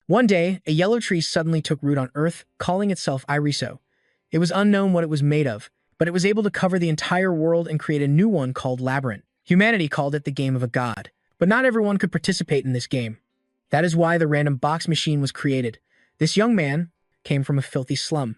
One day, a yellow tree suddenly took root on Earth, calling itself Iriso. It was unknown what it was made of, but it was able to cover the entire world and create a new one called Labyrinth. Humanity called it the game of a god, but not everyone could participate in this game. That is why the random box machine was created. This young man came from a filthy slum.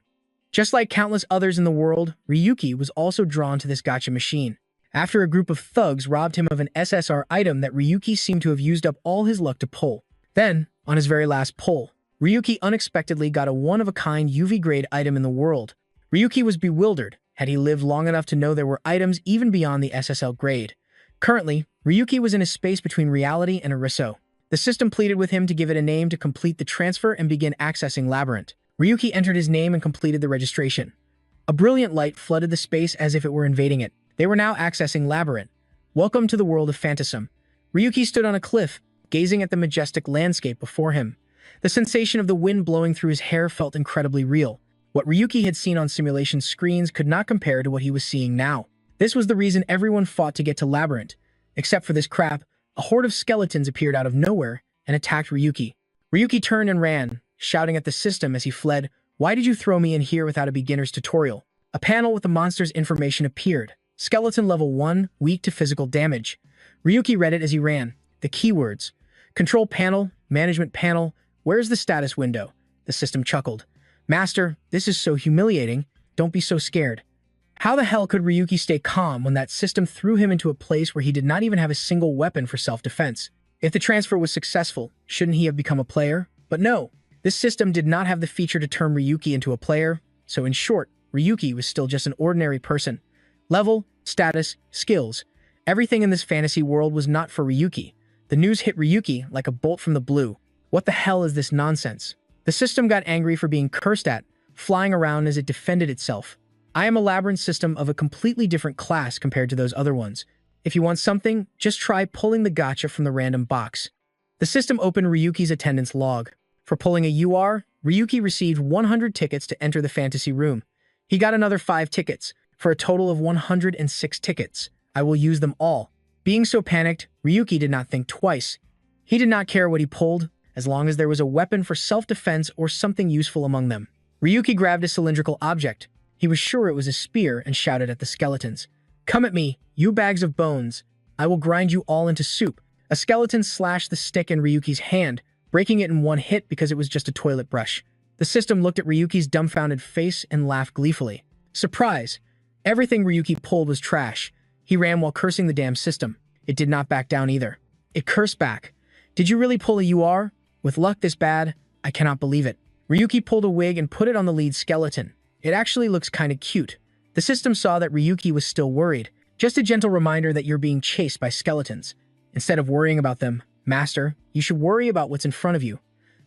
Just like countless others in the world, Ryuki was also drawn to this gacha machine. After a group of thugs robbed him of an SSR item that Ryuki seemed to have used up all his luck to pull. Then, on his very last pull, Ryuki unexpectedly got a one-of-a-kind UV-grade item in the world. Ryuki was bewildered. Had he lived long enough to know there were items even beyond the SSL grade? Currently, Ryuki was in a space between reality and Iriso. The system pleaded with him to give it a name to complete the transfer and begin accessing Labyrinth. Ryuki entered his name and completed the registration. A brilliant light flooded the space as if it were invading it. They were now accessing Labyrinth. Welcome to the world of Phantasm. Ryuki stood on a cliff, gazing at the majestic landscape before him. The sensation of the wind blowing through his hair felt incredibly real. What Ryuki had seen on simulation screens could not compare to what he was seeing now. This was the reason everyone fought to get to Labyrinth. Except for this crap, a horde of skeletons appeared out of nowhere and attacked Ryuki. Ryuki turned and ran, shouting at the system as he fled, "Why did you throw me in here without a beginner's tutorial?" A panel with the monster's information appeared. Skeleton level 1, weak to physical damage. Ryuki read it as he ran. The keywords: Control panel, Management panel, where's the status window? The system chuckled. Master, this is so humiliating. Don't be so scared. How the hell could Ryuki stay calm when that system threw him into a place where he did not even have a single weapon for self-defense? If the transfer was successful, shouldn't he have become a player? But no, this system did not have the feature to turn Ryuki into a player, so in short, Ryuki was still just an ordinary person. Level, status, skills. Everything in this fantasy world was not for Ryuki. The news hit Ryuki like a bolt from the blue. What the hell is this nonsense? The system got angry for being cursed at, flying around as it defended itself. I am a Labyrinth system of a completely different class compared to those other ones. If you want something, just try pulling the gacha from the random box. The system opened Ryuki's attendance log. For pulling a UR, Ryuki received 100 tickets to enter the fantasy room. He got another 5 tickets, for a total of 106 tickets. I will use them all. Being so panicked, Ryuki did not think twice. He did not care what he pulled, as long as there was a weapon for self-defense or something useful among them. Ryuki grabbed a cylindrical object. He was sure it was a spear and shouted at the skeletons. "Come at me, you bags of bones. I will grind you all into soup." A skeleton slashed the stick in Ryuki's hand, breaking it in one hit because it was just a toilet brush. The system looked at Ryuki's dumbfounded face and laughed gleefully. Surprise! Everything Ryuki pulled was trash. He ran while cursing the damn system. It did not back down either. It cursed back. "Did you really pull a UR? With luck this bad? I cannot believe it." Ryuki pulled a wig and put it on the lead skeleton. It actually looks kinda cute. The system saw that Ryuki was still worried. Just a gentle reminder that you're being chased by skeletons. Instead of worrying about them, Master, you should worry about what's in front of you.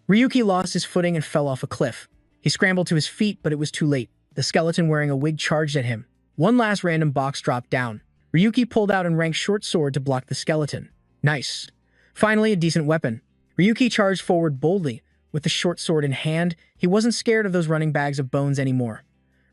Ryuki lost his footing and fell off a cliff. He scrambled to his feet, but it was too late. The skeleton wearing a wig charged at him. One last random box dropped down. Ryuki pulled out and ranked short sword to block the skeleton. Nice. Finally, a decent weapon. Ryuki charged forward boldly. With the short sword in hand, he wasn't scared of those running bags of bones anymore.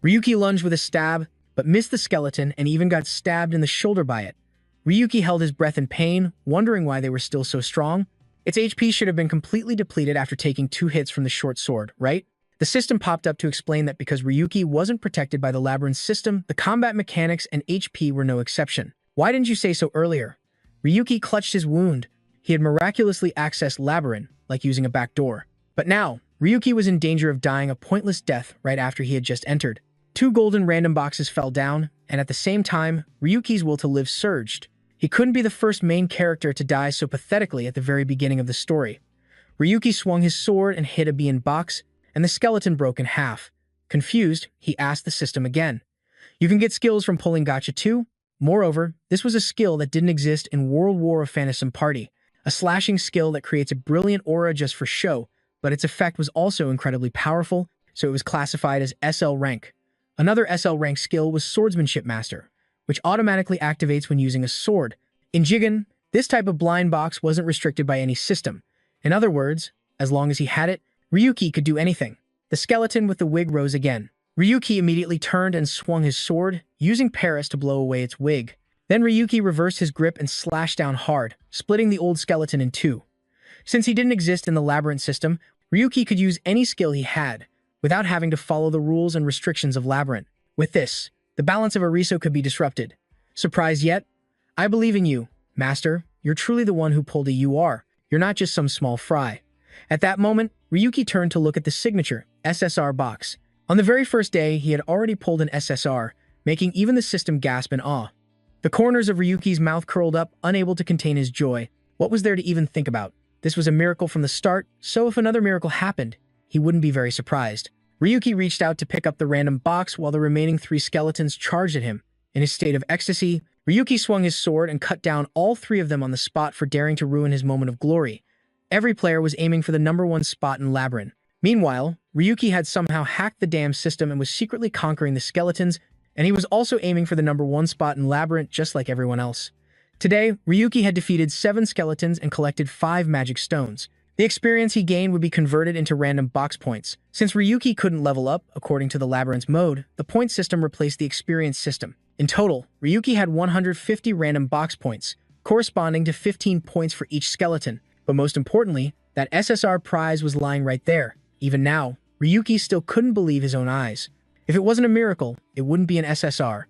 Ryuki lunged with a stab, but missed the skeleton and even got stabbed in the shoulder by it. Ryuki held his breath in pain, wondering why they were still so strong. Its HP should have been completely depleted after taking 2 hits from the short sword, right? The system popped up to explain that because Ryuki wasn't protected by the Labyrinth system, the combat mechanics and HP were no exception. Why didn't you say so earlier? Ryuki clutched his wound. He had miraculously accessed Labyrinth, like using a back door. But now, Ryuki was in danger of dying a pointless death right after he had just entered. 2 golden random boxes fell down, and at the same time, Ryuki's will to live surged. He couldn't be the first main character to die so pathetically at the very beginning of the story. Ryuki swung his sword and hit a bean box, and the skeleton broke in half. Confused, he asked the system again. You can get skills from pulling gacha too? Moreover, this was a skill that didn't exist in World War of Phantasm Party, a slashing skill that creates a brilliant aura just for show, but its effect was also incredibly powerful, so it was classified as SL rank. Another SL rank skill was Swordsmanship Master, which automatically activates when using a sword. In Jigen, this type of blind box wasn't restricted by any system. In other words, as long as he had it, Ryuki could do anything. The skeleton with the wig rose again. Ryuki immediately turned and swung his sword, using Paris to blow away its wig. Then Ryuki reversed his grip and slashed down hard, splitting the old skeleton in 2. Since he didn't exist in the Labyrinth system, Ryuki could use any skill he had, without having to follow the rules and restrictions of Labyrinth. With this, the balance of Ariso could be disrupted. Surprised yet? I believe in you, Master. You're truly the one who pulled a UR. You're not just some small fry. At that moment, Ryuki turned to look at the signature, SSR box. On the very first day, he had already pulled an SSR, making even the system gasp in awe. The corners of Ryuki's mouth curled up, unable to contain his joy. What was there to even think about? This was a miracle from the start, so if another miracle happened, he wouldn't be very surprised. Ryuki reached out to pick up the random box while the remaining 3 skeletons charged at him. In his state of ecstasy, Ryuki swung his sword and cut down all 3 of them on the spot for daring to ruin his moment of glory. Every player was aiming for the #1 spot in Labyrinth. Meanwhile, Ryuki had somehow hacked the damn system and was secretly conquering the skeletons, and he was also aiming for the #1 spot in Labyrinth just like everyone else. Today, Ryuki had defeated 7 skeletons and collected 5 magic stones. The experience he gained would be converted into random box points. Since Ryuki couldn't level up, according to the Labyrinth mode, the point system replaced the experience system. In total, Ryuki had 150 random box points, corresponding to 15 points for each skeleton. But most importantly, that SSR prize was lying right there. Even now, Ryuki still couldn't believe his own eyes. If it wasn't a miracle, it wouldn't be an SSR.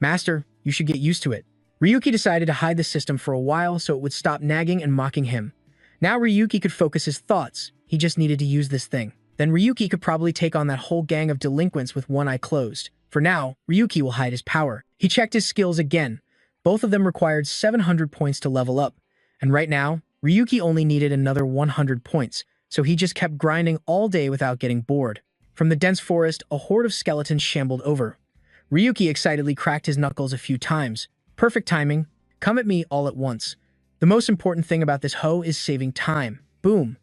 Master, you should get used to it. Ryuki decided to hide the system for a while so it would stop nagging and mocking him. Now Ryuki could focus his thoughts. He just needed to use this thing. Then Ryuki could probably take on that whole gang of delinquents with one eye closed. For now, Ryuki will hide his power. He checked his skills again. Both of them required 700 points to level up. And right now, Ryuki only needed another 100 points, so he just kept grinding all day without getting bored. From the dense forest, a horde of skeletons shambled over. Ryuki excitedly cracked his knuckles a few times. Perfect timing. Come at me all at once. The most important thing about this hoe is saving time. Boom.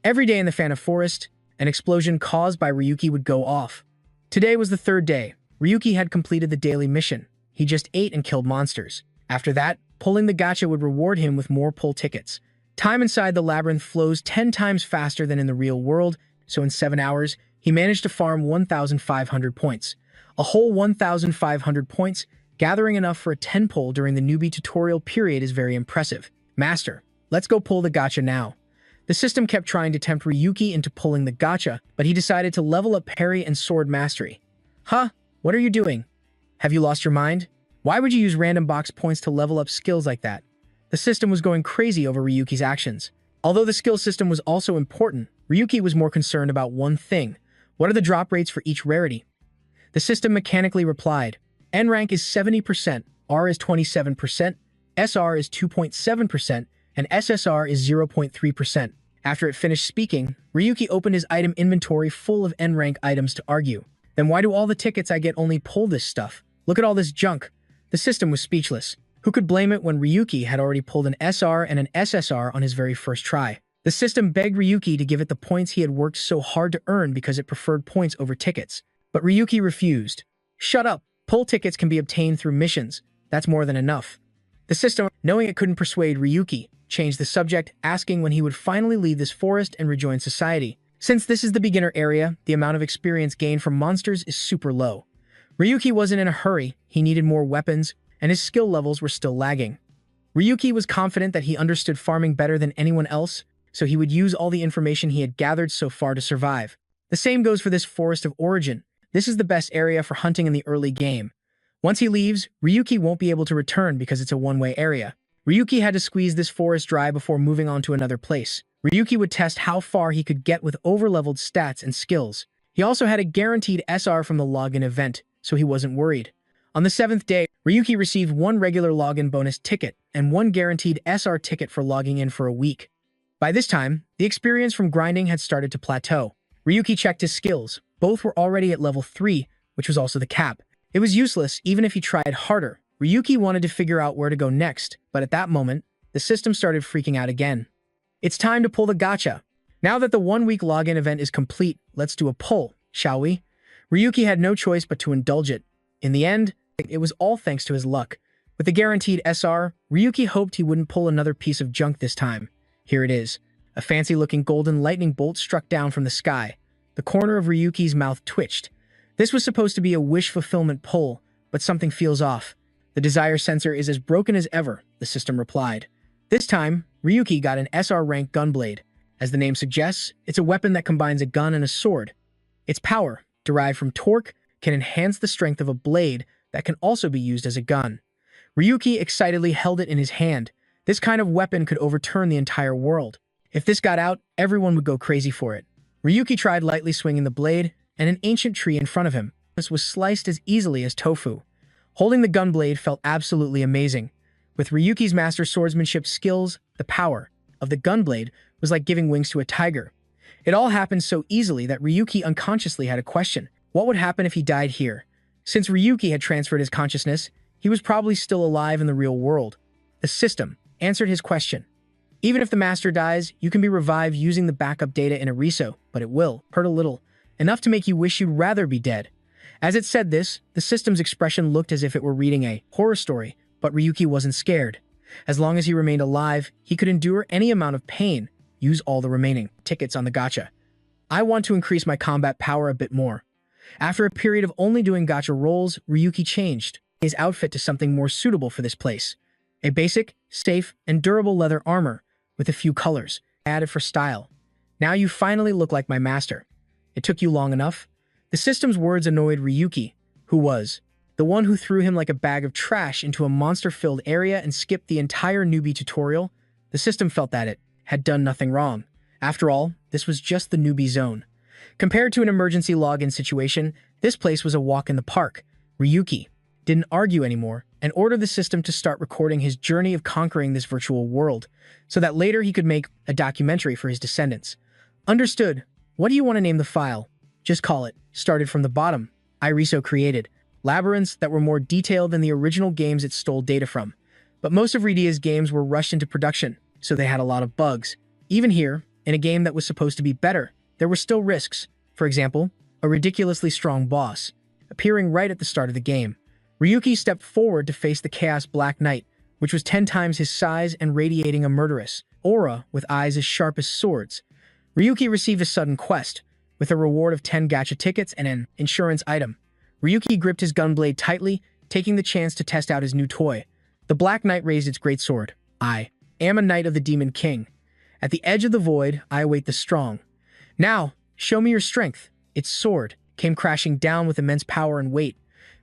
Every day in the Phantom Forest, an explosion caused by Ryuki would go off. Today was the 3rd day. Ryuki had completed the daily mission. He just ate and killed monsters. After that, pulling the gacha would reward him with more pull tickets. Time inside the labyrinth flows 10 times faster than in the real world, so in 7 hours, he managed to farm 1,500 points. A whole 1,500 points, gathering enough for a 10 pull during the newbie tutorial period is very impressive. Master, let's go pull the gacha now. The system kept trying to tempt Ryuki into pulling the gacha, but he decided to level up parry and sword mastery. Huh? What are you doing? Have you lost your mind? Why would you use random box points to level up skills like that? The system was going crazy over Ryuki's actions. Although the skill system was also important, Ryuki was more concerned about one thing. What are the drop rates for each rarity? The system mechanically replied, N rank is 70%, R is 27%, SR is 2.7%, and SSR is 0.3%. After it finished speaking, Ryuki opened his item inventory full of N rank items to argue. Then why do all the tickets I get only pull this stuff? Look at all this junk. The system was speechless. Who could blame it when Ryuki had already pulled an SR and an SSR on his very first try? The system begged Ryuki to give it the points he had worked so hard to earn because it preferred points over tickets. But Ryuki refused. Shut up. Pull tickets can be obtained through missions. That's more than enough. The system, knowing it couldn't persuade Ryuki, changed the subject, asking when he would finally leave this forest and rejoin society. Since this is the beginner area, the amount of experience gained from monsters is super low. Ryuki wasn't in a hurry, he needed more weapons, and his skill levels were still lagging. Ryuki was confident that he understood farming better than anyone else, so he would use all the information he had gathered so far to survive. The same goes for this Forest of Origin. This is the best area for hunting in the early game. Once he leaves, Ryuki won't be able to return because it's a one-way area. Ryuki had to squeeze this forest dry before moving on to another place. Ryuki would test how far he could get with over-leveled stats and skills. He also had a guaranteed SR from the login event, so he wasn't worried. On the 7th day, Ryuki received 1 regular login bonus ticket and 1 guaranteed SR ticket for logging in for a week. By this time, the experience from grinding had started to plateau. Ryuki checked his skills. Both were already at level 3, which was also the cap. It was useless even if he tried harder. Ryuki wanted to figure out where to go next, but at that moment, the system started freaking out again. It's time to pull the gacha. Now that the 1-week login event is complete, let's do a pull, shall we? Ryuki had no choice but to indulge it. In the end, it was all thanks to his luck. With the guaranteed SR, Ryuki hoped he wouldn't pull another piece of junk this time. Here it is. A fancy-looking golden lightning bolt struck down from the sky. The corner of Ryuki's mouth twitched. This was supposed to be a wish fulfillment pull, but something feels off. The desire sensor is as broken as ever, the system replied. This time, Ryuki got an SR rank gunblade. As the name suggests, it's a weapon that combines a gun and a sword. Its power, derived from torque, can enhance the strength of a blade that can also be used as a gun. Ryuki excitedly held it in his hand. This kind of weapon could overturn the entire world. If this got out, everyone would go crazy for it. Ryuki tried lightly swinging the blade, and an ancient tree in front of him was sliced as easily as tofu. Holding the gun blade felt absolutely amazing. With Ryuki's master swordsmanship skills, the power of the gun blade was like giving wings to a tiger. It all happened so easily that Ryuki unconsciously had a question. What would happen if he died here? Since Ryuki had transferred his consciousness, he was probably still alive in the real world. The system answered his question. Even if the master dies, you can be revived using the backup data in Eriso, but it will hurt a little, enough to make you wish you'd rather be dead. As it said this, the system's expression looked as if it were reading a horror story, but Ryuki wasn't scared. As long as he remained alive, he could endure any amount of pain, use all the remaining tickets on the gacha. I want to increase my combat power a bit more. After a period of only doing gacha rolls, Ryuki changed his outfit to something more suitable for this place. A basic, safe, and durable leather armor with a few colors added for style. Now you finally look like my master. It took you long enough? The system's words annoyed Ryuki, who was the one who threw him like a bag of trash into a monster-filled area and skipped the entire newbie tutorial. The system felt that it had done nothing wrong. After all, this was just the newbie zone. Compared to an emergency login situation, this place was a walk in the park. Ryuki didn't argue anymore and ordered the system to start recording his journey of conquering this virtual world, so that later he could make a documentary for his descendants. Understood. What do you want to name the file? Just call it. Started from the bottom. Iriso created labyrinths that were more detailed than the original games it stole data from. But most of Ridia's games were rushed into production, so they had a lot of bugs. Even here, in a game that was supposed to be better, there were still risks. For example, a ridiculously strong boss, appearing right at the start of the game. Ryuki stepped forward to face the Chaos Black Knight, which was 10 times his size and radiating a murderous aura with eyes as sharp as swords. Ryuki received a sudden quest, with a reward of 10 gacha tickets and an insurance item. Ryuki gripped his gunblade tightly, taking the chance to test out his new toy. The Black Knight raised its greatsword. I am a knight of the Demon King. At the edge of the void, I await the strong. Now, show me your strength. Its sword came crashing down with immense power and weight.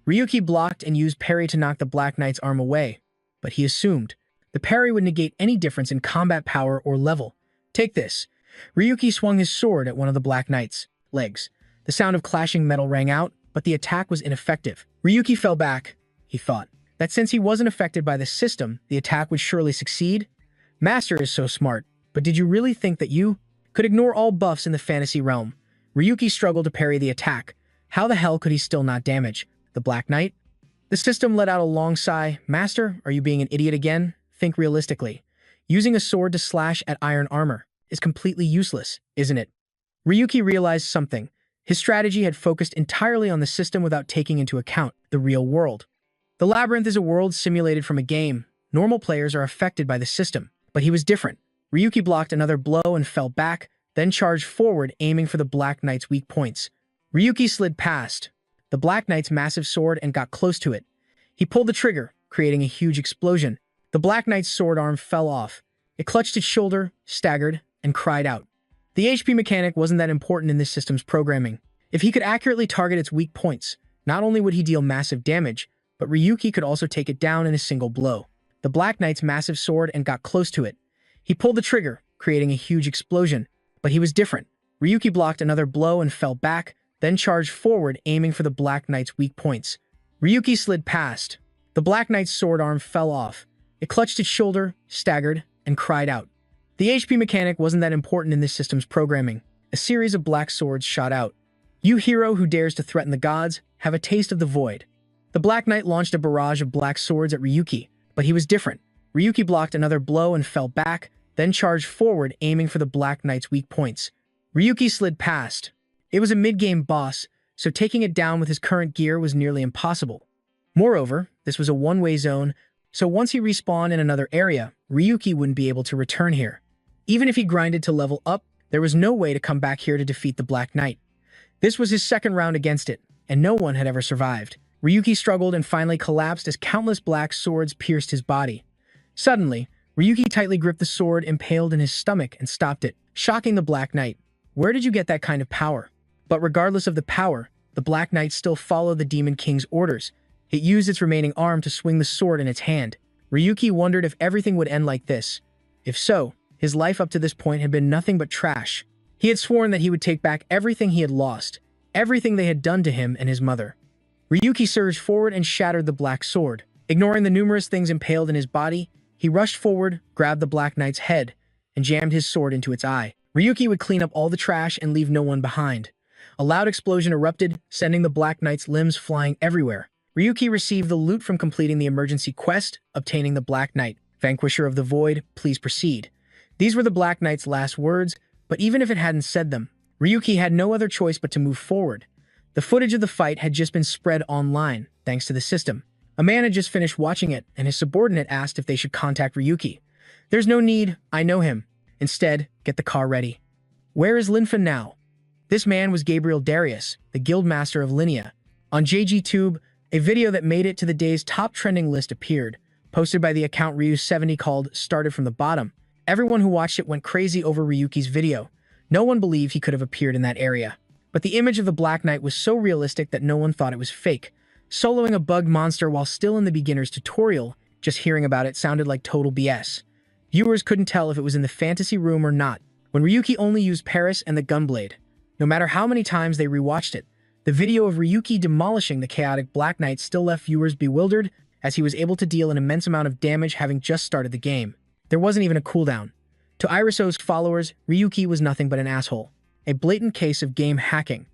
Ryuki blocked and used parry to knock the Black Knight's arm away, but he assumed the parry would negate any difference in combat power or level. Take this. Ryuki swung his sword at one of the Black Knight's legs. The sound of clashing metal rang out, but the attack was ineffective. Ryuki fell back. He thought that since he wasn't affected by the system, the attack would surely succeed. Master is so smart, but did you really think that you could ignore all buffs in the fantasy realm? Ryuki struggled to parry the attack. How the hell could he still not damage the Black Knight? The system let out a long sigh. Master, are you being an idiot again? Think realistically. Using a sword to slash at iron armor is completely useless, isn't it? Ryuki realized something. His strategy had focused entirely on the system without taking into account the real world. The labyrinth is a world simulated from a game. Normal players are affected by the system, but he was different. Ryuki blocked another blow and fell back, then charged forward, aiming for the Black Knight's weak points. Ryuki slid past the Black Knight's massive sword and got close to it. He pulled the trigger, creating a huge explosion. The Black Knight's sword arm fell off. It clutched its shoulder, staggered, and cried out. The HP mechanic wasn't that important in this system's programming. If he could accurately target its weak points, not only would he deal massive damage, but Ryuki could also take it down in a single blow. The Black Knight's massive sword and got close to it. He pulled the trigger, creating a huge explosion. But he was different. Ryuki blocked another blow and fell back, then charged forward, aiming for the Black Knight's weak points. Ryuki slid past. The Black Knight's sword arm fell off. It clutched its shoulder, staggered, and cried out. The HP mechanic wasn't that important in this system's programming. A series of black swords shot out. You hero who dares to threaten the gods, have a taste of the void. The Black Knight launched a barrage of black swords at Ryuki, but he was different. Ryuki blocked another blow and fell back, then charged forward, aiming for the Black Knight's weak points. Ryuki slid past. It was a mid-game boss, so taking it down with his current gear was nearly impossible. Moreover, this was a one-way zone, so once he respawned in another area, Ryuki wouldn't be able to return here. Even if he grinded to level up, there was no way to come back here to defeat the Black Knight. This was his second round against it, and no one had ever survived. Ryuki struggled and finally collapsed as countless black swords pierced his body. Suddenly, Ryuki tightly gripped the sword impaled in his stomach and stopped it. shocking the Black Knight. Where did you get that kind of power? But regardless of the power, the Black Knight still followed the Demon King's orders. It used its remaining arm to swing the sword in its hand. Ryuki wondered if everything would end like this. If so, his life up to this point had been nothing but trash. He had sworn that he would take back everything he had lost, everything they had done to him and his mother. Ryuki surged forward and shattered the black sword. Ignoring the numerous things impaled in his body, he rushed forward, grabbed the Black Knight's head, and jammed his sword into its eye. Ryuki would clean up all the trash and leave no one behind. A loud explosion erupted, sending the Black Knight's limbs flying everywhere. Ryuki received the loot from completing the emergency quest, obtaining the Black Knight. Vanquisher of the Void, please proceed. These were the Black Knight's last words, but even if it hadn't said them, Ryuki had no other choice but to move forward. The footage of the fight had just been spread online, thanks to the system. A man had just finished watching it, and his subordinate asked if they should contact Ryuki. There's no need, I know him. Instead, get the car ready. Where is Linfen now? This man was Gabriel Darius, the guildmaster of Linea. On JGTube, a video that made it to the day's top trending list appeared, posted by the account Ryu70 called Started from the Bottom. Everyone who watched it went crazy over Ryuki's video. No one believed he could have appeared in that area. But the image of the Black Knight was so realistic that no one thought it was fake. Soloing a bugged monster while still in the beginner's tutorial, just hearing about it sounded like total BS. Viewers couldn't tell if it was in the fantasy room or not, when Ryuki only used Paris and the Gunblade. No matter how many times they rewatched it, the video of Ryuki demolishing the chaotic Black Knight still left viewers bewildered, as he was able to deal an immense amount of damage having just started the game. There wasn't even a cooldown. To Iriso's followers, Ryuki was nothing but an asshole. A blatant case of game hacking.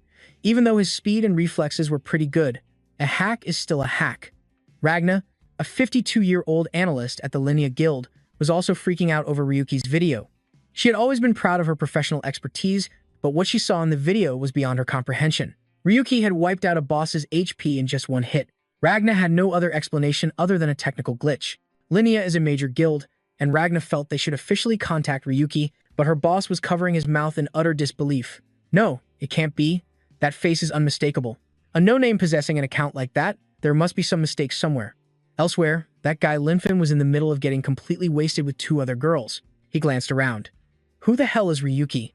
Even though his speed and reflexes were pretty good, a hack is still a hack. Ragna, a 52-year-old analyst at the Linea Guild, was also freaking out over Ryuki's video. She had always been proud of her professional expertise, but what she saw in the video was beyond her comprehension. Ryuki had wiped out a boss's HP in just one hit. Ragna had no other explanation other than a technical glitch. Linea is a major guild, and Ragna felt they should officially contact Ryuki, but her boss was covering his mouth in utter disbelief. No, it can't be. That face is unmistakable. A no-name possessing an account like that, there must be some mistake somewhere. Elsewhere, that guy Linfen was in the middle of getting completely wasted with two other girls. He glanced around. Who the hell is Ryuki?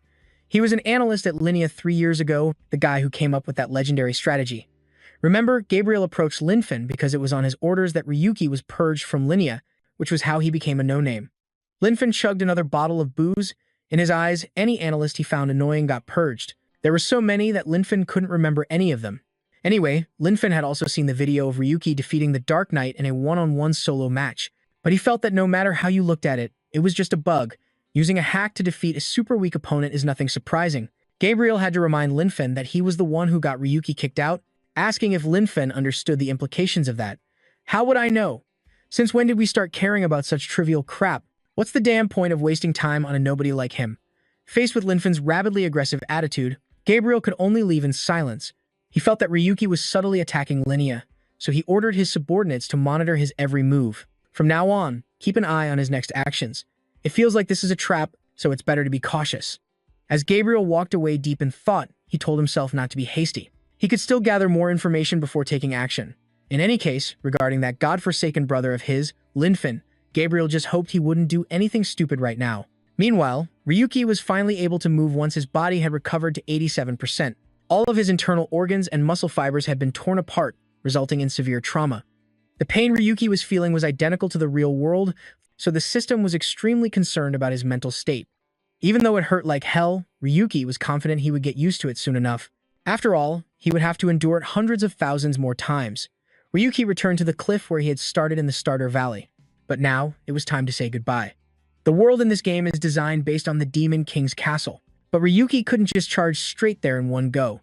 He was an analyst at Linea 3 years ago, the guy who came up with that legendary strategy. Remember, Gabriel approached Linfen because it was on his orders that Ryuki was purged from Linea, which was how he became a no-name. Linfen chugged another bottle of booze. In his eyes, any analyst he found annoying got purged. There were so many that Linfen couldn't remember any of them. Anyway, Linfen had also seen the video of Ryuki defeating the Dark Knight in a one-on-one solo match, but he felt that no matter how you looked at it, it was just a bug. Using a hack to defeat a super weak opponent is nothing surprising. Gabriel had to remind Linfen that he was the one who got Ryuki kicked out, asking if Linfen understood the implications of that. How would I know? Since when did we start caring about such trivial crap? What's the damn point of wasting time on a nobody like him? Faced with Linfen's rabidly aggressive attitude, Gabriel could only leave in silence. He felt that Ryuki was subtly attacking Linea, so he ordered his subordinates to monitor his every move. From now on, keep an eye on his next actions. It feels like this is a trap, so it's better to be cautious. As Gabriel walked away deep in thought, he told himself not to be hasty. He could still gather more information before taking action. In any case, regarding that godforsaken brother of his, Linfen, Gabriel just hoped he wouldn't do anything stupid right now. Meanwhile, Ryuki was finally able to move once his body had recovered to 87%. All of his internal organs and muscle fibers had been torn apart, resulting in severe trauma. The pain Ryuki was feeling was identical to the real world, so the system was extremely concerned about his mental state. Even though it hurt like hell, Ryuki was confident he would get used to it soon enough. After all, he would have to endure it hundreds of thousands more times. Ryuki returned to the cliff where he had started in the Starter Valley. But now, it was time to say goodbye. The world in this game is designed based on the Demon King's castle, but Ryuki couldn't just charge straight there in one go.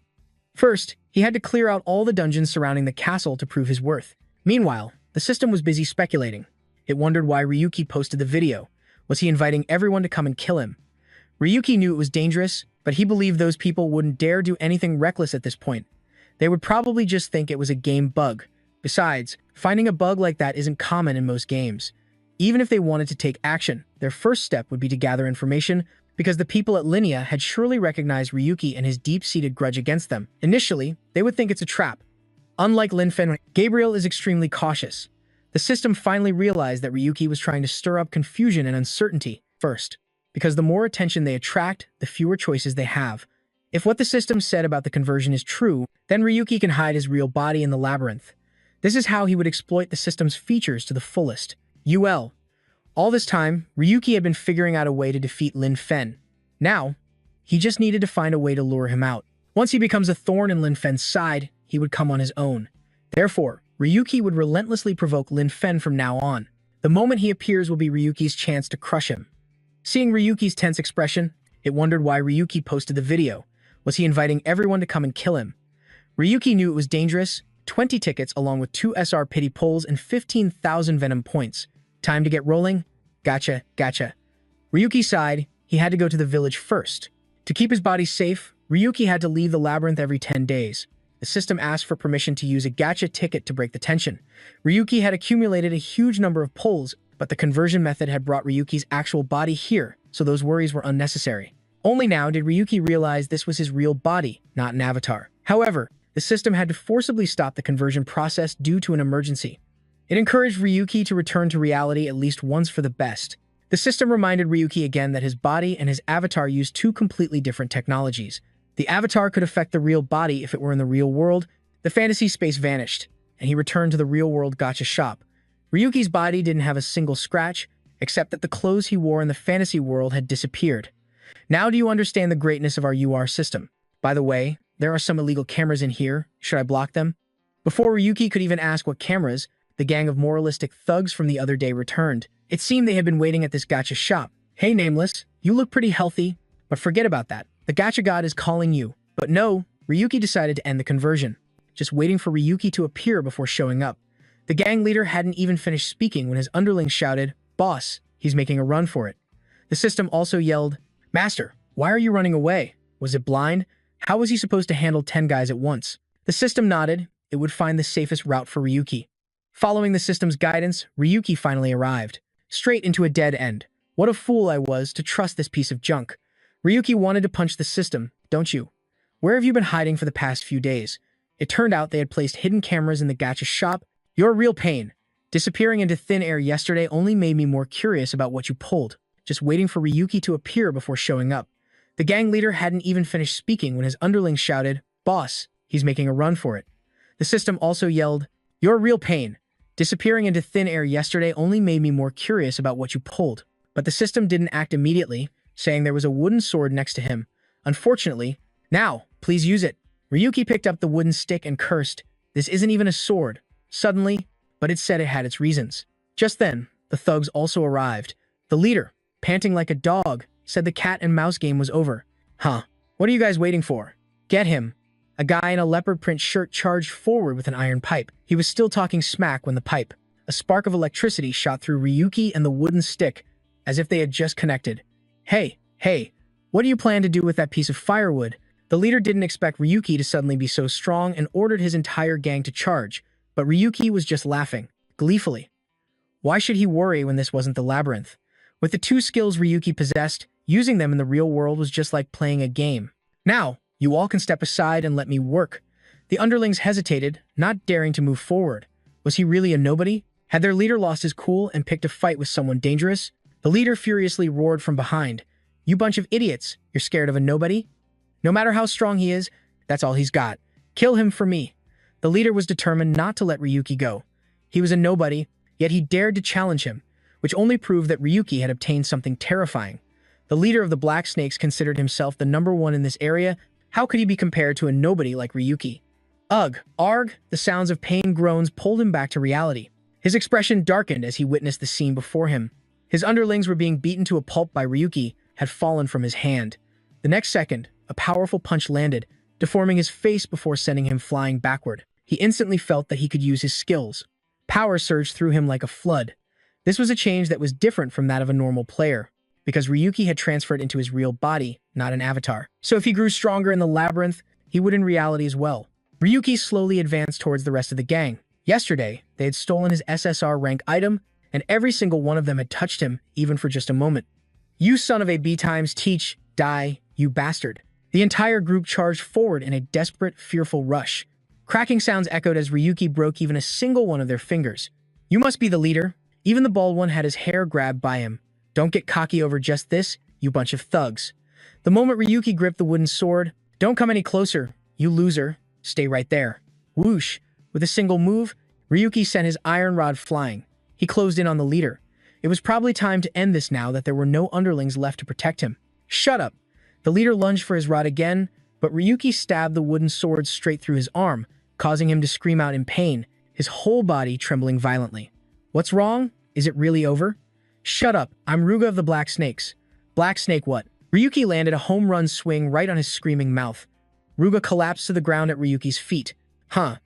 First, he had to clear out all the dungeons surrounding the castle to prove his worth. Meanwhile, the system was busy speculating. It wondered why Ryuki posted the video. Was he inviting everyone to come and kill him? Ryuki knew it was dangerous, but he believed those people wouldn't dare do anything reckless at this point. They would probably just think it was a game bug. Besides, finding a bug like that isn't common in most games. Even if they wanted to take action, their first step would be to gather information, because the people at Linea had surely recognized Ryuki and his deep-seated grudge against them. Initially, they would think it's a trap. Unlike Linfen, Gabriel is extremely cautious. The system finally realized that Ryuki was trying to stir up confusion and uncertainty first. because the more attention they attract, the fewer choices they have. If what the system said about the conversion is true, then Ryuki can hide his real body in the labyrinth. This is how he would exploit the system's features to the fullest. UL. All this time, Ryuki had been figuring out a way to defeat Lin Fen. Now, he just needed to find a way to lure him out. Once he becomes a thorn in Lin Fen's side, he would come on his own. Therefore, Ryuki would relentlessly provoke Lin Fen from now on. The moment he appears will be Ryuki's chance to crush him. Seeing Ryuki's tense expression, it wondered why Ryuki posted the video. Was he inviting everyone to come and kill him? Ryuki knew it was dangerous. 20 tickets along with 2 SR pity pulls and 15,000 venom points. Time to get rolling? Gotcha, gotcha. Ryuki sighed. He had to go to the village first. To keep his body safe, Ryuki had to leave the labyrinth every 10 days. The system asked for permission to use a gacha ticket to break the tension. Ryuki had accumulated a huge number of pulls, but the conversion method had brought Ryuki's actual body here, so those worries were unnecessary. Only now did Ryuki realize this was his real body, not an avatar. However, the system had to forcibly stop the conversion process due to an emergency. It encouraged Ryuki to return to reality at least once for the best. The system reminded Ryuki again that his body and his avatar used 2 completely different technologies. The avatar could affect the real body if it were in the real world. The fantasy space vanished, and he returned to the real-world gacha shop. Ryuki's body didn't have a single scratch, except that the clothes he wore in the fantasy world had disappeared. Now do you understand the greatness of our UR system? By the way, there are some illegal cameras in here. Should I block them? Before Ryuki could even ask what cameras, the gang of moralistic thugs from the other day returned. It seemed they had been waiting at this gacha shop. Hey, Nameless, you look pretty healthy, but forget about that. The gacha god is calling you. But no, Ryuki decided to end the conversion, just waiting for Ryuki to appear before showing up. The gang leader hadn't even finished speaking when his underlings shouted, "Boss, he's making a run for it." The system also yelled, "Master, why are you running away? Was it blind? How was he supposed to handle 10 guys at once?" The system nodded. It would find the safest route for Ryuki. Following the system's guidance, Ryuki finally arrived. Straight into a dead end. What a fool I was to trust this piece of junk. Ryuki wanted to punch the system, don't you? Where have you been hiding for the past few days? It turned out they had placed hidden cameras in the gacha shop. You're a real pain. Disappearing into thin air yesterday only made me more curious about what you pulled, just waiting for Ryuki to appear before showing up. The gang leader hadn't even finished speaking when his underlings shouted, "Boss, he's making a run for it." The system also yelled, "You're a real pain. Disappearing into thin air yesterday only made me more curious about what you pulled." But the system didn't act immediately, saying there was a wooden sword next to him. Unfortunately, "Now, please use it." Ryuki picked up the wooden stick and cursed, "This isn't even a sword." Suddenly, but it said it had its reasons. Just then, the thugs also arrived. The leader, panting like a dog, said the cat and mouse game was over. "Huh, what are you guys waiting for? Get him." A guy in a leopard print shirt charged forward with an iron pipe. He was still talking smack when a spark of electricity shot through Ryuki and the wooden stick, as if they had just connected. Hey, what do you plan to do with that piece of firewood?" The leader didn't expect Ryuki to suddenly be so strong and ordered his entire gang to charge, but Ryuki was just laughing, gleefully. Why should he worry when this wasn't the labyrinth? With the 2 skills Ryuki possessed, using them in the real world was just like playing a game. "Now, you all can step aside and let me work." The underlings hesitated, not daring to move forward. Was he really a nobody? Had their leader lost his cool and picked a fight with someone dangerous? The leader furiously roared from behind, "You bunch of idiots, you're scared of a nobody? No matter how strong he is, that's all he's got. Kill him for me." The leader was determined not to let Ryuki go. He was a nobody, yet he dared to challenge him, which only proved that Ryuki had obtained something terrifying. The leader of the Black Snakes considered himself the #1 in this area. How could he be compared to a nobody like Ryuki? Ugh, arg, the sounds of pain groans pulled him back to reality. His expression darkened as he witnessed the scene before him. His underlings were being beaten to a pulp by Ryuki, had fallen from his hand. The next second, a powerful punch landed, deforming his face before sending him flying backward. He instantly felt that he could use his skills. Power surged through him like a flood. This was a change that was different from that of a normal player, because Ryuki had transferred into his real body, not an avatar. So if he grew stronger in the labyrinth, he would in reality as well. Ryuki slowly advanced towards the rest of the gang. Yesterday, they had stolen his SSR rank item, and every single one of them had touched him, even for just a moment. "You son of a B times teach, die, you bastard." The entire group charged forward in a desperate, fearful rush. Cracking sounds echoed as Ryuki broke even a single one of their fingers. "You must be the leader." Even the bald one had his hair grabbed by him. "Don't get cocky over just this. you bunch of thugs." The moment Ryuki gripped the wooden sword, "Don't come any closer, you loser. Stay right there." Whoosh! With a single move, Ryuki sent his iron rod flying. He closed in on the leader. It was probably time to end this now that there were no underlings left to protect him. "Shut up!" The leader lunged for his rod again, but Ryuki stabbed the wooden sword straight through his arm, causing him to scream out in pain, his whole body trembling violently. "What's wrong? Is it really over?" "Shut up, I'm Ruga of the Black Snakes." "Black Snake what?" Ryuki landed a home run swing right on his screaming mouth. Ruga collapsed to the ground at Ryuki's feet. Huh.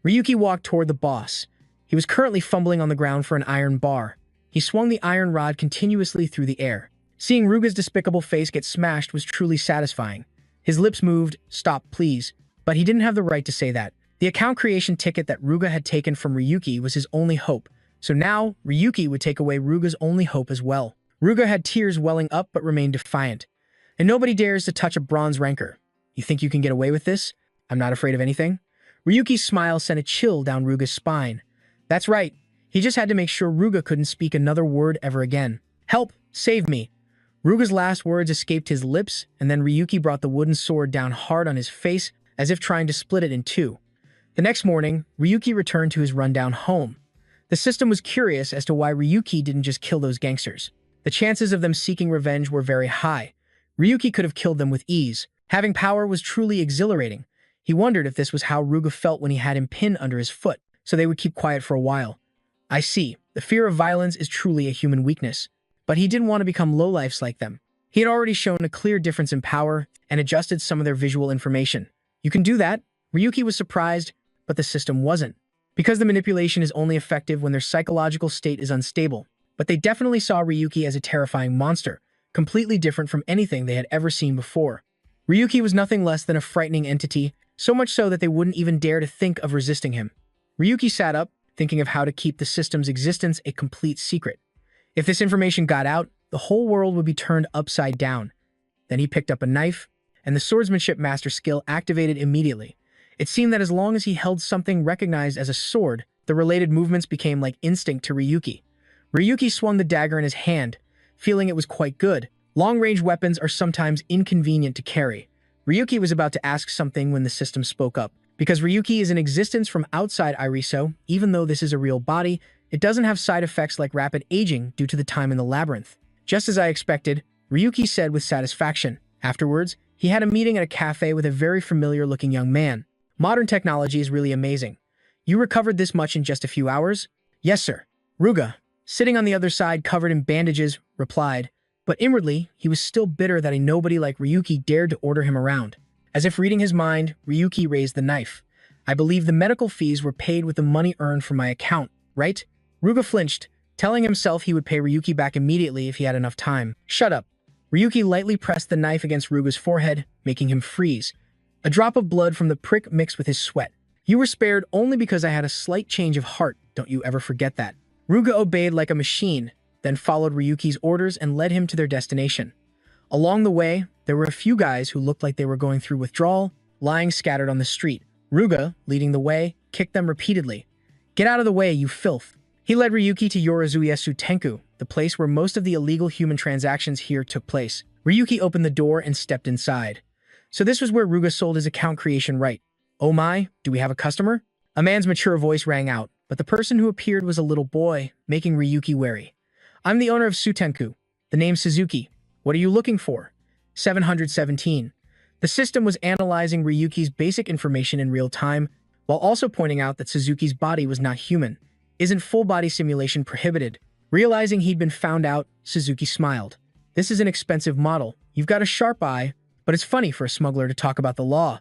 Ryuki walked toward the boss. He was currently fumbling on the ground for an iron bar. He swung the iron rod continuously through the air. Seeing Ruga's despicable face get smashed was truly satisfying. His lips moved, "Stop, please." But he didn't have the right to say that. The account creation ticket that Ruga had taken from Ryuki was his only hope. So now, Ryuki would take away Ruga's only hope as well. Ruga had tears welling up but remained defiant. "And nobody dares to touch a bronze ranker. You think you can get away with this? I'm not afraid of anything." Ryuki's smile sent a chill down Ruga's spine. That's right. He just had to make sure Ruga couldn't speak another word ever again. "Help! Save me!" Ruga's last words escaped his lips, and then Ryuki brought the wooden sword down hard on his face, as if trying to split it in two. The next morning, Ryuki returned to his rundown home. The system was curious as to why Ryuki didn't just kill those gangsters. The chances of them seeking revenge were very high. Ryuki could have killed them with ease. Having power was truly exhilarating. He wondered if this was how Ruga felt when he had him pinned under his foot, so they would keep quiet for a while. I see. The fear of violence is truly a human weakness. But he didn't want to become lowlifes like them. He had already shown a clear difference in power and adjusted some of their visual information. You can do that? Ryuki was surprised, but the system wasn't. Because the manipulation is only effective when their psychological state is unstable. But they definitely saw Ryuki as a terrifying monster, completely different from anything they had ever seen before. Ryuki was nothing less than a frightening entity, so much so that they wouldn't even dare to think of resisting him. Ryuki sat up, thinking of how to keep the system's existence a complete secret. If this information got out, the whole world would be turned upside down. Then he picked up a knife, and the swordsmanship master skill activated immediately. It seemed that as long as he held something recognized as a sword, the related movements became like instinct to Ryuki. Ryuki swung the dagger in his hand, feeling it was quite good. Long-range weapons are sometimes inconvenient to carry. Ryuki was about to ask something when the system spoke up. Because Ryuki is in existence from outside Iriso, even though this is a real body, it doesn't have side effects like rapid aging due to the time in the labyrinth. Just as I expected, Ryuki said with satisfaction. Afterwards, he had a meeting at a cafe with a very familiar-looking young man. Modern technology is really amazing. You recovered this much in just a few hours? Yes, sir. Ruga, sitting on the other side covered in bandages, replied, but inwardly, he was still bitter that a nobody like Ryuki dared to order him around. As if reading his mind, Ryuki raised the knife. I believe the medical fees were paid with the money earned from my account, right? Ruga flinched, telling himself he would pay Ryuki back immediately if he had enough time. Shut up. Ryuki lightly pressed the knife against Ruga's forehead, making him freeze. A drop of blood from the prick mixed with his sweat. You were spared only because I had a slight change of heart, don't you ever forget that. Ruga obeyed like a machine, then followed Ryuki's orders and led him to their destination. Along the way, there were a few guys who looked like they were going through withdrawal, lying scattered on the street. Ruga, leading the way, kicked them repeatedly. Get out of the way, you filth. He led Ryuki to Yorazuyasu Tenku, the place where most of the illegal human transactions here took place. Ryuki opened the door and stepped inside. So this was where Ruga sold his account creation right. Oh my, do we have a customer? A man's mature voice rang out, but the person who appeared was a little boy, making Ryuki wary. I'm the owner of Sutenku. The name's Suzuki. What are you looking for? 717. The system was analyzing Ryuki's basic information in real time, while also pointing out that Suzuki's body was not human. Isn't full-body simulation prohibited? Realizing he'd been found out, Suzuki smiled. This is an expensive model. You've got a sharp eye, but it's funny for a smuggler to talk about the law.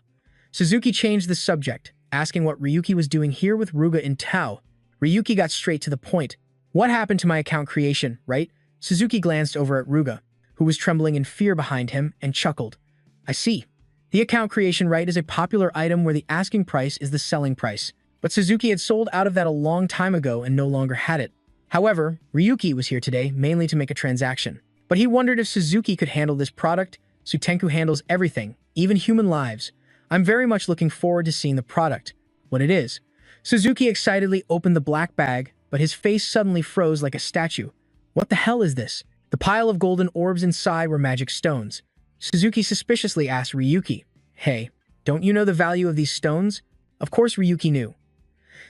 Suzuki changed the subject, asking what Ryuki was doing here with Ruga in Tao. Ryuki got straight to the point. What happened to my account creation, right? Suzuki glanced over at Ruga, who was trembling in fear behind him, and chuckled. I see. The account creation right is a popular item where the asking price is the selling price. But Suzuki had sold out of that a long time ago and no longer had it. However, Ryuki was here today mainly to make a transaction. But he wondered if Suzuki could handle this product. Sutenku handles everything, even human lives. I'm very much looking forward to seeing the product. What it is. Suzuki excitedly opened the black bag, but his face suddenly froze like a statue. What the hell is this? The pile of golden orbs inside were magic stones. Suzuki suspiciously asked Ryuki, "Hey, don't you know the value of these stones?" Of course Ryuki knew.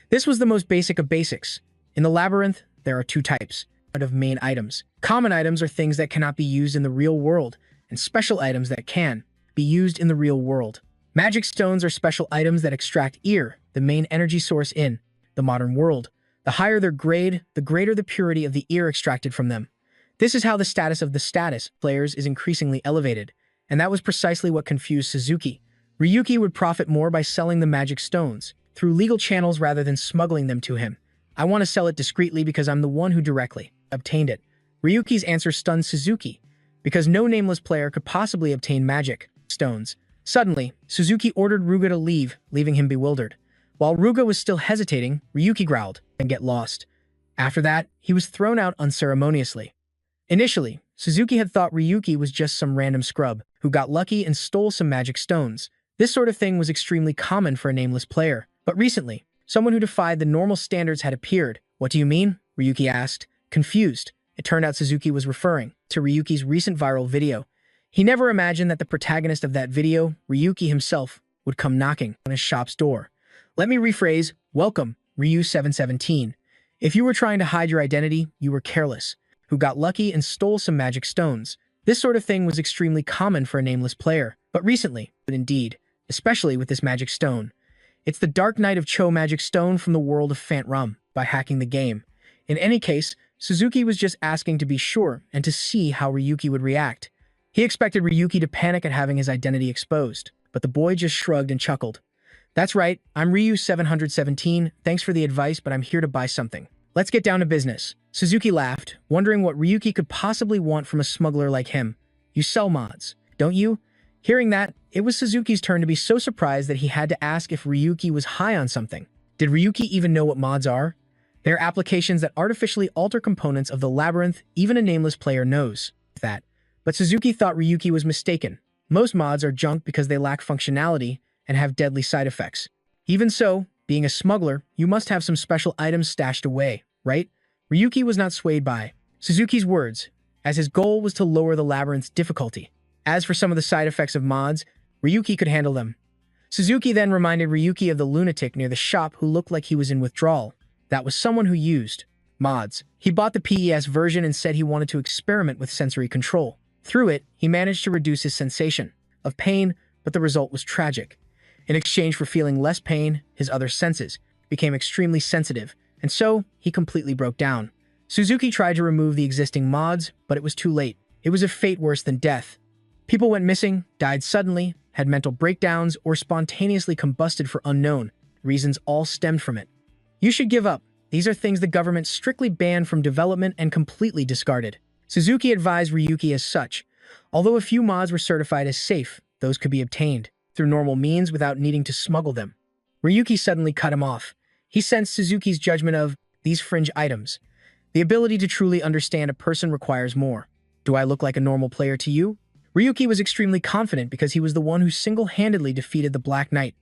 This was the most basic of basics. In the labyrinth, there are two types of main items. Common items are things that cannot be used in the real world, and special items that can be used in the real world. Magic stones are special items that extract ear, the main energy source in the modern world. The higher their grade, the greater the purity of the ear extracted from them. This is how the status of the status players is increasingly elevated, and that was precisely what confused Suzuki. Ryuki would profit more by selling the magic stones through legal channels rather than smuggling them to him. "I want to sell it discreetly because I'm the one who directly obtained it." Ryuki's answer stunned Suzuki, because no nameless player could possibly obtain magic stones. Suddenly, Suzuki ordered Ruga to leave, leaving him bewildered. While Ruga was still hesitating, Ryuki growled, "And get lost." After that, he was thrown out unceremoniously. Initially, Suzuki had thought Ryuki was just some random scrub who got lucky and stole some magic stones. This sort of thing was extremely common for a nameless player. But recently, someone who defied the normal standards had appeared. "What do you mean?" Ryuki asked, confused. It turned out Suzuki was referring to Ryuki's recent viral video. He never imagined that the protagonist of that video, Ryuki himself, would come knocking on his shop's door. Let me rephrase, welcome, Ryu717. If you were trying to hide your identity, you were careless, who got lucky and stole some magic stones. This sort of thing was extremely common for a nameless player, but recently, indeed, especially with this magic stone. It's the Dark Knight of Cho magic stone from the world of Phant by hacking the game. In any case, Suzuki was just asking to be sure and to see how Ryuki would react. He expected Ryuki to panic at having his identity exposed, but the boy just shrugged and chuckled. "That's right, I'm Ryu717, thanks for the advice, but I'm here to buy something. Let's get down to business." Suzuki laughed, wondering what Ryuki could possibly want from a smuggler like him. "You sell mods, don't you?" Hearing that, it was Suzuki's turn to be so surprised that he had to ask if Ryuki was high on something. Did Ryuki even know what mods are? They're applications that artificially alter components of the labyrinth. Even a nameless player knows that. But Suzuki thought Ryuki was mistaken. Most mods are junk because they lack functionality and have deadly side effects. Even so, being a smuggler, you must have some special items stashed away, right? Ryuki was not swayed by Suzuki's words, as his goal was to lower the labyrinth's difficulty. As for some of the side effects of mods, Ryuki could handle them. Suzuki then reminded Ryuki of the lunatic near the shop who looked like he was in withdrawal. That was someone who used mods. He bought the PES version and said he wanted to experiment with sensory control. Through it, he managed to reduce his sensation of pain, but the result was tragic. In exchange for feeling less pain, his other senses became extremely sensitive, and so he completely broke down. Suzuki tried to remove the existing mods, but it was too late. It was a fate worse than death. People went missing, died suddenly, had mental breakdowns, or spontaneously combusted for unknown reasons, all stemmed from it. You should give up. These are things the government strictly banned from development and completely discarded. Suzuki advised Ryuki as such. Although a few mods were certified as safe, those could be obtained through normal means without needing to smuggle them. Ryuki suddenly cut him off. He sensed Suzuki's judgment of these fringe items. The ability to truly understand a person requires more. "Do I look like a normal player to you?" Ryuki was extremely confident because he was the one who single-handedly defeated the Black Knight.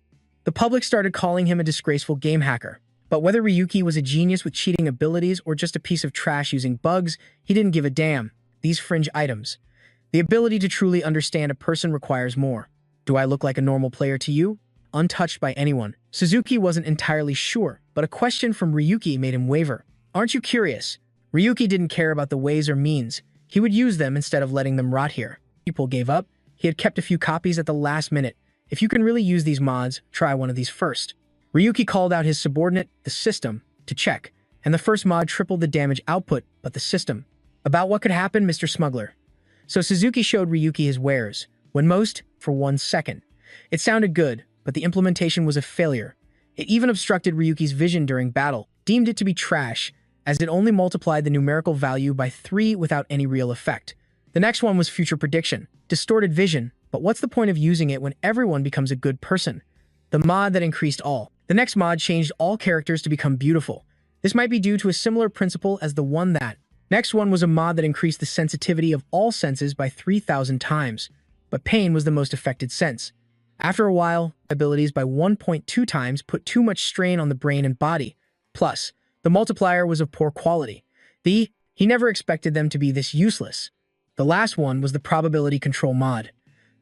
The public started calling him a disgraceful game hacker. But whether Ryuki was a genius with cheating abilities or just a piece of trash using bugs, he didn't give a damn. These fringe items. The ability to truly understand a person requires more. "Do I look like a normal player to you?" Untouched by anyone. Suzuki wasn't entirely sure, but a question from Ryuki made him waver. "Aren't you curious?" Ryuki didn't care about the ways or means. He would use them instead of letting them rot here. People gave up. He had kept a few copies at the last minute. "If you can really use these mods, try one of these first." Ryuki called out his subordinate, the system, to check, and the first mod tripled the damage output, but the system. "About what could happen, Mr. Smuggler?" So Suzuki showed Ryuki his wares, when most, for 1 second. It sounded good, but the implementation was a failure. It even obstructed Ryuki's vision during battle, deemed it to be trash, as it only multiplied the numerical value by 3 without any real effect. The next one was future prediction, distorted vision, but what's the point of using it when everyone becomes a good person? The mod that increased all. The next mod changed all characters to become beautiful. This might be due to a similar principle as the one that. Next one was a mod that increased the sensitivity of all senses by 3,000 times, but pain was the most affected sense. After a while, abilities by 1.2 times put too much strain on the brain and body. Plus, the multiplier was of poor quality. The He never expected them to be this useless. The last one was the probability control mod.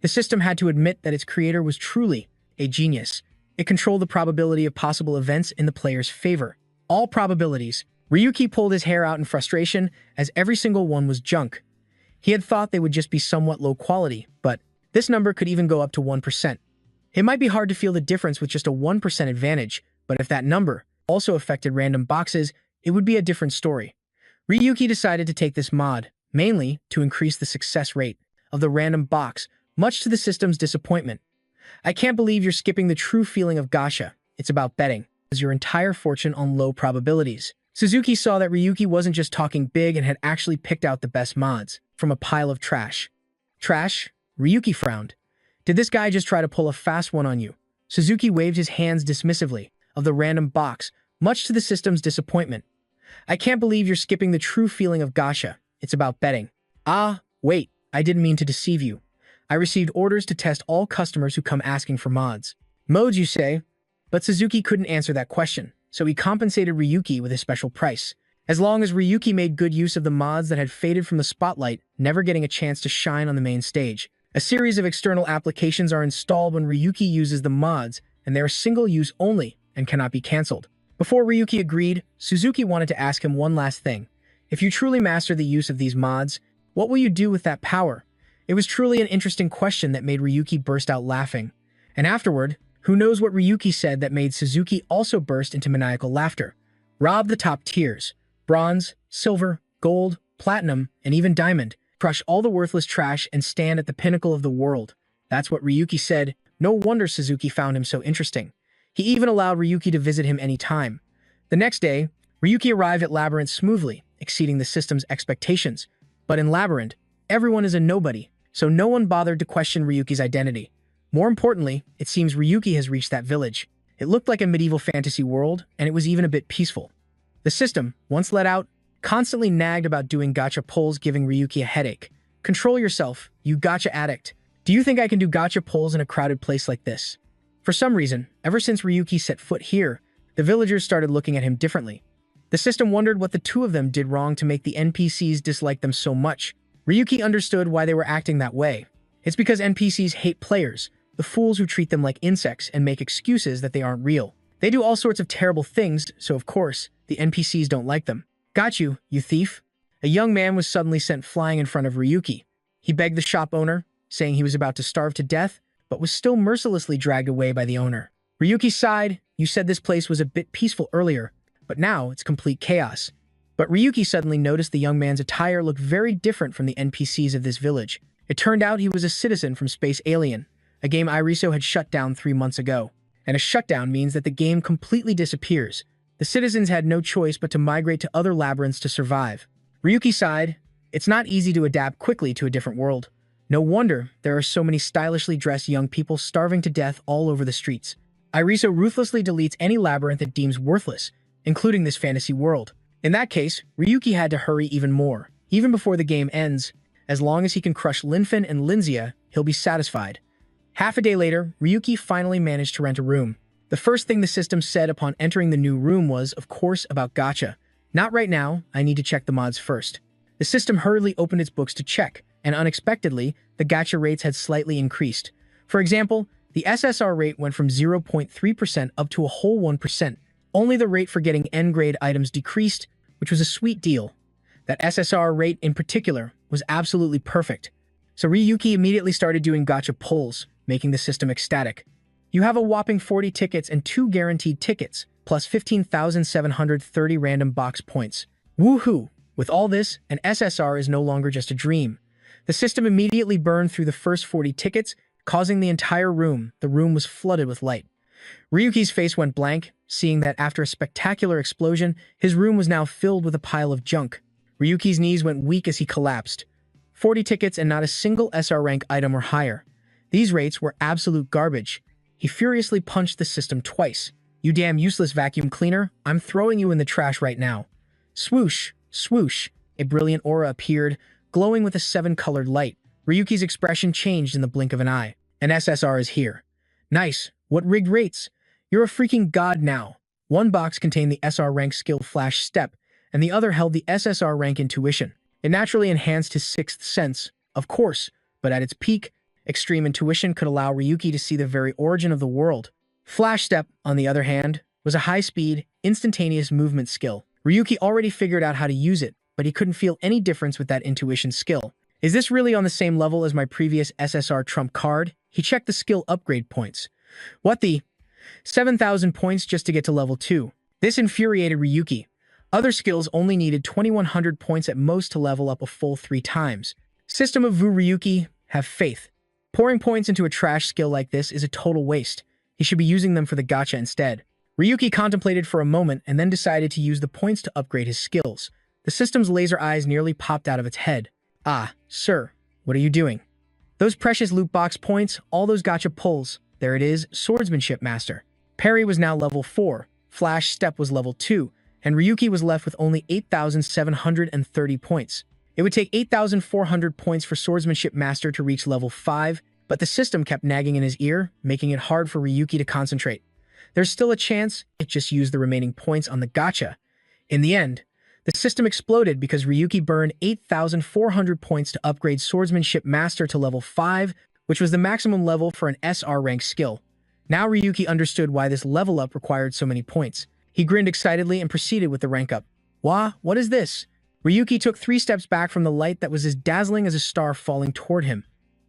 The system had to admit that its creator was truly a genius. It controlled the probability of possible events in the player's favor. All probabilities. Ryuki pulled his hair out in frustration, as every single one was junk. He had thought they would just be somewhat low quality, but this number could even go up to 1%. It might be hard to feel the difference with just a 1% advantage, but if that number also affected random boxes, it would be a different story. Ryuki decided to take this mod, mainly to increase the success rate of the random box, much to the system's disappointment. I can't believe you're skipping the true feeling of gacha. It's about betting your entire fortune on low probabilities. Suzuki saw that Ryuki wasn't just talking big and had actually picked out the best mods from a pile of trash. Trash? Ryuki frowned. Did this guy just try to pull a fast one on you? Suzuki waved his hands dismissively of the random box, much to the system's disappointment. I can't believe you're skipping the true feeling of gacha. It's about betting. Ah, wait, I didn't mean to deceive you. I received orders to test all customers who come asking for mods. Mods, you say? But Suzuki couldn't answer that question, so he compensated Ryuki with a special price. As long as Ryuki made good use of the mods that had faded from the spotlight, never getting a chance to shine on the main stage. A series of external applications are installed when Ryuki uses the mods, and they are single-use only and cannot be cancelled. Before Ryuki agreed, Suzuki wanted to ask him one last thing. If you truly master the use of these mods, what will you do with that power? It was truly an interesting question that made Ryuki burst out laughing. And afterward, who knows what Ryuki said that made Suzuki also burst into maniacal laughter. Rob the top tiers. Bronze, silver, gold, platinum, and even diamond. Crush all the worthless trash and stand at the pinnacle of the world. That's what Ryuki said. No wonder Suzuki found him so interesting. He even allowed Ryuki to visit him anytime. The next day, Ryuki arrived at Labyrinth smoothly, exceeding the system's expectations. But in Labyrinth, everyone is a nobody, so no one bothered to question Ryuki's identity. More importantly, it seems Ryuki has reached that village. It looked like a medieval fantasy world, and it was even a bit peaceful. The system, once let out, constantly nagged about doing gacha pulls, giving Ryuki a headache. Control yourself, you gacha addict. Do you think I can do gacha pulls in a crowded place like this? For some reason, ever since Ryuki set foot here, the villagers started looking at him differently. The system wondered what the two of them did wrong to make the NPCs dislike them so much. Ryuki understood why they were acting that way. It's because NPCs hate players, the fools who treat them like insects and make excuses that they aren't real. They do all sorts of terrible things, so of course, the NPCs don't like them. Got you, you thief. A young man was suddenly sent flying in front of Ryuki. He begged the shop owner, saying he was about to starve to death, but was still mercilessly dragged away by the owner. Ryuki sighed. You said this place was a bit peaceful earlier, but now it's complete chaos. But Ryuki suddenly noticed the young man's attire looked very different from the NPCs of this village. It turned out he was a citizen from Space Alien, a game Iriso had shut down 3 months ago. And a shutdown means that the game completely disappears. The citizens had no choice but to migrate to other labyrinths to survive. Ryuki sighed. It's not easy to adapt quickly to a different world. No wonder there are so many stylishly dressed young people starving to death all over the streets. Iriso ruthlessly deletes any labyrinth it deems worthless, including this fantasy world. In that case, Ryuki had to hurry even more. Even before the game ends, as long as he can crush Linfen and Linzia, he'll be satisfied. Half a day later, Ryuki finally managed to rent a room. The first thing the system said upon entering the new room was, of course, about gacha. Not right now, I need to check the mods first. The system hurriedly opened its books to check, and unexpectedly, the gacha rates had slightly increased. For example, the SSR rate went from 0.3% up to a whole 1%. Only the rate for getting N-grade items decreased, which was a sweet deal. That SSR rate in particular was absolutely perfect. So Ryuki immediately started doing gacha pulls, making the system ecstatic. You have a whopping 40 tickets and 2 guaranteed tickets, plus 15,730 random box points. Woohoo! With all this, an SSR is no longer just a dream. The system immediately burned through the first 40 tickets, causing the entire room. The room was flooded with light. Ryuki's face went blank, seeing that after a spectacular explosion, his room was now filled with a pile of junk. Ryuki's knees went weak as he collapsed. 40 tickets and not a single SR rank item or higher. These rates were absolute garbage. He furiously punched the system twice. You damn useless vacuum cleaner, I'm throwing you in the trash right now. Swoosh, swoosh, a brilliant aura appeared, glowing with a 7-colored light. Ryuki's expression changed in the blink of an eye. An SSR is here. Nice. What rigged rates? You're a freaking god now. One box contained the SR rank skill flash step, and the other held the SSR rank Intuition. It naturally enhanced his sixth sense, of course, but at its peak, extreme intuition could allow Ryuki to see the very origin of the world. Flash Step, on the other hand, was a high-speed, instantaneous movement skill. Ryuki already figured out how to use it, but he couldn't feel any difference with that intuition skill. Is this really on the same level as my previous SSR trump card? He checked the skill upgrade points. What the? 7,000 points just to get to level 2. This infuriated Ryuki. Other skills only needed 2,100 points at most to level up a full 3 times. System of Vu Ryuki, have faith. Pouring points into a trash skill like this is a total waste. He should be using them for the gacha instead. Ryuki contemplated for a moment and then decided to use the points to upgrade his skills. The system's laser eyes nearly popped out of its head. Ah, sir, what are you doing? Those precious loot box points, all those gacha pulls. There it is, Swordsmanship Master. Parry was now level 4, Flash Step was level 2, and Ryuki was left with only 8,730 points. It would take 8,400 points for Swordsmanship Master to reach level 5, but the system kept nagging in his ear, making it hard for Ryuki to concentrate. There's still a chance it just used the remaining points on the gacha. In the end, the system exploded because Ryuki burned 8,400 points to upgrade Swordsmanship Master to level 5, which was the maximum level for an SR rank skill. Now Ryuki understood why this level up required so many points. He grinned excitedly and proceeded with the rank up. Wah, what is this? Ryuki took 3 steps back from the light that was as dazzling as a star falling toward him.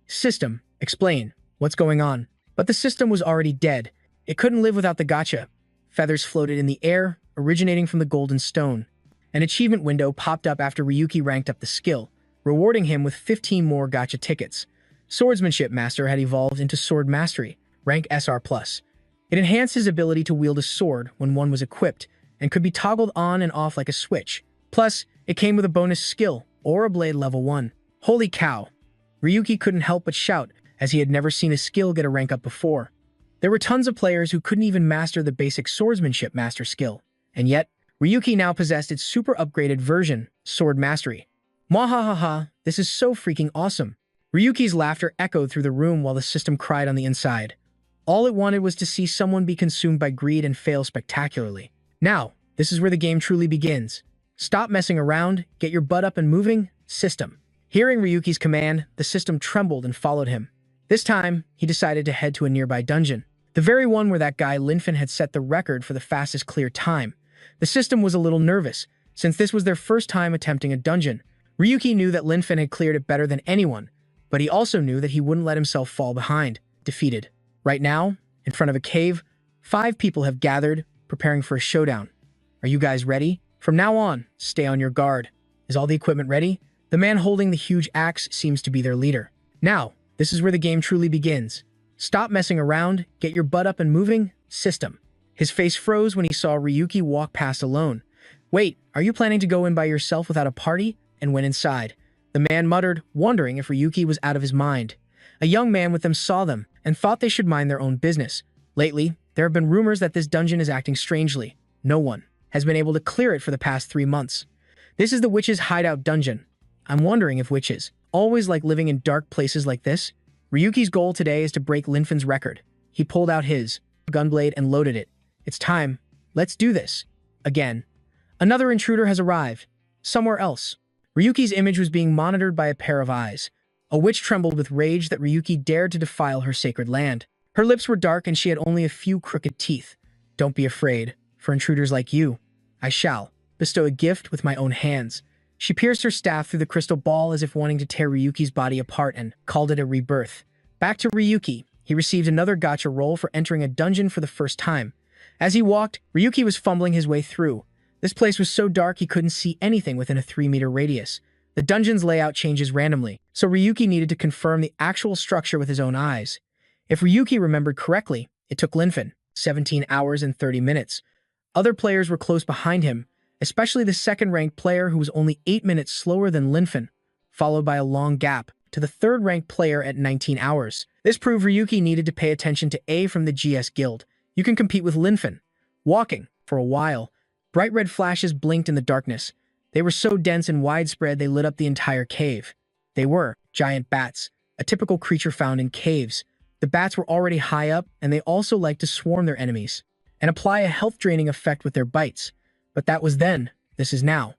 System, explain, what's going on? But the system was already dead. It couldn't live without the gacha. Feathers floated in the air, originating from the golden stone. An achievement window popped up after Ryuki ranked up the skill, rewarding him with 15 more gacha tickets. Swordsmanship Master had evolved into Sword Mastery, rank SR+. It enhanced his ability to wield a sword when one was equipped, and could be toggled on and off like a switch. Plus, it came with a bonus skill, Aura Blade level 1. Holy cow! Ryuki couldn't help but shout, as he had never seen a skill get a rank up before. There were tons of players who couldn't even master the basic Swordsmanship Master skill, and yet, Ryuki now possessed its super upgraded version, Sword Mastery. Mwahahaha, this is so freaking awesome. Ryuki's laughter echoed through the room while the system cried on the inside. All it wanted was to see someone be consumed by greed and fail spectacularly. Now, this is where the game truly begins. Stop messing around, get your butt up and moving, system. Hearing Ryuki's command, the system trembled and followed him. This time, he decided to head to a nearby dungeon. The very one where that guy Linfen had set the record for the fastest clear time. The system was a little nervous, since this was their first time attempting a dungeon. Ryuki knew that Linfen had cleared it better than anyone, but he also knew that he wouldn't let himself fall behind, defeated. Right now, in front of a cave, 5 people have gathered, preparing for a showdown. Are you guys ready? From now on, stay on your guard. Is all the equipment ready? The man holding the huge axe seems to be their leader. Now, this is where the game truly begins. Stop messing around, get your butt up and moving, system. His face froze when he saw Ryuki walk past alone. Wait, are you planning to go in by yourself without a party? And went inside. The man muttered, wondering if Ryuki was out of his mind. A young man with them saw them, and thought they should mind their own business. Lately, there have been rumors that this dungeon is acting strangely. No one has been able to clear it for the past 3 months. This is the witch's hideout dungeon. I'm wondering if witches always like living in dark places like this. Ryuki's goal today is to break Linfen's record. He pulled out his gunblade and loaded it. It's time. Let's do this. Again. Another intruder has arrived. Somewhere else. Ryuki's image was being monitored by a pair of eyes. A witch trembled with rage that Ryuki dared to defile her sacred land. Her lips were dark and she had only a few crooked teeth. Don't be afraid. For intruders like you, I shall bestow a gift with my own hands. She pierced her staff through the crystal ball as if wanting to tear Ryuki's body apart and called it a rebirth. Back to Ryuki. He received another gacha roll for entering a dungeon for the first time. As he walked, Ryuki was fumbling his way through. This place was so dark he couldn't see anything within a 3-meter radius. The dungeon's layout changes randomly, so Ryuki needed to confirm the actual structure with his own eyes. If Ryuki remembered correctly, it took Linfen 17 hours and 30 minutes. Other players were close behind him, especially the second-ranked player who was only 8 minutes slower than Linfen, followed by a long gap to the third-ranked player at 19 hours. This proved Ryuki needed to pay attention to A from the GS Guild. You can compete with Linfen. Walking, for a while, bright red flashes blinked in the darkness. They were so dense and widespread they lit up the entire cave. They were giant bats, a typical creature found in caves. The bats were already high up, and they also liked to swarm their enemies and apply a health-draining effect with their bites. But that was then. This is now.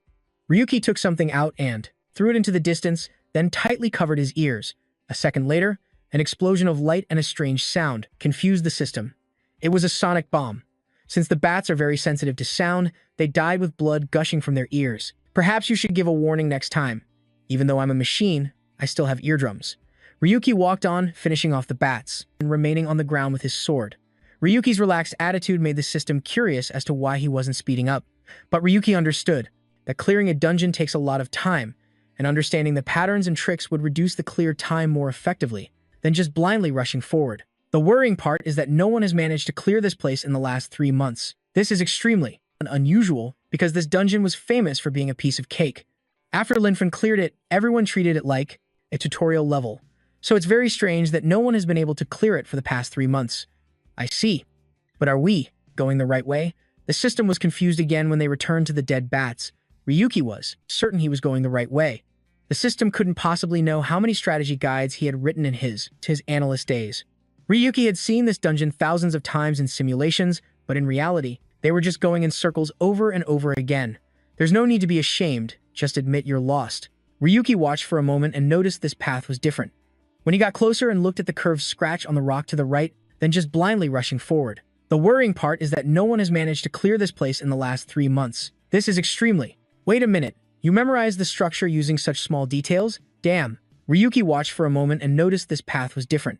Ryuki took something out and threw it into the distance, then tightly covered his ears. A second later, an explosion of light and a strange sound confused the system. It was a sonic bomb. Since the bats are very sensitive to sound, they died with blood gushing from their ears. Perhaps you should give a warning next time. Even though I'm a machine, I still have eardrums. Ryuki walked on, finishing off the bats, and remaining on the ground with his sword. Ryuki's relaxed attitude made the system curious as to why he wasn't speeding up. But Ryuki understood that clearing a dungeon takes a lot of time, and understanding the patterns and tricks would reduce the clear time more effectively than just blindly rushing forward. The worrying part is that no one has managed to clear this place in the last 3 months. This is extremely unusual because this dungeon was famous for being a piece of cake. After Linfen cleared it, everyone treated it like a tutorial level. So it's very strange that no one has been able to clear it for the past 3 months. I see. But are we going the right way? The system was confused again when they returned to the dead bats. Ryuki was certain he was going the right way. The system couldn't possibly know how many strategy guides he had written in his analyst days. Ryuki had seen this dungeon thousands of times in simulations, but in reality, they were just going in circles over and over again. There's no need to be ashamed, just admit you're lost. Ryuki watched for a moment and noticed this path was different. When he got closer and looked at the curved scratch on the rock to the right, then just blindly rushing forward. The worrying part is that no one has managed to clear this place in the last 3 months. This is extremely. Wait a minute, you memorized the structure using such small details? Damn. Ryuki watched for a moment and noticed this path was different.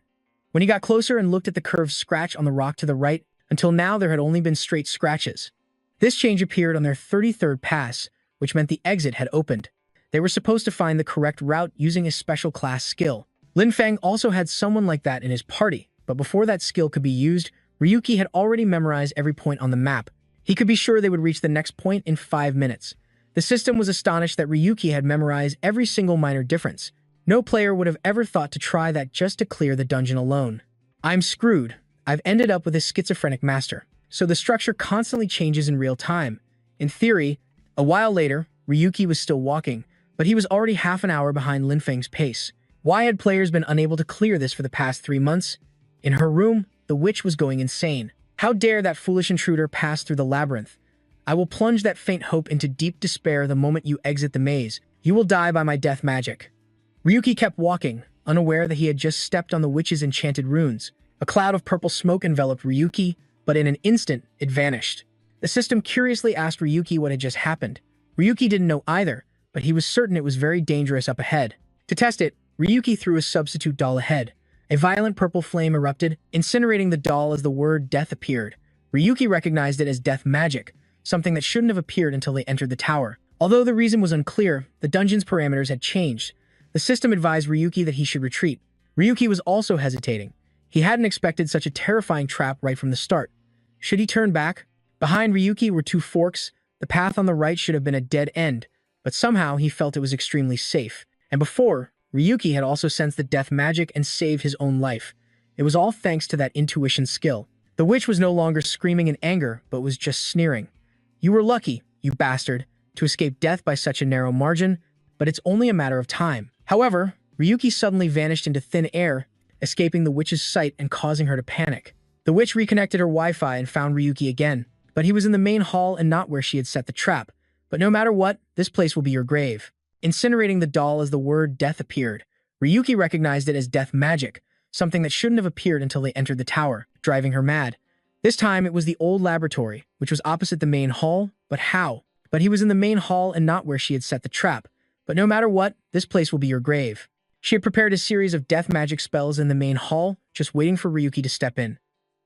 When he got closer and looked at the curved scratch on the rock to the right, until now there had only been straight scratches. This change appeared on their 33rd pass, which meant the exit had opened. They were supposed to find the correct route using a special class skill. Lin Feng also had someone like that in his party, but before that skill could be used, Ryuki had already memorized every point on the map. He could be sure they would reach the next point in 5 minutes. The system was astonished that Ryuki had memorized every single minor difference. No player would have ever thought to try that just to clear the dungeon alone. I'm screwed. I've ended up with a schizophrenic master. So the structure constantly changes in real time. In theory, a while later, Ryuki was still walking, but he was already half an hour behind Lin Feng's pace. Why had players been unable to clear this for the past 3 months? In her room, the witch was going insane. How dare that foolish intruder pass through the labyrinth? I will plunge that faint hope into deep despair the moment you exit the maze. You will die by my death magic. Ryuki kept walking, unaware that he had just stepped on the witch's enchanted runes. A cloud of purple smoke enveloped Ryuki, but in an instant, it vanished. The system curiously asked Ryuki what had just happened. Ryuki didn't know either, but he was certain it was very dangerous up ahead. To test it, Ryuki threw a substitute doll ahead. A violent purple flame erupted, incinerating the doll as the word death appeared. Ryuki recognized it as death magic, something that shouldn't have appeared until they entered the tower. Although the reason was unclear, the dungeon's parameters had changed. The system advised Ryuki that he should retreat. Ryuki was also hesitating. He hadn't expected such a terrifying trap right from the start. Should he turn back? Behind Ryuki were 2 forks. The path on the right should have been a dead end, but somehow he felt it was extremely safe. And before, Ryuki had also sensed the death magic and saved his own life. It was all thanks to that intuition skill. The witch was no longer screaming in anger, but was just sneering. You were lucky, you bastard, to escape death by such a narrow margin, but it's only a matter of time. However, Ryuki suddenly vanished into thin air, escaping the witch's sight and causing her to panic. The witch reconnected her Wi-Fi and found Ryuki again, but he was in the main hall and not where she had set the trap. But no matter what, this place will be your grave. Incinerating the doll as the word death appeared, Ryuki recognized it as death magic, something that shouldn't have appeared until they entered the tower, driving her mad. This time, it was the old laboratory, which was opposite the main hall, but how? But he was in the main hall and not where she had set the trap. But no matter what, this place will be your grave. She had prepared a series of death magic spells in the main hall, just waiting for Ryuki to step in.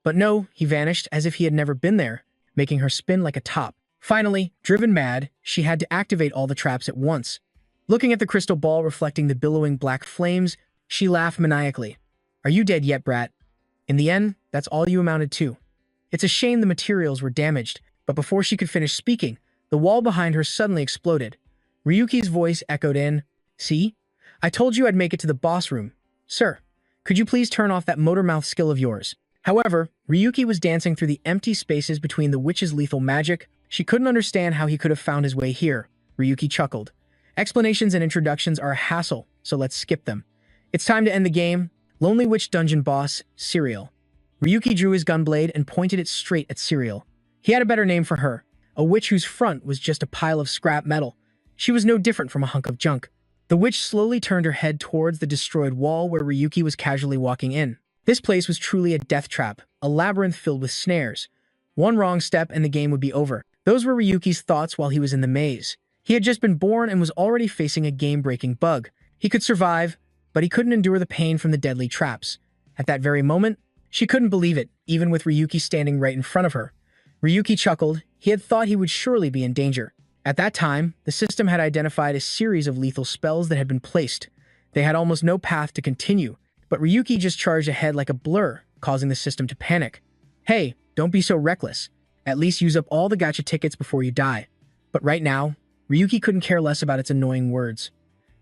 But no, he vanished as if he had never been there, making her spin like a top. Finally, driven mad, she had to activate all the traps at once. Looking at the crystal ball reflecting the billowing black flames, she laughed maniacally. Are you dead yet, brat? In the end, that's all you amounted to. It's a shame the materials were damaged, but before she could finish speaking, the wall behind her suddenly exploded. Ryuki's voice echoed in, See? I told you I'd make it to the boss room. Sir, could you please turn off that motor mouth skill of yours? However, Ryuki was dancing through the empty spaces between the witch's lethal magic. She couldn't understand how he could have found his way here. Ryuki chuckled. Explanations and introductions are a hassle, so let's skip them. It's time to end the game. Lonely Witch Dungeon Boss, Serial. Ryuki drew his gunblade and pointed it straight at Serial. He had a better name for her. a witch whose front was just a pile of scrap metal. She was no different from a hunk of junk. The witch slowly turned her head towards the destroyed wall where Ryuki was casually walking in. This place was truly a death trap, a labyrinth filled with snares. One wrong step and the game would be over. Those were Ryuki's thoughts while he was in the maze. He had just been born and was already facing a game-breaking bug. He could survive, but he couldn't endure the pain from the deadly traps. At that very moment, she couldn't believe it, even with Ryuki standing right in front of her. Ryuki chuckled. He had thought he would surely be in danger. At that time, the system had identified a series of lethal spells that had been placed. They had almost no path to continue, but Ryuki just charged ahead like a blur, causing the system to panic. Hey, don't be so reckless. At least use up all the gacha tickets before you die. But right now, Ryuki couldn't care less about its annoying words.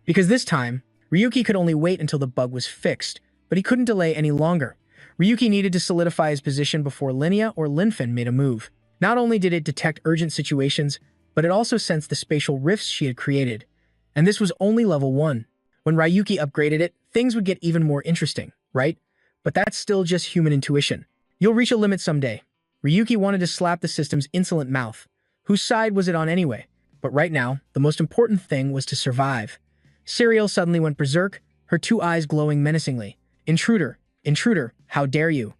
Because this time, Ryuki could only wait until the bug was fixed, but he couldn't delay any longer. Ryuki needed to solidify his position before Linnea or Linfen made a move. Not only did it detect urgent situations, but it also sensed the spatial rifts she had created. And this was only level 1. When Ryuki upgraded it, things would get even more interesting, right? But that's still just human intuition. You'll reach a limit someday. Ryuki wanted to slap the system's insolent mouth. Whose side was it on anyway? But right now, the most important thing was to survive. Serial suddenly went berserk, her 2 eyes glowing menacingly. Intruder! Intruder! How dare you!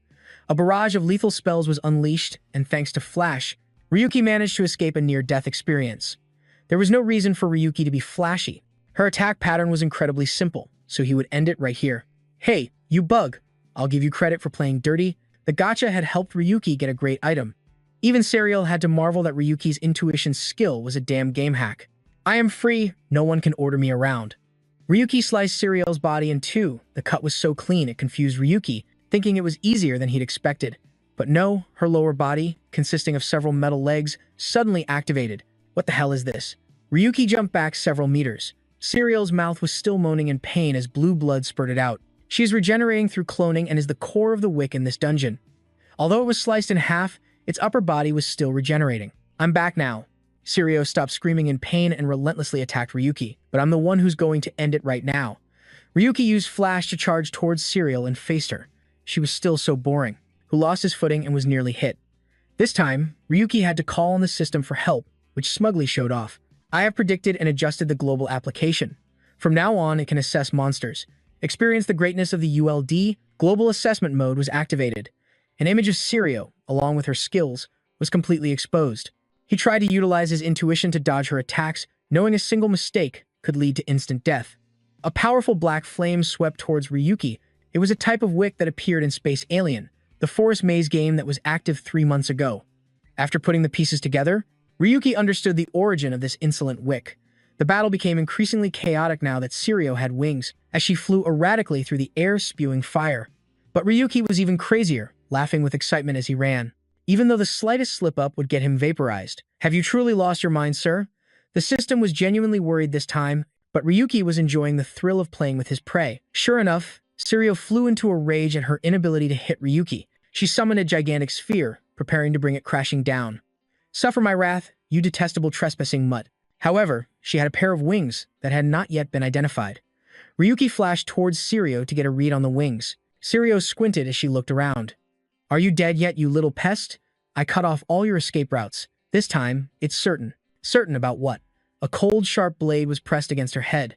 A barrage of lethal spells was unleashed, and thanks to Flash, Ryuki managed to escape a near-death experience. There was no reason for Ryuki to be flashy. Her attack pattern was incredibly simple, so he would end it right here. Hey, you bug! I'll give you credit for playing dirty. The gacha had helped Ryuki get a great item. Even Serial had to marvel that Ryuki's intuition skill was a damn game hack. I am free, no one can order me around. Ryuki sliced Serial's body in 2. The cut was so clean it confused Ryuki, thinking it was easier than he'd expected. But no, her lower body, consisting of several metal legs, suddenly activated. What the hell is this? Ryuki jumped back several meters. Serial's mouth was still moaning in pain as blue blood spurted out. She is regenerating through cloning and is the core of the wick in this dungeon. Although it was sliced in half, its upper body was still regenerating. I'm back now. Serial stopped screaming in pain and relentlessly attacked Ryuki, but I'm the one who's going to end it right now. Ryuki used Flash to charge towards Serial and faced her. She was still so boring, who lost his footing and was nearly hit. This time, Ryuki had to call on the system for help, which smugly showed off. I have predicted and adjusted the global application. From now on, it can assess monsters. Experience the greatness of the ULD, Global Assessment Mode was activated. An image of Serial, along with her skills, was completely exposed. He tried to utilize his intuition to dodge her attacks, knowing a single mistake could lead to instant death. A powerful black flame swept towards Ryuki. It was a type of wick that appeared in Space Alien, the forest maze game that was active 3 months ago. After putting the pieces together, Ryuki understood the origin of this insolent wick. The battle became increasingly chaotic now that Serial had wings, as she flew erratically through the air spewing fire. But Ryuki was even crazier, laughing with excitement as he ran. Even though the slightest slip-up would get him vaporized. Have you truly lost your mind, sir? The system was genuinely worried this time, but Ryuki was enjoying the thrill of playing with his prey. Sure enough, Serial flew into a rage at her inability to hit Ryuki. She summoned a gigantic sphere, preparing to bring it crashing down. Suffer my wrath, you detestable trespassing mutt. However, she had a pair of wings that had not yet been identified. Ryuki flashed towards Serial to get a read on the wings. Serial squinted as she looked around. Are you dead yet, you little pest? I cut off all your escape routes. This time, it's certain. Certain about what? A cold, sharp blade was pressed against her head.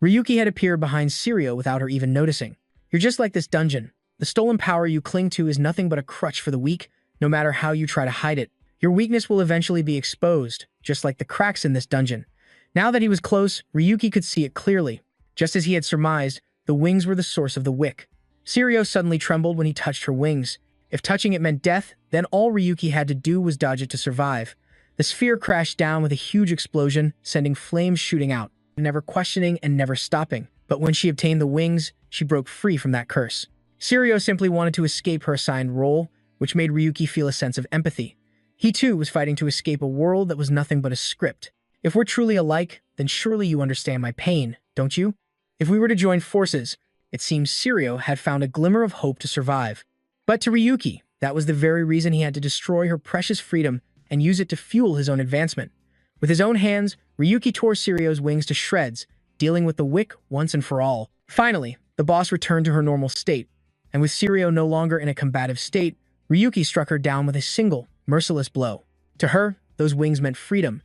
Ryuki had appeared behind Serial without her even noticing. You're just like this dungeon. The stolen power you cling to is nothing but a crutch for the weak, no matter how you try to hide it. Your weakness will eventually be exposed, just like the cracks in this dungeon. Now that he was close, Ryuki could see it clearly. Just as he had surmised, the wings were the source of the wick. Serial suddenly trembled when he touched her wings. If touching it meant death, then all Ryuki had to do was dodge it to survive. The sphere crashed down with a huge explosion, sending flames shooting out, never questioning and never stopping. But when she obtained the wings, she broke free from that curse. Serial simply wanted to escape her assigned role, which made Ryuki feel a sense of empathy. He too was fighting to escape a world that was nothing but a script. If we're truly alike, then surely you understand my pain, don't you? If we were to join forces, it seems Serial had found a glimmer of hope to survive. But to Ryuki, that was the very reason he had to destroy her precious freedom and use it to fuel his own advancement. With his own hands, Ryuki tore Serial's wings to shreds, dealing with the wick once and for all. Finally, the boss returned to her normal state, and with Serial no longer in a combative state, Ryuki struck her down with a single, merciless blow. To her, those wings meant freedom.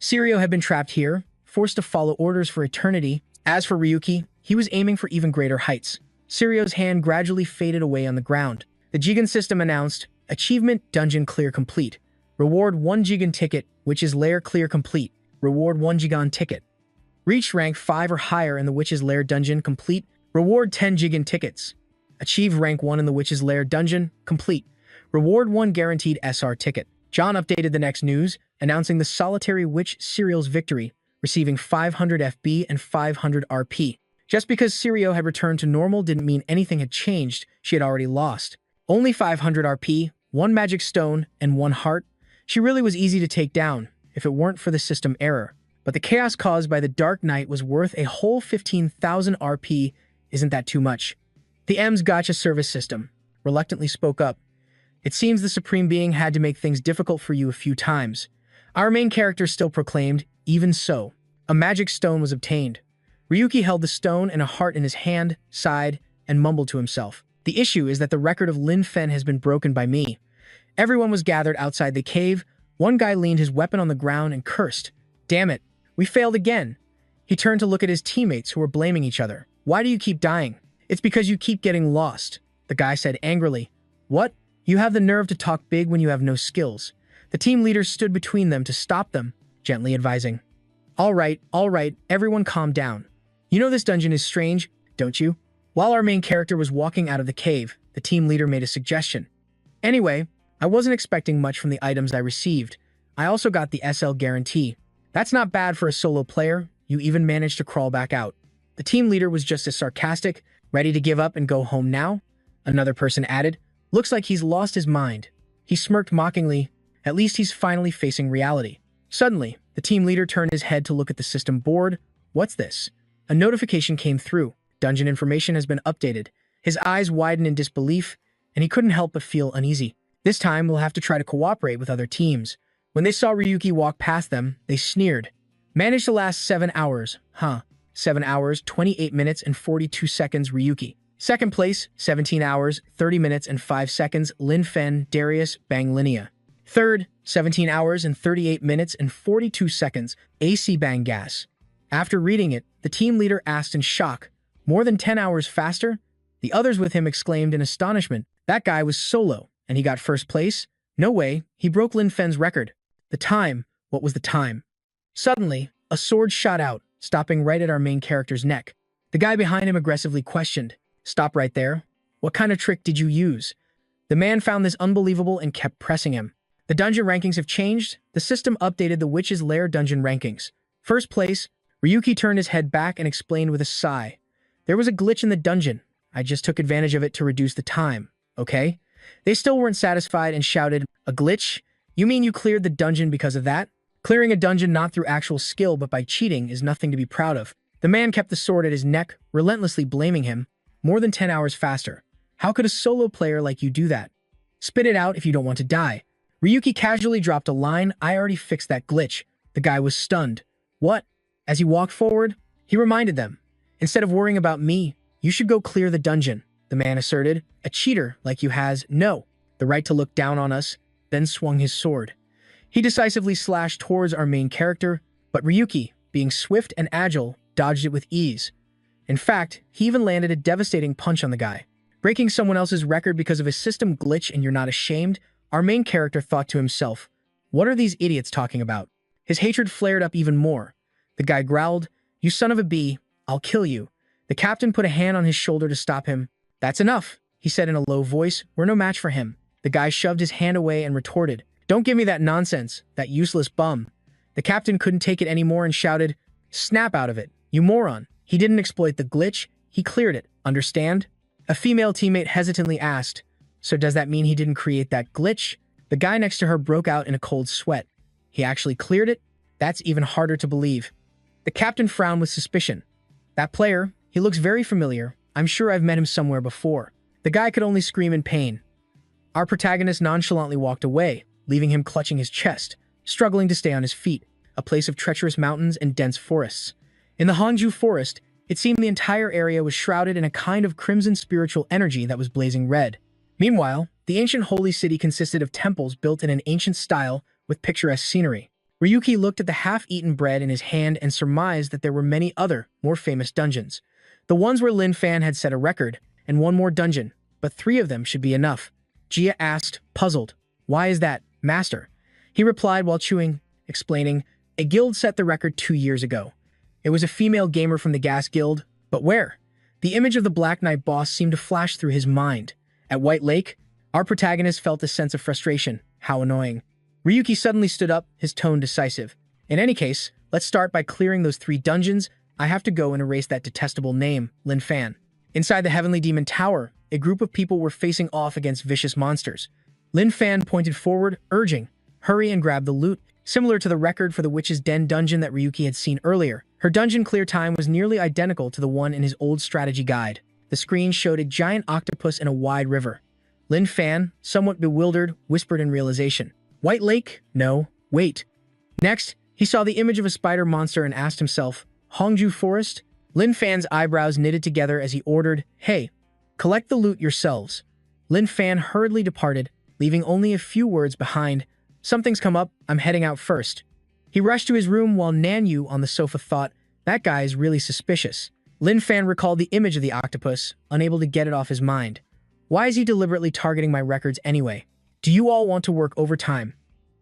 Sirio had been trapped here, forced to follow orders for eternity. As for Ryuki, he was aiming for even greater heights. Sirio's hand gradually faded away on the ground. The Jigen system announced, Achievement Dungeon Clear Complete. Reward 1 Jigen Ticket, Witch's Lair Clear Complete. Reward 1 Jigen Ticket. Reach rank 5 or higher in the Witch's Lair Dungeon Complete. Reward 10 Jigen Tickets. Achieve rank 1 in the Witch's Lair Dungeon Complete. Reward 1 Guaranteed SR Ticket. John updated the next news, announcing the Solitary Witch Serial's victory, receiving 500 FB and 500 RP. Just because Sirio had returned to normal didn't mean anything had changed. She had already lost. Only 500 RP, 1 magic stone, and 1 heart. She really was easy to take down, if it weren't for the system error. But the chaos caused by the Dark Knight was worth a whole 15,000 RP. Isn't that too much? The M's Gotcha service system reluctantly spoke up. It seems the Supreme Being had to make things difficult for you a few times. Our main character still proclaimed, even so. A magic stone was obtained. Ryuki held the stone and a heart in his hand, sighed, and mumbled to himself. The issue is that the record of Lin Fen has been broken by me. Everyone was gathered outside the cave. One guy leaned his weapon on the ground and cursed. Damn it, we failed again. He turned to look at his teammates who were blaming each other. Why do you keep dying? It's because you keep getting lost, the guy said angrily. What? You have the nerve to talk big when you have no skills. The team leader stood between them to stop them, gently advising. All right, everyone calm down. You know this dungeon is strange, don't you? While our main character was walking out of the cave, the team leader made a suggestion. Anyway, I wasn't expecting much from the items I received. I also got the SL guarantee. That's not bad for a solo player. You even managed to crawl back out. The team leader was just as sarcastic. Ready to give up and go home now? Another person added. Looks like he's lost his mind. He smirked mockingly. At least he's finally facing reality. Suddenly, the team leader turned his head to look at the system board. What's this? A notification came through. Dungeon information has been updated. His eyes widened in disbelief, and he couldn't help but feel uneasy. This time, we'll have to try to cooperate with other teams. When they saw Ryuki walk past them, they sneered. Managed to last 7 hours, huh? 7 hours, 28 minutes, and 42 seconds, Ryuki. Second place, 17 hours, 30 minutes, and 5 seconds, Lin Fen, Darius, Bang Linnea. Third, 17 hours and 38 minutes and 42 seconds, AC Bang Gas. After reading it, the team leader asked in shock, more than 10 hours faster? The others with him exclaimed in astonishment. That guy was solo, and he got first place? No way, he broke Lin Fen's record. The time, what was the time? Suddenly, a sword shot out, stopping right at our main character's neck. The guy behind him aggressively questioned, Stop right there. What kind of trick did you use? The man found this unbelievable and kept pressing him. The dungeon rankings have changed. The system updated the Witch's Lair dungeon rankings. First place, Ryuki turned his head back and explained with a sigh. There was a glitch in the dungeon. I just took advantage of it to reduce the time, okay? They still weren't satisfied and shouted, A glitch? You mean you cleared the dungeon because of that? Clearing a dungeon not through actual skill but by cheating is nothing to be proud of. The man kept the sword at his neck, relentlessly blaming him. More than 10 hours faster. How could a solo player like you do that? Spit it out if you don't want to die. Ryuki casually dropped a line, I already fixed that glitch. The guy was stunned. What? As he walked forward, he reminded them. Instead of worrying about me, you should go clear the dungeon, the man asserted. A cheater like you has no, the right to look down on us, then swung his sword. He decisively slashed towards our main character, but Ryuki, being swift and agile, dodged it with ease. In fact, he even landed a devastating punch on the guy. Breaking someone else's record because of a system glitch and you're not ashamed? Our main character thought to himself, what are these idiots talking about? His hatred flared up even more. The guy growled, You son of a bee, I'll kill you. The captain put a hand on his shoulder to stop him. That's enough, he said in a low voice. We're no match for him. The guy shoved his hand away and retorted, Don't give me that nonsense, that useless bum. The captain couldn't take it anymore and shouted, Snap out of it, you moron. He didn't exploit the glitch, he cleared it, understand? A female teammate hesitantly asked, So does that mean he didn't create that glitch? The guy next to her broke out in a cold sweat. He actually cleared it? That's even harder to believe. The captain frowned with suspicion. That player, he looks very familiar. I'm sure I've met him somewhere before. The guy could only scream in pain. Our protagonist nonchalantly walked away, leaving him clutching his chest, struggling to stay on his feet, a place of treacherous mountains and dense forests. In the Hongju forest, it seemed the entire area was shrouded in a kind of crimson spiritual energy that was blazing red. Meanwhile, the ancient holy city consisted of temples built in an ancient style with picturesque scenery. Ryuki looked at the half-eaten bread in his hand and surmised that there were many other, more famous dungeons. The ones where Lin Fan had set a record, and one more dungeon, but 3 of them should be enough. Jia asked, puzzled. Why is that, master? He replied while chewing, explaining, a guild set the record 2 years ago. It was a female gamer from the Gas Guild, but where? The image of the Black Knight boss seemed to flash through his mind. At White Lake, our protagonist felt a sense of frustration. How annoying. Ryuki suddenly stood up, his tone decisive. In any case, let's start by clearing those 3 dungeons. I have to go and erase that detestable name, Lin Fan. Inside the Heavenly Demon Tower, a group of people were facing off against vicious monsters. Lin Fan pointed forward, urging, hurry and grab the loot. Similar to the record for the Witch's Den dungeon that Ryuki had seen earlier, her dungeon clear time was nearly identical to the one in his old strategy guide. The screen showed a giant octopus in a wide river. Lin Fan, somewhat bewildered, whispered in realization, White Lake? No, wait. Next, he saw the image of a spider monster and asked himself, Hongju Forest? Lin Fan's eyebrows knitted together as he ordered, hey, collect the loot yourselves. Lin Fan hurriedly departed, leaving only a few words behind. Something's come up, I'm heading out first. He rushed to his room while Nanyu on the sofa thought, that guy is really suspicious. Lin Fan recalled the image of the octopus, unable to get it off his mind. Why is he deliberately targeting my records anyway? Do you all want to work overtime?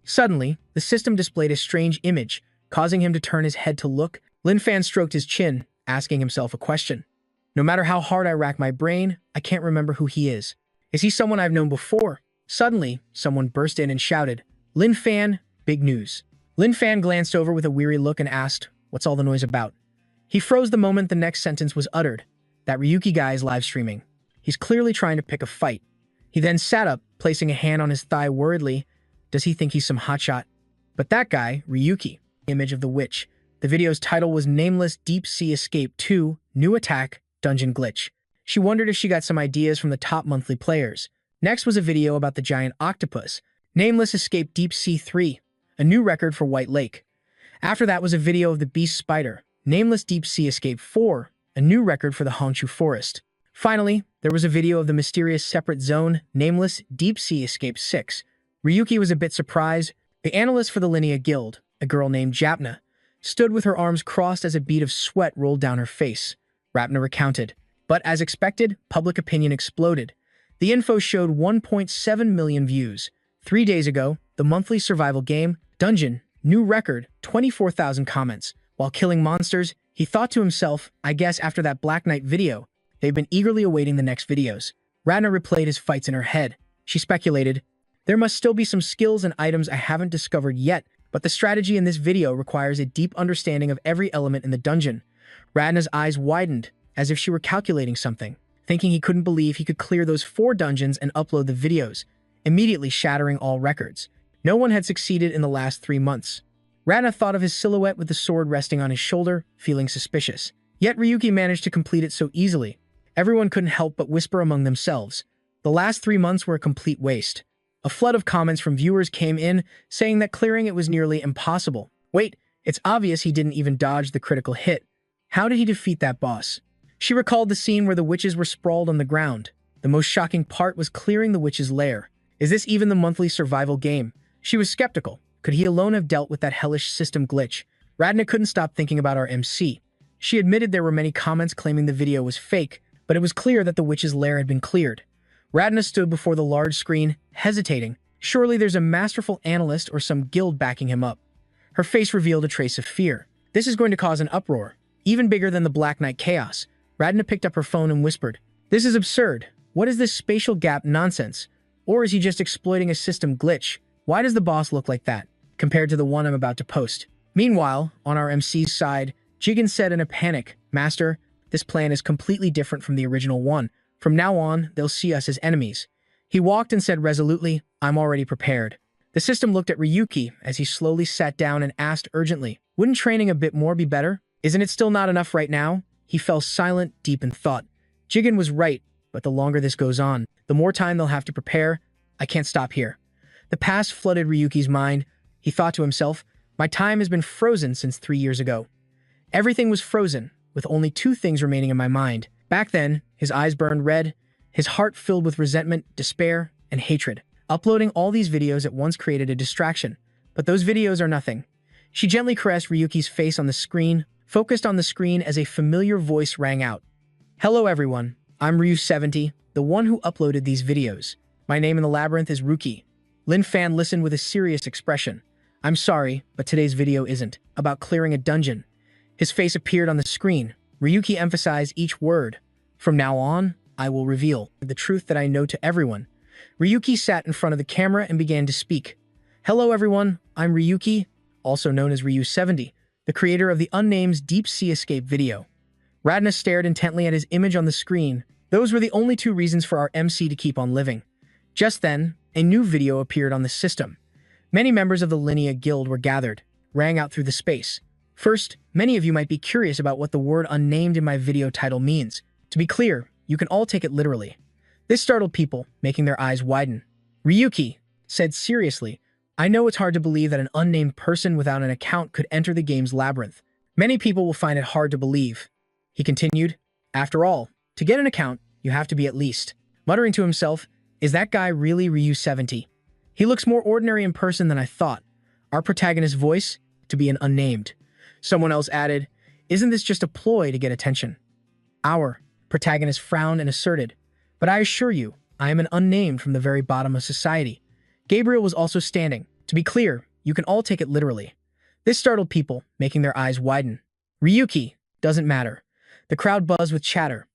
Suddenly, the system displayed a strange image, causing him to turn his head to look. Lin Fan stroked his chin, asking himself a question. No matter how hard I rack my brain, I can't remember who he is. Is he someone I've known before? Suddenly, someone burst in and shouted, Lin Fan, big news. Lin Fan glanced over with a weary look and asked, what's all the noise about? He froze the moment the next sentence was uttered. That Ryuki guy is live streaming. He's clearly trying to pick a fight. He then sat up, placing a hand on his thigh worriedly. Does he think he's some hotshot? But that guy, Ryuki, image of the witch. The video's title was Nameless Deep Sea Escape 2, New Attack, Dungeon Glitch. She wondered if she got some ideas from the top monthly players. Next was a video about the giant octopus. Nameless Escape Deep Sea 3, a new record for White Lake. After that was a video of the beast spider. Nameless Deep Sea Escape 4, a new record for the Hongju Forest. Finally, there was a video of the mysterious separate zone, Nameless Deep Sea Escape 6. Ryuki was a bit surprised. The analyst for the Linnea Guild, a girl named Japna, stood with her arms crossed as a bead of sweat rolled down her face. Rapna recounted. But as expected, public opinion exploded. The info showed 1.7 million views. 3 days ago, the monthly survival game, Dungeon, new record, 24,000 comments. While killing monsters, he thought to himself, I guess after that Black Knight video, they've been eagerly awaiting the next videos. Radna replayed his fights in her head. She speculated, there must still be some skills and items I haven't discovered yet, but the strategy in this video requires a deep understanding of every element in the dungeon. Radna's eyes widened, as if she were calculating something, thinking he couldn't believe he could clear those 4 dungeons and upload the videos, immediately shattering all records. No one had succeeded in the last 3 months. Radna thought of his silhouette with the sword resting on his shoulder, feeling suspicious. Yet Ryuki managed to complete it so easily. Everyone couldn't help but whisper among themselves. The last 3 months were a complete waste. A flood of comments from viewers came in, saying that clearing it was nearly impossible. Wait, it's obvious he didn't even dodge the critical hit. How did he defeat that boss? She recalled the scene where the witches were sprawled on the ground. The most shocking part was clearing the witch's lair. Is this even the monthly survival game? She was skeptical. Could he alone have dealt with that hellish system glitch? Radna couldn't stop thinking about our MC. She admitted there were many comments claiming the video was fake, but it was clear that the witch's lair had been cleared. Radna stood before the large screen, hesitating. Surely there's a masterful analyst or some guild backing him up. Her face revealed a trace of fear. This is going to cause an uproar, even bigger than the Black Knight chaos. Radna picked up her phone and whispered, this is absurd. What is this spatial gap nonsense? Or is he just exploiting a system glitch? Why does the boss look like that, compared to the one I'm about to post? Meanwhile, on our MC's side, Jigen said in a panic, Master, this plan is completely different from the original one. From now on, they'll see us as enemies. He walked and said resolutely, I'm already prepared. The system looked at Ryuki as he slowly sat down and asked urgently, wouldn't training a bit more be better? Isn't it still not enough right now? He fell silent, deep in thought. Jigen was right, but the longer this goes on, the more time they'll have to prepare. I can't stop here. The past flooded Ryuki's mind. He thought to himself, my time has been frozen since 3 years ago. Everything was frozen, with only 2 things remaining in my mind. Back then, his eyes burned red, his heart filled with resentment, despair, and hatred. Uploading all these videos at once created a distraction, but those videos are nothing. She gently caressed Ryuki's face on the screen, focused on the screen as a familiar voice rang out. Hello everyone, I'm Ryu70, the one who uploaded these videos. My name in the labyrinth is Ruki. Lin Fan listened with a serious expression. I'm sorry, but today's video isn't about clearing a dungeon. His face appeared on the screen. Ryuki emphasized each word. From now on, I will reveal the truth that I know to everyone. Ryuki sat in front of the camera and began to speak. Hello everyone, I'm Ryuki, also known as Ryu70, the creator of the unnamed Deep Sea Escape video. Radna stared intently at his image on the screen. Those were the only two reasons for our MC to keep on living. Just then, a new video appeared on the system. Many members of the Linnea Guild were gathered, rang out through the space. First, many of you might be curious about what the word unnamed in my video title means. To be clear, you can all take it literally. This startled people, making their eyes widen. Ryuki said seriously, I know it's hard to believe that an unnamed person without an account could enter the game's labyrinth. Many people will find it hard to believe. He continued, after all, to get an account, you have to be at least. Muttering to himself, is that guy really Ryu70? He looks more ordinary in person than I thought. Our protagonist's voice, to be an unnamed. Someone else added, isn't this just a ploy to get attention? Our protagonist frowned and asserted, but I assure you, I am an unnamed from the very bottom of society. Gabriel was also standing. To be clear, you can all take it literally. This startled people, making their eyes widen. Ryuki, doesn't matter. The crowd buzzed with chatter.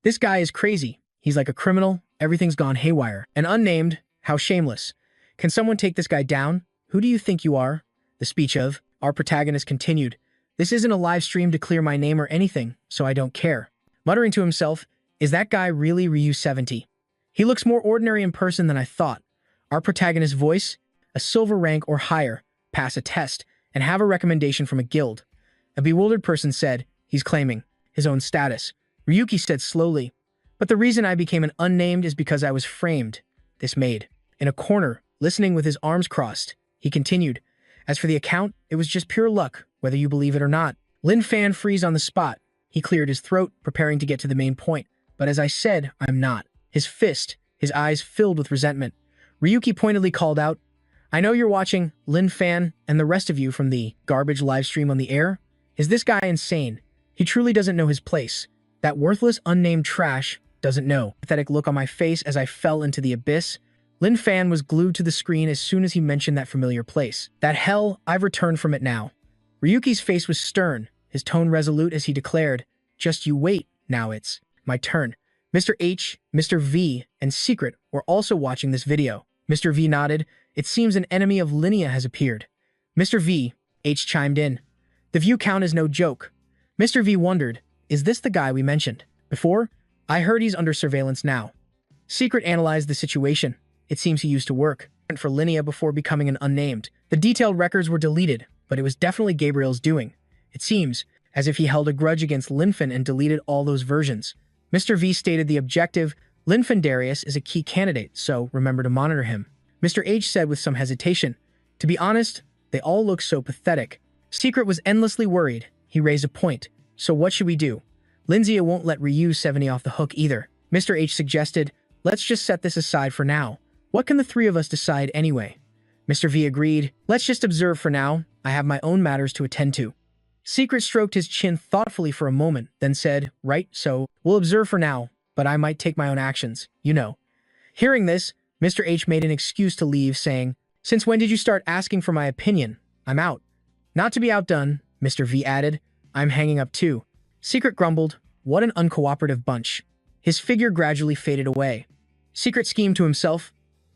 This guy is crazy. He's like a criminal. Everything's gone haywire. An unnamed, how shameless. Can someone take this guy down? Who do you think you are? The speech of our protagonist continued. This isn't a live stream to clear my name or anything, so I don't care. Muttering to himself, is that guy really Ryu70? He looks more ordinary in person than I thought. Our protagonist's voice, a silver rank or higher, pass a test, and have a recommendation from a guild. A bewildered person said, he's claiming his own status. Ryuki said slowly, but the reason I became an unnamed is because I was framed. This made. In a corner, listening with his arms crossed, he continued, as for the account, it was just pure luck, whether you believe it or not. Lin Fan froze on the spot. He cleared his throat, preparing to get to the main point. But as I said, I'm not. His fist, his eyes filled with resentment. Ryuki pointedly called out, I know you're watching, Lin Fan, and the rest of you from the garbage livestream on the air. Is this guy insane? He truly doesn't know his place. That worthless, unnamed trash doesn't know. Pathetic look on my face as I fell into the abyss. Lin Fan was glued to the screen as soon as he mentioned that familiar place. That hell, I've returned from it now. Ryuki's face was stern, his tone resolute as he declared, just you wait, now it's my turn. Mr. H, Mr. V, and Secret were also watching this video. Mr. V nodded. It seems an enemy of Linnea has appeared. Mr. V, H chimed in. The view count is no joke. Mr. V wondered, is this the guy we mentioned before? I heard he's under surveillance now. Secret analyzed the situation. It seems he used to work for Linnea before becoming an unnamed. The detailed records were deleted, but it was definitely Gabriel's doing. It seems as if he held a grudge against Linfen and deleted all those versions. Mr. V stated the objective, Linfen Darius is a key candidate, so remember to monitor him. Mr. H said with some hesitation, to be honest, they all look so pathetic. Secret was endlessly worried. He raised a point. So what should we do? Lindsay won't let Ryu70 off the hook either. Mr. H suggested, let's just set this aside for now. What can the three of us decide anyway? Mr. V agreed, let's just observe for now. I have my own matters to attend to. Secret stroked his chin thoughtfully for a moment, then said, right, so we'll observe for now, but I might take my own actions, you know. Hearing this, Mr. H made an excuse to leave, saying, since when did you start asking for my opinion? I'm out. Not to be outdone, Mr. V added, I'm hanging up too. Secret grumbled, what an uncooperative bunch. His figure gradually faded away. Secret schemed to himself,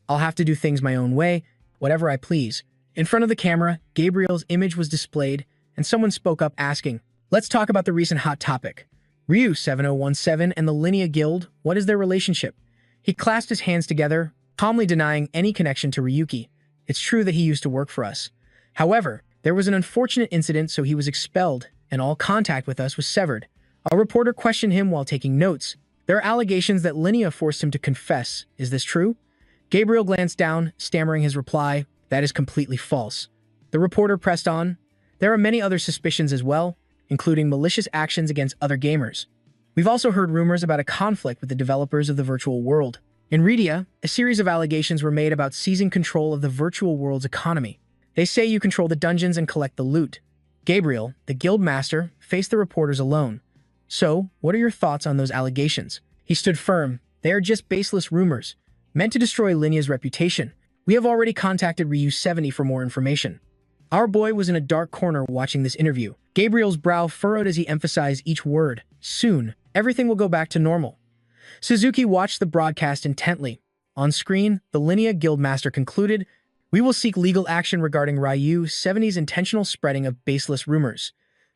I'll have to do things my own way, whatever I please. In front of the camera, Gabriel's image was displayed, and someone spoke up asking, let's talk about the recent hot topic. Ryu7017 and the Linnea Guild, what is their relationship? He clasped his hands together, calmly denying any connection to Ryuki. It's true that he used to work for us. However, there was an unfortunate incident, so he was expelled, and all contact with us was severed. A reporter questioned him while taking notes. There are allegations that Linnea forced him to confess. Is this true? Gabriel glanced down, stammering his reply, that is completely false. The reporter pressed on. There are many other suspicions as well, including malicious actions against other gamers. We've also heard rumors about a conflict with the developers of the virtual world. In Redia, a series of allegations were made about seizing control of the virtual world's economy. They say you control the dungeons and collect the loot. Gabriel, the guild master, faced the reporters alone. So, what are your thoughts on those allegations? He stood firm. They are just baseless rumors, meant to destroy Linya's reputation. We have already contacted Ryu 70 for more information. Our boy was in a dark corner watching this interview. Gabriel's brow furrowed as he emphasized each word. Soon, everything will go back to normal. Suzuki watched the broadcast intently. On screen, the Linya Guildmaster concluded, "We will seek legal action regarding Ryu 70's intentional spreading of baseless rumors."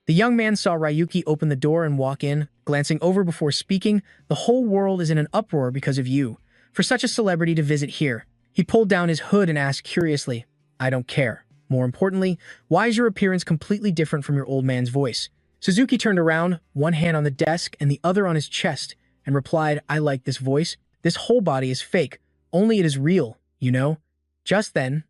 The young man saw Ryuki open the door and walk in, glancing over before speaking. "The whole world is in an uproar because of you. For such a celebrity to visit here." He pulled down his hood and asked curiously, "I don't care. More importantly, why is your appearance completely different from your old man's voice?" Suzuki turned around, one hand on the desk and the other on his chest, and replied, "I like this voice. This whole body is fake. Only it is real, you know." Just then,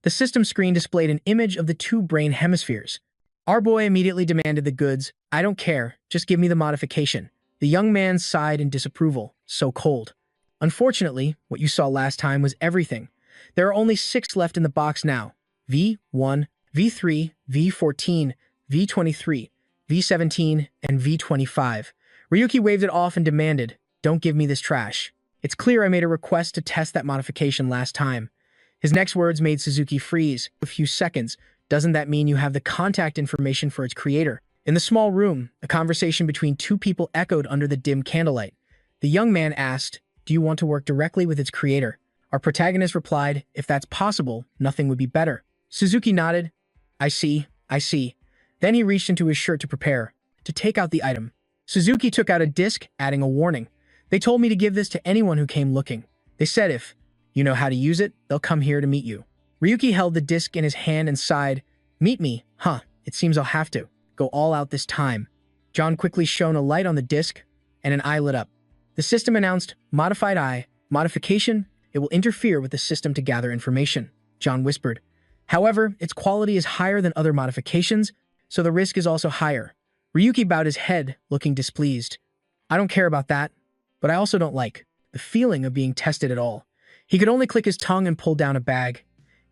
the system screen displayed an image of the two brain hemispheres. Our boy immediately demanded the goods. "I don't care. Just give me the modification." The young man sighed in disapproval. "So cold." "Unfortunately, what you saw last time was everything. There are only 6 left in the box now. V1, V3, V14, V23, V17, and V25. Ryuki waved it off and demanded, "Don't give me this trash. It's clear I made a request to test that modification last time." His next words made Suzuki freeze. "A few seconds. Doesn't that mean you have the contact information for its creator?" In the small room, a conversation between 2 people echoed under the dim candlelight. The young man asked, "Do you want to work directly with its creator?" Our protagonist replied, "If that's possible, nothing would be better." Suzuki nodded. I see. Then he reached into his shirt to take out the item. Suzuki took out a disc, adding a warning. "They told me to give this to anyone who came looking. They said if you know how to use it, they'll come here to meet you." Ryuki held the disc in his hand and sighed. "Meet me? Huh, it seems I'll have to go all out this time." John quickly shone a light on the disc, and an eye lit up. The system announced, "Modified eye. Modification. It will interfere with the system to gather information." John whispered. "However, its quality is higher than other modifications, so the risk is also higher." Ryuki bowed his head, looking displeased. "I don't care about that, but I also don't like the feeling of being tested at all." He could only click his tongue and pull down a bag.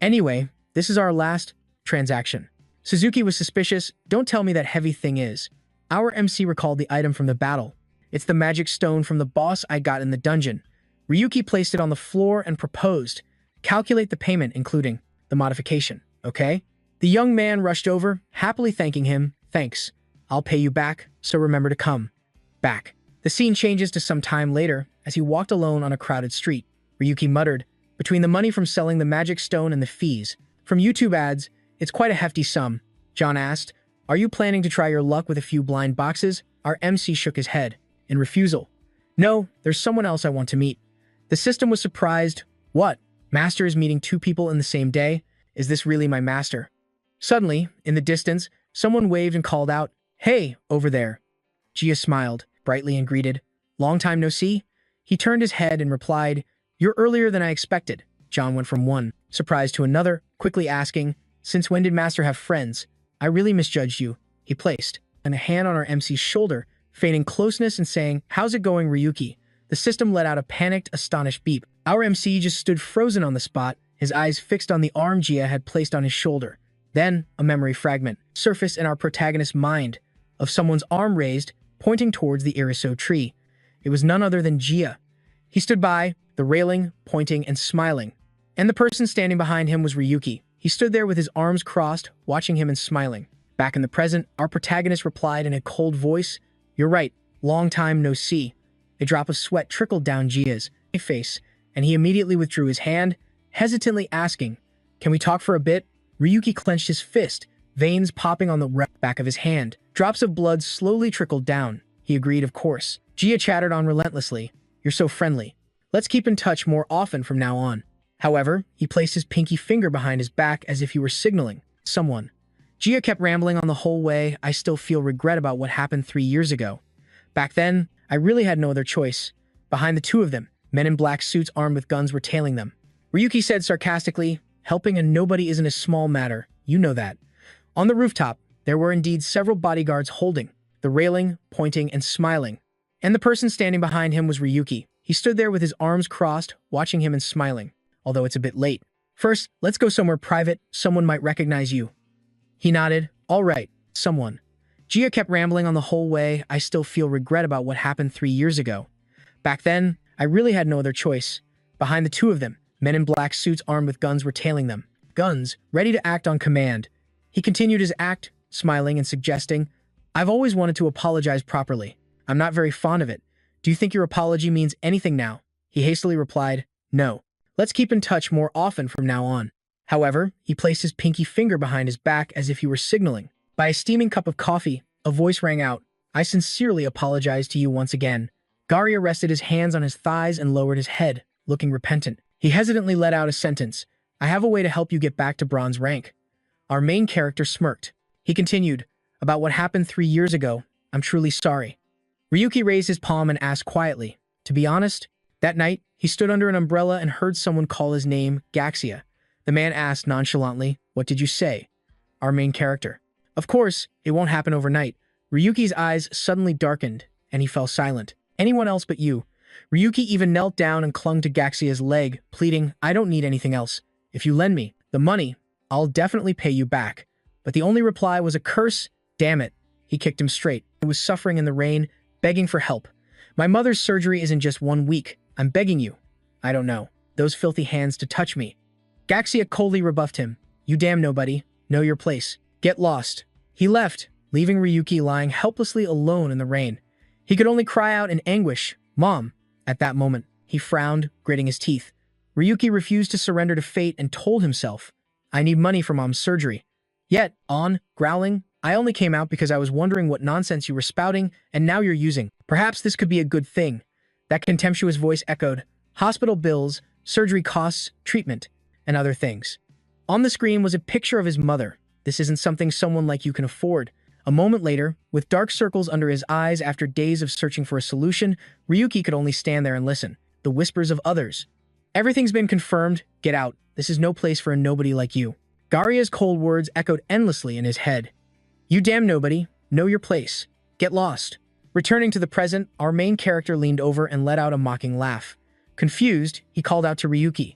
"Anyway, this is our last transaction." Suzuki was suspicious. "Don't tell me that heavy thing is." Our MC recalled the item from the battle. "It's the magic stone from the boss I got in the dungeon." Ryuki placed it on the floor and proposed, "Calculate the payment, including the modification, okay?" The young man rushed over, happily thanking him. "Thanks. I'll pay you back, so remember to come back." The scene changes to some time later as he walked alone on a crowded street. Ryuki muttered, "Between the money from selling the magic stone and the fees from YouTube ads, it's quite a hefty sum." John asked, "Are you planning to try your luck with a few blind boxes?" Our MC shook his head in refusal. "No, there's someone else I want to meet." The system was surprised. "What? Master is meeting 2 people in the same day? Is this really my master?" Suddenly, in the distance, someone waved and called out, "Hey, over there." Gia smiled brightly and greeted, "Long time no see?" He turned his head and replied, "You're earlier than I expected." John went from one surprise to another, quickly asking, "Since when did Master have friends? I really misjudged you." He placed a hand on our MC's shoulder, feigning closeness and saying, "How's it going, Ryuki?" The system let out a panicked, astonished beep. Our MC just stood frozen on the spot, his eyes fixed on the arm Gia had placed on his shoulder. Then, a memory fragment surfaced in our protagonist's mind of someone's arm raised, pointing towards the iriso tree. It was none other than Gia. He stood by, the railing, pointing and smiling. And the person standing behind him was Ryuki. He stood there with his arms crossed, watching him and smiling. Back in the present, our protagonist replied in a cold voice, "You're right, long time no see." A drop of sweat trickled down Gia's face, and he immediately withdrew his hand, hesitantly asking, "Can we talk for a bit?" Ryuki clenched his fist, veins popping on the back of his hand. Drops of blood slowly trickled down. He agreed, of course. Gia chattered on relentlessly, "You're so friendly. Let's keep in touch more often from now on." However, he placed his pinky finger behind his back as if he were signaling someone. Gia kept rambling on the whole way. "I still feel regret about what happened 3 years ago. Back then, I really had no other choice." Behind the 2 of them, men in black suits armed with guns were tailing them. Ryuki said sarcastically, "Helping a nobody isn't a small matter, you know that." On the rooftop, there were indeed several bodyguards holding the railing, pointing and smiling. And the person standing behind him was Ryuki. He stood there with his arms crossed, watching him and smiling. "Although it's a bit late, First, let's go somewhere private. Someone might recognize you. He nodded. All right, someone. Gia kept rambling on the whole way. I still feel regret about what happened 3 years ago. Back then, I really had no other choice. Behind the two of them, men in black suits armed with guns were tailing them. Guns, ready to act on command. He continued his act, smiling and suggesting, I've always wanted to apologize properly. I'm not very fond of it. Do you think your apology means anything now? He hastily replied, No. Let's keep in touch more often from now on. However, he placed his pinky finger behind his back as if he were signaling. By a steaming cup of coffee, a voice rang out, I sincerely apologize to you once again. Garia rested his hands on his thighs and lowered his head, looking repentant. He hesitantly let out a sentence. I have a way to help you get back to bronze rank. Our main character smirked. He continued, About what happened 3 years ago, I'm truly sorry. Ryuki raised his palm and asked quietly, To be honest, that night, he stood under an umbrella and heard someone call his name, Gaxia. The man asked nonchalantly, What did you say? Our main character. Of course, it won't happen overnight. Ryuki's eyes suddenly darkened, and he fell silent. Anyone else but you. Ryuki even knelt down and clung to Gaxia's leg, pleading, I don't need anything else. If you lend me the money, I'll definitely pay you back. But the only reply was a curse. Damn it. He kicked him straight. He was suffering in the rain, begging for help. My mother's surgery isn't just 1 week. I'm begging you. I don't know. Those filthy hands to touch me. Gaxia coldly rebuffed him. You damn nobody. Know your place. Get lost. He left, leaving Ryuki lying helplessly alone in the rain. He could only cry out in anguish, Mom. At that moment, he frowned, gritting his teeth. Ryuki refused to surrender to fate and told himself, I need money for Mom's surgery. Yet, growling, I only came out because I was wondering what nonsense you were spouting, and now you're using. Perhaps this could be a good thing. That contemptuous voice echoed, hospital bills, surgery costs, treatment, and other things. On the screen was a picture of his mother. This isn't something someone like you can afford. A moment later, with dark circles under his eyes after days of searching for a solution, Ryuki could only stand there and listen. The whispers of others. Everything's been confirmed. Get out. This is no place for a nobody like you. Garia's cold words echoed endlessly in his head. You damn nobody. Know your place. Get lost. Returning to the present, our main character leaned over and let out a mocking laugh. Confused, he called out to Ryuki.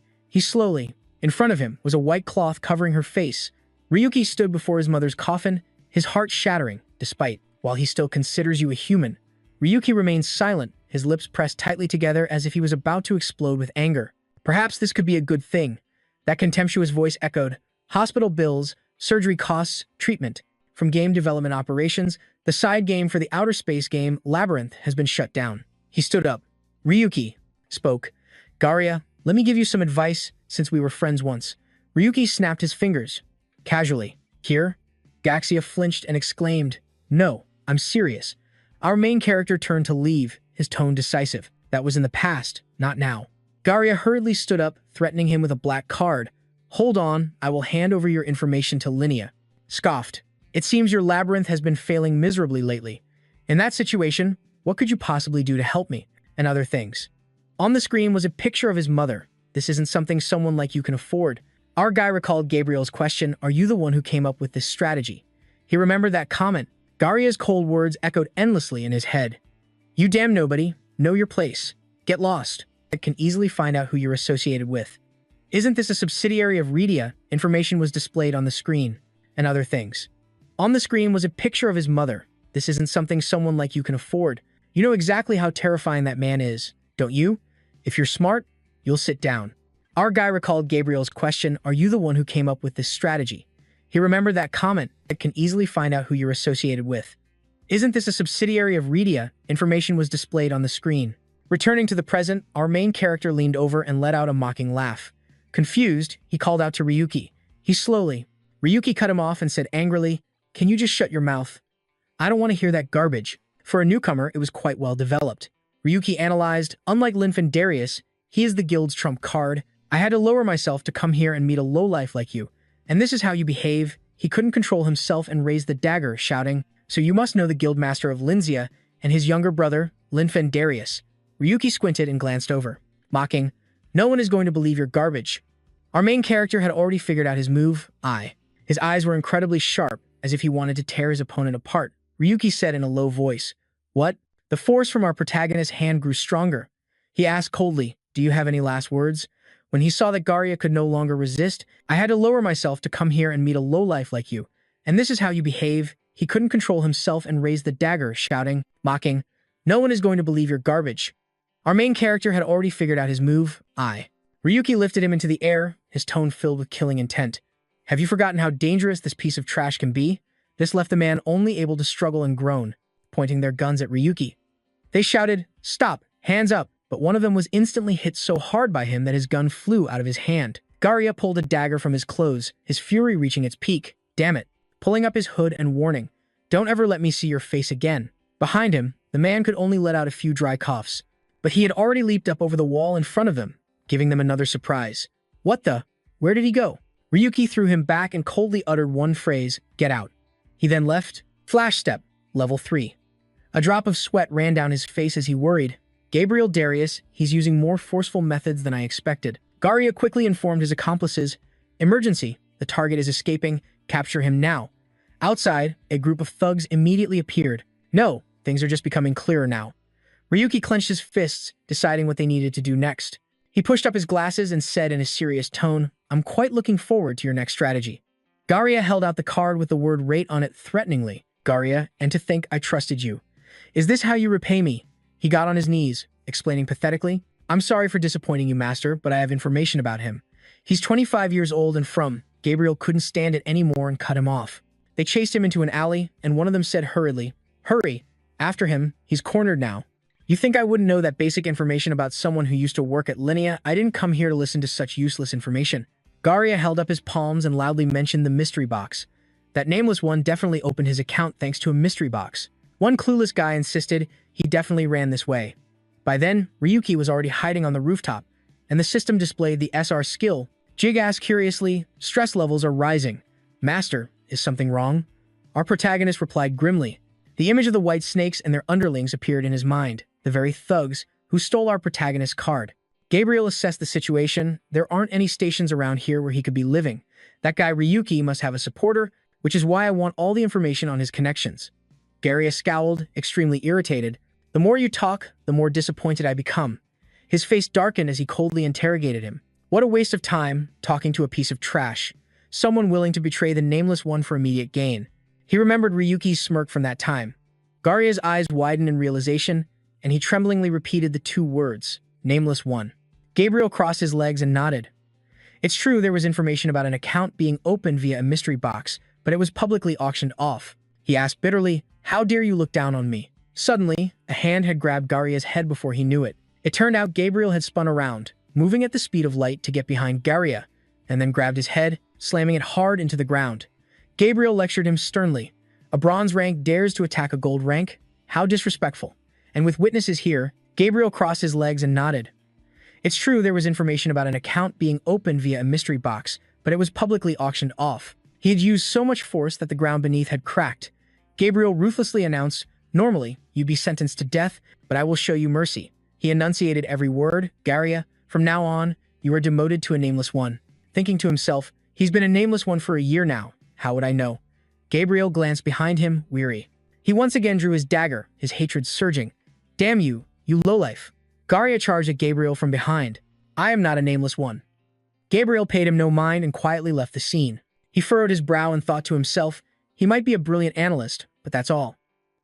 In front of him was a white cloth covering her face. Ryuki stood before his mother's coffin, his heart shattering, despite, while he still considers you a human. Ryuki remained silent, his lips pressed tightly together as if he was about to explode with anger. Perhaps this could be a good thing. That contemptuous voice echoed, hospital bills, surgery costs, treatment. From game development operations, the side game for the outer space game, Labyrinth, has been shut down. He stood up. Ryuki spoke. Garia, let me give you some advice since we were friends once. Ryuki snapped his fingers. Casually. Here? Gaxia flinched and exclaimed, No, I'm serious. Our main character turned to leave, his tone decisive. That was in the past, not now. Garia hurriedly stood up, threatening him with a black card. Hold on, I will hand over your information to Linnea. Scoffed. It seems your labyrinth has been failing miserably lately. In that situation, what could you possibly do to help me? And other things. On the screen was a picture of his mother. This isn't something someone like you can afford. Our guy recalled Gabriel's question, Are you the one who came up with this strategy? He remembered that comment. Garia's cold words echoed endlessly in his head. You damn nobody. Know your place. Get lost. It can easily find out who you're associated with. Isn't this a subsidiary of Redia? Information was displayed on the screen. And other things. On the screen was a picture of his mother. This isn't something someone like you can afford. You know exactly how terrifying that man is, don't you? If you're smart, you'll sit down. Our guy recalled Gabriel's question, Are you the one who came up with this strategy? He remembered that comment. It can easily find out who you're associated with. Isn't this a subsidiary of Redia? Information was displayed on the screen. Returning to the present, our main character leaned over and let out a mocking laugh. Confused, he called out to Ryuki. Ryuki cut him off and said angrily, Can you just shut your mouth? I don't want to hear that garbage. For a newcomer, it was quite well developed. Ryuki analyzed, Unlike Linfandarius, he is the guild's trump card. I had to lower myself to come here and meet a lowlife like you. And this is how you behave. He couldn't control himself and raised the dagger, shouting, So you must know the guildmaster of Linzia and his younger brother, Linfandarius. Ryuki squinted and glanced over, mocking, No one is going to believe your garbage. Our main character had already figured out his move, His eyes were incredibly sharp, as if he wanted to tear his opponent apart. Ryuki said in a low voice, What? The force from our protagonist's hand grew stronger. He asked coldly, Do you have any last words? When he saw that Garia could no longer resist, I had to lower myself to come here and meet a lowlife like you. And this is how you behave. He couldn't control himself and raised the dagger, shouting, mocking, "No one is going to believe your garbage." Our main character had already figured out his move, Ryuki lifted him into the air, his tone filled with killing intent. Have you forgotten how dangerous this piece of trash can be? This left the man only able to struggle and groan, pointing their guns at Ryuki. They shouted, "Stop, hands up," but one of them was instantly hit so hard by him that his gun flew out of his hand. Garia pulled a dagger from his clothes, his fury reaching its peak. Damn it. Pulling up his hood and warning, "Don't ever let me see your face again." Behind him, the man could only let out a few dry coughs, but he had already leaped up over the wall in front of them, giving them another surprise. What the? Where did he go? Ryuki threw him back and coldly uttered one phrase, "Get out." He then left. Flash step, level 3. A drop of sweat ran down his face as he worried. Gabriel Darius, he's using more forceful methods than I expected. Garia quickly informed his accomplices, "Emergency, the target is escaping, capture him now." Outside, a group of thugs immediately appeared. No, things are just becoming clearer now. Ryuki clenched his fists, deciding what they needed to do next. He pushed up his glasses and said in a serious tone, "I'm quite looking forward to your next strategy." Garia held out the card with the word rate on it threateningly. "Garia, and to think I trusted you. Is this how you repay me?" He got on his knees, explaining pathetically, "I'm sorry for disappointing you, master, but I have information about him. He's 25 years old and from..." Gabriel couldn't stand it anymore and cut him off. They chased him into an alley, and one of them said hurriedly, "Hurry! After him, he's cornered now." You think I wouldn't know that basic information about someone who used to work at Linea? I didn't come here to listen to such useless information. Garia held up his palms and loudly mentioned the mystery box. That nameless one definitely opened his account thanks to a mystery box. One clueless guy insisted he definitely ran this way. By then, Ryuki was already hiding on the rooftop, and the system displayed the SR skill. Jig asked curiously, "Stress levels are rising. Master, is something wrong?" Our protagonist replied grimly. The image of the white snakes and their underlings appeared in his mind, the very thugs who stole our protagonist's card. Gabriel assessed the situation. There aren't any stations around here where he could be living. That guy Ryuki must have a supporter, which is why I want all the information on his connections. Garia scowled, extremely irritated. "The more you talk, the more disappointed I become." His face darkened as he coldly interrogated him. What a waste of time, talking to a piece of trash. Someone willing to betray the nameless one for immediate gain. He remembered Ryuki's smirk from that time. Garia's eyes widened in realization, and he tremblingly repeated the two words, "Nameless one." Gabriel crossed his legs and nodded. It's true there was information about an account being opened via a mystery box, but it was publicly auctioned off. He asked bitterly, "How dare you look down on me?" Suddenly, a hand had grabbed Garia's head before he knew it. It turned out Gabriel had spun around, moving at the speed of light to get behind Garia, and then grabbed his head, slamming it hard into the ground. Gabriel lectured him sternly. "A bronze rank dares to attack a gold rank? How disrespectful." And with witnesses here, Gabriel crossed his legs and nodded. It's true there was information about an account being opened via a mystery box, but it was publicly auctioned off. He had used so much force that the ground beneath had cracked. Gabriel ruthlessly announced, "Normally, you'd be sentenced to death, but I will show you mercy." He enunciated every word. "Garia, from now on, you are demoted to a nameless one." Thinking to himself, he's been a nameless one for a year now. How would I know? Gabriel glanced behind him, weary. He once again drew his dagger, his hatred surging. "Damn you, you lowlife." Garia charged at Gabriel from behind. "I am not a nameless one." Gabriel paid him no mind and quietly left the scene. He furrowed his brow and thought to himself, he might be a brilliant analyst, but that's all.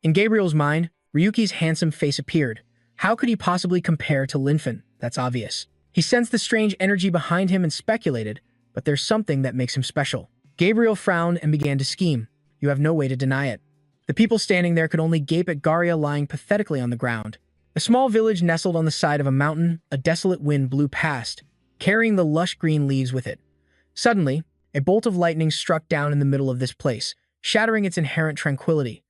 In Gabriel's mind, Ryuki's handsome face appeared. How could he possibly compare to Linfen? That's obvious. He sensed the strange energy behind him and speculated, but there's something that makes him special. Gabriel frowned and began to scheme. You have no way to deny it. The people standing there could only gape at Garia lying pathetically on the ground. A small village nestled on the side of a mountain, a desolate wind blew past, carrying the lush green leaves with it. Suddenly, a bolt of lightning struck down in the middle of this place, shattering its inherent tranquility.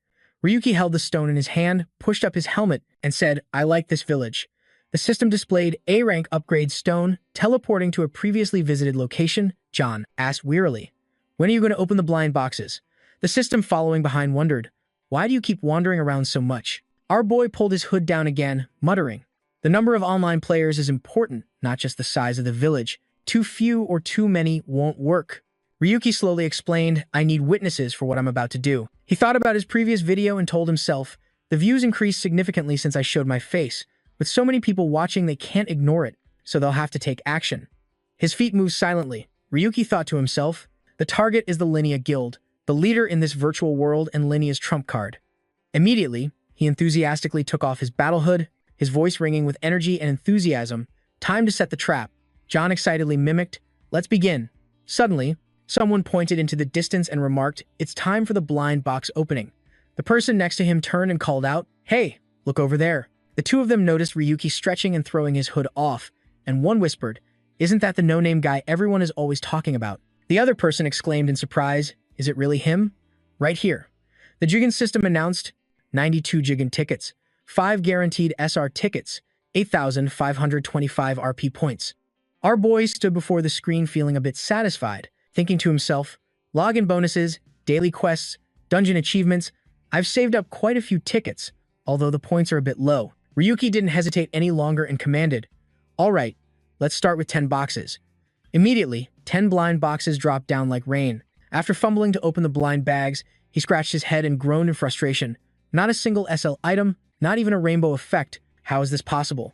Ryuki held the stone in his hand, pushed up his helmet, and said, "I like this village." The system displayed A-rank upgrade stone, teleporting to a previously visited location. John asked wearily, "When are you going to open the blind boxes?" The system following behind wondered, "Why do you keep wandering around so much?" Our boy pulled his hood down again, muttering, "The number of online players is important, not just the size of the village. Too few or too many won't work." Ryuki slowly explained, "I need witnesses for what I'm about to do." He thought about his previous video and told himself, "The views increased significantly since I showed my face. With so many people watching, they can't ignore it, so they'll have to take action." His feet moved silently. Ryuki thought to himself, the target is the Linnea Guild, the leader in this virtual world and Linnea's trump card. Immediately, he enthusiastically took off his battle hood, his voice ringing with energy and enthusiasm. Time to set the trap. John excitedly mimicked, let's begin. Suddenly, someone pointed into the distance and remarked, it's time for the blind box opening. The person next to him turned and called out, hey, look over there. The two of them noticed Ryuki stretching and throwing his hood off, and one whispered, isn't that the no-name guy everyone is always talking about? The other person exclaimed in surprise, is it really him? Right here. The Jigen system announced 92 Jigen tickets, 5 guaranteed SR tickets, 8,525 RP points. Our boy stood before the screen feeling a bit satisfied, thinking to himself, login bonuses, daily quests, dungeon achievements, I've saved up quite a few tickets, although the points are a bit low. Ryuki didn't hesitate any longer and commanded, all right, let's start with 10 boxes. Immediately, 10 blind boxes dropped down like rain. After fumbling to open the blind bags, he scratched his head and groaned in frustration. Not a single SL item, not even a rainbow effect. How is this possible?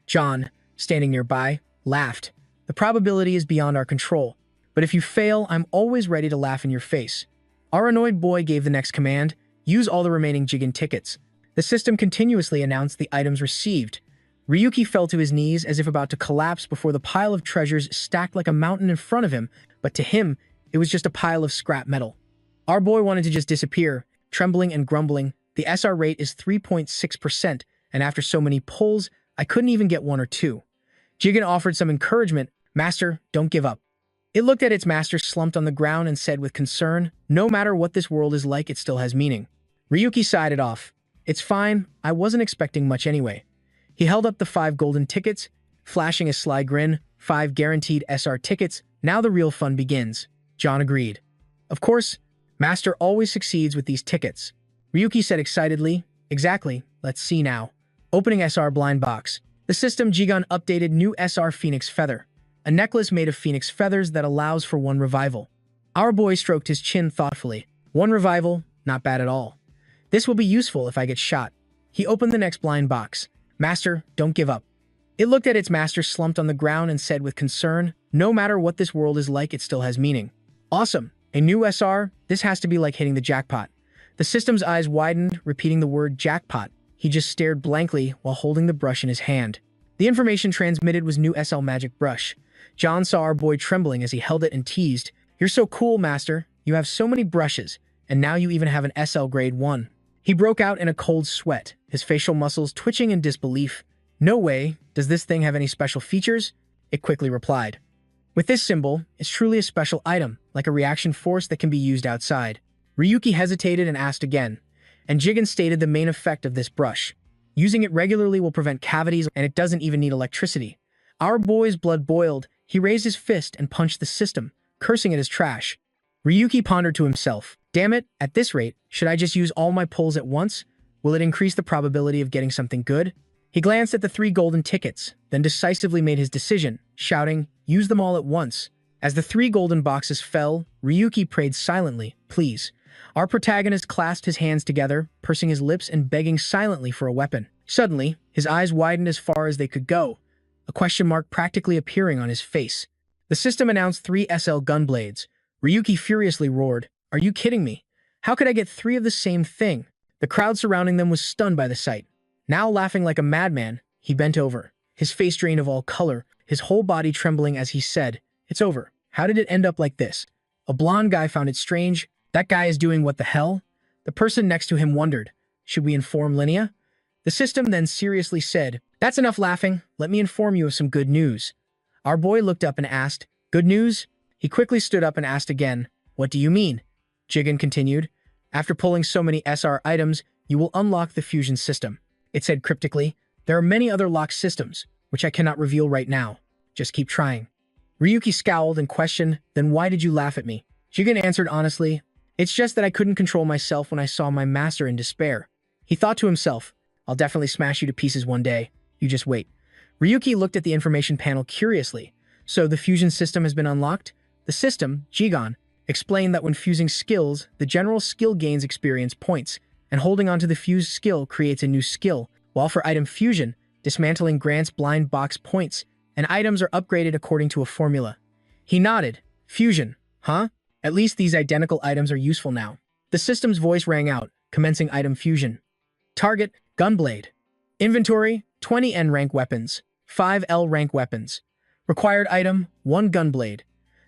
John, standing nearby, laughed. The probability is beyond our control, but if you fail, I'm always ready to laugh in your face. Our annoyed boy gave the next command, use all the remaining Jigen tickets. The system continuously announced the items received. Ryuki fell to his knees as if about to collapse before the pile of treasures stacked like a mountain in front of him, but to him, it was just a pile of scrap metal. Our boy wanted to just disappear, trembling and grumbling. The SR rate is 3.6%, and after so many pulls, I couldn't even get 1 or 2. Jigen offered some encouragement, Master, don't give up. It looked at its master slumped on the ground and said with concern, no matter what this world is like, it still has meaning. Ryuki sighed it off. It's fine, I wasn't expecting much anyway. He held up the 5 golden tickets, flashing a sly grin, 5 guaranteed SR tickets, now the real fun begins. John agreed. Of course, Master always succeeds with these tickets. Ryuki said excitedly, exactly, let's see now. Opening SR blind box. The system Jigen updated new SR Phoenix Feather, a necklace made of phoenix feathers that allows for 1 revival. Our boy stroked his chin thoughtfully. 1 revival, not bad at all. This will be useful if I get shot. He opened the next blind box. Master, don't give up. It looked at its master slumped on the ground and said with concern, no matter what this world is like, it still has meaning. Awesome. A new SR? This has to be like hitting the jackpot. The system's eyes widened, repeating the word jackpot. He just stared blankly while holding the brush in his hand. The information transmitted was new SL magic brush. John saw our boy trembling as he held it and teased, you're so cool, Master. You have so many brushes, and now you even have an SL grade 1. He broke out in a cold sweat, his facial muscles twitching in disbelief. No way, does this thing have any special features? It quickly replied. With this symbol, it's truly a special item, like a reaction force that can be used outside. Ryuki hesitated and asked again, and Jigen stated the main effect of this brush. Using it regularly will prevent cavities, and it doesn't even need electricity. Our boy's blood boiled. He raised his fist and punched the system, cursing it as trash. Ryuki pondered to himself, damn it, at this rate, should I just use all my pulls at once? Will it increase the probability of getting something good? He glanced at the 3 golden tickets, then decisively made his decision, shouting, use them all at once. As the 3 golden boxes fell, Ryuki prayed silently, please. Our protagonist clasped his hands together, pursing his lips and begging silently for a weapon. Suddenly, his eyes widened as far as they could go, a question mark practically appearing on his face. The system announced 3 SL gunblades. Ryuki furiously roared, are you kidding me? How could I get 3 of the same thing? The crowd surrounding them was stunned by the sight. Now laughing like a madman, he bent over, his face drained of all color, his whole body trembling as he said, it's over. How did it end up like this? A blonde guy found it strange. That guy is doing what the hell? The person next to him wondered, should we inform Linnea? The system then seriously said, that's enough laughing. Let me inform you of some good news. Our boy looked up and asked, good news? He quickly stood up and asked again, what do you mean? Jigen continued, after pulling so many SR items, you will unlock the fusion system. It said cryptically, there are many other locked systems, which I cannot reveal right now. Just keep trying. Ryuki scowled and questioned, then why did you laugh at me? Jigen answered honestly, it's just that I couldn't control myself when I saw my master in despair. He thought to himself, I'll definitely smash you to pieces one day. You just wait. Ryuki looked at the information panel curiously. So the fusion system has been unlocked? The system, Jigen, explained that when fusing skills, the general skill gains experience points, and holding onto the fused skill creates a new skill, while for item fusion, dismantling grants blind box points, and items are upgraded according to a formula. He nodded. Fusion, huh? At least these identical items are useful now. The system's voice rang out, commencing item fusion. Target, gunblade. Inventory, 20 N rank weapons, 5 L rank weapons. Required item, 1 gunblade.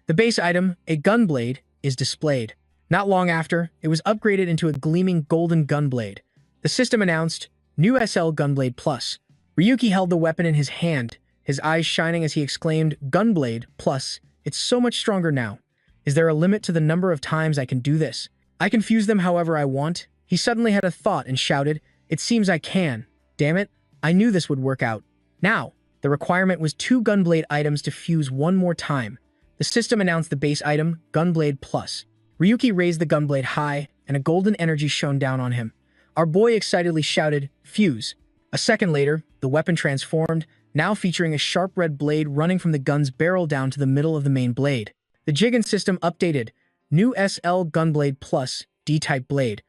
The base item, a gunblade, is displayed. Not long after, it was upgraded into a gleaming golden gunblade. The system announced, New SL Gunblade Plus. Ryuki held the weapon in his hand, his eyes shining as he exclaimed, Gunblade Plus, it's so much stronger now. Is there a limit to the number of times I can do this? I can fuse them however I want. He suddenly had a thought and shouted, It seems I can. Damn it, I knew this would work out. Now, the requirement was 2 gunblade items to fuse one more time. The system announced the base item, Gunblade Plus. Ryuki raised the gunblade high, and a golden energy shone down on him. Our boy excitedly shouted, Fuse. A second later, the weapon transformed, now featuring a sharp red blade running from the gun's barrel down to the middle of the main blade. The Jigen system updated, New SL Gunblade Plus, D-type blade.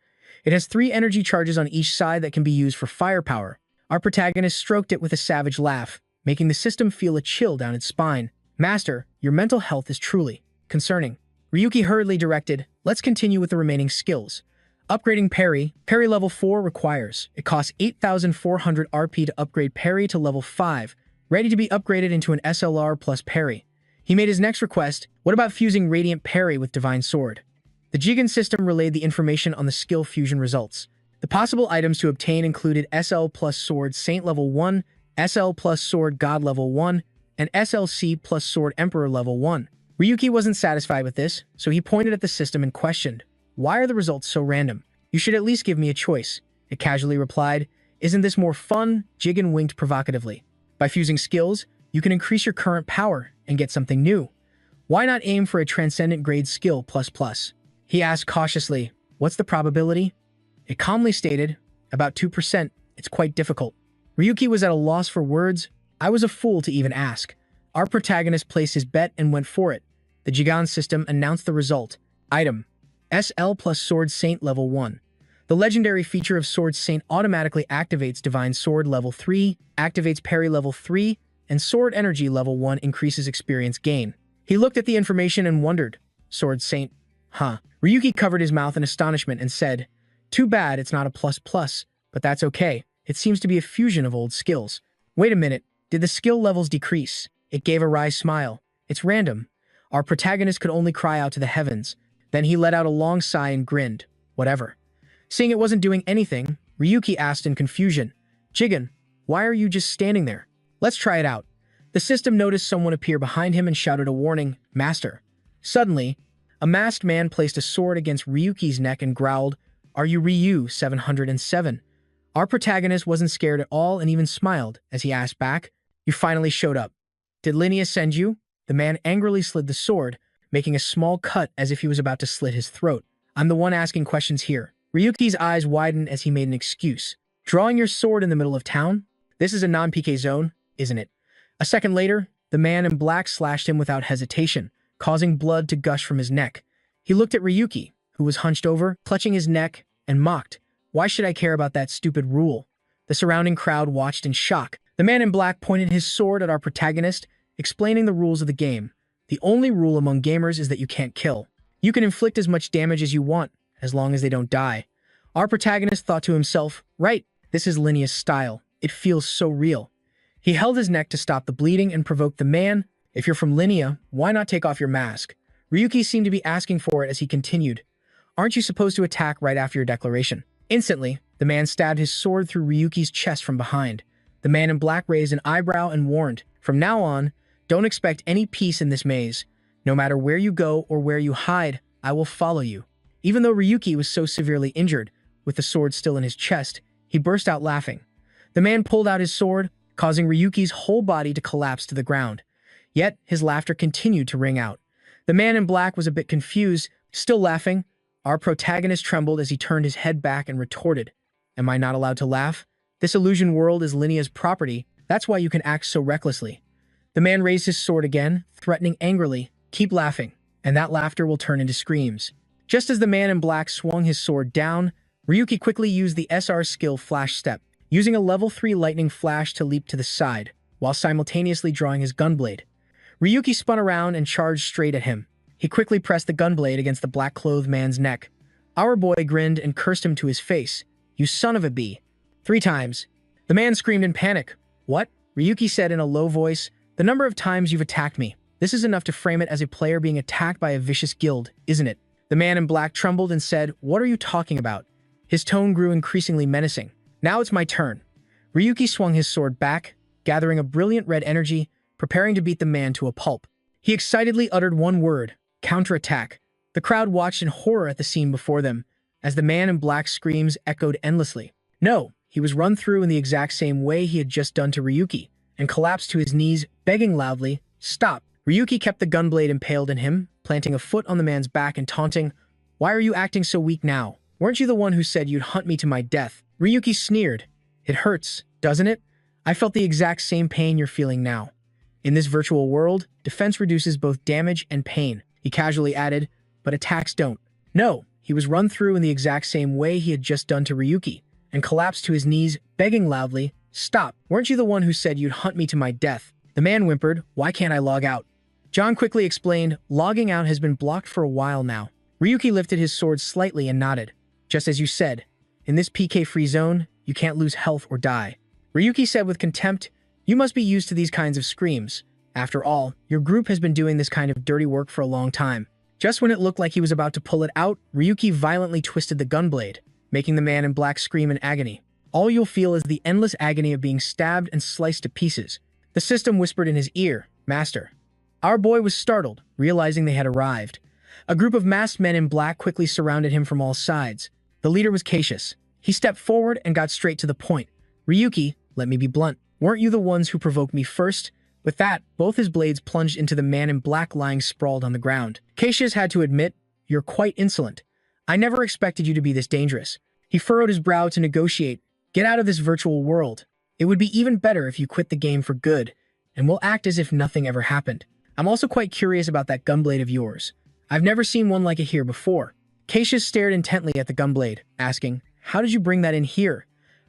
It has 3 energy charges on each side that can be used for firepower. Our protagonist stroked it with a savage laugh, making the system feel a chill down its spine. Master, your mental health is truly concerning. Ryuki hurriedly directed, let's continue with the remaining skills. Upgrading parry. Parry level 4 requires. It costs 8,400 RP to upgrade parry to level 5, ready to be upgraded into an SLR plus parry. He made his next request, what about fusing radiant parry with divine sword? The Jigen system relayed the information on the skill fusion results. The possible items to obtain included SL plus sword Saint level 1, SL plus sword God level 1, and SLC plus sword Emperor level 1. Ryuki wasn't satisfied with this, so he pointed at the system and questioned, why are the results so random? You should at least give me a choice. It casually replied, isn't this more fun? Jigen winked provocatively. By fusing skills, you can increase your current power and get something new. Why not aim for a transcendent grade skill ++? He asked cautiously, what's the probability? It calmly stated, about 2%, it's quite difficult. Ryuki was at a loss for words. I was a fool to even ask. Our protagonist placed his bet and went for it. The Jigen system announced the result. Item. SL plus Sword Saint level 1. The legendary feature of Sword Saint automatically activates Divine Sword level 3, activates Parry level 3, and Sword Energy level 1 increases experience gain. He looked at the information and wondered, Sword Saint, huh? Ryuki covered his mouth in astonishment and said, too bad it's not a ++, but that's okay. It seems to be a fusion of old skills. Wait a minute, did the skill levels decrease? It gave a wry smile. It's random. Our protagonist could only cry out to the heavens. Then he let out a long sigh and grinned. Whatever. Seeing it wasn't doing anything, Ryuki asked in confusion, Jigen, why are you just standing there? Let's try it out. The system noticed someone appear behind him and shouted a warning, Master. Suddenly, a masked man placed a sword against Ryuki's neck and growled, Are you Ryu 707? Our protagonist wasn't scared at all and even smiled as he asked back, You finally showed up. Did Linnea send you? The man angrily slid the sword, making a small cut as if he was about to slit his throat. I'm the one asking questions here. Ryuki's eyes widened as he made an excuse. Drawing your sword in the middle of town? This is a non-PK zone, isn't it? A second later, the man in black slashed him without hesitation, causing blood to gush from his neck. He looked at Ryuki, who was hunched over, clutching his neck, and mocked. Why should I care about that stupid rule? The surrounding crowd watched in shock. The man in black pointed his sword at our protagonist, explaining the rules of the game. The only rule among gamers is that you can't kill. You can inflict as much damage as you want, as long as they don't die. Our protagonist thought to himself, right, this is Linnea's style. It feels so real. He held his neck to stop the bleeding and provoked the man. If you're from Linnea, why not take off your mask? Ryuki seemed to be asking for it as he continued. Aren't you supposed to attack right after your declaration? Instantly, the man stabbed his sword through Ryuki's chest from behind. The man in black raised an eyebrow and warned, from now on, don't expect any peace in this maze. No matter where you go or where you hide, I will follow you. Even though Ryuki was so severely injured, with the sword still in his chest, he burst out laughing. The man pulled out his sword, causing Ryuki's whole body to collapse to the ground. Yet, his laughter continued to ring out. The man in black was a bit confused, still laughing. Our protagonist trembled as he turned his head back and retorted, Am I not allowed to laugh? This illusion world is Linnea's property. That's why you can act so recklessly. The man raised his sword again, threatening angrily, Keep laughing, and that laughter will turn into screams. Just as the man in black swung his sword down, Ryuki quickly used the SR skill Flash Step, using a level 3 lightning flash to leap to the side. while simultaneously drawing his gunblade. Ryuki spun around and charged straight at him. He quickly pressed the gunblade against the black-clothed man's neck. Our boy grinned and cursed him to his face. "You son of a bee." 3 times. The man screamed in panic. "What?" Ryuki said in a low voice. "The number of times you've attacked me. This is enough to frame it as a player being attacked by a vicious guild, isn't it?" The man in black trembled and said, "What are you talking about?" His tone grew increasingly menacing. "Now it's my turn." Ryuki swung his sword back, gathering a brilliant red energy, preparing to beat the man to a pulp. He excitedly uttered one word: counterattack. The crowd watched in horror at the scene before them, as the man in black's screams echoed endlessly. No, he was run through in the exact same way he had just done to Ryuki, and collapsed to his knees, begging loudly, "Stop!" Ryuki kept the gunblade impaled in him, planting a foot on the man's back and taunting, "Why are you acting so weak now? Weren't you the one who said you'd hunt me to my death?" Ryuki sneered. "It hurts, doesn't it? I felt the exact same pain you're feeling now. In this virtual world, defense reduces both damage and pain," he casually added, "but attacks don't." No, he was run through in the exact same way he had just done to Ryuki, and collapsed to his knees, begging loudly, "Stop! Weren't you the one who said you'd hunt me to my death?" The man whimpered, "Why can't I log out?" John quickly explained, "Logging out has been blocked for a while now." Ryuki lifted his sword slightly and nodded. "Just as you said, in this PK-free zone, you can't lose health or die." Ryuki said with contempt, "You must be used to these kinds of screams. After all, your group has been doing this kind of dirty work for a long time." Just when it looked like he was about to pull it out, Ryuki violently twisted the gunblade, making the man in black scream in agony. All you'll feel is the endless agony of being stabbed and sliced to pieces. The system whispered in his ear, "Master." Our boy was startled, realizing they had arrived. A group of masked men in black quickly surrounded him from all sides. The leader was Cassius. He stepped forward and got straight to the point. "Ryuki, let me be blunt. Weren't you the ones who provoked me first?" With that, both his blades plunged into the man in black lying sprawled on the ground. Cassius had to admit, "You're quite insolent. I never expected you to be this dangerous." He furrowed his brow to negotiate. "Get out of this virtual world. It would be even better if you quit the game for good, and we'll act as if nothing ever happened. I'm also quite curious about that gunblade of yours. I've never seen one like it here before." Cassius stared intently at the gunblade, asking, "How did you bring that in here?"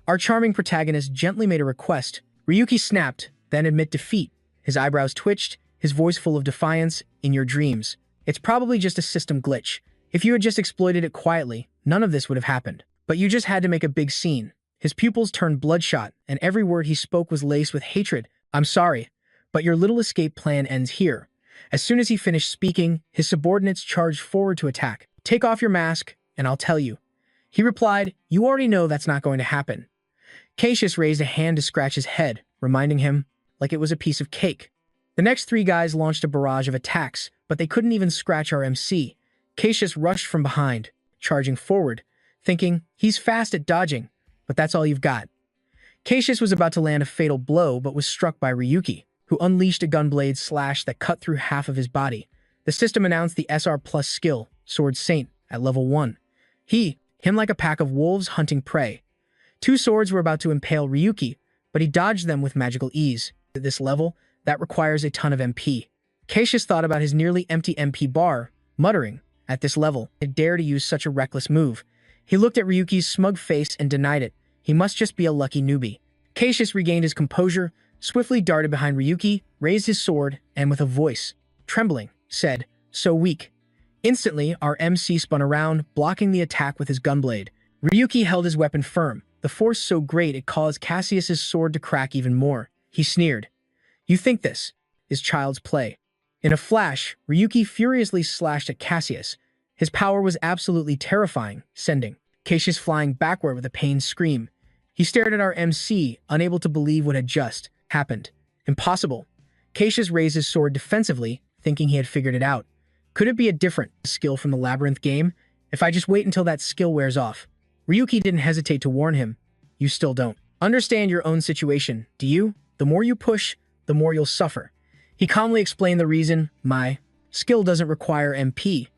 Our charming protagonist gently made a request. Ryuki snapped, then admit defeat. His eyebrows twitched, his voice full of defiance. "In your dreams. It's probably just a system glitch. If you had just exploited it quietly, none of this would have happened. But you just had to make a big scene." His pupils turned bloodshot, and every word he spoke was laced with hatred. "I'm sorry, but your little escape plan ends here." As soon as he finished speaking, his subordinates charged forward to attack. "Take off your mask, and I'll tell you." He replied, "You already know that's not going to happen." Cassius raised a hand to scratch his head, reminding him, like it was a piece of cake. The next 3 guys launched a barrage of attacks, but they couldn't even scratch our MC. Cassius rushed from behind, charging forward, thinking, "He's fast at dodging, but that's all you've got." Cassius was about to land a fatal blow, but was struck by Ryuki, who unleashed a gunblade slash that cut through half of his body. The system announced the SR plus skill, Sword Saint, at level 1. Him like a pack of wolves hunting prey. 2 swords were about to impale Ryuki, but he dodged them with magical ease. At this level, that requires a ton of MP. Cassius thought about his nearly empty MP bar, muttering, "At this level, I dare to use such a reckless move." He looked at Ryuki's smug face and denied it. He must just be a lucky newbie. Cassius regained his composure, swiftly darted behind Ryuki, raised his sword, and with a voice trembling, said, "So weak." Instantly, our MC spun around, blocking the attack with his gunblade. Ryuki held his weapon firm, the force so great it caused Cassius's sword to crack even more. He sneered, "You think this is child's play?" In a flash, Ryuki furiously slashed at Cassius. His power was absolutely terrifying, sending Cassius flying backward with a pained scream. He stared at our MC, unable to believe what had just happened. Impossible. Cassius raised his sword defensively, thinking he had figured it out. Could it be a different skill from the Labyrinth game? If I just wait until that skill wears off. Ryuki didn't hesitate to warn him. "You still don't understand your own situation, do you? The more you push, the more you'll suffer." He calmly explained the reason. "My skill doesn't require MP."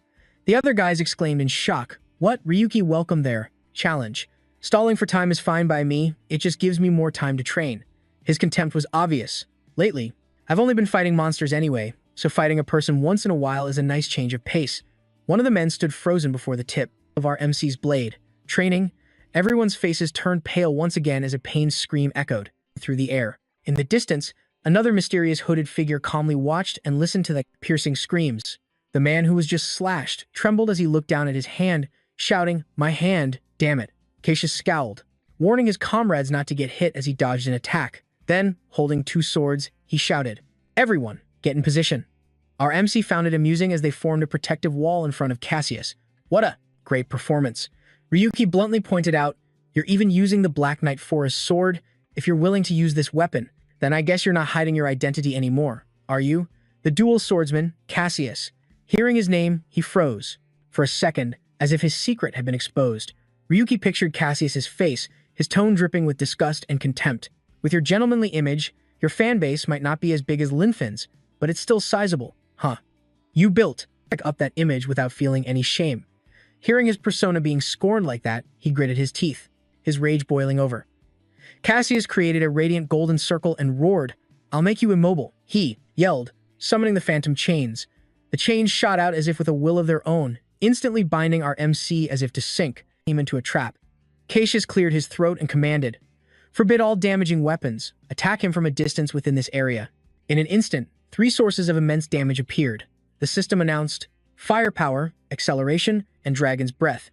The other guys exclaimed in shock. "What?" Ryuki welcomed their challenge. "Stalling for time is fine by me. It just gives me more time to train." His contempt was obvious. "Lately, I've only been fighting monsters anyway, so fighting a person once in a while is a nice change of pace." One of the men stood frozen before the tip of our MC's blade. Training? Everyone's faces turned pale once again as a pained scream echoed through the air. In the distance, Another mysterious hooded figure calmly watched and listened to the piercing screams. The man who was just slashed trembled as he looked down at his hand, shouting, "My hand, damn it." Cassius scowled, warning his comrades not to get hit as he dodged an attack. Then, holding two swords, he shouted, "Everyone, get in position." Our MC found it amusing as they formed a protective wall in front of Cassius. "What a great performance." Ryuki bluntly pointed out, "You're even using the Black Knight Forest sword. If you're willing to use this weapon, then I guess you're not hiding your identity anymore, are you?" The dual swordsman, Cassius. Hearing his name, he froze. For a second, as if his secret had been exposed. Ryuki pictured Cassius's face, his tone dripping with disgust and contempt. "With your gentlemanly image, your fan base might not be as big as Linfin's, but it's still sizable, huh? You built up that image without feeling any shame." Hearing his persona being scorned like that, he gritted his teeth, his rage boiling over. Cassius created a radiant golden circle and roared, "I'll make you immobile," he yelled, summoning the phantom chains. The chains shot out as if with a will of their own, instantly binding our MC as if to sink him into a trap. Cassius cleared his throat and commanded, "Forbid all damaging weapons. Attack him from a distance within this area." In an instant, 3 sources of immense damage appeared. The system announced firepower, acceleration, and dragon's breath.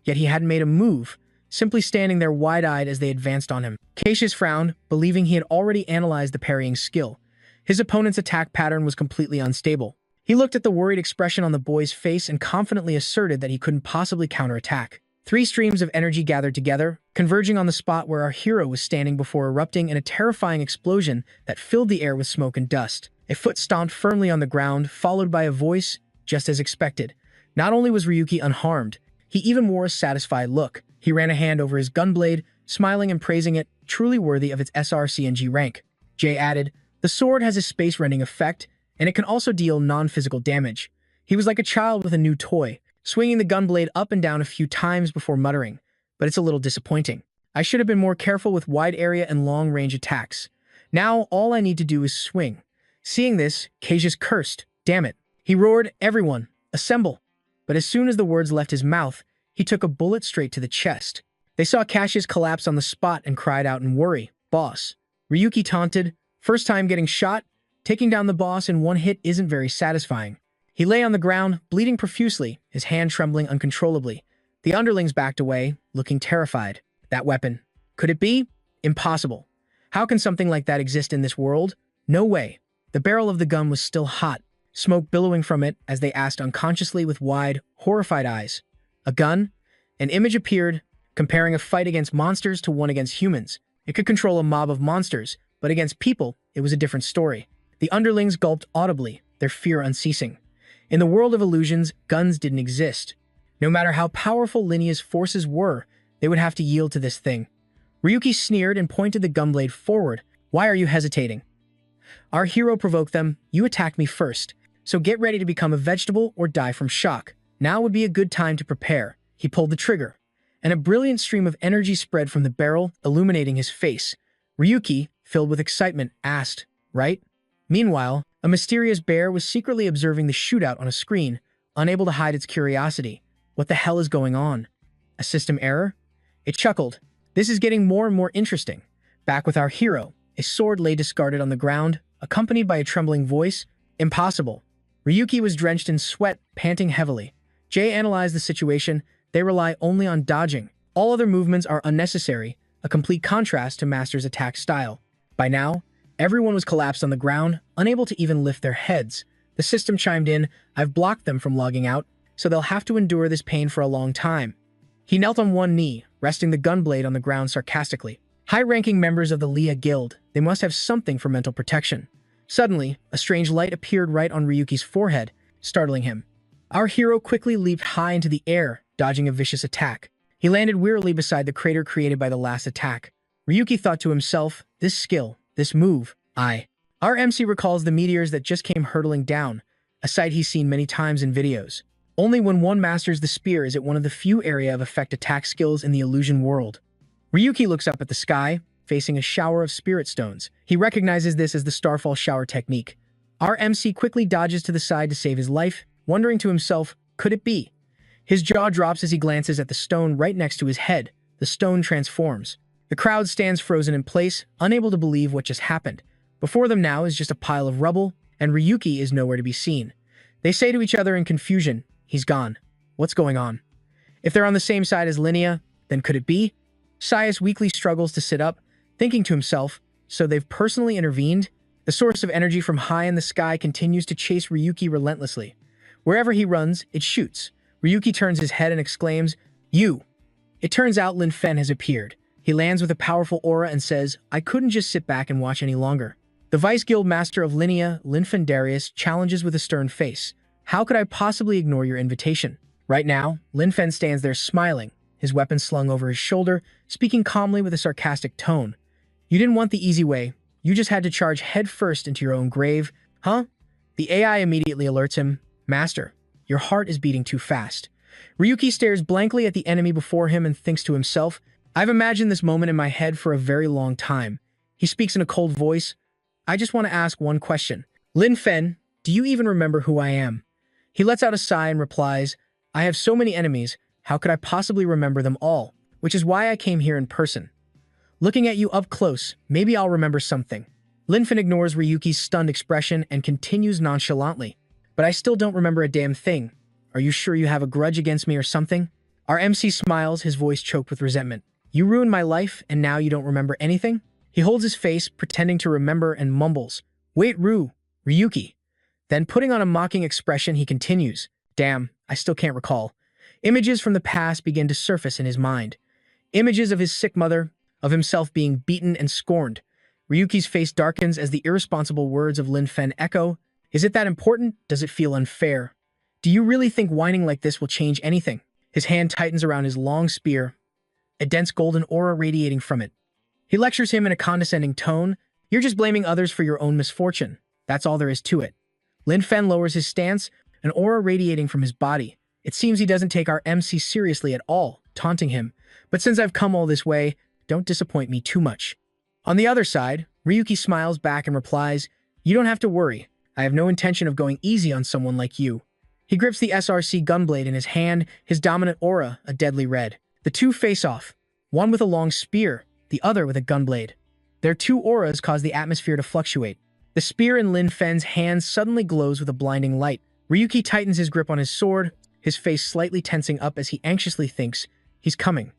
Yet he hadn't made a move, simply standing there wide-eyed as they advanced on him. Cassius frowned, believing he had already analyzed the parrying skill. His opponent's attack pattern was completely unstable. He looked at the worried expression on the boy's face and confidently asserted that he couldn't possibly counterattack. 3 streams of energy gathered together, converging on the spot where our hero was standing before erupting in a terrifying explosion that filled the air with smoke and dust. A foot stomped firmly on the ground, followed by a voice, just as expected. Not only was Ryuki unharmed, he even wore a satisfied look. He ran a hand over his gunblade, smiling and praising it, truly worthy of its SRCNG rank. Jay added, "The sword has a space-rending effect, and it can also deal non-physical damage." He was like a child with a new toy, swinging the gunblade up and down a few times before muttering, "But it's a little disappointing. I should have been more careful with wide area and long-range attacks. Now all I need to do is swing." Seeing this, Cassius cursed, "Damn it." He roared, "Everyone, assemble." But as soon as the words left his mouth, he took a bullet straight to the chest. They saw Cassius collapse on the spot and cried out in worry, "Boss." Ryuki taunted, "First time getting shot? Taking down the boss in one hit isn't very satisfying." He lay on the ground, bleeding profusely, his hand trembling uncontrollably. The underlings backed away, looking terrified. That weapon. Could it be? Impossible. How can something like that exist in this world? No way. The barrel of the gun was still hot, smoke billowing from it as they asked unconsciously with wide, horrified eyes. A gun? An image appeared, comparing a fight against monsters to one against humans. It could control a mob of monsters, but against people, it was a different story. The underlings gulped audibly, their fear unceasing. In the world of illusions, guns didn't exist. No matter how powerful Linea's forces were, they would have to yield to this thing. Ryuki sneered and pointed the gunblade forward. "Why are you hesitating? Our hero provoked them, you attacked me first, so get ready to become a vegetable or die from shock. Now would be a good time to prepare." He pulled the trigger, and a brilliant stream of energy spread from the barrel, illuminating his face. Ryuki, filled with excitement, asked, "Right?" Meanwhile, a mysterious bear was secretly observing the shootout on a screen, unable to hide its curiosity. What the hell is going on? A system error? It chuckled. "This is getting more and more interesting." Back with our hero, a sword lay discarded on the ground, accompanied by a trembling voice, "Impossible." Ryuki was drenched in sweat, panting heavily. Jay analyzed the situation. They rely only on dodging. All other movements are unnecessary, a complete contrast to Master's attack style. By now, everyone was collapsed on the ground, unable to even lift their heads. The system chimed in, "I've blocked them from logging out, so they'll have to endure this pain for a long time." He knelt on one knee, resting the gunblade on the ground sarcastically. High-ranking members of the Leah Guild, they must have something for mental protection. Suddenly, a strange light appeared right on Ryuki's forehead, startling him. Our hero quickly leaped high into the air, dodging a vicious attack. He landed wearily beside the crater created by the last attack. Ryuki thought to himself, "This skill, this move, Our MC recalls the meteors that just came hurtling down, a sight he's seen many times in videos. Only when one masters the spear is it one of the few area of effect attack skills in the illusion world. Ryuki looks up at the sky, facing a shower of spirit stones. He recognizes this as the starfall shower technique. Our MC quickly dodges to the side to save his life, wondering to himself, could it be? His jaw drops as he glances at the stone right next to his head. The stone transforms. The crowd stands frozen in place, unable to believe what just happened. Before them now is just a pile of rubble, and Ryuki is nowhere to be seen. They say to each other in confusion, "He's gone. What's going on?" If they're on the same side as Linnea, then could it be? Sias weakly struggles to sit up, thinking to himself, so they've personally intervened? The source of energy from high in the sky continues to chase Ryuki relentlessly. Wherever he runs, it shoots. Ryuki turns his head and exclaims, "You!" It turns out Lin Fen has appeared. He lands with a powerful aura and says, "I couldn't just sit back and watch any longer." The Vice Guild Master of Linnea, Lin Fendarius, challenges with a stern face. "How could I possibly ignore your invitation?" Right now, Lin Fen stands there smiling, his weapon slung over his shoulder, speaking calmly with a sarcastic tone. "You didn't want the easy way. You just had to charge headfirst into your own grave, huh?" The AI immediately alerts him, "Master, your heart is beating too fast." Ryuki stares blankly at the enemy before him and thinks to himself, "I've imagined this moment in my head for a very long time." He speaks in a cold voice, "I just want to ask one question. Lin Fen, do you even remember who I am?" He lets out a sigh and replies, "I have so many enemies, how could I possibly remember them all? Which is why I came here in person. Looking at you up close, maybe I'll remember something." Lin Fen ignores Ryuki's stunned expression and continues nonchalantly, "But I still don't remember a damn thing. Are you sure you have a grudge against me or something?" Our MC smiles, his voice choked with resentment. "You ruined my life, and now you don't remember anything?" He holds his face, pretending to remember, and mumbles, "Wait, Ryuki." Then, putting on a mocking expression, he continues, "Damn, I still can't recall." Images from the past begin to surface in his mind. Images of his sick mother, of himself being beaten and scorned. Ryuki's face darkens as the irresponsible words of Lin Fen echo. "Is it that important? Does it feel unfair? Do you really think whining like this will change anything?" His hand tightens around his long spear, a dense golden aura radiating from it. He lectures him in a condescending tone, "You're just blaming others for your own misfortune. That's all there is to it." Lin Fen lowers his stance, an aura radiating from his body. It seems he doesn't take our MC seriously at all, taunting him. "But since I've come all this way, don't disappoint me too much." On the other side, Ryuki smiles back and replies, "You don't have to worry. I have no intention of going easy on someone like you." He grips the SRC gunblade in his hand, his dominant aura a deadly red. The two face off, one with a long spear, the other with a gunblade. Their two auras cause the atmosphere to fluctuate. The spear in Lin Fen's hand suddenly glows with a blinding light. Ryuki tightens his grip on his sword, his face slightly tensing up as he anxiously thinks, "He's coming."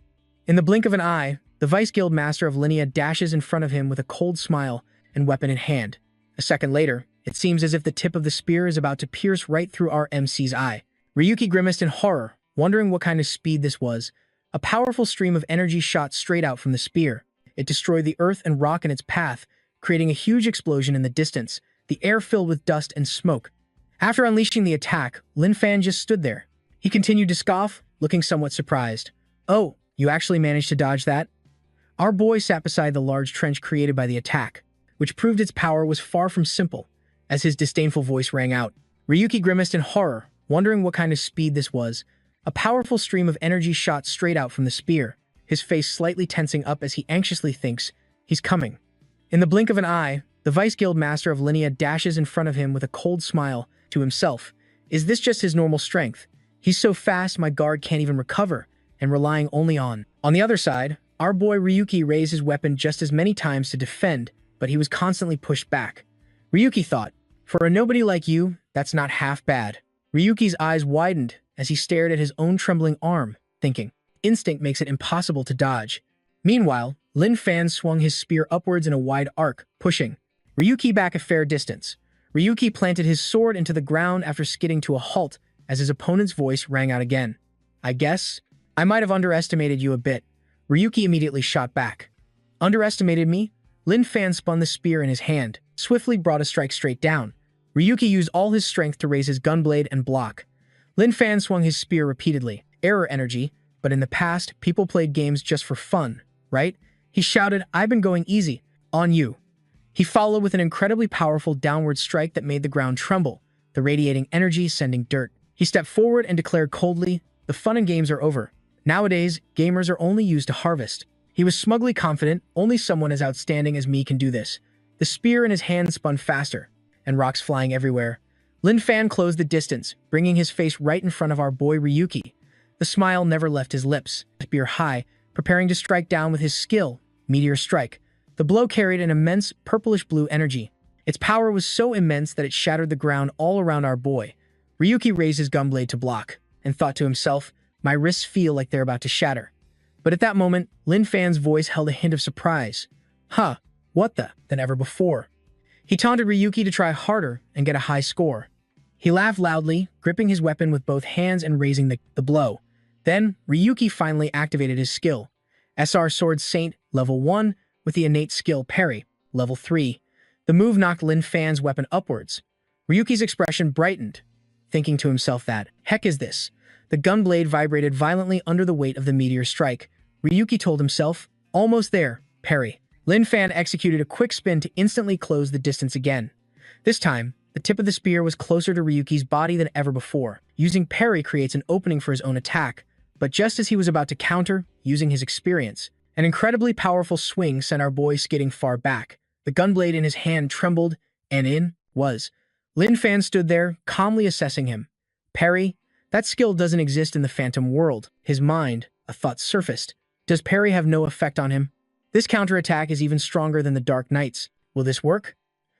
In the blink of an eye, the Vice Guild Master of Linnea dashes in front of him with a cold smile and weapon in hand. A second later, it seems as if the tip of the spear is about to pierce right through our MC's eye. Ryuki grimaced in horror, wondering what kind of speed this was. A powerful stream of energy shot straight out from the spear. It destroyed the earth and rock in its path, creating a huge explosion in the distance, the air filled with dust and smoke. After unleashing the attack, Lin Fen just stood there. He continued to scoff, looking somewhat surprised. "Oh, you actually managed to dodge that?" Our boy sat beside the large trench created by the attack, which proved its power was far from simple, as his disdainful voice rang out. Ryuki grimaced in horror, wondering what kind of speed this was. A powerful stream of energy shot straight out from the spear, his face slightly tensing up as he anxiously thinks, "He's coming." In the blink of an eye, the Vice Guild Master of Linnea dashes in front of him with a cold smile to himself. Is this just his normal strength? He's so fast my guard can't even recover, and relying only on. On the other side, our boy Ryuki raised his weapon just as many times to defend, but he was constantly pushed back. Ryuki thought, "For a nobody like you, that's not half bad." Ryuki's eyes widened as he stared at his own trembling arm, thinking, instinct makes it impossible to dodge. Meanwhile, Lin Fen swung his spear upwards in a wide arc, pushing Ryuki back a fair distance. Ryuki planted his sword into the ground after skidding to a halt as his opponent's voice rang out again. "I guess I might have underestimated you a bit." Ryuki immediately shot back. "Underestimated me?" Lin Fen spun the spear in his hand, swiftly brought a strike straight down. Ryuki used all his strength to raise his gunblade and block. Lin Fen swung his spear repeatedly. Error energy, but in the past, people played games just for fun, right? He shouted, "I've been going easy. On you." He followed with an incredibly powerful downward strike that made the ground tremble, the radiating energy sending dirt. He stepped forward and declared coldly, "The fun and games are over. Nowadays, gamers are only used to harvest." He was smugly confident, "Only someone as outstanding as me can do this." The spear in his hand spun faster, and rocks flying everywhere. Lin Fen closed the distance, bringing his face right in front of our boy Ryuki. The smile never left his lips, spear high, preparing to strike down with his skill, Meteor Strike. The blow carried an immense purplish-blue energy. Its power was so immense that it shattered the ground all around our boy. Ryuki raised his gunblade to block, and thought to himself, my wrists feel like they're about to shatter. But at that moment, Lin Fan's voice held a hint of surprise. Huh, what the? Than ever before. He taunted Ryuki to try harder and get a high score. He laughed loudly, gripping his weapon with both hands and raising the blow. Then, Ryuki finally activated his skill. SR Sword Saint, level 1, with the innate skill Parry, level 3. The move knocked Lin Fan's weapon upwards. Ryuki's expression brightened, thinking to himself that, heck is this? The gunblade vibrated violently under the weight of the meteor strike. Ryuki told himself, almost there, parry. Lin Fan executed a quick spin to instantly close the distance again. This time, the tip of the spear was closer to Ryuki's body than ever before. Using parry creates an opening for his own attack, but just as he was about to counter, using his experience, an incredibly powerful swing sent our boy skidding far back. The gunblade in his hand trembled, and Lin Fan stood there, calmly assessing him. Parry? That skill doesn't exist in the phantom world. His mind, a thought surfaced. Does parry have no effect on him? This counterattack is even stronger than the Dark Knight's. Will this work?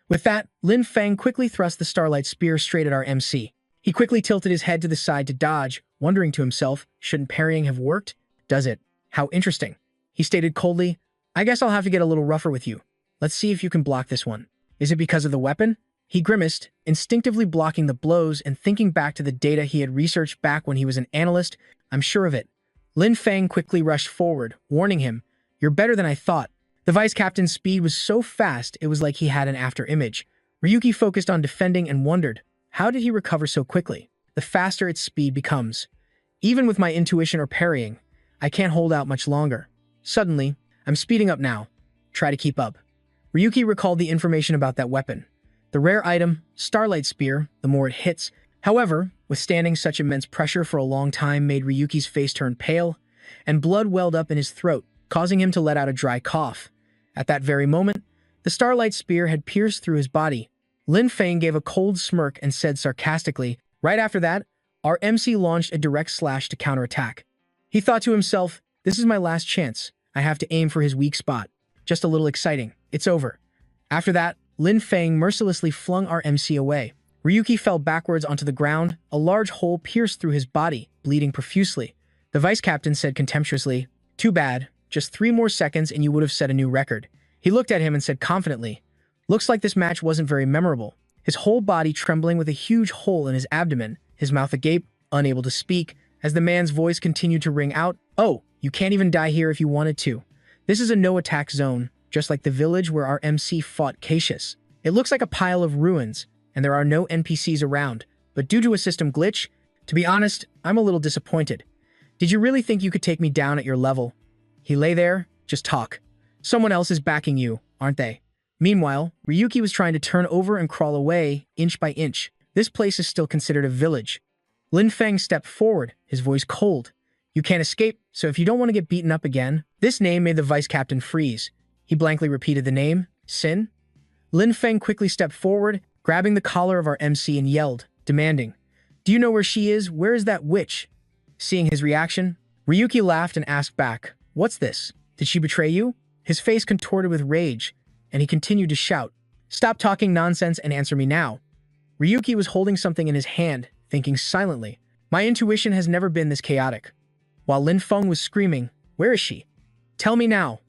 With that, Lin Fang quickly thrust the Starlight Spear straight at our MC. He quickly tilted his head to the side to dodge, wondering to himself, shouldn't parrying have worked? Does it? How interesting. He stated coldly, I guess I'll have to get a little rougher with you. Let's see if you can block this one. Is it because of the weapon? He grimaced, instinctively blocking the blows and thinking back to the data he had researched back when he was an analyst. I'm sure of it. Lin Fang quickly rushed forward, warning him, you're better than I thought. The vice captain's speed was so fast it was like he had an after-image. Ryuki focused on defending and wondered, how did he recover so quickly? The faster its speed becomes. Even with my intuition or parrying, I can't hold out much longer. Suddenly, I'm speeding up now. Try to keep up. Ryuki recalled the information about that weapon. The rare item, Starlight Spear, the more it hits. However, withstanding such immense pressure for a long time made Ryuki's face turn pale, and blood welled up in his throat, causing him to let out a dry cough. At that very moment, the Starlight Spear had pierced through his body. Lin Fang gave a cold smirk and said sarcastically, right after that, our MC launched a direct slash to counterattack. He thought to himself, this is my last chance. I have to aim for his weak spot. Just a little exciting. It's over. After that, Lin Fang mercilessly flung our MC away. Ryuki fell backwards onto the ground, a large hole pierced through his body, bleeding profusely. The vice captain said contemptuously, too bad, just 3 more seconds and you would have set a new record. He looked at him and said confidently, looks like this match wasn't very memorable. His whole body trembling with a huge hole in his abdomen, his mouth agape, unable to speak, as the man's voice continued to ring out, oh, you can't even die here if you wanted to. This is a no-attack zone, just like the village where our MC fought Cassius. It looks like a pile of ruins, and there are no NPCs around, but due to a system glitch, to be honest, I'm a little disappointed. Did you really think you could take me down at your level? He lay there, just talk. Someone else is backing you, aren't they? Meanwhile, Ryuki was trying to turn over and crawl away, inch by inch. This place is still considered a village. Lin Fang stepped forward, his voice cold. You can't escape, so if you don't want to get beaten up again. This name made the vice captain freeze. He blankly repeated the name, Sin. Lin Fang quickly stepped forward, grabbing the collar of our MC and yelled, demanding, do you know where she is? Where is that witch? Seeing his reaction, Ryuki laughed and asked back, what's this? Did she betray you? His face contorted with rage, and he continued to shout, stop talking nonsense and answer me now. Ryuki was holding something in his hand, thinking silently, my intuition has never been this chaotic. While Lin Feng was screaming, where is she? Tell me now.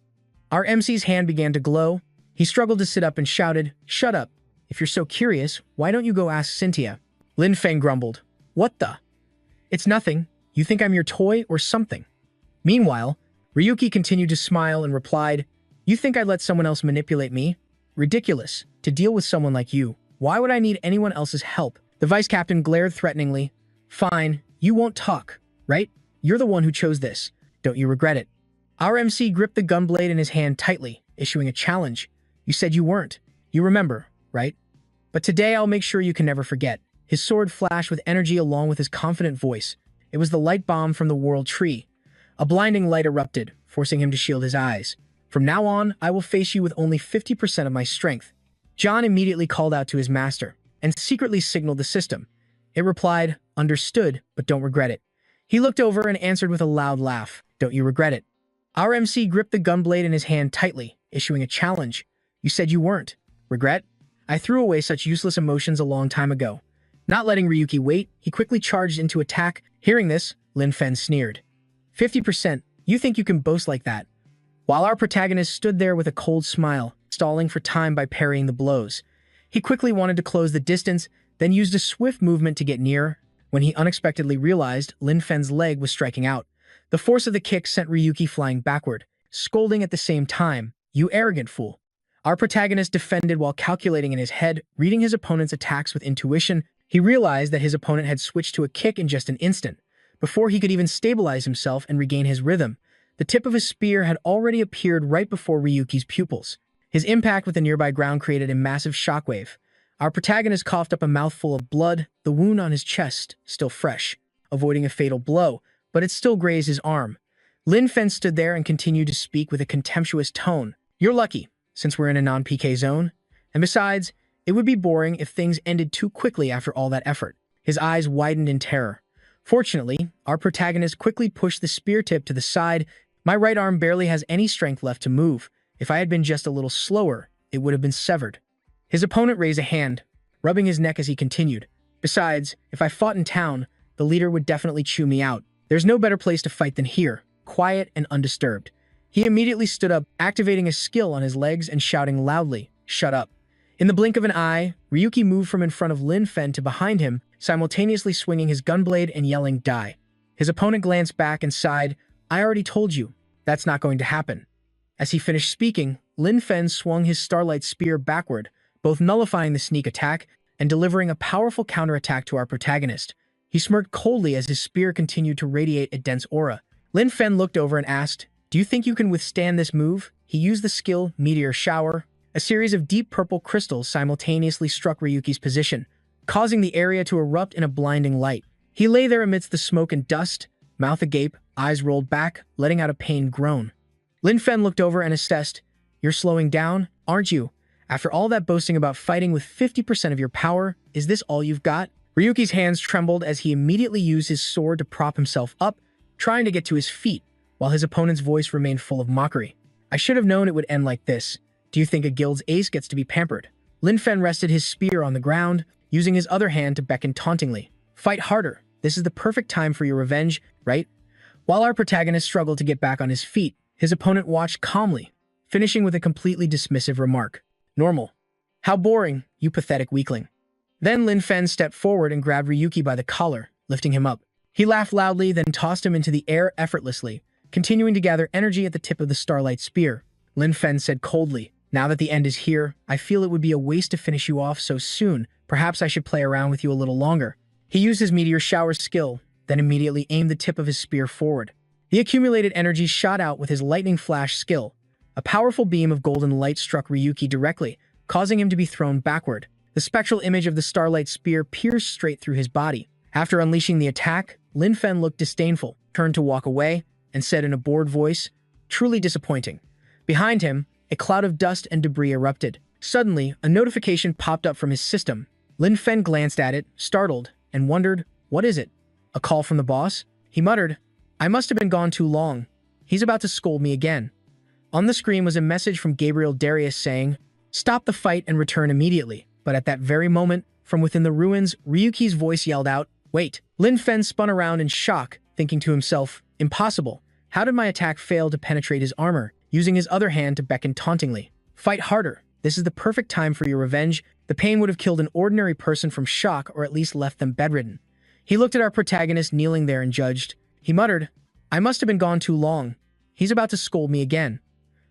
Our MC's hand began to glow. He struggled to sit up and shouted, shut up. If you're so curious, why don't you go ask Cynthia? Lin Feng grumbled, what the? It's nothing. You think I'm your toy or something? Meanwhile, Ryuki continued to smile and replied, you think I'd let someone else manipulate me? Ridiculous. To deal with someone like you. Why would I need anyone else's help? The vice captain glared threateningly. Fine, you won't talk, right? You're the one who chose this. Don't you regret it? Our MC gripped the gunblade in his hand tightly, issuing a challenge. You said you weren't. You remember, right? But today I'll make sure you can never forget. His sword flashed with energy along with his confident voice. It was the light bomb from the world tree. A blinding light erupted, forcing him to shield his eyes. From now on, I will face you with only 50% of my strength. John immediately called out to his master, and secretly signaled the system. It replied, understood, but don't regret it. He looked over and answered with a loud laugh, don't you regret it? Our MC gripped the gunblade in his hand tightly, issuing a challenge. You said you weren't. Regret? I threw away such useless emotions a long time ago. Not letting Ryuki wait, he quickly charged into attack. Hearing this, Lin Fen sneered. 50%, you think you can boast like that? While our protagonist stood there with a cold smile, stalling for time by parrying the blows. He quickly wanted to close the distance, then used a swift movement to get near, when he unexpectedly realized Lin Fen's leg was striking out. The force of the kick sent Ryuki flying backward, scolding at the same time, "You arrogant fool." Our protagonist defended while calculating in his head, reading his opponent's attacks with intuition. He realized that his opponent had switched to a kick in just an instant. Before he could even stabilize himself and regain his rhythm, the tip of his spear had already appeared right before Ryuki's pupils. His impact with the nearby ground created a massive shockwave. Our protagonist coughed up a mouthful of blood, the wound on his chest still fresh, avoiding a fatal blow, but it still grazed his arm. Lin Fen stood there and continued to speak with a contemptuous tone. "You're lucky, since we're in a non-PK zone. And besides, it would be boring if things ended too quickly after all that effort." His eyes widened in terror. Fortunately, our protagonist quickly pushed the spear tip to the side. "My right arm barely has any strength left to move. If I had been just a little slower, it would have been severed." His opponent raised a hand, rubbing his neck as he continued. "Besides, if I fought in town, the leader would definitely chew me out. There's no better place to fight than here, quiet and undisturbed." He immediately stood up, activating a skill on his legs and shouting loudly, "Shut up." In the blink of an eye, Ryuki moved from in front of Lin Fen to behind him, simultaneously swinging his gunblade and yelling, "Die." His opponent glanced back and sighed, "I already told you, that's not going to happen." As he finished speaking, Lin Fen swung his starlight spear backward, both nullifying the sneak attack and delivering a powerful counterattack to our protagonist. He smirked coldly as his spear continued to radiate a dense aura. Lin Fen looked over and asked, "Do you think you can withstand this move?" He used the skill Meteor Shower. A series of deep purple crystals simultaneously struck Ryuki's position, causing the area to erupt in a blinding light. He lay there amidst the smoke and dust, mouth agape, eyes rolled back, letting out a pained groan. Lin Fen looked over and assessed, "You're slowing down, aren't you? After all that boasting about fighting with 50% of your power, is this all you've got?" Ryuki's hands trembled as he immediately used his sword to prop himself up, trying to get to his feet, while his opponent's voice remained full of mockery. "I should have known it would end like this. Do you think a guild's ace gets to be pampered?" Lin Fen rested his spear on the ground, using his other hand to beckon tauntingly. "Fight harder. This is the perfect time for your revenge, right?" While our protagonist struggled to get back on his feet, his opponent watched calmly, finishing with a completely dismissive remark. "Normal. How boring, you pathetic weakling." Then Lin Fen stepped forward and grabbed Ryuki by the collar, lifting him up. He laughed loudly, then tossed him into the air effortlessly, continuing to gather energy at the tip of the starlight spear. Lin Fen said coldly, "Now that the end is here, I feel it would be a waste to finish you off so soon. Perhaps I should play around with you a little longer." He used his Meteor Shower skill, then immediately aimed the tip of his spear forward. The accumulated energy shot out with his Lightning Flash skill. A powerful beam of golden light struck Ryuki directly, causing him to be thrown backward. The spectral image of the starlight spear pierced straight through his body. After unleashing the attack, Lin Fen looked disdainful, turned to walk away, and said in a bored voice, "Truly disappointing." Behind him, a cloud of dust and debris erupted. Suddenly, a notification popped up from his system. Lin Fen glanced at it, startled, and wondered, "What is it? A call from the boss?" He muttered, "I must have been gone too long. He's about to scold me again." On the screen was a message from Gabriel Darius saying, "Stop the fight and return immediately." But at that very moment, from within the ruins, Ryuki's voice yelled out, "Wait." Lin Fen spun around in shock, thinking to himself, "Impossible. How did my attack fail to penetrate his armor?" Using his other hand to beckon tauntingly, "Fight harder. This is the perfect time for your revenge." The pain would have killed an ordinary person from shock or at least left them bedridden. He looked at our protagonist kneeling there and judged. He muttered, "I must have been gone too long. He's about to scold me again."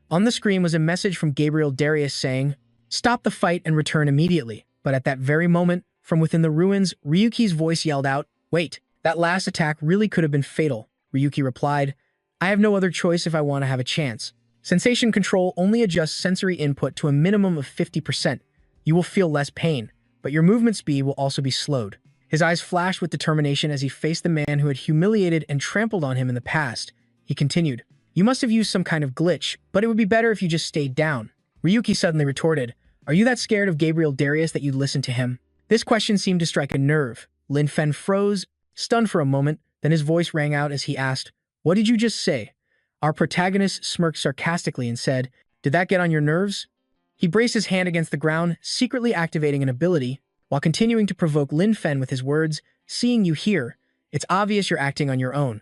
On the screen was a message from Gabriel Darius saying, "Stop the fight and return immediately." But at that very moment, from within the ruins, Ryuki's voice yelled out, "Wait, that last attack really could have been fatal." Ryuki replied, "I have no other choice if I want to have a chance. Sensation control only adjusts sensory input to a minimum of 50%. You will feel less pain, but your movement speed will also be slowed." His eyes flashed with determination as he faced the man who had humiliated and trampled on him in the past. He continued, "You must have used some kind of glitch, but it would be better if you just stayed down." Ryuki suddenly retorted, "Are you that scared of Gabriel Darius that you'd listen to him?" This question seemed to strike a nerve. Lin Fen froze, stunned for a moment, then his voice rang out as he asked, "What did you just say?" Our protagonist smirked sarcastically and said, Did that get on your nerves? He braced his hand against the ground, secretly activating an ability, while continuing to provoke Lin Fen with his words, "Seeing you here, it's obvious you're acting on your own."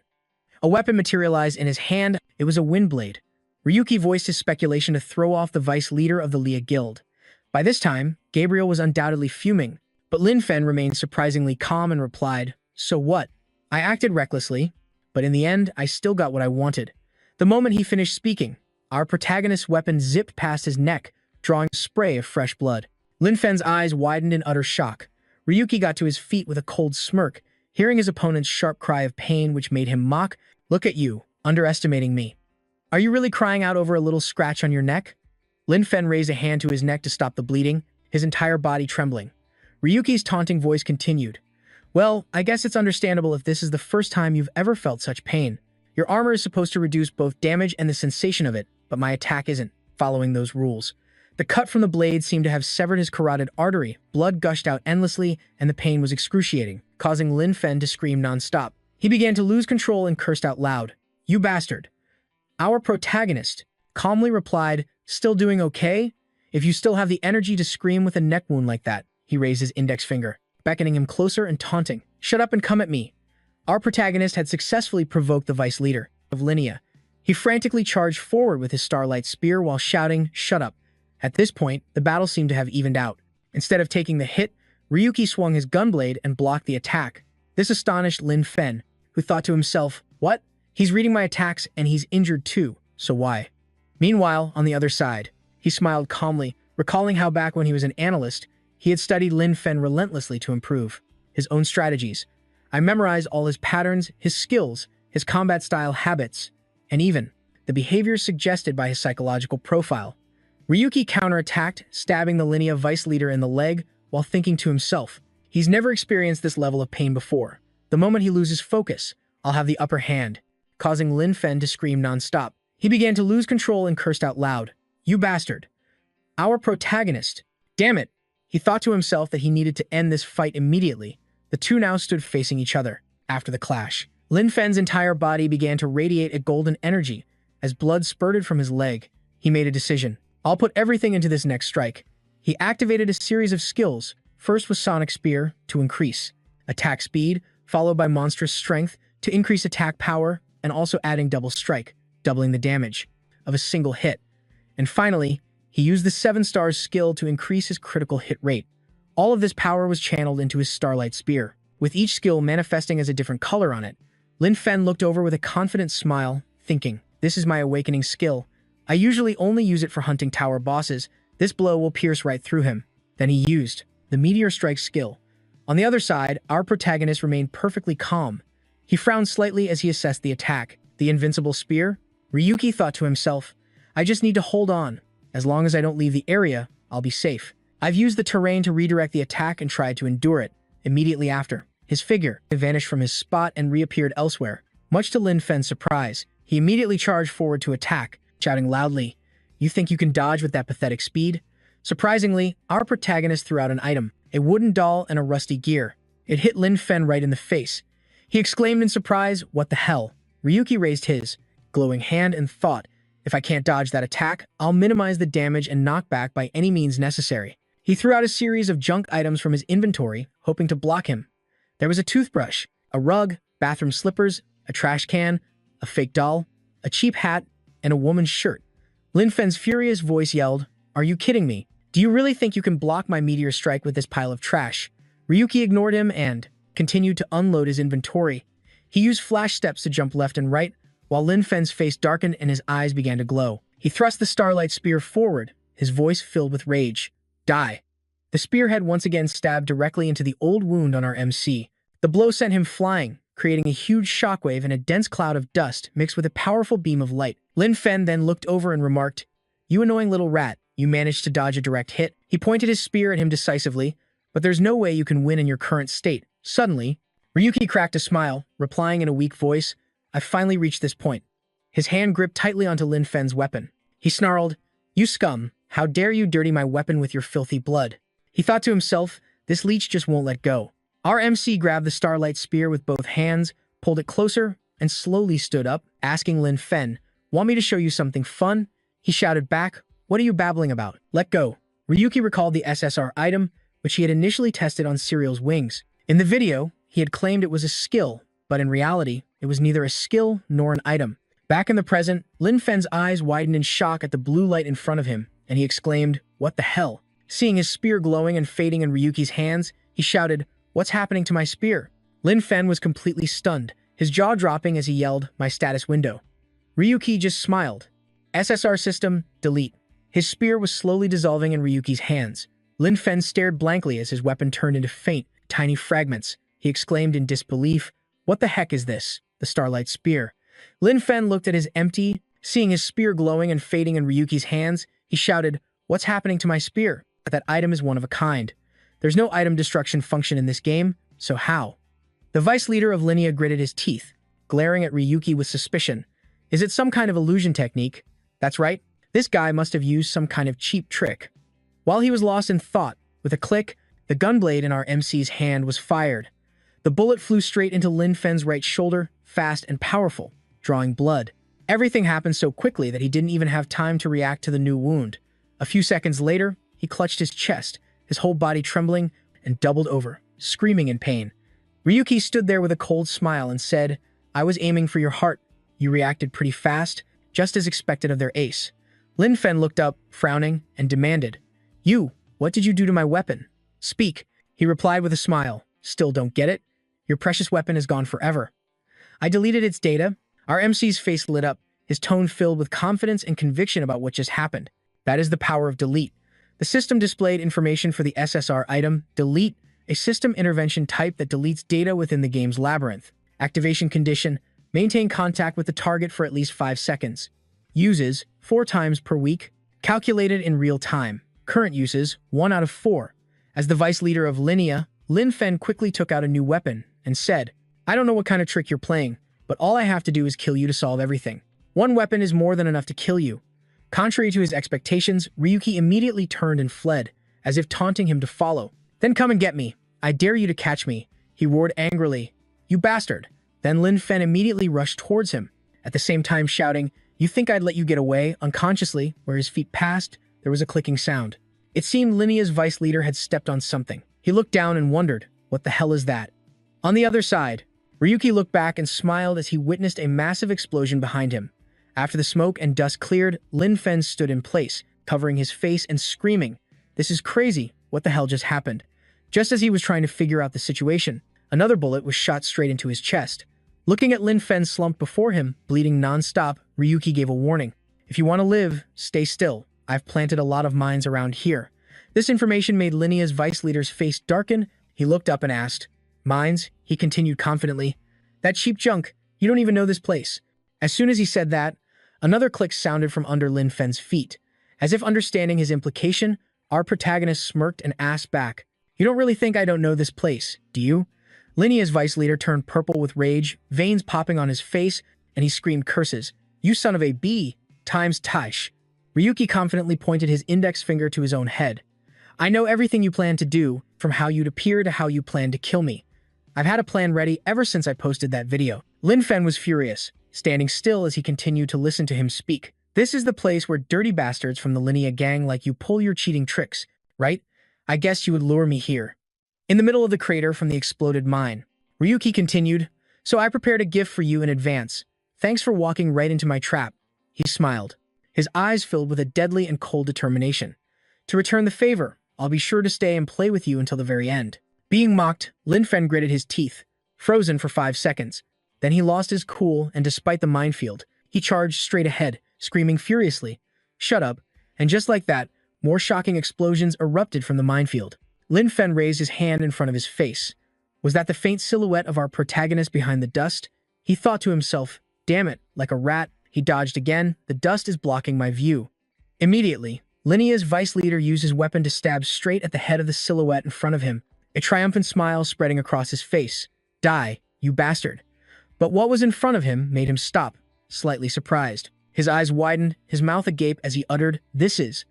A weapon materialized in his hand. It was a wind blade. Ryuki voiced his speculation to throw off the vice leader of the Lia Guild. By this time, Gabriel was undoubtedly fuming, but Lin Fen remained surprisingly calm and replied, "So what? I acted recklessly, but in the end, I still got what I wanted." The moment he finished speaking, our protagonist's weapon zipped past his neck, drawing a spray of fresh blood. Lin Fen's eyes widened in utter shock. Ryuki got to his feet with a cold smirk, hearing his opponent's sharp cry of pain which made him mock, "Look at you, underestimating me. Are you really crying out over a little scratch on your neck?" Lin Fen raised a hand to his neck to stop the bleeding, his entire body trembling. Ryuki's taunting voice continued, "Well, I guess it's understandable if this is the first time you've ever felt such pain. Your armor is supposed to reduce both damage and the sensation of it, but my attack isn't, following those rules." The cut from the blade seemed to have severed his carotid artery, blood gushed out endlessly, and the pain was excruciating, causing Lin Fen to scream nonstop. He began to lose control and cursed out loud, "You bastard." Our protagonist calmly replied, "Still doing okay? If you still have the energy to scream with a neck wound like that." He raised his index finger, beckoning him closer and taunting, "Shut up and come at me." Our protagonist had successfully provoked the vice leader of Linnea. He frantically charged forward with his starlight spear while shouting, "Shut up." At this point, the battle seemed to have evened out. Instead of taking the hit, Ryuki swung his gunblade and blocked the attack. This astonished Lin Fen, who thought to himself, "What? He's reading my attacks and he's injured too, so why?" Meanwhile, on the other side, he smiled calmly, recalling how back when he was an analyst, he had studied Lin Fen relentlessly to improve his own strategies. "I memorized all his patterns, his skills, his combat style habits, and even the behaviors suggested by his psychological profile." Ryuki counterattacked, stabbing the Linnea vice leader in the leg while thinking to himself, "He's never experienced this level of pain before. The moment he loses focus, I'll have the upper hand," causing Lin Fen to scream nonstop. He began to lose control and cursed out loud, "You bastard." Our protagonist, damn it, he thought to himself that he needed to end this fight immediately. The two now stood facing each other. After the clash, Lin Fen's entire body began to radiate a golden energy. As blood spurted from his leg, he made a decision. "I'll put everything into this next strike." He activated a series of skills, first with Sonic Spear to increase attack speed, followed by Monstrous Strength to increase attack power, and also adding Double Strike, doubling the damage of a single hit. And finally, he used the 7 stars skill to increase his critical hit rate. All of this power was channeled into his Starlight Spear, with each skill manifesting as a different color on it. Lin Fen looked over with a confident smile, thinking, "This is my awakening skill. I usually only use it for hunting tower bosses. This blow will pierce right through him." Then he used the Meteor Strike skill. On the other side, our protagonist remained perfectly calm. He frowned slightly as he assessed the attack. The Invincible Spear? Ryuki thought to himself, "I just need to hold on. As long as I don't leave the area, I'll be safe." I've used the terrain to redirect the attack and tried to endure it. Immediately after, his figure vanished from his spot and reappeared elsewhere. Much to Lin Fen's surprise, he immediately charged forward to attack, shouting loudly, "You think you can dodge with that pathetic speed?" Surprisingly, our protagonist threw out an item, a wooden doll and a rusty gear. It hit Lin Fen right in the face. He exclaimed in surprise, "What the hell?" Ryuki raised his glowing hand and thought, "If I can't dodge that attack, I'll minimize the damage and knockback by any means necessary." He threw out a series of junk items from his inventory, hoping to block him. There was a toothbrush, a rug, bathroom slippers, a trash can, a fake doll, a cheap hat, and a woman's shirt. Lin Fen's furious voice yelled, "Are you kidding me? Do you really think you can block my meteor strike with this pile of trash?" Ryuki ignored him and continued to unload his inventory. He used flash steps to jump left and right, while Lin Fen's face darkened and his eyes began to glow. He thrust the Starlight Spear forward, his voice filled with rage. "Die." The spearhead once again stabbed directly into the old wound on our MC. The blow sent him flying, creating a huge shockwave and a dense cloud of dust mixed with a powerful beam of light. Lin Fen then looked over and remarked, "You annoying little rat, you managed to dodge a direct hit." He pointed his spear at him decisively, "But there's no way you can win in your current state." Suddenly, Ryuki cracked a smile, replying in a weak voice, "I've finally reached this point." His hand gripped tightly onto Lin Fen's weapon. He snarled, "You scum, how dare you dirty my weapon with your filthy blood." He thought to himself, this leech just won't let go. Our MC grabbed the Starlight Spear with both hands, pulled it closer, and slowly stood up, asking Lin Fen, "Want me to show you something fun?" He shouted back, What are you babbling about? Let go. Ryuki recalled the SSR item, which he had initially tested on Serial's wings. In the video, he had claimed it was a skill, but in reality, it was neither a skill nor an item. Back in the present, Lin Fen's eyes widened in shock at the blue light in front of him, and he exclaimed, "What the hell?" Seeing his spear glowing and fading in Ryuki's hands, he shouted, "What's happening to my spear?" Lin Fen was completely stunned, his jaw dropping as he yelled, "My status window." Ryuki just smiled. SSR system, delete. His spear was slowly dissolving in Ryuki's hands. Lin Fen stared blankly as his weapon turned into faint, tiny fragments. He exclaimed in disbelief, "What the heck is this?" The Starlight Spear. Lin Fen looked at his empty, seeing his spear glowing and fading in Ryuki's hands, he shouted, "What's happening to my spear?" That item is one of a kind. There's no item destruction function in this game, so how? The vice leader of Linnea gritted his teeth, glaring at Ryuki with suspicion. Is it some kind of illusion technique? That's right. This guy must have used some kind of cheap trick. While he was lost in thought, with a click, the gunblade in our MC's hand was fired. The bullet flew straight into Lin Fen's right shoulder, fast and powerful, drawing blood. Everything happened so quickly that he didn't even have time to react to the new wound. A few seconds later, he clutched his chest, his whole body trembling, and doubled over, screaming in pain. Ryuki stood there with a cold smile and said, "I was aiming for your heart. You reacted pretty fast, just as expected of their ace." Lin Fen looked up, frowning, and demanded, "You, what did you do to my weapon? Speak." He replied with a smile, "Still don't get it? Your precious weapon is gone forever." "I deleted its data." Our MC's face lit up, his tone filled with confidence and conviction about what just happened. That is the power of delete. The system displayed information for the SSR item, delete, a system intervention type that deletes data within the game's labyrinth. Activation condition, maintain contact with the target for at least 5 seconds. Uses, 4 times per week. Calculated in real time. Current uses, 1 out of 4. As the vice leader of Linnea, Lin Fen quickly took out a new weapon and said, "I don't know what kind of trick you're playing, but all I have to do is kill you to solve everything. One weapon is more than enough to kill you." Contrary to his expectations, Ryuki immediately turned and fled, as if taunting him to follow. "Then come and get me. I dare you to catch me," he roared angrily. "You bastard." Then Lin Fen immediately rushed towards him, at the same time shouting, "You think I'd let you get away?" Unconsciously, where his feet passed, there was a clicking sound. It seemed Linnea's vice leader had stepped on something. He looked down and wondered, what the hell is that? On the other side, Ryuki looked back and smiled as he witnessed a massive explosion behind him. After the smoke and dust cleared, Lin Fen stood in place, covering his face and screaming, "This is crazy. What the hell just happened?" Just as he was trying to figure out the situation, another bullet was shot straight into his chest. Looking at Lin Fen slumped before him, bleeding non-stop, Ryuki gave a warning. "If you want to live, stay still. I've planted a lot of mines around here." This information made Linnea's vice leader's face darken. He looked up and asked, "Mines?" He continued confidently, "That cheap junk. You don't even know this place." As soon as he said that, another click sounded from under Lin Fen's feet. As if understanding his implication, our protagonist smirked and asked back, "You don't really think I don't know this place, do you?" Linnea's vice leader turned purple with rage, veins popping on his face, and he screamed curses. "You son of a b times Taish." Ryuki confidently pointed his index finger to his own head. "I know everything you plan to do, from how you'd appear to how you plan to kill me. I've had a plan ready ever since I posted that video." Lin Fen was furious, standing still as he continued to listen to him speak. "This is the place where dirty bastards from the Linnea gang like you pull your cheating tricks, right? I guess you would lure me here." In the middle of the crater from the exploded mine, Ryuki continued, "So I prepared a gift for you in advance. Thanks for walking right into my trap." He smiled, his eyes filled with a deadly and cold determination. "To return the favor, I'll be sure to stay and play with you until the very end." Being mocked, Lin Fen gritted his teeth, frozen for 5 seconds. Then he lost his cool, and despite the minefield, he charged straight ahead, screaming furiously, "Shut up." And just like that, more shocking explosions erupted from the minefield. Lin Fen raised his hand in front of his face. Was that the faint silhouette of our protagonist behind the dust? He thought to himself, "Damn it, like a rat." He dodged again. "The dust is blocking my view." Immediately, Linnea's vice leader used his weapon to stab straight at the head of the silhouette in front of him, a triumphant smile spreading across his face. "Die, you bastard." But what was in front of him made him stop, slightly surprised. His eyes widened, his mouth agape as he uttered, "This is..."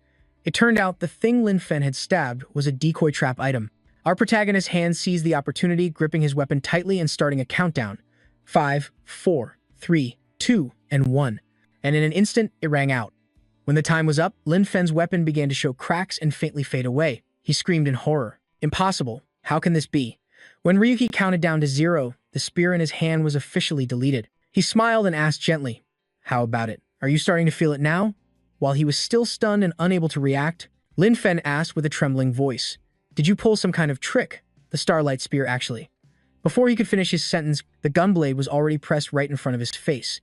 It turned out the thing Lin Fen had stabbed was a decoy trap item. Our protagonist's hand seized the opportunity, gripping his weapon tightly and starting a countdown. 5, 4, 3, 2, and 1. And in an instant, it rang out. When the time was up, Lin Fen's weapon began to show cracks and faintly fade away. He screamed in horror. Impossible. How can this be? When Ryuki counted down to 0, the spear in his hand was officially deleted. He smiled and asked gently, "How about it? Are you starting to feel it now?" While he was still stunned and unable to react, Lin Fen asked with a trembling voice, "Did you pull some kind of trick? The starlight spear, actually." Before he could finish his sentence, the gunblade was already pressed right in front of his face.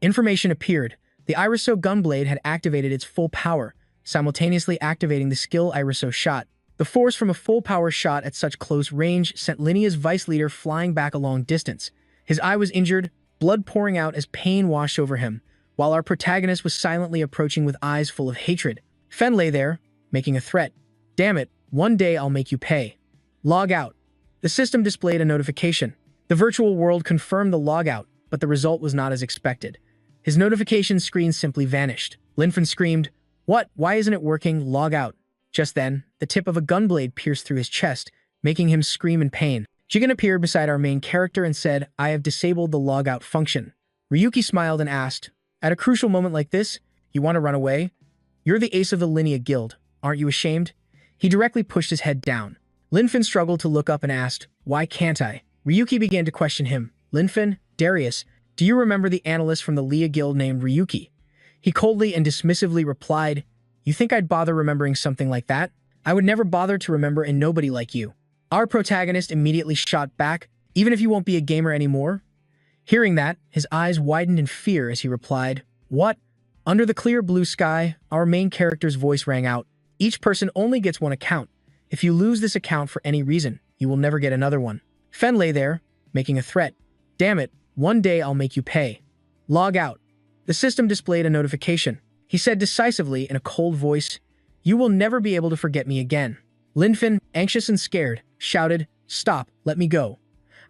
Information appeared. The Iriso gunblade had activated its full power, simultaneously activating the skill Iriso shot. The force from a full-power shot at such close range sent Linea's vice leader flying back a long distance. His eye was injured, blood pouring out as pain washed over him, while our protagonist was silently approaching with eyes full of hatred. Fen lay there, making a threat. "Damn it, one day I'll make you pay. Log out." The system displayed a notification. The virtual world confirmed the logout, but the result was not as expected. His notification screen simply vanished. Linfen screamed, "What? Why isn't it working? Log out." Just then, the tip of a gunblade pierced through his chest, making him scream in pain. Jigen appeared beside our main character and said, "I have disabled the logout function." Ryuki smiled and asked, "At a crucial moment like this, you want to run away? You're the ace of the Linea Guild. Aren't you ashamed?" He directly pushed his head down. Linfen struggled to look up and asked, "Why can't I?" Ryuki began to question him. "Linfen, Darius, do you remember the analyst from the Lea Guild named Ryuki?" He coldly and dismissively replied, "You think I'd bother remembering something like that? I would never bother to remember a nobody like you." Our protagonist immediately shot back, "Even if you won't be a gamer anymore?" Hearing that, his eyes widened in fear as he replied, "What?" Under the clear blue sky, our main character's voice rang out, "Each person only gets one account. If you lose this account for any reason, you will never get another one." Fen lay there, making a threat. "Damn it, one day I'll make you pay. Log out." The system displayed a notification. He said decisively in a cold voice, "You will never be able to forget me again." Linfen, anxious and scared, shouted, "Stop, let me go."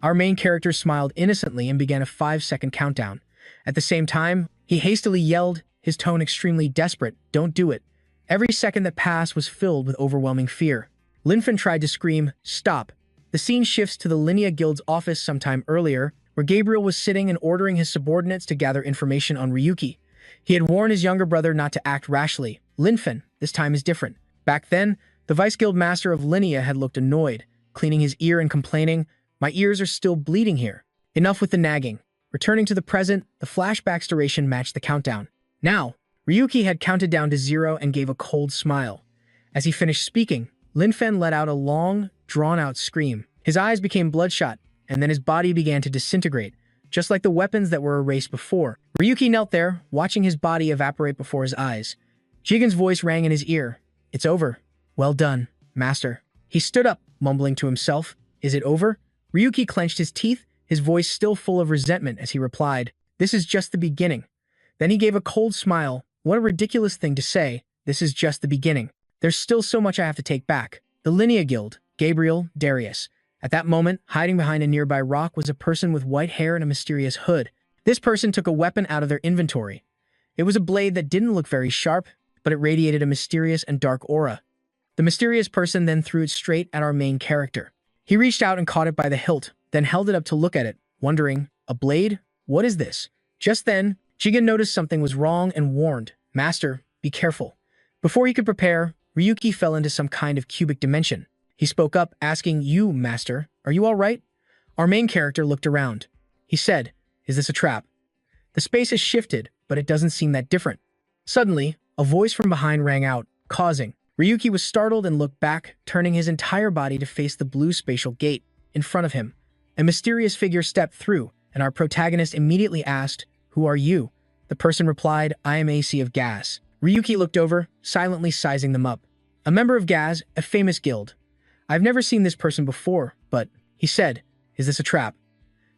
Our main character smiled innocently and began a 5-second countdown. At the same time, he hastily yelled, his tone extremely desperate, "Don't do it." Every second that passed was filled with overwhelming fear. Linfen tried to scream, "Stop." The scene shifts to the Linea Guild's office sometime earlier, where Gabriel was sitting and ordering his subordinates to gather information on Ryuki. He had warned his younger brother not to act rashly. Linfen, this time is different. Back then, the Vice Guild Master of Linea had looked annoyed, cleaning his ear and complaining, "My ears are still bleeding here. Enough with the nagging." Returning to the present, the flashback's duration matched the countdown. Now, Ryuki had counted down to 0 and gave a cold smile. As he finished speaking, Linfen let out a long, drawn-out scream. His eyes became bloodshot, and then his body began to disintegrate, just like the weapons that were erased before. Ryuki knelt there, watching his body evaporate before his eyes. Jigen's voice rang in his ear. "It's over. Well done, master." He stood up, mumbling to himself, "Is it over?" Ryuki clenched his teeth, his voice still full of resentment as he replied, "This is just the beginning." Then he gave a cold smile. What a ridiculous thing to say. This is just the beginning. There's still so much I have to take back. The Linea Guild, Gabriel, Darius. At that moment, hiding behind a nearby rock was a person with white hair and a mysterious hood. This person took a weapon out of their inventory. It was a blade that didn't look very sharp, but it radiated a mysterious and dark aura. The mysterious person then threw it straight at our main character. He reached out and caught it by the hilt, then held it up to look at it, wondering, "A blade? What is this?" Just then, Jigen noticed something was wrong and warned, "Master, be careful." Before he could prepare, Ryuki fell into some kind of cubic dimension. He spoke up, asking, "You, master, are you all right?" Our main character looked around. He said, "Is this a trap?" The space has shifted, but it doesn't seem that different. Suddenly, a voice from behind rang out, causing. Ryuki was startled and looked back, turning his entire body to face the blue spatial gate. In front of him, a mysterious figure stepped through, and our protagonist immediately asked, "Who are you?" The person replied, "I am AC of Gas." Ryuki looked over, silently sizing them up. "A member of Gas, a famous guild. I've never seen this person before, but," he said, "is this a trap?"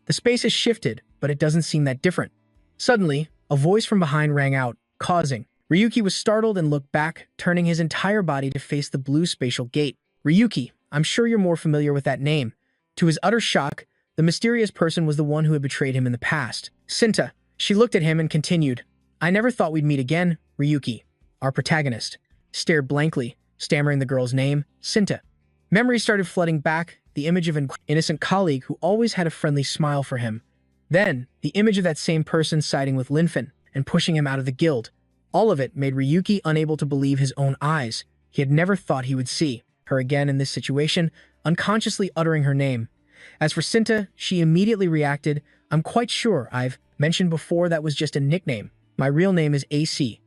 The space has shifted, but it doesn't seem that different. Suddenly, a voice from behind rang out, causing. Ryuki was startled and looked back, turning his entire body to face the blue spatial gate. "Ryuki, I'm sure you're more familiar with that name." To his utter shock, the mysterious person was the one who had betrayed him in the past. Sinta. She looked at him and continued, "I never thought we'd meet again." Ryuki, our protagonist, stared blankly, stammering the girl's name, Sinta. Memories started flooding back, the image of an innocent colleague who always had a friendly smile for him. Then, the image of that same person siding with Linfen and pushing him out of the guild. All of it made Ryuki unable to believe his own eyes. He had never thought he would see her again in this situation, unconsciously uttering her name. As for Sinta, she immediately reacted, "I'm quite sure I've mentioned before that was just a nickname. My real name is AC."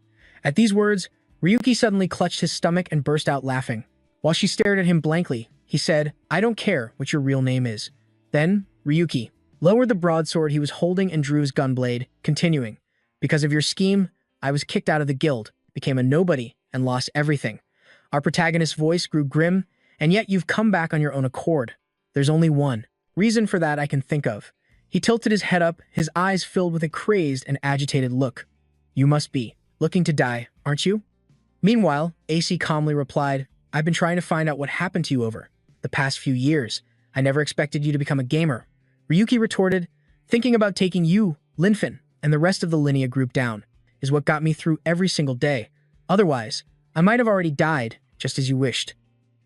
At these words, Ryuki suddenly clutched his stomach and burst out laughing. While she stared at him blankly, he said, "I don't care what your real name is." Then, Ryuki lowered the broadsword he was holding and drew his gunblade, continuing, "Because of your scheme, I was kicked out of the guild, became a nobody, and lost everything." Our protagonist's voice grew grim, "And yet you've come back on your own accord. There's only one reason for that I can think of." He tilted his head up, his eyes filled with a crazed and agitated look. "You must be looking to die, aren't you?" Meanwhile, AC calmly replied, "I've been trying to find out what happened to you over the past few years. I never expected you to become a gamer." Ryuki retorted, "Thinking about taking you, Linfen, and the rest of the Linnea group down is what got me through every single day. Otherwise, I might have already died, just as you wished."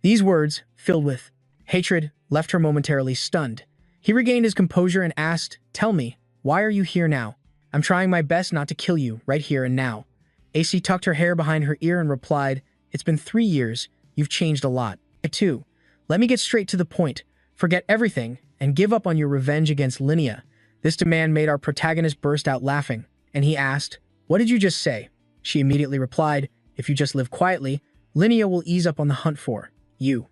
These words, filled with hatred, left her momentarily stunned. He regained his composure and asked, "Tell me, why are you here now? I'm trying my best not to kill you right here and now." AC tucked her hair behind her ear and replied, "It's been 3 years. You've changed a lot. Too. Let me get straight to the point. Forget everything and give up on your revenge against Linnea." This demand made our protagonist burst out laughing, and he asked, "What did you just say?" She immediately replied, "If you just live quietly, Linnea will ease up on the hunt for you.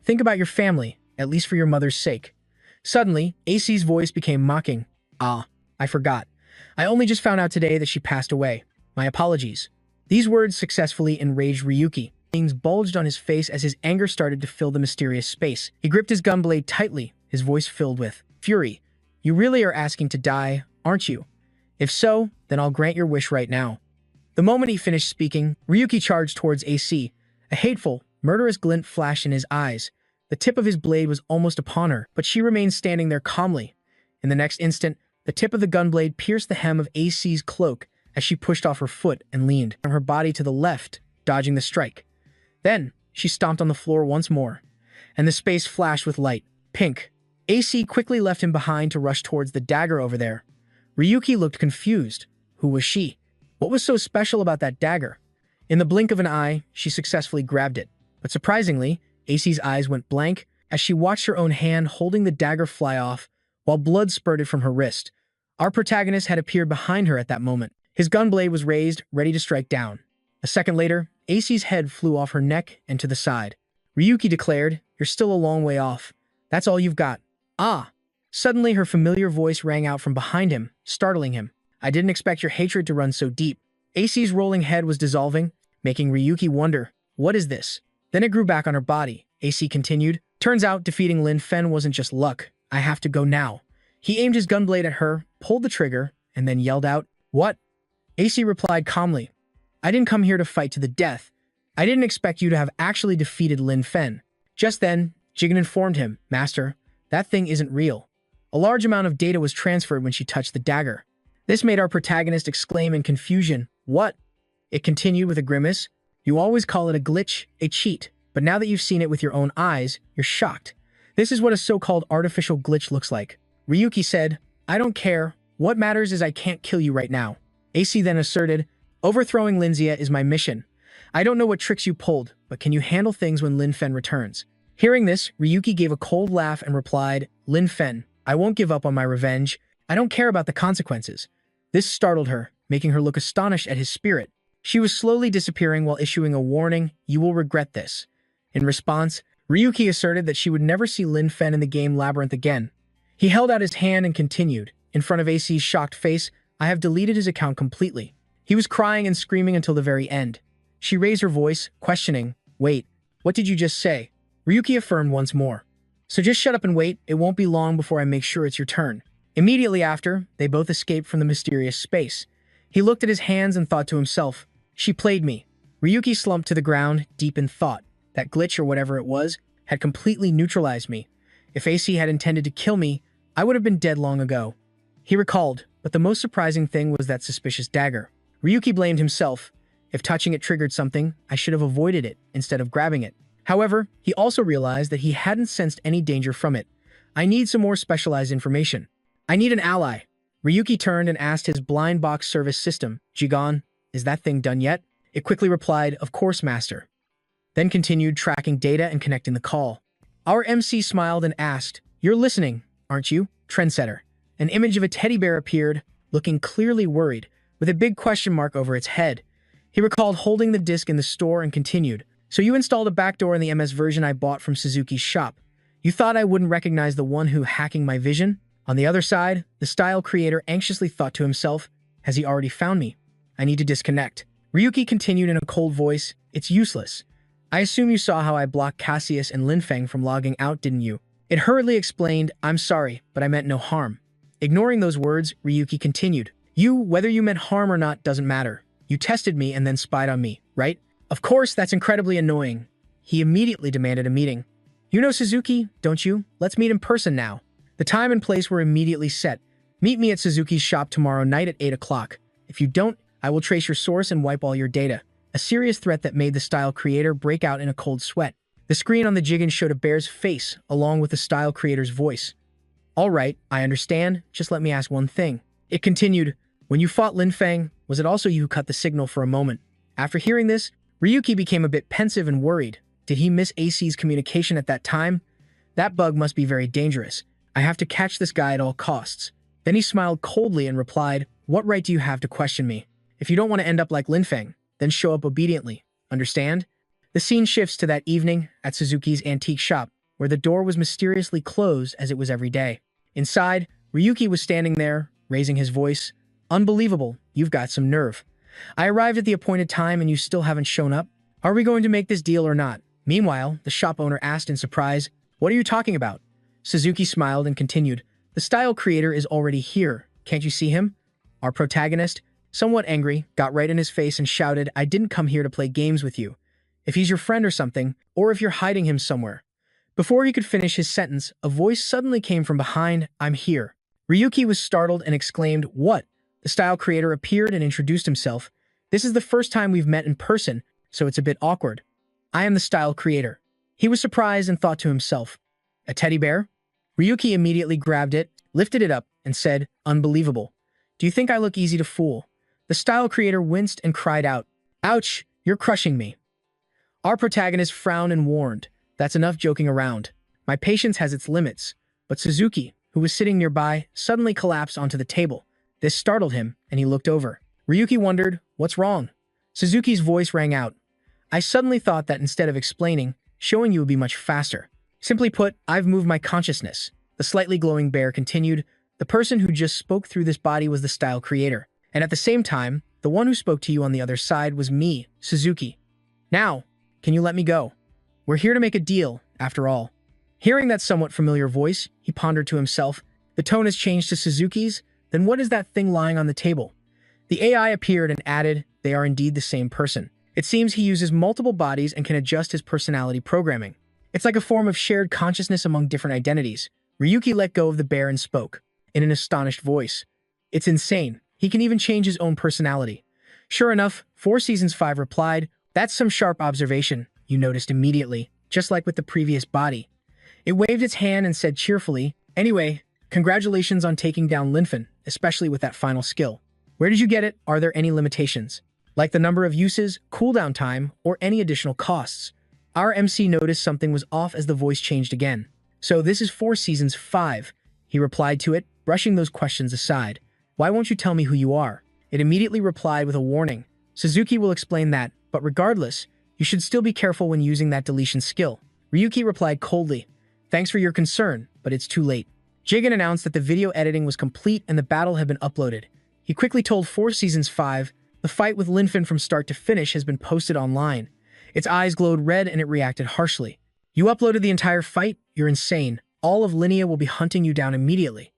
Think about your family, at least for your mother's sake." Suddenly, AC's voice became mocking. "Ah, I forgot. I only just found out today that she passed away. My apologies." These words successfully enraged Ryuki. Veins bulged on his face as his anger started to fill the mysterious space. He gripped his gunblade tightly, his voice filled with fury. "You really are asking to die, aren't you? If so, then I'll grant your wish right now." The moment he finished speaking, Ryuki charged towards AC. A hateful, murderous glint flashed in his eyes. The tip of his blade was almost upon her, but she remained standing there calmly. In the next instant, the tip of the gunblade pierced the hem of AC's cloak as she pushed off her foot and leaned from her body to the left, dodging the strike. Then, she stomped on the floor once more, and the space flashed with light. Pink. AC quickly left him behind to rush towards the dagger over there. Ryuki looked confused. Who was she? What was so special about that dagger? In the blink of an eye, she successfully grabbed it. But surprisingly, AC's eyes went blank as she watched her own hand holding the dagger fly off, while blood spurted from her wrist. Our protagonist had appeared behind her at that moment. His gunblade was raised, ready to strike down. A second later, AC's head flew off her neck and to the side. Ryuki declared, "You're still a long way off. That's all you've got." "Ah!" Suddenly, her familiar voice rang out from behind him, startling him. "I didn't expect your hatred to run so deep." AC's rolling head was dissolving, making Ryuki wonder, "What is this?" Then it grew back on her body. AC continued, "Turns out defeating Lin Fen wasn't just luck. I have to go now." He aimed his gunblade at her, pulled the trigger, and then yelled out, "What?" AC replied calmly, "I didn't come here to fight to the death. I didn't expect you to have actually defeated Lin Fen." Just then, Jigen informed him, "Master, that thing isn't real." A large amount of data was transferred when she touched the dagger. This made our protagonist exclaim in confusion, "What?" It continued with a grimace, "You always call it a glitch, a cheat, but now that you've seen it with your own eyes, you're shocked. This is what a so-called artificial glitch looks like." Ryuki said, "I don't care. What matters is I can't kill you right now." AC then asserted, "Overthrowing Linzia is my mission. I don't know what tricks you pulled, but can you handle things when Lin Fen returns?" Hearing this, Ryuki gave a cold laugh and replied, "Lin Fen, I won't give up on my revenge. I don't care about the consequences." This startled her, making her look astonished at his spirit. She was slowly disappearing while issuing a warning, "You will regret this." In response, Ryuki asserted that she would never see Lin Fen in the game Labyrinth again. He held out his hand and continued, in front of AC's shocked face, "I have deleted his account completely." He was crying and screaming until the very end. She raised her voice, questioning, "Wait, what did you just say?" Ryuki affirmed once more, "So just shut up and wait. It won't be long before I make sure it's your turn." Immediately after, they both escaped from the mysterious space. He looked at his hands and thought to himself, "She played me." Ryuki slumped to the ground, deep in thought. That glitch, or whatever it was, had completely neutralized me. If AC had intended to kill me, I would have been dead long ago. He recalled, but the most surprising thing was that suspicious dagger. Ryuki blamed himself. If touching it triggered something, I should have avoided it instead of grabbing it. However, he also realized that he hadn't sensed any danger from it. "I need some more specialized information. I need an ally." Ryuki turned and asked his blind box service system, Jigon, is that thing done yet? It quickly replied, of course, master. Then continued tracking data and connecting the call. Our MC smiled and asked, you're listening, aren't you, trendsetter? An image of a teddy bear appeared, looking clearly worried, with a big question mark over its head. He recalled holding the disc in the store and continued, so you installed a backdoor in the MS version I bought from Suzuki's shop. You thought I wouldn't recognize the one who hacking my vision? On the other side, the style creator anxiously thought to himself, has he already found me? I need to disconnect. Ryuki continued in a cold voice, it's useless. I assume you saw how I blocked Cassius and Linfeng from logging out, didn't you? It hurriedly explained, I'm sorry, but I meant no harm. Ignoring those words, Ryuki continued, whether you meant harm or not doesn't matter. You tested me and then spied on me, right? Of course, that's incredibly annoying. He immediately demanded a meeting. You know Suzuki, don't you? Let's meet in person now. The time and place were immediately set. Meet me at Suzuki's shop tomorrow night at 8 o'clock. If you don't, I will trace your source and wipe all your data. A serious threat that made the style creator break out in a cold sweat. The screen on the Jigen showed a bear's face, along with the style creator's voice. All right, I understand. Just let me ask one thing. It continued, when you fought Linfeng, was it also you who cut the signal for a moment? After hearing this, Ryuki became a bit pensive and worried. Did he miss AC's communication at that time? That bug must be very dangerous. I have to catch this guy at all costs. Then he smiled coldly and replied, what right do you have to question me? If you don't want to end up like Linfeng, then show up obediently. Understand? The scene shifts to that evening at Suzuki's antique shop, where the door was mysteriously closed as it was every day. Inside, Ryuki was standing there, raising his voice. Unbelievable, you've got some nerve. I arrived at the appointed time and you still haven't shown up? Are we going to make this deal or not? Meanwhile, the shop owner asked in surprise, what are you talking about? Suzuki smiled and continued, the style creator is already here. Can't you see him? Our protagonist, somewhat angry, got right in his face and shouted, I didn't come here to play games with you. If he's your friend or something, or if you're hiding him somewhere. Before he could finish his sentence, a voice suddenly came from behind, I'm here. Ryuki was startled and exclaimed, what? The style creator appeared and introduced himself. This is the first time we've met in person, so it's a bit awkward. I am the style creator. He was surprised and thought to himself, a teddy bear? Ryuki immediately grabbed it, lifted it up, and said, unbelievable. Do you think I look easy to fool? The style creator winced and cried out, ouch, you're crushing me. Our protagonist frowned and warned, that's enough joking around. My patience has its limits. But Suzuki, who was sitting nearby, suddenly collapsed onto the table. This startled him, and he looked over. Ryuki wondered, what's wrong? Suzuki's voice rang out. I suddenly thought that instead of explaining, showing you would be much faster. Simply put, I've moved my consciousness. The slightly glowing bear continued, the person who just spoke through this body was the style creator. And at the same time, the one who spoke to you on the other side was me, Suzuki. Now, can you let me go? We're here to make a deal, after all. Hearing that somewhat familiar voice, he pondered to himself, the tone has changed to Suzuki's, then what is that thing lying on the table? The AI appeared and added, they are indeed the same person. It seems he uses multiple bodies and can adjust his personality programming. It's like a form of shared consciousness among different identities. Ryuki let go of the bear and spoke, in an astonished voice. It's insane. He can even change his own personality. Sure enough, Four Seasons 5 replied, that's some sharp observation, you noticed immediately, just like with the previous body. It waved its hand and said cheerfully, anyway, congratulations on taking down Linfen, especially with that final skill. Where did you get it? Are there any limitations? Like the number of uses, cooldown time, or any additional costs? Our MC noticed something was off as the voice changed again. So this is Four Seasons 5. He replied to it, brushing those questions aside. Why won't you tell me who you are? It immediately replied with a warning. Suzuki will explain that, but regardless, you should still be careful when using that deletion skill. Ryuki replied coldly, thanks for your concern, but it's too late. Jigen announced that the video editing was complete and the battle had been uploaded. He quickly told Four Seasons 5, the fight with Linfen from start to finish has been posted online. Its eyes glowed red and it reacted harshly. You uploaded the entire fight? You're insane. All of Linnea will be hunting you down immediately.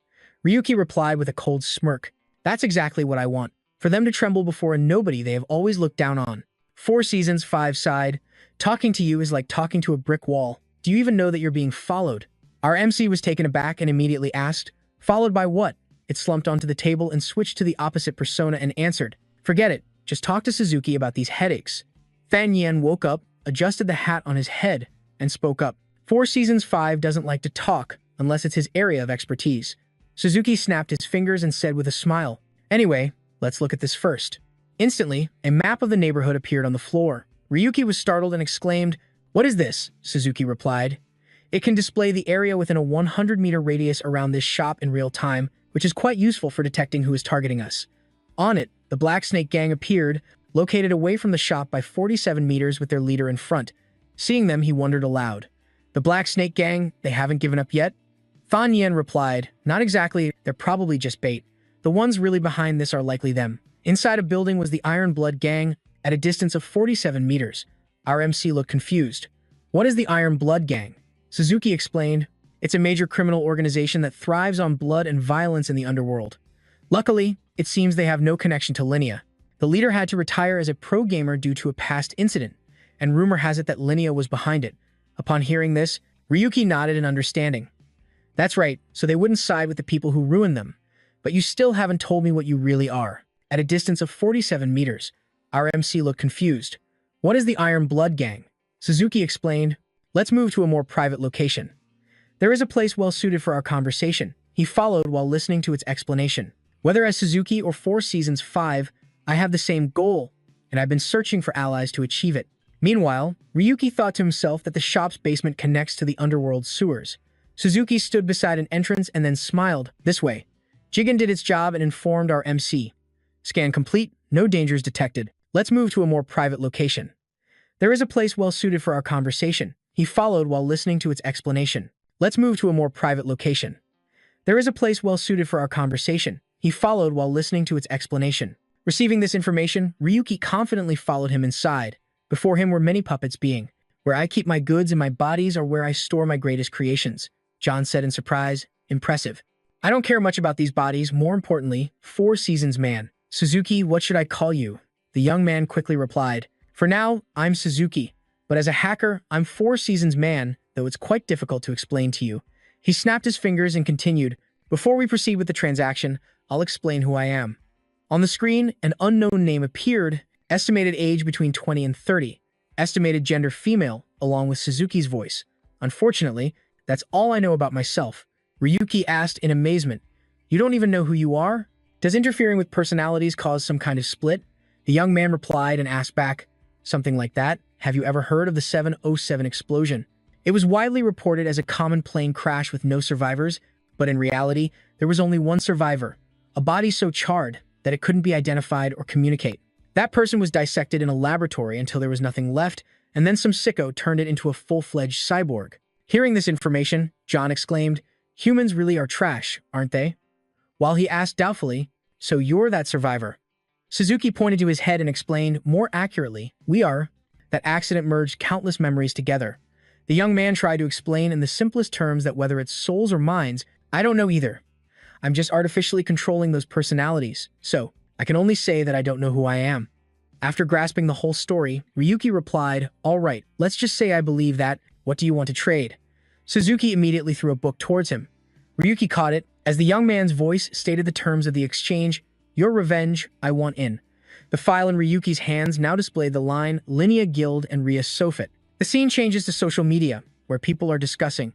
Ryuki replied with a cold smirk. That's exactly what I want. For them to tremble before a nobody they have always looked down on. Four Seasons 5 sighed. Talking to you is like talking to a brick wall. Do you even know that you're being followed? Our MC was taken aback and immediately asked, followed by what? It slumped onto the table and switched to the opposite persona and answered, forget it, just talk to Suzuki about these headaches. Fan Yan woke up, adjusted the hat on his head, and spoke up. Four Seasons 5 doesn't like to talk, unless it's his area of expertise. Suzuki snapped his fingers and said with a smile, anyway, let's look at this first. Instantly, a map of the neighborhood appeared on the floor. Ryuki was startled and exclaimed, "What is this?" Suzuki replied. "It can display the area within a 100-meter radius around this shop in real time, which is quite useful for detecting who is targeting us." On it, the Black Snake Gang appeared, located away from the shop by 47 meters with their leader in front. Seeing them, he wondered aloud. "The Black Snake Gang, they haven't given up yet?" Fan Yen replied, "Not exactly, they're probably just bait. The ones really behind this are likely them." Inside a building was the Iron Blood Gang, at a distance of 47 meters. Our MC looked confused. "What is the Iron Blood Gang?" Suzuki explained, "It's a major criminal organization that thrives on blood and violence in the underworld. Luckily, it seems they have no connection to Linea. The leader had to retire as a pro gamer due to a past incident, and rumor has it that Linea was behind it." Upon hearing this, Ryuki nodded in understanding. "That's right, so they wouldn't side with the people who ruined them. But you still haven't told me what you really are." At a distance of 47 meters, our MC looked confused. "What is the Iron Blood Gang?" Suzuki explained, "Let's move to a more private location. There is a place well suited for our conversation." He followed while listening to its explanation. "Whether as Suzuki or Four Seasons 5, I have the same goal, and I've been searching for allies to achieve it." Meanwhile, Ryuki thought to himself that the shop's basement connects to the underworld sewers. Suzuki stood beside an entrance and then smiled. "This way." Jigen did its job and informed our MC. "Scan complete, no dangers detected. Let's move to a more private location. There is a place well suited for our conversation." He followed while listening to its explanation. "Let's move to a more private location. There is a place well suited for our conversation." He followed while listening to its explanation. Receiving this information, Ryuki confidently followed him inside. Before him were many puppets being, "Where I keep my goods and my bodies are where I store my greatest creations," John said in surprise. "Impressive. I don't care much about these bodies, more importantly, Four Seasons man." "Suzuki, what should I call you?" The young man quickly replied. "For now, I'm Suzuki, but as a hacker, I'm Four Seasons man, though it's quite difficult to explain to you." He snapped his fingers and continued, "Before we proceed with the transaction, I'll explain who I am." On the screen, an unknown name appeared, estimated age between 20 and 30, estimated gender female, along with Suzuki's voice. "Unfortunately, that's all I know about myself." Ryuki asked in amazement, "You don't even know who you are? Does interfering with personalities cause some kind of split?" The young man replied and asked back, "Something like that. Have you ever heard of the 707 explosion?" It was widely reported as a common plane crash with no survivors, but in reality, there was only one survivor, a body so charred that it couldn't be identified or communicate. That person was dissected in a laboratory until there was nothing left, and then some sicko turned it into a full-fledged cyborg. Hearing this information, John exclaimed, "Humans really are trash, aren't they?" While he asked doubtfully, "So you're that survivor?" Suzuki pointed to his head and explained, "More accurately, we are." That accident merged countless memories together. The young man tried to explain in the simplest terms that whether it's souls or minds, "I don't know either. I'm just artificially controlling those personalities, so I can only say that I don't know who I am." After grasping the whole story, Ryuki replied, "All right, let's just say I believe that. What do you want to trade?" Suzuki immediately threw a book towards him. Ryuki caught it, as the young man's voice stated the terms of the exchange, "Your revenge, I want in." The file in Ryuki's hands now displayed the line, "Linea Guild and Ria Sofit." The scene changes to social media, where people are discussing,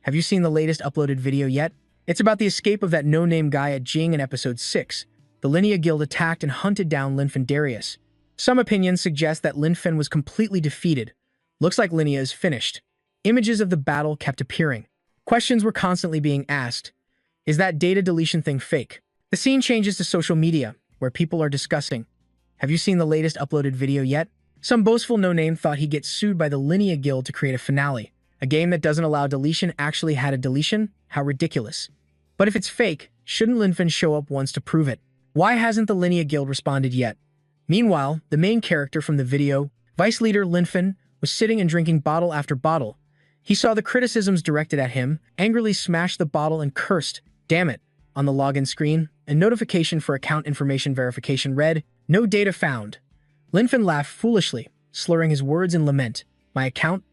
"Have you seen the latest uploaded video yet?" It's about the escape of that no-name guy at Jing in episode 6. The Linea Guild attacked and hunted down Linfen Darius. Some opinions suggest that Linfen was completely defeated. Looks like Linea is finished. Images of the battle kept appearing. Questions were constantly being asked. Is that data deletion thing fake? The scene changes to social media, where people are discussing, "Have you seen the latest uploaded video yet?" Some boastful no-name thought he'd get sued by the Linea Guild to create a finale. A game that doesn't allow deletion actually had a deletion? How ridiculous. But if it's fake, shouldn't Linfen show up once to prove it? Why hasn't the Linea Guild responded yet? Meanwhile, the main character from the video, Vice Leader Linfen, was sitting and drinking bottle after bottle. He saw the criticisms directed at him, angrily smashed the bottle and cursed, "Damn it." On the login screen, a notification for account information verification read, "No data found." Linfen laughed foolishly, slurring his words in lament. My account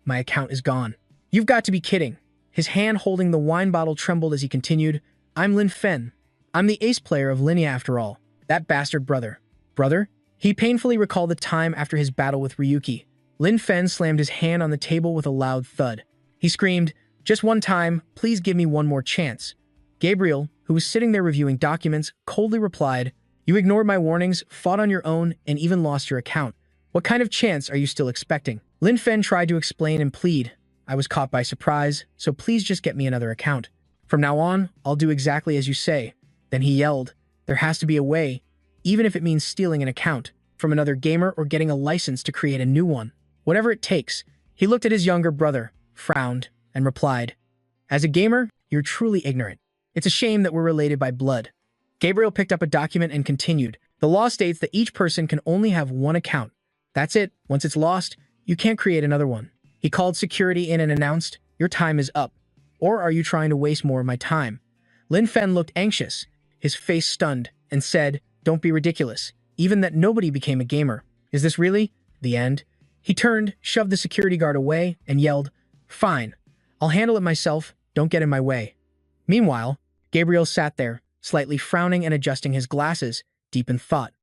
is gone." "You've got to be kidding." His hand holding the wine bottle trembled as he continued, "I'm Linfen. I'm the ace player of Linea after all. That bastard brother." "Brother?" He painfully recalled the time after his battle with Ryuki. Linfen slammed his hand on the table with a loud thud. He screamed, "Just one time, please give me one more chance." Gabriel, who was sitting there reviewing documents, coldly replied, You ignored my warnings, fought on your own, and even lost your account. What kind of chance are you still expecting? Lin Fen tried to explain and plead. I was caught by surprise, so please just get me another account. From now on, I'll do exactly as you say. Then he yelled, there has to be a way, even if it means stealing an account from another gamer or getting a license to create a new one. Whatever it takes. He looked at his younger brother, frowned, and replied, as a gamer, you're truly ignorant. It's a shame that we're related by blood. Gabriel picked up a document and continued. The law states that each person can only have one account. That's it. Once it's lost, you can't create another one. He called security in and announced, your time is up. Or are you trying to waste more of my time? Lin Fen looked anxious, his face stunned, and said, don't be ridiculous. Even that nobody became a gamer. Is this really the end? He turned, shoved the security guard away, and yelled, fine. I'll handle it myself. Don't get in my way. Meanwhile, Gabriel sat there, slightly frowning and adjusting his glasses, deep in thought.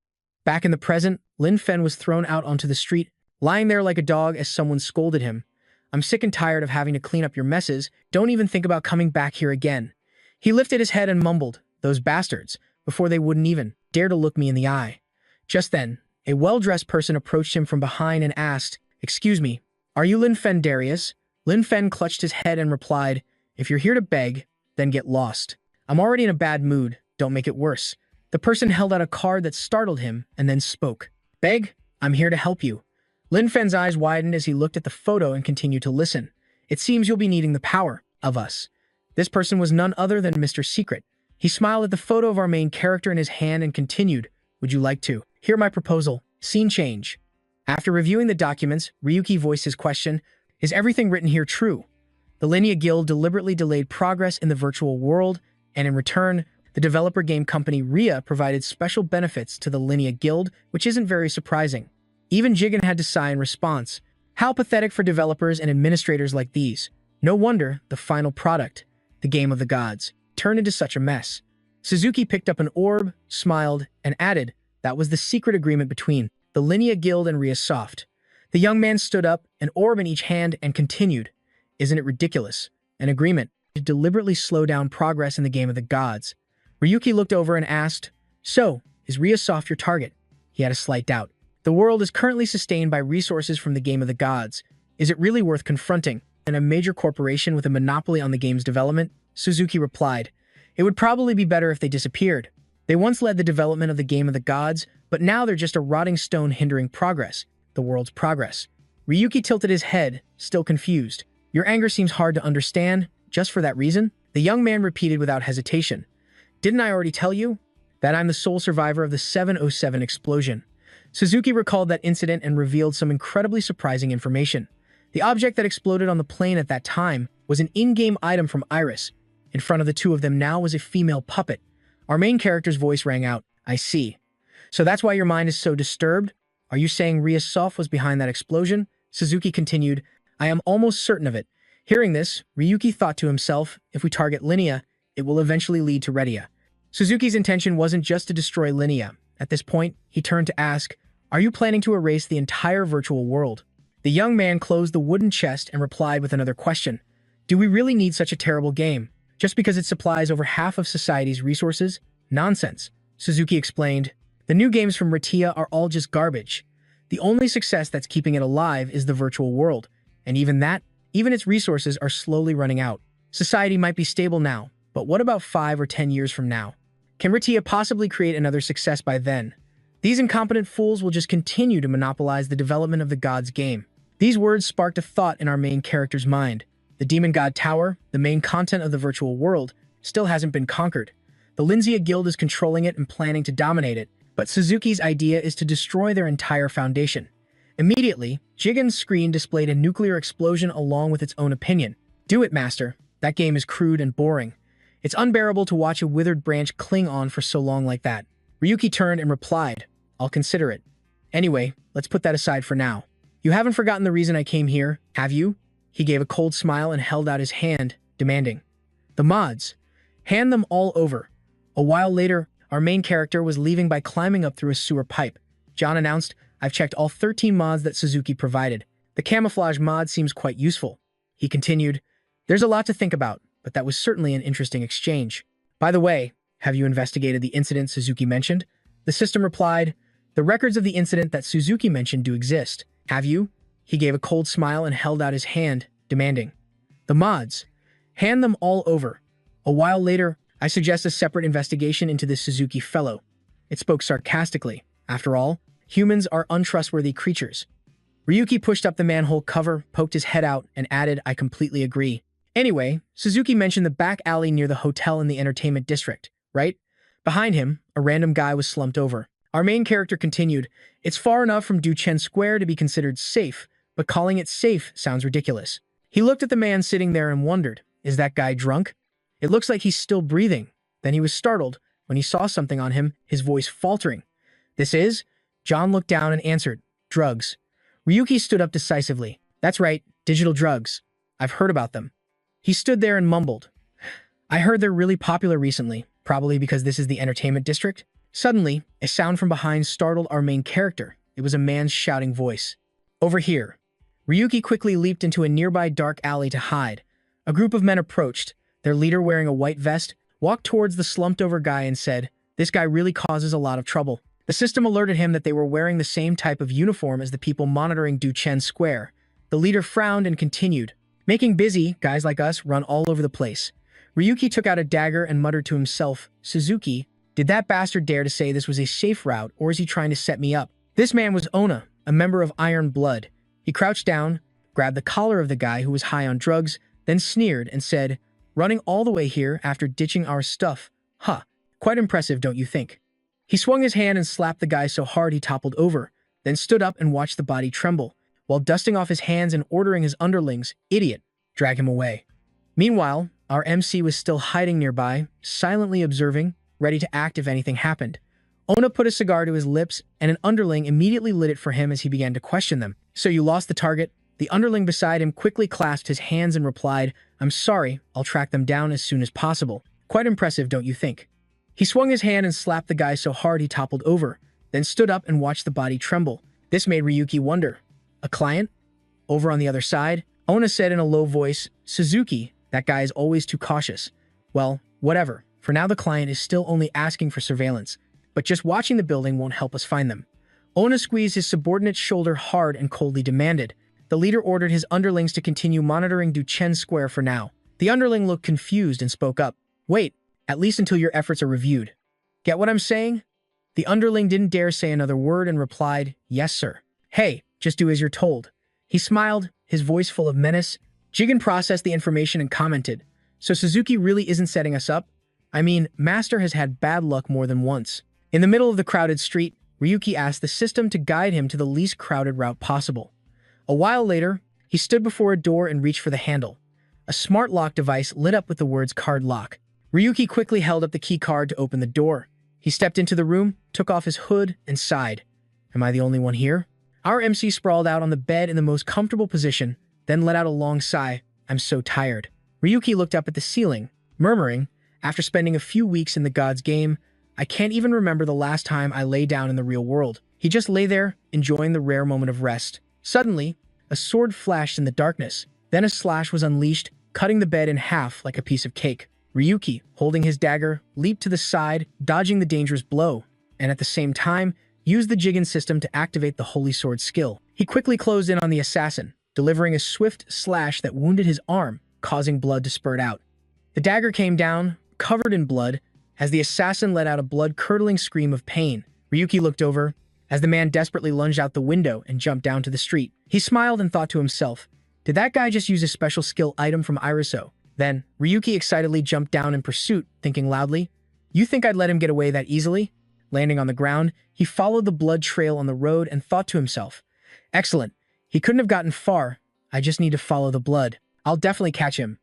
Back in the present, Lin Fen was thrown out onto the street, lying there like a dog as someone scolded him. I'm sick and tired of having to clean up your messes. Don't even think about coming back here again. He lifted his head and mumbled, those bastards, before they wouldn't even dare to look me in the eye. Just then, a well-dressed person approached him from behind and asked, excuse me, are you Lin Fen Darius? Lin Fen clutched his head and replied, if you're here to beg, then get lost. I'm already in a bad mood. Don't make it worse. The person held out a card that startled him and then spoke. Beg? I'm here to help you. Lin Fen's eyes widened as he looked at the photo and continued to listen. It seems you'll be needing the power of us. This person was none other than Mr. Secret. He smiled at the photo of our main character in his hand and continued, would you like to hear my proposal? Scene change. After reviewing the documents, Ryuki voiced his question, is everything written here true? The Linnea Guild deliberately delayed progress in the virtual world, and in return, the developer game company RIA provided special benefits to the Linnea Guild, which isn't very surprising. Even Jigen had to sigh in response. How pathetic for developers and administrators like these. No wonder the final product, the game of the gods, turned into such a mess. Suzuki picked up an orb, smiled, and added, that was the secret agreement between the Linnea Guild and RIA Soft. The young man stood up, an orb in each hand, and continued, isn't it ridiculous? An agreement to deliberately slow down progress in the game of the gods. Ryuki looked over and asked, so, is RIA Soft your target? He had a slight doubt. The world is currently sustained by resources from the game of the gods. Is it really worth confronting a major corporation with a monopoly on the game's development? Suzuki replied, it would probably be better if they disappeared. They once led the development of the game of the gods, but now they're just a rotting stone hindering progress, the world's progress. Ryuki tilted his head, still confused. Your anger seems hard to understand, just for that reason? The young man repeated without hesitation. Didn't I already tell you that I'm the sole survivor of the 707 explosion? Suzuki recalled that incident and revealed some incredibly surprising information. The object that exploded on the plane at that time was an in-game item from Iris. In front of the two of them now was a female puppet. Our main character's voice rang out, I see. So that's why your mind is so disturbed? Are you saying RIA Soft was behind that explosion? Suzuki continued, I am almost certain of it. Hearing this, Ryuki thought to himself, if we target Linnea, it will eventually lead to Redia. Suzuki's intention wasn't just to destroy Linnea. At this point, he turned to ask, are you planning to erase the entire virtual world? The young man closed the wooden chest and replied with another question. Do we really need such a terrible game? Just because it supplies over half of society's resources? Nonsense. Suzuki explained, the new games from Retia are all just garbage. The only success that's keeping it alive is the virtual world. And even its resources are slowly running out. Society might be stable now, but what about 5 or 10 years from now? Can Retia possibly create another success by then? These incompetent fools will just continue to monopolize the development of the gods game. These words sparked a thought in our main character's mind. The Demon God Tower, the main content of the virtual world, still hasn't been conquered. The Linnea Guild is controlling it and planning to dominate it, but Suzuki's idea is to destroy their entire foundation. Immediately, Jigen's screen displayed a nuclear explosion along with its own opinion. Do it, master. That game is crude and boring. It's unbearable to watch a withered branch cling on for so long like that. Ryuki turned and replied, I'll consider it. Anyway, let's put that aside for now. You haven't forgotten the reason I came here, have you? He gave a cold smile and held out his hand, demanding, the mods. Hand them all over. A while later, our main character was leaving by climbing up through a sewer pipe. John announced, I've checked all 13 mods that Suzuki provided. The camouflage mod seems quite useful. He continued, there's a lot to think about, but that was certainly an interesting exchange. By the way, have you investigated the incident Suzuki mentioned? The system replied, "The records of the incident that Suzuki mentioned do exist. Have you?" He gave a cold smile and held out his hand, demanding, "The mods. Hand them all over. A while later, I suggest a separate investigation into this Suzuki fellow." It spoke sarcastically. After all, humans are untrustworthy creatures. Ryuki pushed up the manhole cover, poked his head out, and added, "I completely agree." Anyway, Suzuki mentioned the back alley near the hotel in the entertainment district, right? Behind him, a random guy was slumped over. Our main character continued, "It's far enough from Duchen Square to be considered safe, but calling it safe sounds ridiculous." He looked at the man sitting there and wondered, is that guy drunk? It looks like he's still breathing. Then he was startled when he saw something on him, his voice faltering. "This is?" John looked down and answered, "Drugs." Ryuki stood up decisively. "That's right, digital drugs. I've heard about them." He stood there and mumbled, "I heard they're really popular recently, probably because this is the entertainment district." Suddenly, a sound from behind startled our main character. It was a man's shouting voice. "Over here." Ryuki quickly leaped into a nearby dark alley to hide. A group of men approached. Their leader, wearing a white vest, walked towards the slumped-over guy and said, "This guy really causes a lot of trouble." The system alerted him that they were wearing the same type of uniform as the people monitoring Duchen Square. The leader frowned and continued, "Making busy, guys like us run all over the place." Ryuki took out a dagger and muttered to himself, "Suzuki, did that bastard dare to say this was a safe route, or is he trying to set me up?" This man was Ona, a member of Iron Blood. He crouched down, grabbed the collar of the guy who was high on drugs, then sneered and said, "Running all the way here after ditching our stuff? Huh, quite impressive, don't you think?" He swung his hand and slapped the guy so hard he toppled over, then stood up and watched the body tremble, while dusting off his hands and ordering his underlings, "Idiot, drag him away." Meanwhile, our MC was still hiding nearby, silently observing, ready to act if anything happened. Ona put a cigar to his lips, and an underling immediately lit it for him as he began to question them. "So you lost the target?" The underling beside him quickly clasped his hands and replied, "I'm sorry, I'll track them down as soon as possible." Quite impressive, don't you think? He swung his hand and slapped the guy so hard he toppled over, then stood up and watched the body tremble. This made Ryuki wonder. "A client?" Over on the other side, Ona said in a low voice, "Suzuki, that guy is always too cautious." "Well, whatever. For now the client is still only asking for surveillance, but just watching the building won't help us find them." Ona squeezed his subordinate's shoulder hard and coldly demanded. The leader ordered his underlings to continue monitoring Duchen Square for now. The underling looked confused and spoke up, "Wait, at least until your efforts are reviewed. Get what I'm saying?" The underling didn't dare say another word and replied, "Yes, sir." "Hey, just do as you're told." He smiled, his voice full of menace. Jigen processed the information and commented, "So Suzuki really isn't setting us up? I mean, Master has had bad luck more than once." In the middle of the crowded street, Ryuki asked the system to guide him to the least crowded route possible. A while later, he stood before a door and reached for the handle. A smart lock device lit up with the words "card lock." Ryuki quickly held up the key card to open the door. He stepped into the room, took off his hood, and sighed. "Am I the only one here?" Our MC sprawled out on the bed in the most comfortable position, then let out a long sigh. "I'm so tired." Ryuki looked up at the ceiling, murmuring, "After spending a few weeks in the God's game, I can't even remember the last time I lay down in the real world." He just lay there, enjoying the rare moment of rest. Suddenly, a sword flashed in the darkness. Then a slash was unleashed, cutting the bed in half like a piece of cake. Ryuki, holding his dagger, leaped to the side, dodging the dangerous blow, and at the same time, used the Jigen system to activate the Holy Sword skill. He quickly closed in on the assassin, delivering a swift slash that wounded his arm, causing blood to spurt out. The dagger came down, covered in blood, as the assassin let out a blood-curdling scream of pain. Ryuki looked over, as the man desperately lunged out the window and jumped down to the street. He smiled and thought to himself, "Did that guy just use a special skill item from Iriso?" Then, Ryuki excitedly jumped down in pursuit, thinking loudly, "You think I'd let him get away that easily?" Landing on the ground, he followed the blood trail on the road and thought to himself, "Excellent. He couldn't have gotten far. I just need to follow the blood. I'll definitely catch him."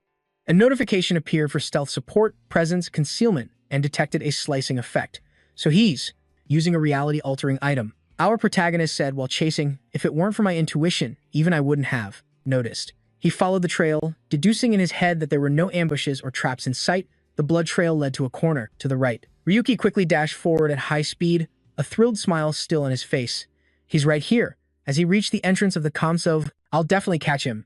A notification appeared for stealth support, presence, concealment, and detected a slicing effect. "So he's using a reality-altering item." Our protagonist said while chasing, "If it weren't for my intuition, even I wouldn't have noticed." He followed the trail, deducing in his head that there were no ambushes or traps in sight. The blood trail led to a corner to the right. Ryuki quickly dashed forward at high speed, a thrilled smile still on his face. "He's right here." As he reached the entrance of the Komsov, "I'll definitely catch him."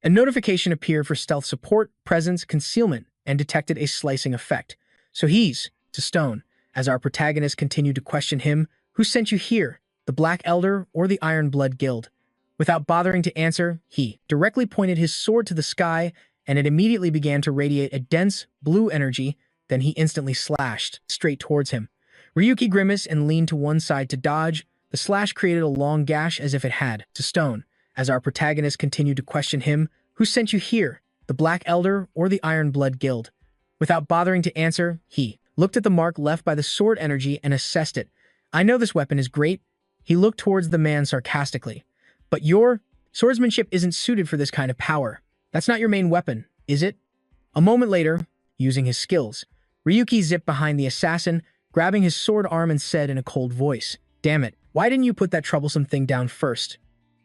A notification appeared for stealth support, presence, concealment, and detected a slicing effect. "So he's to stone." as our protagonist continued to question him, "Who sent you here? The Black Elder or the Iron Blood Guild?" Without bothering to answer, he directly pointed his sword to the sky, and it immediately began to radiate a dense, blue energy. Then he instantly slashed straight towards him. Ryuki grimaced and leaned to one side to dodge. The slash created a long gash as if it had to stone. As our protagonist continued to question him, "Who sent you here? The Black Elder or the Iron Blood Guild?" Without bothering to answer, he looked at the mark left by the sword energy and assessed it. "I know this weapon is great." He looked towards the man sarcastically. "But your swordsmanship isn't suited for this kind of power. That's not your main weapon, is it?" A moment later, using his skills, Ryuki zipped behind the assassin, grabbing his sword arm and said in a cold voice, "Damn it, why didn't you put that troublesome thing down first?"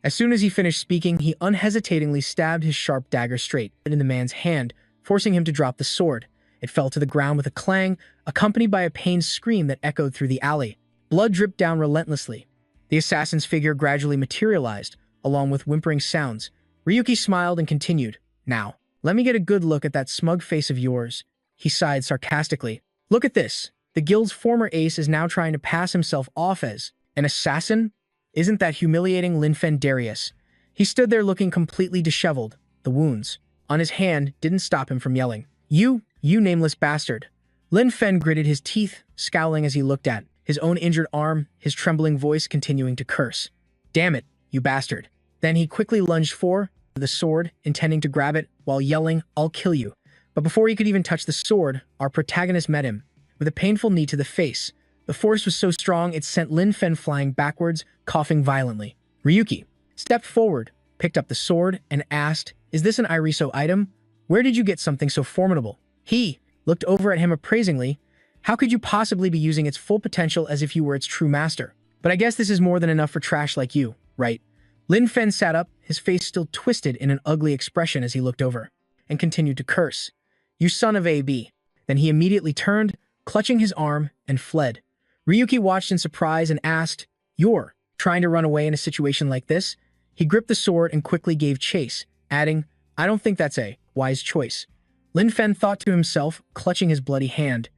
As soon as he finished speaking, he unhesitatingly stabbed his sharp dagger straight in the man's hand, forcing him to drop the sword. It fell to the ground with a clang, accompanied by a pained scream that echoed through the alley. Blood dripped down relentlessly. The assassin's figure gradually materialized, along with whimpering sounds. Ryuki smiled and continued, "Now, let me get a good look at that smug face of yours." He sighed sarcastically. "Look at this. The guild's former ace is now trying to pass himself off as an assassin? Isn't that humiliating?" Linfen Darius. He stood there looking completely disheveled. The wounds on his hand didn't stop him from yelling, You nameless bastard." Linfen gritted his teeth, scowling as he looked at his own injured arm, his trembling voice continuing to curse. "Damn it, you bastard." Then he quickly lunged for the sword, intending to grab it while yelling, "I'll kill you." But before he could even touch the sword, our protagonist met him with a painful knee to the face. The force was so strong it sent Linfen flying backwards, coughing violently. Ryuki stepped forward, picked up the sword, and asked, "Is this an Iriso item? Where did you get something so formidable?" He looked over at him appraisingly. "How could you possibly be using its full potential as if you were its true master? But I guess this is more than enough for trash like you, right?" Linfen sat up, his face still twisted in an ugly expression as he looked over, and continued to curse. "You son of a b." Then he immediately turned, clutching his arm, and fled. Ryuki watched in surprise and asked, "You're trying to run away in a situation like this?" He gripped the sword and quickly gave chase, adding, "I don't think that's a wise choice." Linfen thought to himself, clutching his bloody hand.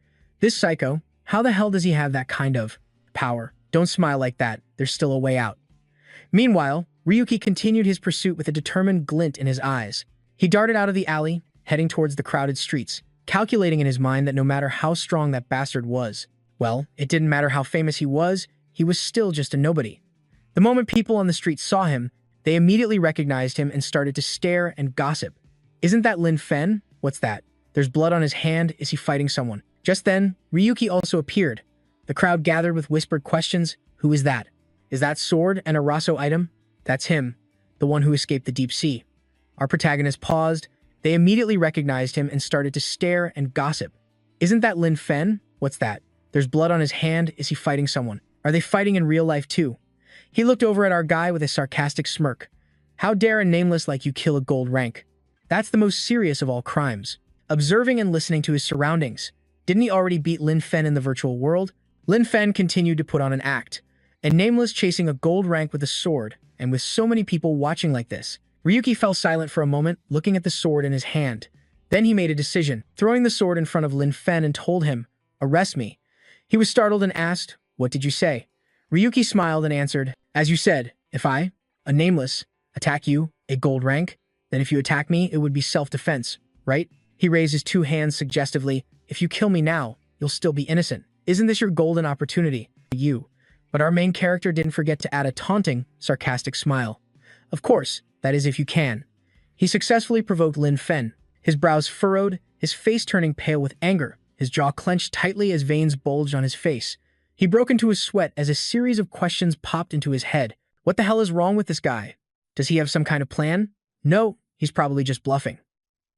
"This psycho, how the hell does he have that kind of power? Don't smile like that, there's still a way out." Meanwhile, Ryuki continued his pursuit with a determined glint in his eyes. He darted out of the alley, heading towards the crowded streets, calculating in his mind that no matter how strong that bastard was, well, it didn't matter how famous he was still just a nobody. The moment people on the street saw him, they immediately recognized him and started to stare and gossip. "Isn't that Linfen? What's that? There's blood on his hand. Is he fighting someone?" Just then, Ryuki also appeared. The crowd gathered with whispered questions. "Who is that? Is that sword an Araso item?" "That's him, the one who escaped the deep sea." Our protagonist paused. They immediately recognized him and started to stare and gossip. "Isn't that Linfen? What's that? There's blood on his hand. Is he fighting someone? Are they fighting in real life too?" He looked over at our guy with a sarcastic smirk. "How dare a nameless like you kill a gold rank? That's the most serious of all crimes." Observing and listening to his surroundings, didn't he already beat Linfen in the virtual world? Linfen continued to put on an act. A nameless chasing a gold rank with a sword, and with so many people watching like this. Ryuki fell silent for a moment, looking at the sword in his hand. Then he made a decision, throwing the sword in front of Linfen and told him, "Arrest me." He was startled and asked, "What did you say?" Ryuki smiled and answered, "As you said, if I, a nameless, attack you, a gold rank, then if you attack me, it would be self-defense, right?" He raised his two hands suggestively. "If you kill me now, you'll still be innocent. Isn't this your golden opportunity?" You. But our main character didn't forget to add a taunting, sarcastic smile. "Of course, that is if you can." He successfully provoked Linfen, his brows furrowed, his face turning pale with anger, his jaw clenched tightly as veins bulged on his face. He broke into a sweat as a series of questions popped into his head. What the hell is wrong with this guy? Does he have some kind of plan? No, he's probably just bluffing.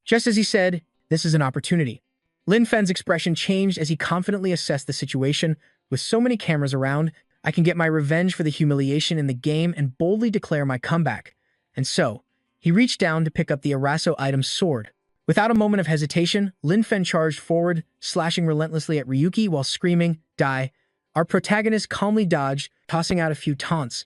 Just as he said, this is an opportunity. Linfen's expression changed as he confidently assessed the situation. With so many cameras around, I can get my revenge for the humiliation in the game and boldly declare my comeback. And so, he reached down to pick up the Araso item's sword. Without a moment of hesitation, Linfen charged forward, slashing relentlessly at Ryuki while screaming, "Die." Our protagonist calmly dodged, tossing out a few taunts.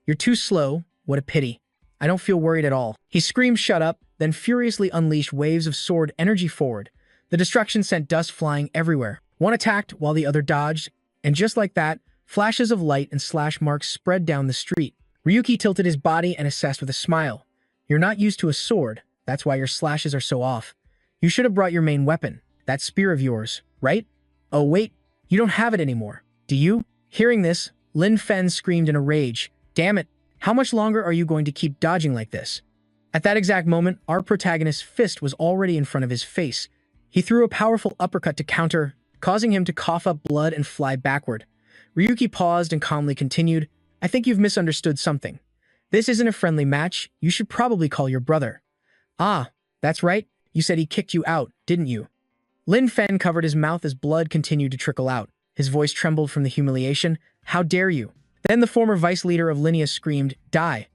"You're too slow. What a pity. I don't feel worried at all." He screamed, "Shut up," then furiously unleashed waves of sword energy forward. The destruction sent dust flying everywhere. One attacked while the other dodged, and just like that, flashes of light and slash marks spread down the street. Ryuki tilted his body and assessed with a smile. You're not used to a sword, that's why your slashes are so off. You should have brought your main weapon, that spear of yours, right? Oh wait, you don't have it anymore, do you? Hearing this, Lin Fen screamed in a rage. Damn it, how much longer are you going to keep dodging like this? At that exact moment, our protagonist's fist was already in front of his face. He threw a powerful uppercut to counter, causing him to cough up blood and fly backward. Ryuki paused and calmly continued, I think you've misunderstood something. This isn't a friendly match, you should probably call your brother. Ah, that's right, you said he kicked you out, didn't you? Lin Fen covered his mouth as blood continued to trickle out. His voice trembled from the humiliation. How dare you? Then the former vice leader of Linea screamed, Die.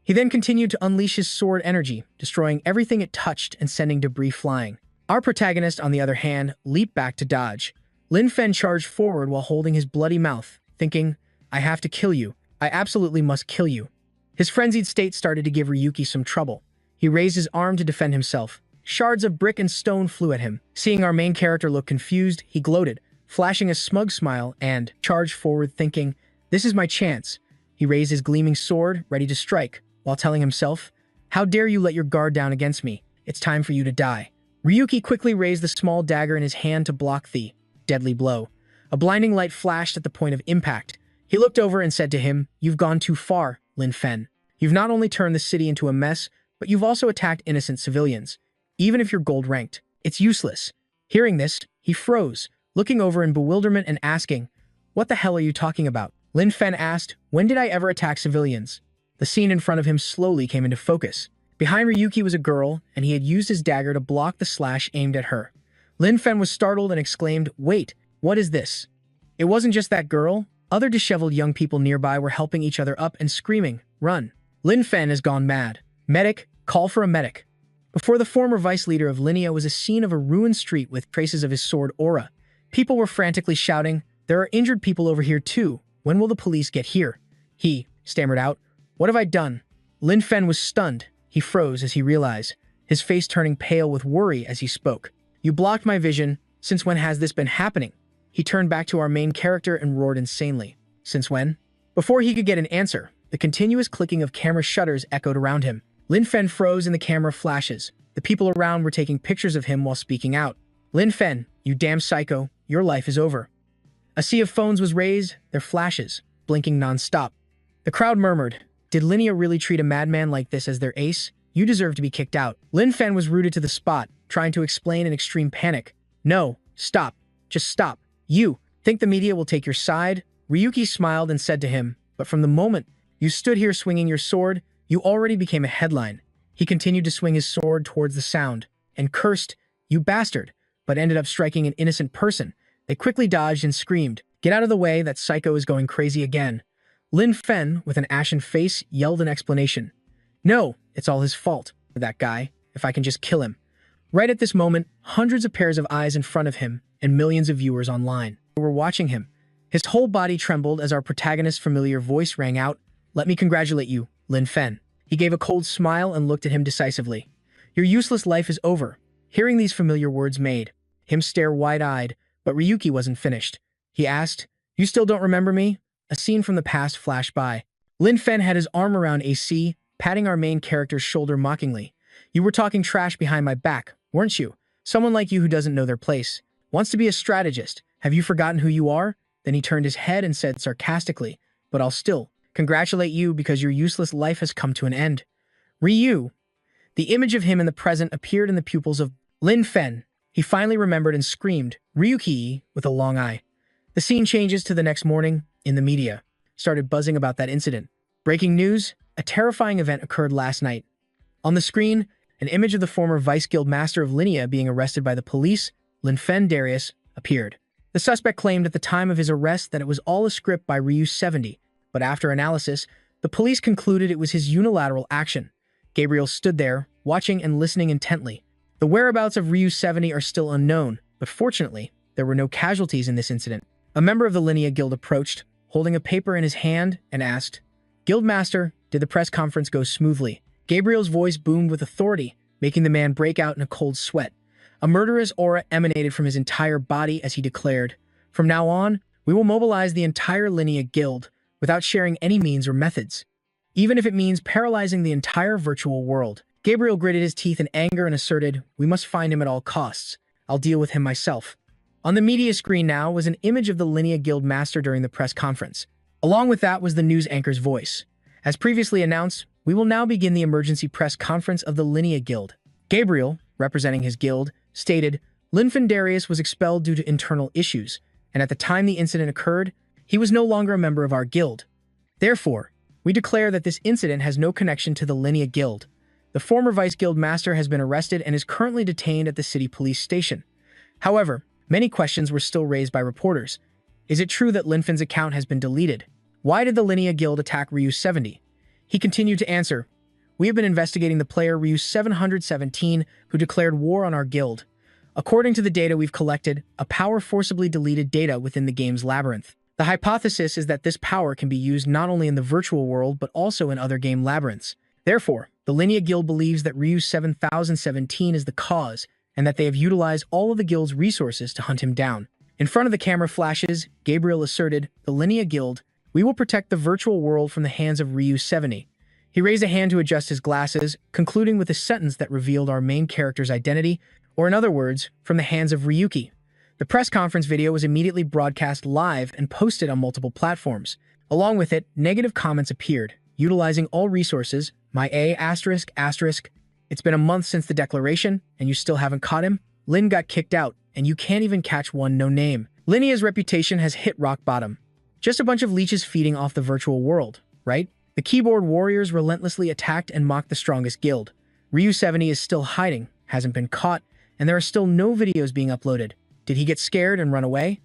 He then continued to unleash his sword energy, destroying everything it touched and sending debris flying. Our protagonist, on the other hand, leaped back to dodge. Lin Fen charged forward while holding his bloody mouth, thinking, I have to kill you. I absolutely must kill you. His frenzied state started to give Ryuki some trouble. He raised his arm to defend himself. Shards of brick and stone flew at him. Seeing our main character look confused, he gloated, flashing a smug smile and charged forward thinking, This is my chance. He raised his gleaming sword, ready to strike, while telling himself, How dare you let your guard down against me? It's time for you to die. Ryuki quickly raised the small dagger in his hand to block the deadly blow. A blinding light flashed at the point of impact. He looked over and said to him, You've gone too far, Lin Fen. You've not only turned the city into a mess, but you've also attacked innocent civilians. Even if you're gold-ranked, it's useless. Hearing this, he froze, looking over in bewilderment and asking, What the hell are you talking about? Lin Fen asked, When did I ever attack civilians? The scene in front of him slowly came into focus. Behind Ryuki was a girl, and he had used his dagger to block the slash aimed at her. Lin Fen was startled and exclaimed, Wait, what is this? It wasn't just that girl. Other disheveled young people nearby were helping each other up and screaming, Run. Lin Fen has gone mad. Medic, call for a medic. Before the former vice leader of Linea was a scene of a ruined street with traces of his sword aura. People were frantically shouting, There are injured people over here too. When will the police get here? He stammered out, What have I done? Lin Fen was stunned. He froze as he realized, his face turning pale with worry as he spoke. You blocked my vision. Since when has this been happening? He turned back to our main character and roared insanely. Since when? Before he could get an answer, the continuous clicking of camera shutters echoed around him. Lin Fen froze in the camera flashes. The people around were taking pictures of him while speaking out. Lin Fen, you damn psycho, your life is over. A sea of phones was raised, their flashes, blinking non-stop. The crowd murmured, Did Linea really treat a madman like this as their ace? You deserve to be kicked out. Lin Fen was rooted to the spot, trying to explain in extreme panic. No, stop. Just stop. You think the media will take your side? Ryuki smiled and said to him, But from the moment you stood here swinging your sword, you already became a headline. He continued to swing his sword towards the sound, and cursed, You bastard, but ended up striking an innocent person. They quickly dodged and screamed, Get out of the way, that psycho is going crazy again. Lin Fen, with an ashen face, yelled an explanation. No, it's all his fault, that guy, if I can just kill him. Right at this moment, hundreds of pairs of eyes in front of him and millions of viewers online were watching him. His whole body trembled as our protagonist's familiar voice rang out, Let me congratulate you, Lin Fen. He gave a cold smile and looked at him decisively. Your useless life is over. Hearing these familiar words made him stare wide-eyed, but Ryuki wasn't finished. He asked, You still don't remember me? A scene from the past flashed by. Lin Fen had his arm around AC, patting our main character's shoulder mockingly. You were talking trash behind my back, weren't you? Someone like you who doesn't know their place. Wants to be a strategist. Have you forgotten who you are? Then he turned his head and said sarcastically, But I'll still congratulate you because your useless life has come to an end. Ryu. The image of him in the present appeared in the pupils of Lin Fen. He finally remembered and screamed, Ryuki, with a long eye. The scene changes to the next morning. In the media started buzzing about that incident. Breaking news, a terrifying event occurred last night. On the screen, an image of the former Vice Guild Master of Linea being arrested by the police, Lin Fen Darius, appeared. The suspect claimed at the time of his arrest that it was all a script by Ryu 70, but after analysis, the police concluded it was his unilateral action. Gabriel stood there, watching and listening intently. The whereabouts of Ryu 70 are still unknown, but fortunately, there were no casualties in this incident. A member of the Linea Guild approached, holding a paper in his hand, and asked, Guildmaster, did the press conference go smoothly? Gabriel's voice boomed with authority, making the man break out in a cold sweat. A murderous aura emanated from his entire body as he declared, "From now on, we will mobilize the entire Linea Guild without sharing any means or methods, even if it means paralyzing the entire virtual world." Gabriel gritted his teeth in anger and asserted, "We must find him at all costs. I'll deal with him myself." On the media screen now was an image of the Linea Guild master during the press conference. Along with that was the news anchor's voice. As previously announced, we will now begin the emergency press conference of the Linea Guild. Gabriel, representing his guild, stated, "Linfindarius was expelled due to internal issues, and at the time the incident occurred, he was no longer a member of our guild. Therefore, we declare that this incident has no connection to the Linea Guild. The former vice guild master has been arrested and is currently detained at the city police station." However, many questions were still raised by reporters. Is it true that Linfin's account has been deleted? Why did the Linea Guild attack Ryu 70? He continued to answer, "We have been investigating the player Ryu 717 who declared war on our guild. According to the data we've collected, a power forcibly deleted data within the game's labyrinth. The hypothesis is that this power can be used not only in the virtual world but also in other game labyrinths. Therefore, the Linea Guild believes that Ryu 7017 is the cause and that they have utilized all of the guild's resources to hunt him down." In front of the camera flashes, Gabriel asserted, "The Linea Guild, we will protect the virtual world from the hands of Ryu 70. He raised a hand to adjust his glasses, concluding with a sentence that revealed our main character's identity, or in other words, from the hands of Ryuki. The press conference video was immediately broadcast live and posted on multiple platforms. Along with it, negative comments appeared, utilizing all resources, my A****. It's been a month since the declaration, and you still haven't caught him? Lin got kicked out, and you can't even catch one no name. Linea's reputation has hit rock bottom. Just a bunch of leeches feeding off the virtual world, right? The keyboard warriors relentlessly attacked and mocked the strongest guild. Ryu 70 is still hiding, hasn't been caught, and there are still no videos being uploaded. Did he get scared and run away?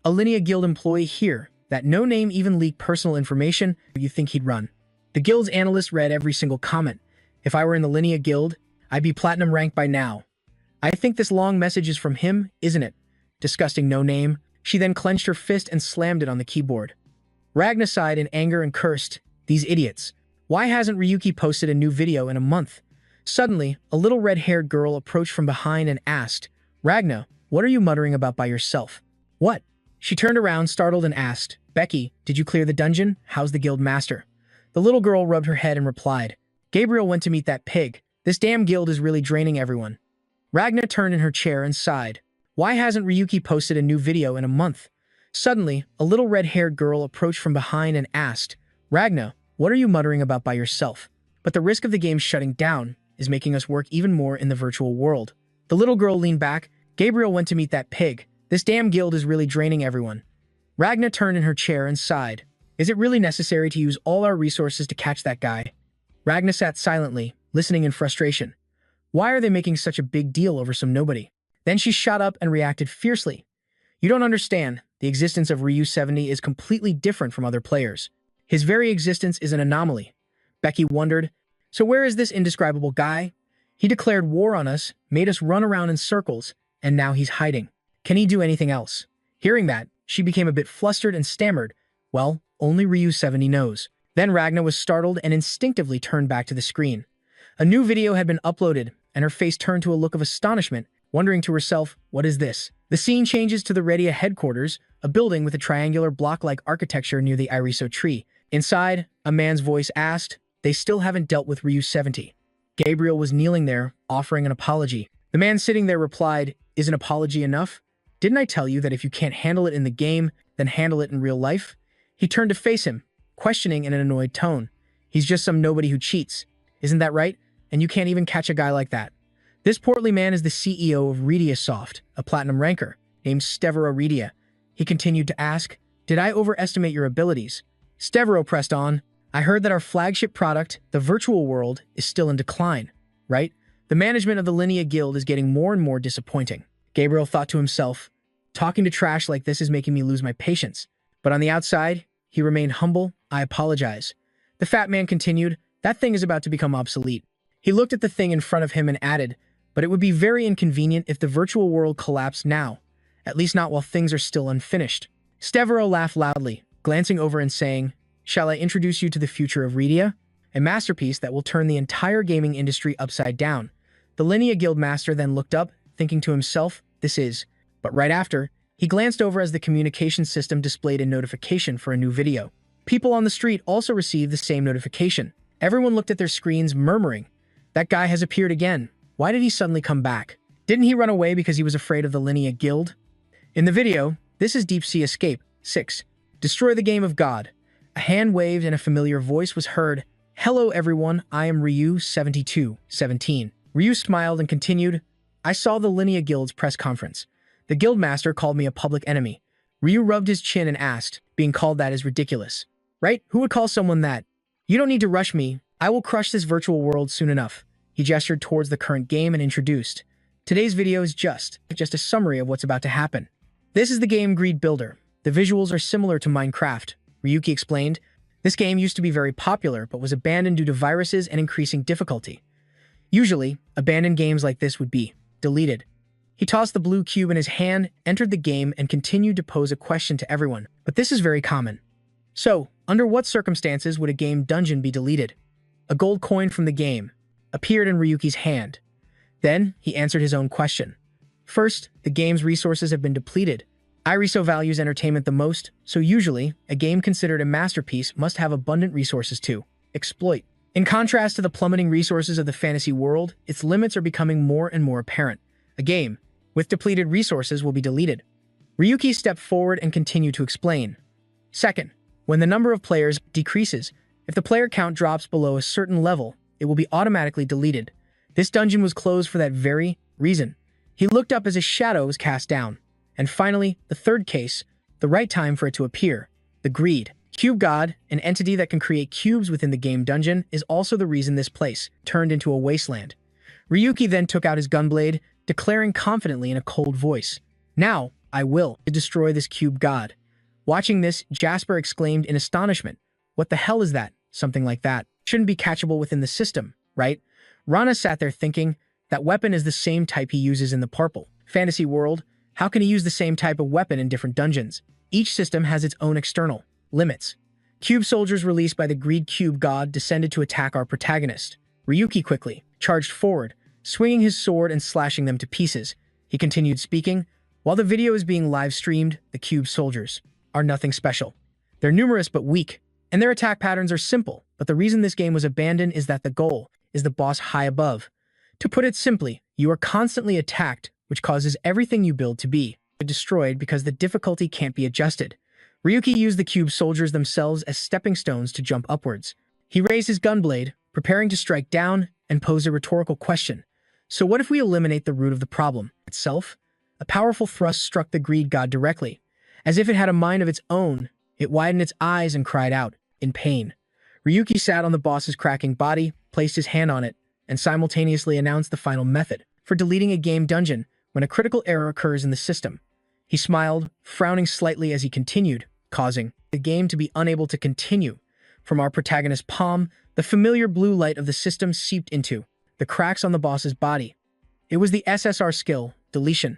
A Linea Guild employee here, that no name even leaked personal information, you think he'd run. The guild's analyst read every single comment. If I were in the Linea Guild, I'd be platinum ranked by now. I think this long message is from him, isn't it? Disgusting no name. She then clenched her fist and slammed it on the keyboard. Ragna sighed in anger and cursed, "These idiots. Why hasn't Ryuki posted a new video in a month?" Suddenly, a little red-haired girl approached from behind and asked, "Ragna, what are you muttering about by yourself?" "What?" She turned around, startled, and asked, "Becky, did you clear the dungeon? How's the guild master?" The little girl rubbed her head and replied, "Gabriel went to meet that pig. This damn guild is really draining everyone." Ragna turned in her chair and sighed. Why hasn't Ryuki posted a new video in a month? Suddenly, a little red-haired girl approached from behind and asked, "Ragna, what are you muttering about by yourself?" But the risk of the game shutting down is making us work even more in the virtual world. The little girl leaned back. Gabriel went to meet that pig. This damn guild is really draining everyone. Ragna turned in her chair and sighed. Is it really necessary to use all our resources to catch that guy? Ragna sat silently, listening in frustration. Why are they making such a big deal over some nobody? Then she shot up and reacted fiercely. You don't understand. The existence of Ryu 70 is completely different from other players. His very existence is an anomaly. Becky wondered, so where is this indescribable guy? He declared war on us, made us run around in circles, and now he's hiding. Can he do anything else? Hearing that, she became a bit flustered and stammered, well, only Ryu 70 knows. Then Ragna was startled and instinctively turned back to the screen. A new video had been uploaded, and her face turned to a look of astonishment, wondering to herself, what is this? The scene changes to the Redia headquarters, a building with a triangular block-like architecture near the iriso tree. Inside, a man's voice asked, they still haven't dealt with Ryu 70. Gabriel was kneeling there, offering an apology. The man sitting there replied, is an apology enough? Didn't I tell you that if you can't handle it in the game, then handle it in real life? He turned to face him, questioning in an annoyed tone. He's just some nobody who cheats. Isn't that right? And you can't even catch a guy like that. This portly man is the CEO of Rediasoft, a platinum ranker, named Stevero Redia. He continued to ask, did I overestimate your abilities? Stevero pressed on, I heard that our flagship product, the virtual world, is still in decline, right? The management of the Linea Guild is getting more and more disappointing. Gabriel thought to himself, talking to trash like this is making me lose my patience. But on the outside, he remained humble. I apologize. The fat man continued, that thing is about to become obsolete. He looked at the thing in front of him and added, but it would be very inconvenient if the virtual world collapsed now, at least not while things are still unfinished. Stevero laughed loudly, glancing over and saying, shall I introduce you to the future of Redia? A masterpiece that will turn the entire gaming industry upside down. The Linea Guild master then looked up, thinking to himself, this is. But right after, he glanced over as the communication system displayed a notification for a new video. People on the street also received the same notification. Everyone looked at their screens, murmuring, "That guy has appeared again. Why did he suddenly come back? Didn't he run away because he was afraid of the Linnea Guild?" In the video, "This is Deep Sea Escape 6. Destroy the Game of God." A hand waved and a familiar voice was heard. "Hello everyone, I am Ryu 7217. Ryu smiled and continued, "I saw the Linnea Guild's press conference. The guildmaster called me a public enemy." Ryu rubbed his chin and asked, "Being called that is ridiculous. Right? Who would call someone that? You don't need to rush me. I will crush this virtual world soon enough." He gestured towards the current game and introduced, "Today's video is just a summary of what's about to happen. This is the game Greed Builder. The visuals are similar to Minecraft," Ryuki explained. "This game used to be very popular but was abandoned due to viruses and increasing difficulty. Usually, abandoned games like this would be deleted." He tossed the blue cube in his hand, entered the game, and continued to pose a question to everyone. But this is very common. So, under what circumstances would a game dungeon be deleted? A gold coin from the game appeared in Ryuki's hand. Then, he answered his own question. First, the game's resources have been depleted. Iriso values entertainment the most, so usually, a game considered a masterpiece must have abundant resources to exploit. In contrast to the plummeting resources of the fantasy world, its limits are becoming more and more apparent. A game with depleted resources will be deleted. Ryuki stepped forward and continued to explain. Second, when the number of players decreases, if the player count drops below a certain level, it will be automatically deleted. This dungeon was closed for that very reason. He looked up as a shadow was cast down. And finally, the third case, the right time for it to appear. The Greed Cube God, an entity that can create cubes within the game dungeon, is also the reason this place turned into a wasteland. Ryuki then took out his gunblade, declaring confidently in a cold voice, "Now, I will destroy this cube god." Watching this, Jasper exclaimed in astonishment, "What the hell is that?" Something like that shouldn't be catchable within the system, right? Rana sat there thinking, that weapon is the same type he uses in the purple fantasy world. How can he use the same type of weapon in different dungeons? Each system has its own external limits. Cube soldiers released by the Greed Cube God descended to attack our protagonist. Ryuki quickly charged forward, swinging his sword and slashing them to pieces. He continued speaking, "While the video is being live-streamed, the cube soldiers are nothing special. They're numerous but weak, and their attack patterns are simple, but the reason this game was abandoned is that the goal is the boss high above. To put it simply, you are constantly attacked, which causes everything you build to be destroyed because the difficulty can't be adjusted." Ryuki used the cube soldiers themselves as stepping stones to jump upwards. He raised his gunblade, preparing to strike down, and posed a rhetorical question. "So what if we eliminate the root of the problem itself?" A powerful thrust struck the Greed God directly. As if it had a mind of its own, it widened its eyes and cried out, in pain. Ryuki sat on the boss's cracking body, placed his hand on it, and simultaneously announced the final method for deleting a game dungeon when a critical error occurs in the system. He smiled, frowning slightly as he continued, causing the game to be unable to continue. From our protagonist's palm, the familiar blue light of the system seeped into the cracks on the boss's body. It was the SSR skill, deletion.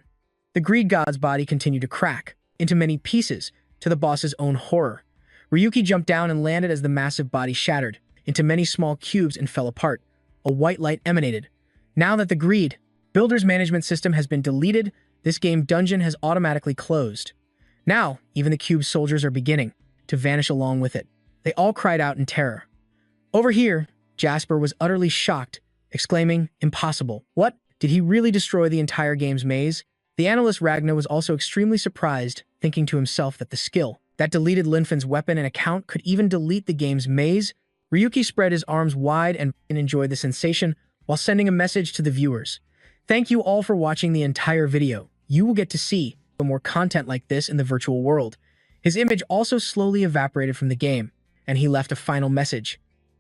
The Greed God's body continued to crack into many pieces, to the boss's own horror. Ryuki jumped down and landed as the massive body shattered into many small cubes and fell apart. A white light emanated. Now that the Greed Builder's management system has been deleted, this game dungeon has automatically closed. Now, even the cube soldiers are beginning to vanish along with it. They all cried out in terror. Over here, Jasper was utterly shocked, exclaiming, "Impossible. What? Did he really destroy the entire game's maze?" The analyst Ragna was also extremely surprised, thinking to himself that the skill that deleted Linfin's weapon and account could even delete the game's maze. Ryuki spread his arms wide and enjoyed the sensation while sending a message to the viewers. "Thank you all for watching the entire video. You will get to see more content like this in the virtual world." His image also slowly evaporated from the game, and he left a final message.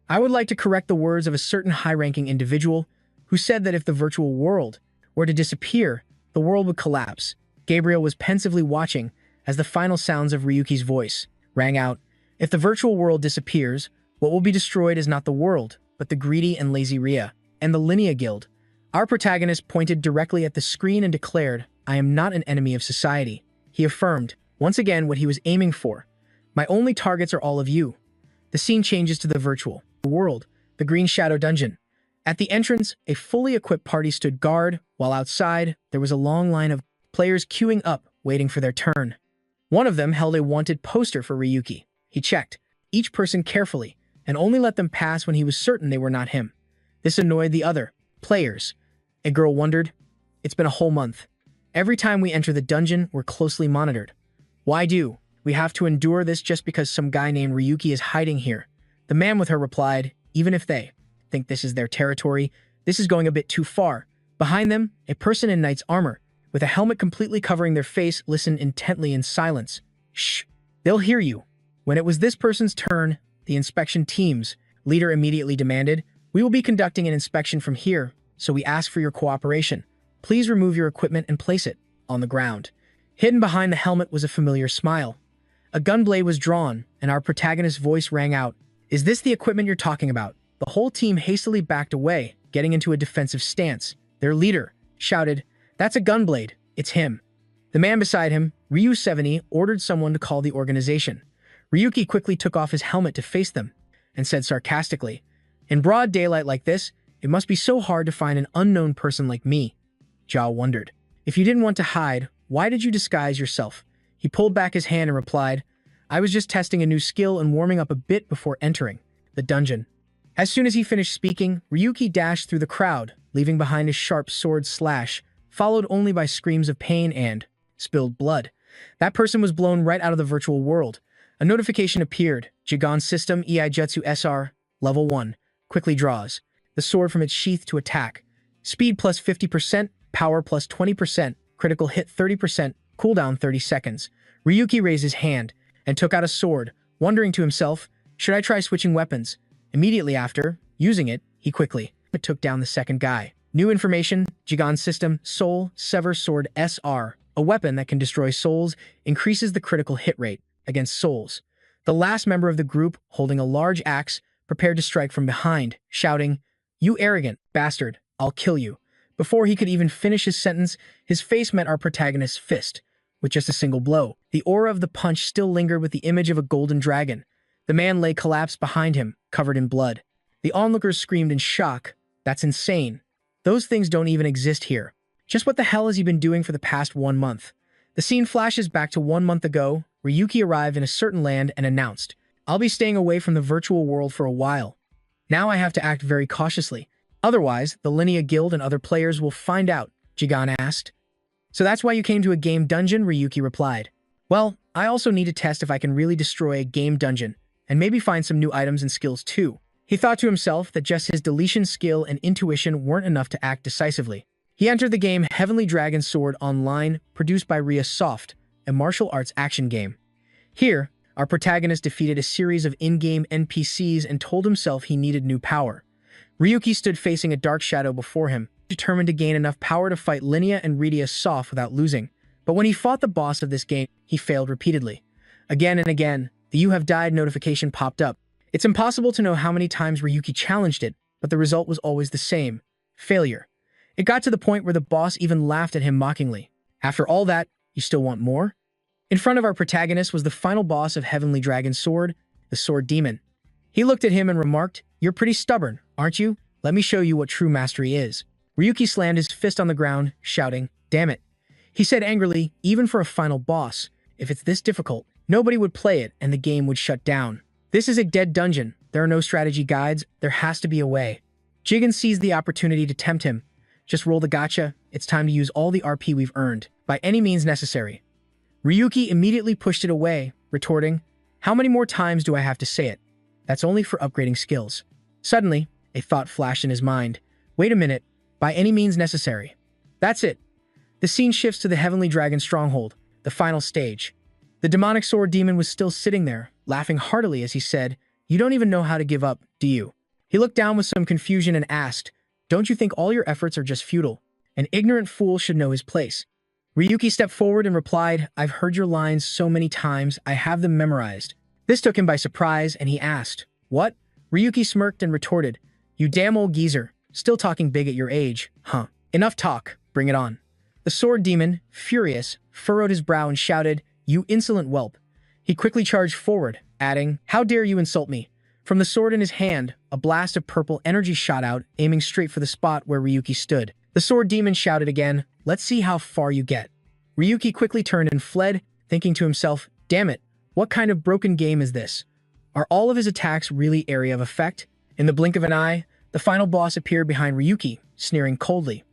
"I would like to correct the words of a certain high-ranking individual who said that if the virtual world were to disappear, the world would collapse." Gabriel was pensively watching as the final sounds of Ryuki's voice rang out. "If the virtual world disappears, what will be destroyed is not the world, but the greedy and lazy Rhea and the Linnea Guild." Our protagonist pointed directly at the screen and declared, "I am not an enemy of society." He affirmed, once again, what he was aiming for. "My only targets are all of you." The scene changes to the virtual world, the Green Shadow Dungeon. At the entrance, a fully equipped party stood guard, while outside, there was a long line of players queuing up, waiting for their turn. One of them held a wanted poster for Ryuki. He checked each person carefully, and only let them pass when he was certain they were not him. This annoyed the other players. A girl wondered, "It's been a whole month. Every time we enter the dungeon, we're closely monitored. Why do we have to endure this just because some guy named Ryuki is hiding here?" The man with her replied, "Even if they think this is their territory, this is going a bit too far." Behind them, a person in knight's armor, with a helmet completely covering their face, listened intently in silence. "Shh, they'll hear you." When it was this person's turn, the inspection team's leader immediately demanded, "We will be conducting an inspection from here, so we ask for your cooperation. Please remove your equipment and place it on the ground." Hidden behind the helmet was a familiar smile. A gunblade was drawn, and our protagonist's voice rang out, "Is this the equipment you're talking about?" The whole team hastily backed away, getting into a defensive stance. Their leader shouted, "That's a gunblade. It's him." The man beside him, Ryu70, ordered someone to call the organization. Ryuki quickly took off his helmet to face them and said sarcastically, "In broad daylight like this, it must be so hard to find an unknown person like me." Jao wondered, "If you didn't want to hide, why did you disguise yourself?" He pulled back his hand and replied, "I was just testing a new skill and warming up a bit before entering the dungeon." As soon as he finished speaking, Ryuki dashed through the crowd, leaving behind his sharp sword slash, followed only by screams of pain and spilled blood. That person was blown right out of the virtual world. A notification appeared. Jigan System Eijutsu SR, Level 1, quickly draws the sword from its sheath to attack. Speed plus 50%, power plus 20%, critical hit 30%, cooldown 30 seconds. Ryuki raised his hand and took out a sword, wondering to himself, "Should I try switching weapons?" Immediately after using it, he quickly took down the second guy. New information, Jigan System Soul Sever Sword SR, a weapon that can destroy souls, increases the critical hit rate against souls. The last member of the group, holding a large axe, prepared to strike from behind, shouting, "You arrogant bastard, I'll kill you." Before he could even finish his sentence, his face met our protagonist's fist. With just a single blow, the aura of the punch still lingered with the image of a golden dragon. The man lay collapsed behind him, covered in blood. The onlookers screamed in shock. "That's insane. Those things don't even exist here. Just what the hell has he been doing for the past 1 month?" The scene flashes back to 1 month ago. Ryuki arrived in a certain land and announced, "I'll be staying away from the virtual world for a while. Now I have to act very cautiously. Otherwise, the Linnea Guild and other players will find out," Jigan asked. "So that's why you came to a game dungeon?" Ryuki replied. "Well, I also need to test if I can really destroy a game dungeon, and maybe find some new items and skills too." He thought to himself that just his deletion skill and intuition weren't enough to act decisively. He entered the game Heavenly Dragon Sword Online, produced by Ria Soft, a martial arts action game. Here, our protagonist defeated a series of in-game NPCs and told himself he needed new power. Ryuki stood facing a dark shadow before him, determined to gain enough power to fight Linnea and Ria Soft without losing. But when he fought the boss of this game, he failed repeatedly. Again and again, the "You have died" notification popped up. It's impossible to know how many times Ryuki challenged it, but the result was always the same: failure. It got to the point where the boss even laughed at him mockingly. "After all that, you still want more?" In front of our protagonist was the final boss of Heavenly Dragon Sword, the Sword Demon. He looked at him and remarked, "You're pretty stubborn, aren't you? Let me show you what true mastery is." Ryuki slammed his fist on the ground, shouting, "Damn it." He said angrily, "Even for a final boss, if it's this difficult, nobody would play it and the game would shut down. This is a dead dungeon. There are no strategy guides. There has to be a way." Jigen seized the opportunity to tempt him. "Just roll the gacha. It's time to use all the RP we've earned, by any means necessary." Ryuki immediately pushed it away, retorting, "How many more times do I have to say it? That's only for upgrading skills." Suddenly, a thought flashed in his mind. "Wait a minute. By any means necessary." That's it. The scene shifts to the Heavenly Dragon Stronghold, the final stage. The demonic sword demon was still sitting there, laughing heartily as he said, "You don't even know how to give up, do you?" He looked down with some confusion and asked, "Don't you think all your efforts are just futile? An ignorant fool should know his place." Ryuki stepped forward and replied, "I've heard your lines so many times, I have them memorized." This took him by surprise, and he asked, "What?" Ryuki smirked and retorted, "You damn old geezer, still talking big at your age, huh? Enough talk, bring it on." The sword demon, furious, furrowed his brow and shouted, "You insolent whelp." He quickly charged forward, adding, "How dare you insult me?" From the sword in his hand, a blast of purple energy shot out, aiming straight for the spot where Ryuki stood. The sword demon shouted again, "Let's see how far you get." Ryuki quickly turned and fled, thinking to himself, "Damn it, what kind of broken game is this? Are all of his attacks really area of effect?" In the blink of an eye, the final boss appeared behind Ryuki, sneering coldly.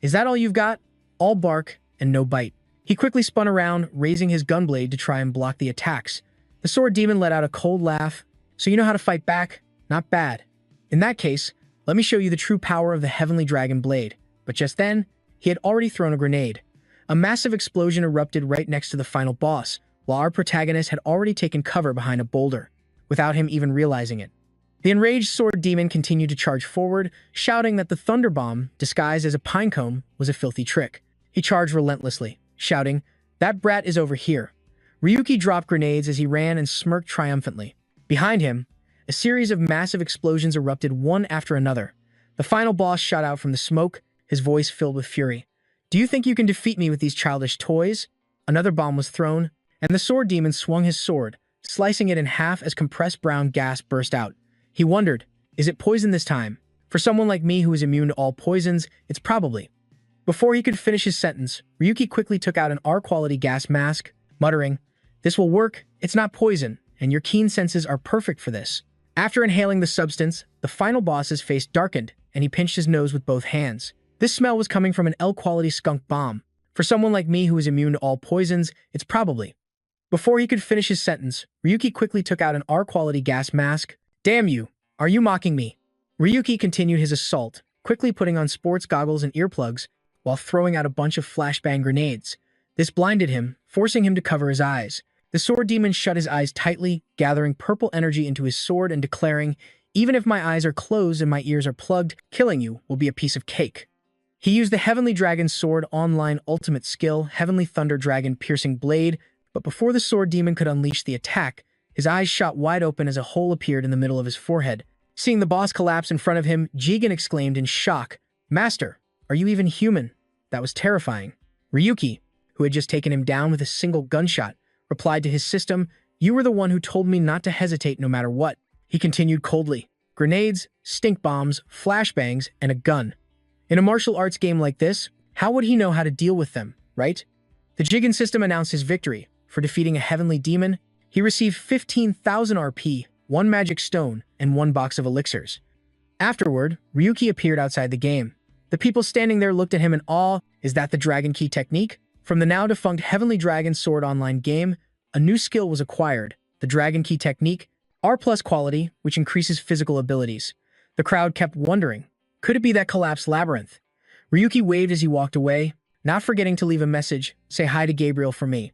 "Is that all you've got? All bark and no bite." He quickly spun around, raising his gunblade to try and block the attacks. The sword demon let out a cold laugh. "So you know how to fight back? Not bad. In that case, let me show you the true power of the Heavenly Dragon Blade." But just then, he had already thrown a grenade. A massive explosion erupted right next to the final boss, while our protagonist had already taken cover behind a boulder, without him even realizing it. The enraged sword demon continued to charge forward, shouting that the thunder bomb, disguised as a pinecone, was a filthy trick. He charged relentlessly, shouting, "That brat is over here." Ryuki dropped grenades as he ran and smirked triumphantly. Behind him, a series of massive explosions erupted one after another. The final boss shot out from the smoke, his voice filled with fury. "Do you think you can defeat me with these childish toys?" Another bomb was thrown, and the sword demon swung his sword, slicing it in half as compressed brown gas burst out. He wondered, is it poison this time? For someone like me who is immune to all poisons, it's probably. Before he could finish his sentence, Ryuki quickly took out an R-quality gas mask, muttering, "This will work, it's not poison, and your keen senses are perfect for this." After inhaling the substance, the final boss's face darkened, and he pinched his nose with both hands. This smell was coming from an L-quality skunk bomb. For someone like me who is immune to all poisons, it's probably. Before he could finish his sentence, Ryuki quickly took out an R-quality gas mask. "Damn you! Are you mocking me?" Ryuki continued his assault, quickly putting on sports goggles and earplugs, while throwing out a bunch of flashbang grenades. This blinded him, forcing him to cover his eyes. The sword demon shut his eyes tightly, gathering purple energy into his sword and declaring, "Even if my eyes are closed and my ears are plugged, killing you will be a piece of cake." He used the Heavenly Dragon Sword Online Ultimate Skill, Heavenly Thunder Dragon Piercing Blade, but before the sword demon could unleash the attack, his eyes shot wide open as a hole appeared in the middle of his forehead. Seeing the boss collapse in front of him, Jigen exclaimed in shock, "Master, are you even human?" That was terrifying. Ryuki, who had just taken him down with a single gunshot, replied to his system, "You were the one who told me not to hesitate no matter what." He continued coldly, "Grenades, stink bombs, flashbangs, and a gun. In a martial arts game like this, how would he know how to deal with them, right?" The Jigen system announced his victory. For defeating a heavenly demon, he received 15,000 RP, 1 magic stone, and 1 box of elixirs. Afterward, Ryuki appeared outside the game. The people standing there looked at him in awe. Is that the Dragon Key technique? From the now-defunct Heavenly Dragon Sword online game, a new skill was acquired, the Dragon Key technique, R+ quality, which increases physical abilities. The crowd kept wondering, could it be that collapsed labyrinth? Ryuki waved as he walked away, not forgetting to leave a message, "Say hi to Gabriel for me."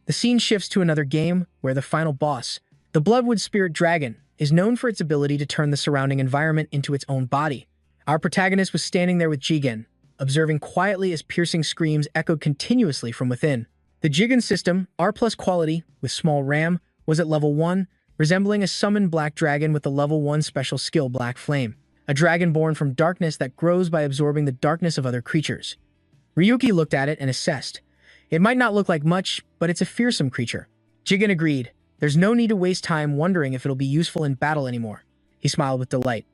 The scene shifts to another game, where the final boss, the Bloodwood Spirit Dragon, is known for its ability to turn the surrounding environment into its own body. Our protagonist was standing there with Jigen, observing quietly as piercing screams echoed continuously from within. The Jigen system, R+ quality, with small RAM, was at level 1, resembling a summoned black dragon with the level 1 special skill Black Flame, a dragon born from darkness that grows by absorbing the darkness of other creatures. Ryuki looked at it and assessed. It might not look like much, but it's a fearsome creature. Jigen agreed. There's no need to waste time wondering if it'll be useful in battle anymore. He smiled with delight.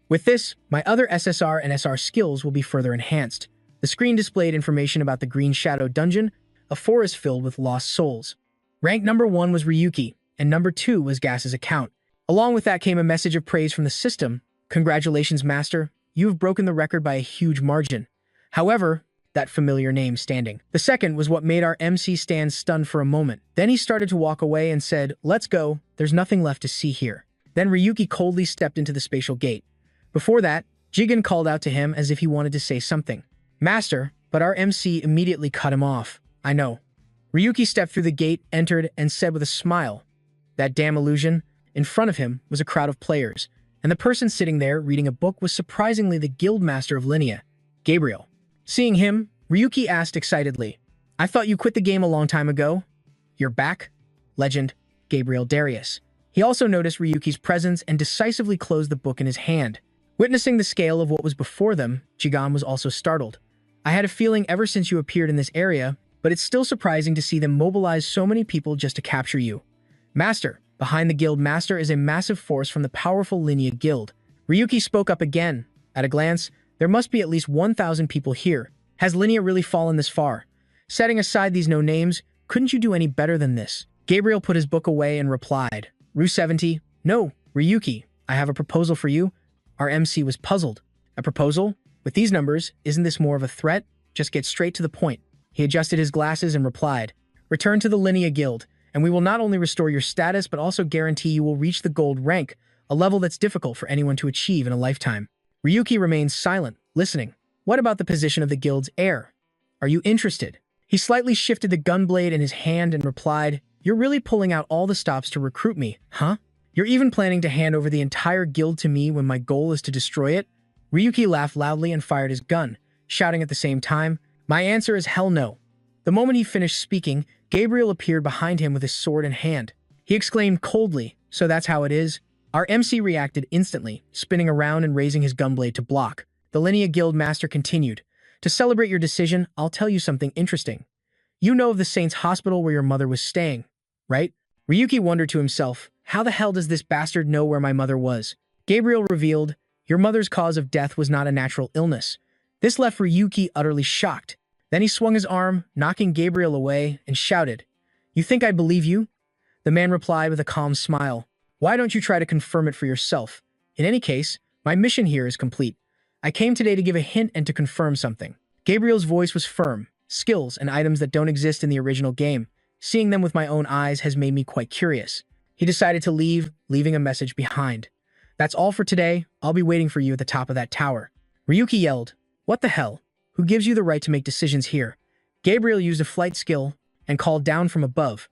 With this, my other SSR and SR skills will be further enhanced. The screen displayed information about the Green Shadow Dungeon, a forest filled with lost souls. Rank number 1 was Ryuki, and number 2 was Gas's account. Along with that came a message of praise from the system. "Congratulations, Master. You have broken the record by a huge margin." However, that familiar name standing. The second was what made our MC stand stunned for a moment. Then he started to walk away and said, "Let's go. There's nothing left to see here." Then Ryuki coldly stepped into the spatial gate. Before that, Jigen called out to him as if he wanted to say something. "Master," but our MC immediately cut him off. "I know." Ryuki stepped through the gate, entered, and said with a smile, "That damn illusion." In front of him was a crowd of players, and the person sitting there reading a book was surprisingly the Guildmaster of Linnea, Gabriel. Seeing him, Ryuki asked excitedly, "I thought you quit the game a long time ago?" "You're back?" Legend, Gabriel Darius. He also noticed Ryuki's presence and decisively closed the book in his hand. Witnessing the scale of what was before them, Jigen was also startled. "I had a feeling ever since you appeared in this area, but it's still surprising to see them mobilize so many people just to capture you." "Master, Behind the guild master is a massive force from the powerful Linnea Guild. Ryuki spoke up again. At a glance, there must be at least 1,000 people here. Has Linnea really fallen this far? Setting aside these no-names, couldn't you do any better than this? Gabriel put his book away and replied, Rue 70, no, Ryuki, I have a proposal for you. Our MC was puzzled. A proposal? With these numbers, isn't this more of a threat? Just get straight to the point. He adjusted his glasses and replied, return to the Linnea Guild, and we will not only restore your status but also guarantee you will reach the gold rank, a level that's difficult for anyone to achieve in a lifetime. Ryuki remains silent, listening. What about the position of the guild's heir? Are you interested? He slightly shifted the gunblade in his hand and replied, you're really pulling out all the stops to recruit me, huh? You're even planning to hand over the entire guild to me when my goal is to destroy it? Ryuki laughed loudly and fired his gun, shouting at the same time, my answer is hell no. The moment he finished speaking, Gabriel appeared behind him with his sword in hand. He exclaimed coldly, so that's how it is? Our MC reacted instantly, spinning around and raising his gunblade to block. The Linnea Guild master continued, to celebrate your decision, I'll tell you something interesting. You know of the Saints Hospital where your mother was staying, right? Ryuki wondered to himself, how the hell does this bastard know where my mother was? Gabriel revealed, your mother's cause of death was not a natural illness. This left Ryuki utterly shocked. Then he swung his arm, knocking Gabriel away, and shouted, you think I believe you? The man replied with a calm smile, why don't you try to confirm it for yourself? In any case, my mission here is complete. I came today to give a hint and to confirm something. Gabriel's voice was firm. Skills and items that don't exist in the original game. Seeing them with my own eyes has made me quite curious. He decided to leave, leaving a message behind. That's all for today. I'll be waiting for you at the top of that tower. Ryuki yelled, what the hell? Who gives you the right to make decisions here? Gabriel used a flight skill and called down from above.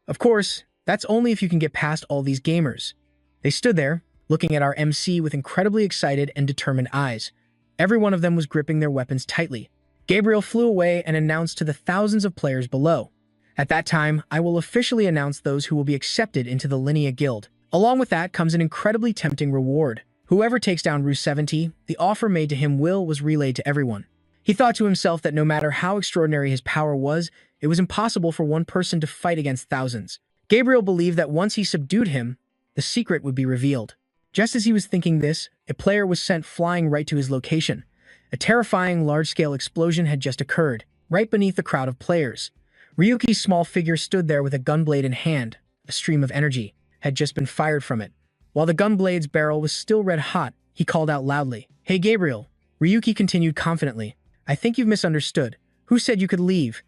Of course, that's only if you can get past all these gamers. They stood there, looking at our MC with incredibly excited and determined eyes. Every one of them was gripping their weapons tightly. Gabriel flew away and announced to the thousands of players below. At that time, I will officially announce those who will be accepted into the Linnea Guild. Along with that comes an incredibly tempting reward. Whoever takes down Rue 70, the offer made to him was relayed to everyone. He thought to himself that no matter how extraordinary his power was, it was impossible for one person to fight against thousands. Gabriel believed that once he subdued him, the secret would be revealed. Just as he was thinking this, a player was sent flying right to his location. A terrifying large-scale explosion had just occurred, right beneath the crowd of players. Ryuki's small figure stood there with a gunblade in hand. A stream of energy had just been fired from it. While the gunblade's barrel was still red-hot, he called out loudly, "Hey Gabriel." Ryuki continued confidently, "I think you've misunderstood. Who said you could leave?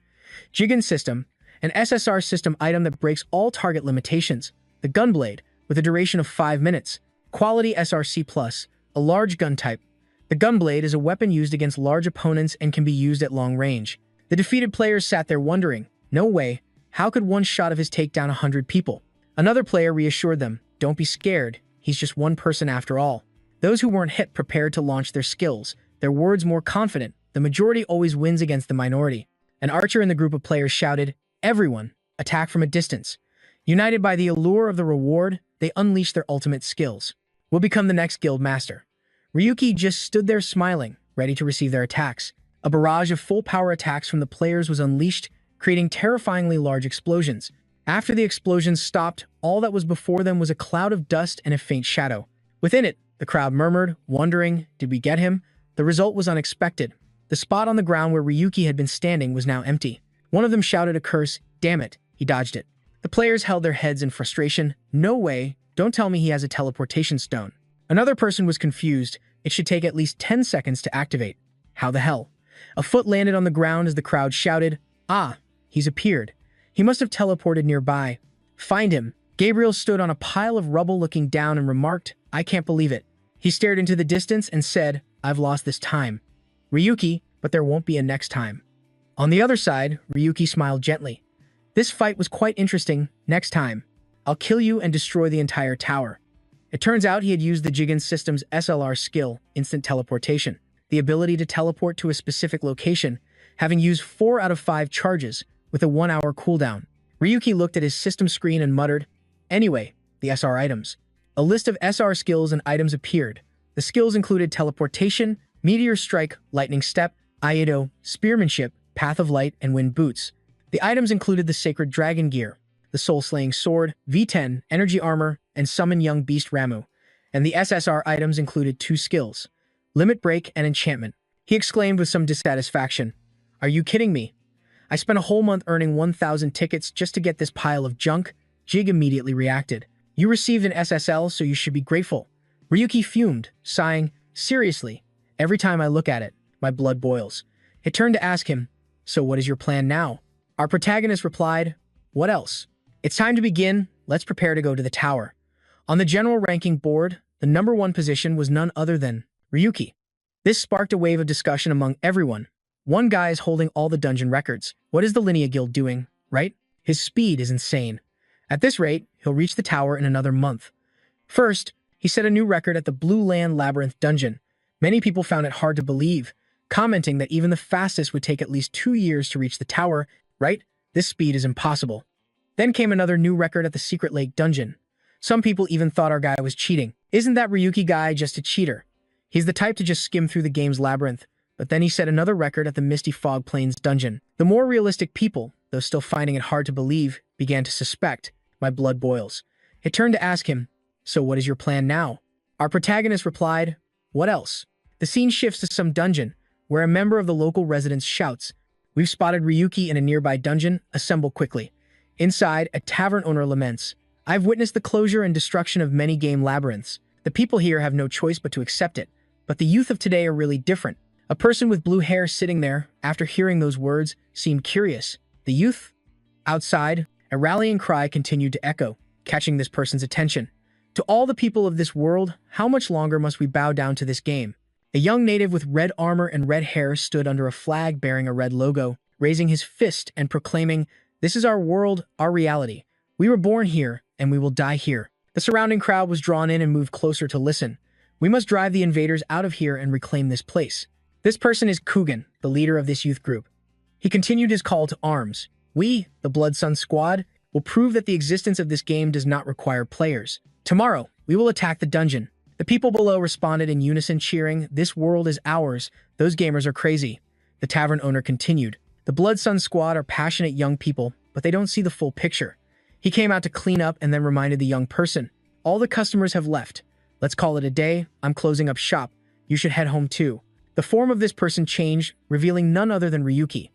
Jigen System, an SSR system item that breaks all target limitations. The gunblade, with a duration of 5 minutes. Quality SRC+, a large gun type. The gunblade is a weapon used against large opponents and can be used at long range." The defeated players sat there wondering, no way, how could one shot of his take down 100 people? Another player reassured them, "Don't be scared, he's just one person after all." Those who weren't hit prepared to launch their skills, their words more confident. The majority always wins against the minority. An archer in the group of players shouted, "Everyone, attack from a distance." United by the allure of the reward, they unleashed their ultimate skills. Will become the next guild master. Ryuki just stood there smiling, ready to receive their attacks. A barrage of full-power attacks from the players was unleashed, creating terrifyingly large explosions. After the explosions stopped, all that was before them was a cloud of dust and a faint shadow. Within it, the crowd murmured, wondering, did we get him? The result was unexpected. The spot on the ground where Ryuki had been standing was now empty. One of them shouted a curse, "Damn it," he dodged it. The players held their heads in frustration. "No way, don't tell me he has a teleportation stone." Another person was confused. It should take at least 10 seconds to activate. How the hell? A foot landed on the ground as the crowd shouted, "Ah, he's appeared. He must have teleported nearby. Find him." Gabriel stood on a pile of rubble looking down and remarked, "I can't believe it." He stared into the distance and said, "I've lost this time. Ryuki, but there won't be a next time." On the other side, Ryuki smiled gently. "This fight was quite interesting. Next time, I'll kill you and destroy the entire tower." It turns out he had used the Jigen System's SLR skill, instant teleportation, the ability to teleport to a specific location, having used 4 out of 5 charges, with a 1-hour cooldown. Ryuki looked at his system screen and muttered, "Anyway, the SR items." A list of SR skills and items appeared. The skills included teleportation, meteor strike, lightning step, Aido, spearmanship, path of light, and wind boots. The items included the sacred dragon gear. the soul-slaying sword, V10, energy armor, and summon young beast Ramu. And the SSR items included 2 skills, limit break and enchantment. He exclaimed with some dissatisfaction, "Are you kidding me? I spent a whole month earning 1,000 tickets just to get this pile of junk." Jig immediately reacted. "You received an SSL, so you should be grateful." Ryuki fumed, sighing, "Seriously, every time I look at it, my blood boils." It turned to ask him, "So what is your plan now?" Our protagonist replied, "What else? It's time to begin. Let's prepare to go to the tower." On the general ranking board, the number 1 position was none other than Ryuki. This sparked a wave of discussion among everyone. One guy is holding all the dungeon records. What is the Linea Guild doing, right? His speed is insane. At this rate, he'll reach the tower in another month. First, he set a new record at the Blue Land Labyrinth dungeon. Many people found it hard to believe, commenting that even the fastest would take at least 2 years to reach the tower, right? This speed is impossible. Then came another new record at the Secret Lake dungeon. Some people even thought our guy was cheating. Isn't that Ryuki guy just a cheater? He's the type to just skim through the game's labyrinth. But then he set another record at the Misty Fog Plains dungeon. The more realistic people, though still finding it hard to believe, began to suspect. My blood boils. It turned to ask him, "So what is your plan now?" Our protagonist replied, "What else?" The scene shifts to some dungeon, where a member of the local residents shouts, "We've spotted Ryuki in a nearby dungeon. Assemble quickly." Inside, a tavern owner laments, "I've witnessed the closure and destruction of many game labyrinths. The people here have no choice but to accept it. But the youth of today are really different." A person with blue hair sitting there, after hearing those words, seemed curious. The youth? Outside, a rallying cry continued to echo, catching this person's attention. "To all the people of this world, how much longer must we bow down to this game?" A young native with red armor and red hair stood under a flag bearing a red logo, raising his fist and proclaiming, "This is our world, our reality. We were born here, and we will die here." The surrounding crowd was drawn in and moved closer to listen. "We must drive the invaders out of here and reclaim this place." This person is Kugan, the leader of this youth group. He continued his call to arms. "We, the Blood Sun Squad, will prove that the existence of this game does not require players. Tomorrow, we will attack the dungeon." The people below responded in unison, cheering, "This world is ours. Those gamers are crazy." The tavern owner continued, "The Blood Sun Squad are passionate young people, but they don't see the full picture." He came out to clean up and then reminded the young person, "All the customers have left. Let's call it a day. I'm closing up shop. You should head home too." The form of this person changed, revealing none other than Ryuki.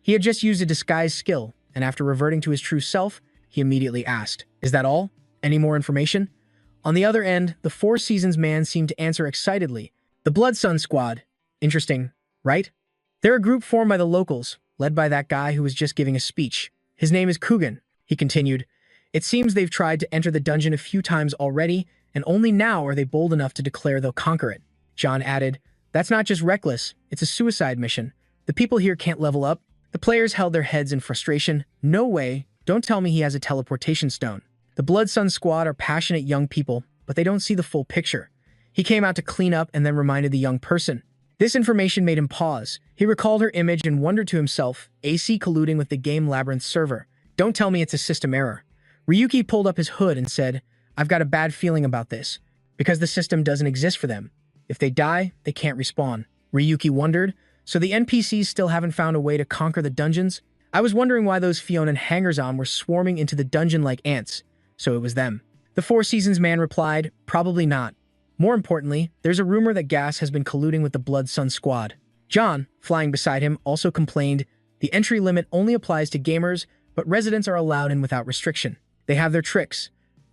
He had just used a disguise skill, and after reverting to his true self, he immediately asked, "Is that all? Any more information?" On the other end, the Four Seasons man seemed to answer excitedly, "The Blood Sun Squad. Interesting, right? They're a group formed by the locals, led by that guy who was just giving a speech. His name is Kugan," he continued. "It seems they've tried to enter the dungeon a few times already, and only now are they bold enough to declare they'll conquer it." John added, "That's not just reckless, it's a suicide mission. The people here can't level up." The players held their heads in frustration. "No way, don't tell me he has a teleportation stone." The Blood Sun Squad are passionate young people, but they don't see the full picture. He came out to clean up and then reminded the young person. This information made him pause. He recalled her image and wondered to himself, AC colluding with the Game Labyrinth server. Don't tell me it's a system error. Ryuki pulled up his hood and said, "I've got a bad feeling about this, because the system doesn't exist for them. If they die, they can't respawn." Ryuki wondered, "So the NPCs still haven't found a way to conquer the dungeons? I was wondering why those Fionan hangers-on were swarming into the dungeon like ants. So it was them." The Four Seasons man replied, "Probably not. More importantly, there's a rumor that Gas has been colluding with the Blood Sun Squad." John, flying beside him, also complained, "The entry limit only applies to gamers, but residents are allowed in without restriction. They have their tricks."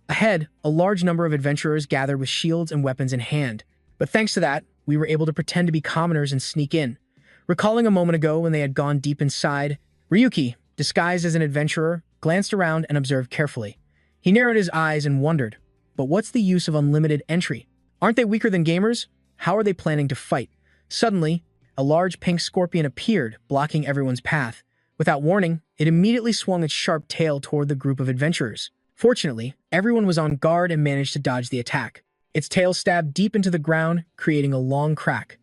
Ahead, a large number of adventurers gathered with shields and weapons in hand. But thanks to that, we were able to pretend to be commoners and sneak in. Recalling a moment ago when they had gone deep inside, Ryuki, disguised as an adventurer, glanced around and observed carefully. He narrowed his eyes and wondered, but what's the use of unlimited entry? Aren't they weaker than gamers? How are they planning to fight? Suddenly, a large pink scorpion appeared, blocking everyone's path. Without warning, it immediately swung its sharp tail toward the group of adventurers. Fortunately, everyone was on guard and managed to dodge the attack. Its tail stabbed deep into the ground, creating a long crack.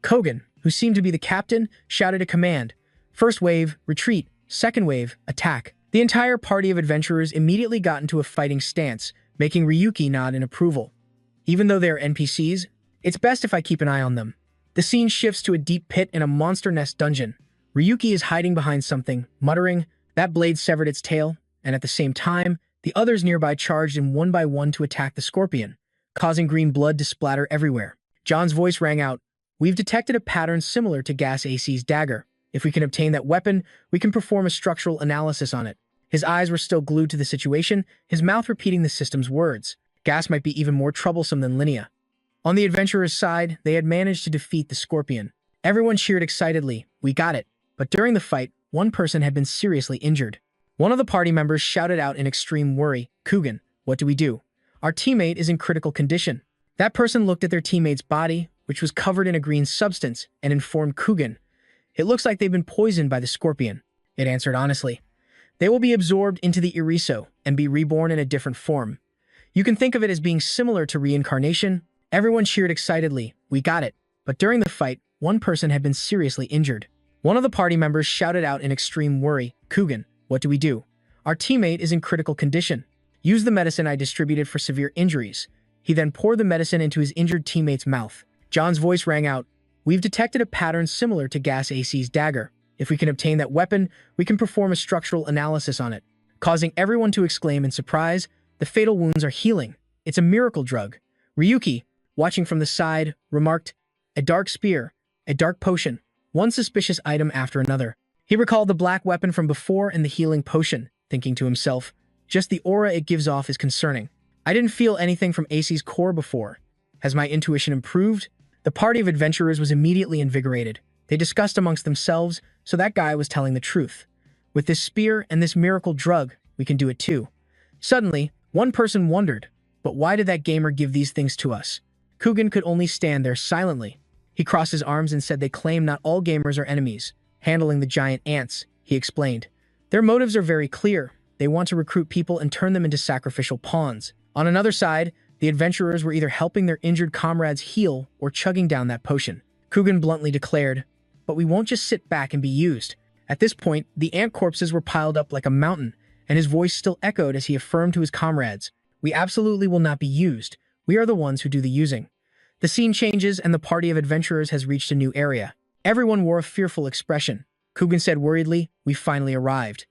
Kogan, who seemed to be the captain, shouted a command. First wave, retreat. Second wave, attack. The entire party of adventurers immediately got into a fighting stance, making Ryuki nod in approval. Even though they are NPCs, it's best if I keep an eye on them. The scene shifts to a deep pit in a monster nest dungeon. Ryuki is hiding behind something, muttering, "That blade severed its tail. and at the same time, the others nearby charged in one by one to attack the scorpion, causing green blood to splatter everywhere. John's voice rang out, "We've detected a pattern similar to Gas AC's dagger. If we can obtain that weapon, we can perform a structural analysis on it." His eyes were still glued to the situation, his mouth repeating the system's words. Gas might be even more troublesome than Linnea. On the adventurers' side, they had managed to defeat the scorpion. Everyone cheered excitedly, "We got it." But during the fight, one person had been seriously injured. One of the party members shouted out in extreme worry, "Coogan, what do we do? Our teammate is in critical condition." That person looked at their teammate's body, which was covered in a green substance, and informed Coogan, "It looks like they've been poisoned by the scorpion." It answered honestly, "They will be absorbed into the iriso and be reborn in a different form. You can think of it as being similar to reincarnation." Everyone cheered excitedly, "We got it." But during the fight, one person had been seriously injured. One of the party members shouted out in extreme worry, "Coogan, what do we do? Our teammate is in critical condition. Use the medicine I distributed for severe injuries." He then poured the medicine into his injured teammate's mouth. John's voice rang out, "We've detected a pattern similar to Gas AC's dagger. If we can obtain that weapon, we can perform a structural analysis on it." Causing everyone to exclaim in surprise, "The fatal wounds are healing. It's a miracle drug." Ryuki, watching from the side, remarked, "A dark spear, a dark potion, one suspicious item after another." He recalled the black weapon from before and the healing potion, thinking to himself, "Just the aura it gives off is concerning. I didn't feel anything from AC's core before. Has my intuition improved?" The party of adventurers was immediately invigorated. They discussed amongst themselves, so that guy was telling the truth. "With this spear and this miracle drug, we can do it too." Suddenly, one person wondered, "But why did that gamer give these things to us?" Coogan could only stand there silently. He crossed his arms and said, "They claim not all gamers are enemies. Handling the giant ants," he explained. "Their motives are very clear. They want to recruit people and turn them into sacrificial pawns." On another side, the adventurers were either helping their injured comrades heal or chugging down that potion. Coogan bluntly declared, "But we won't just sit back and be used." At this point, the ant corpses were piled up like a mountain, and his voice still echoed as he affirmed to his comrades, "We absolutely will not be used. We are the ones who do the using." The scene changes and the party of adventurers has reached a new area. Everyone wore a fearful expression. Coogan said worriedly, "We finally arrived."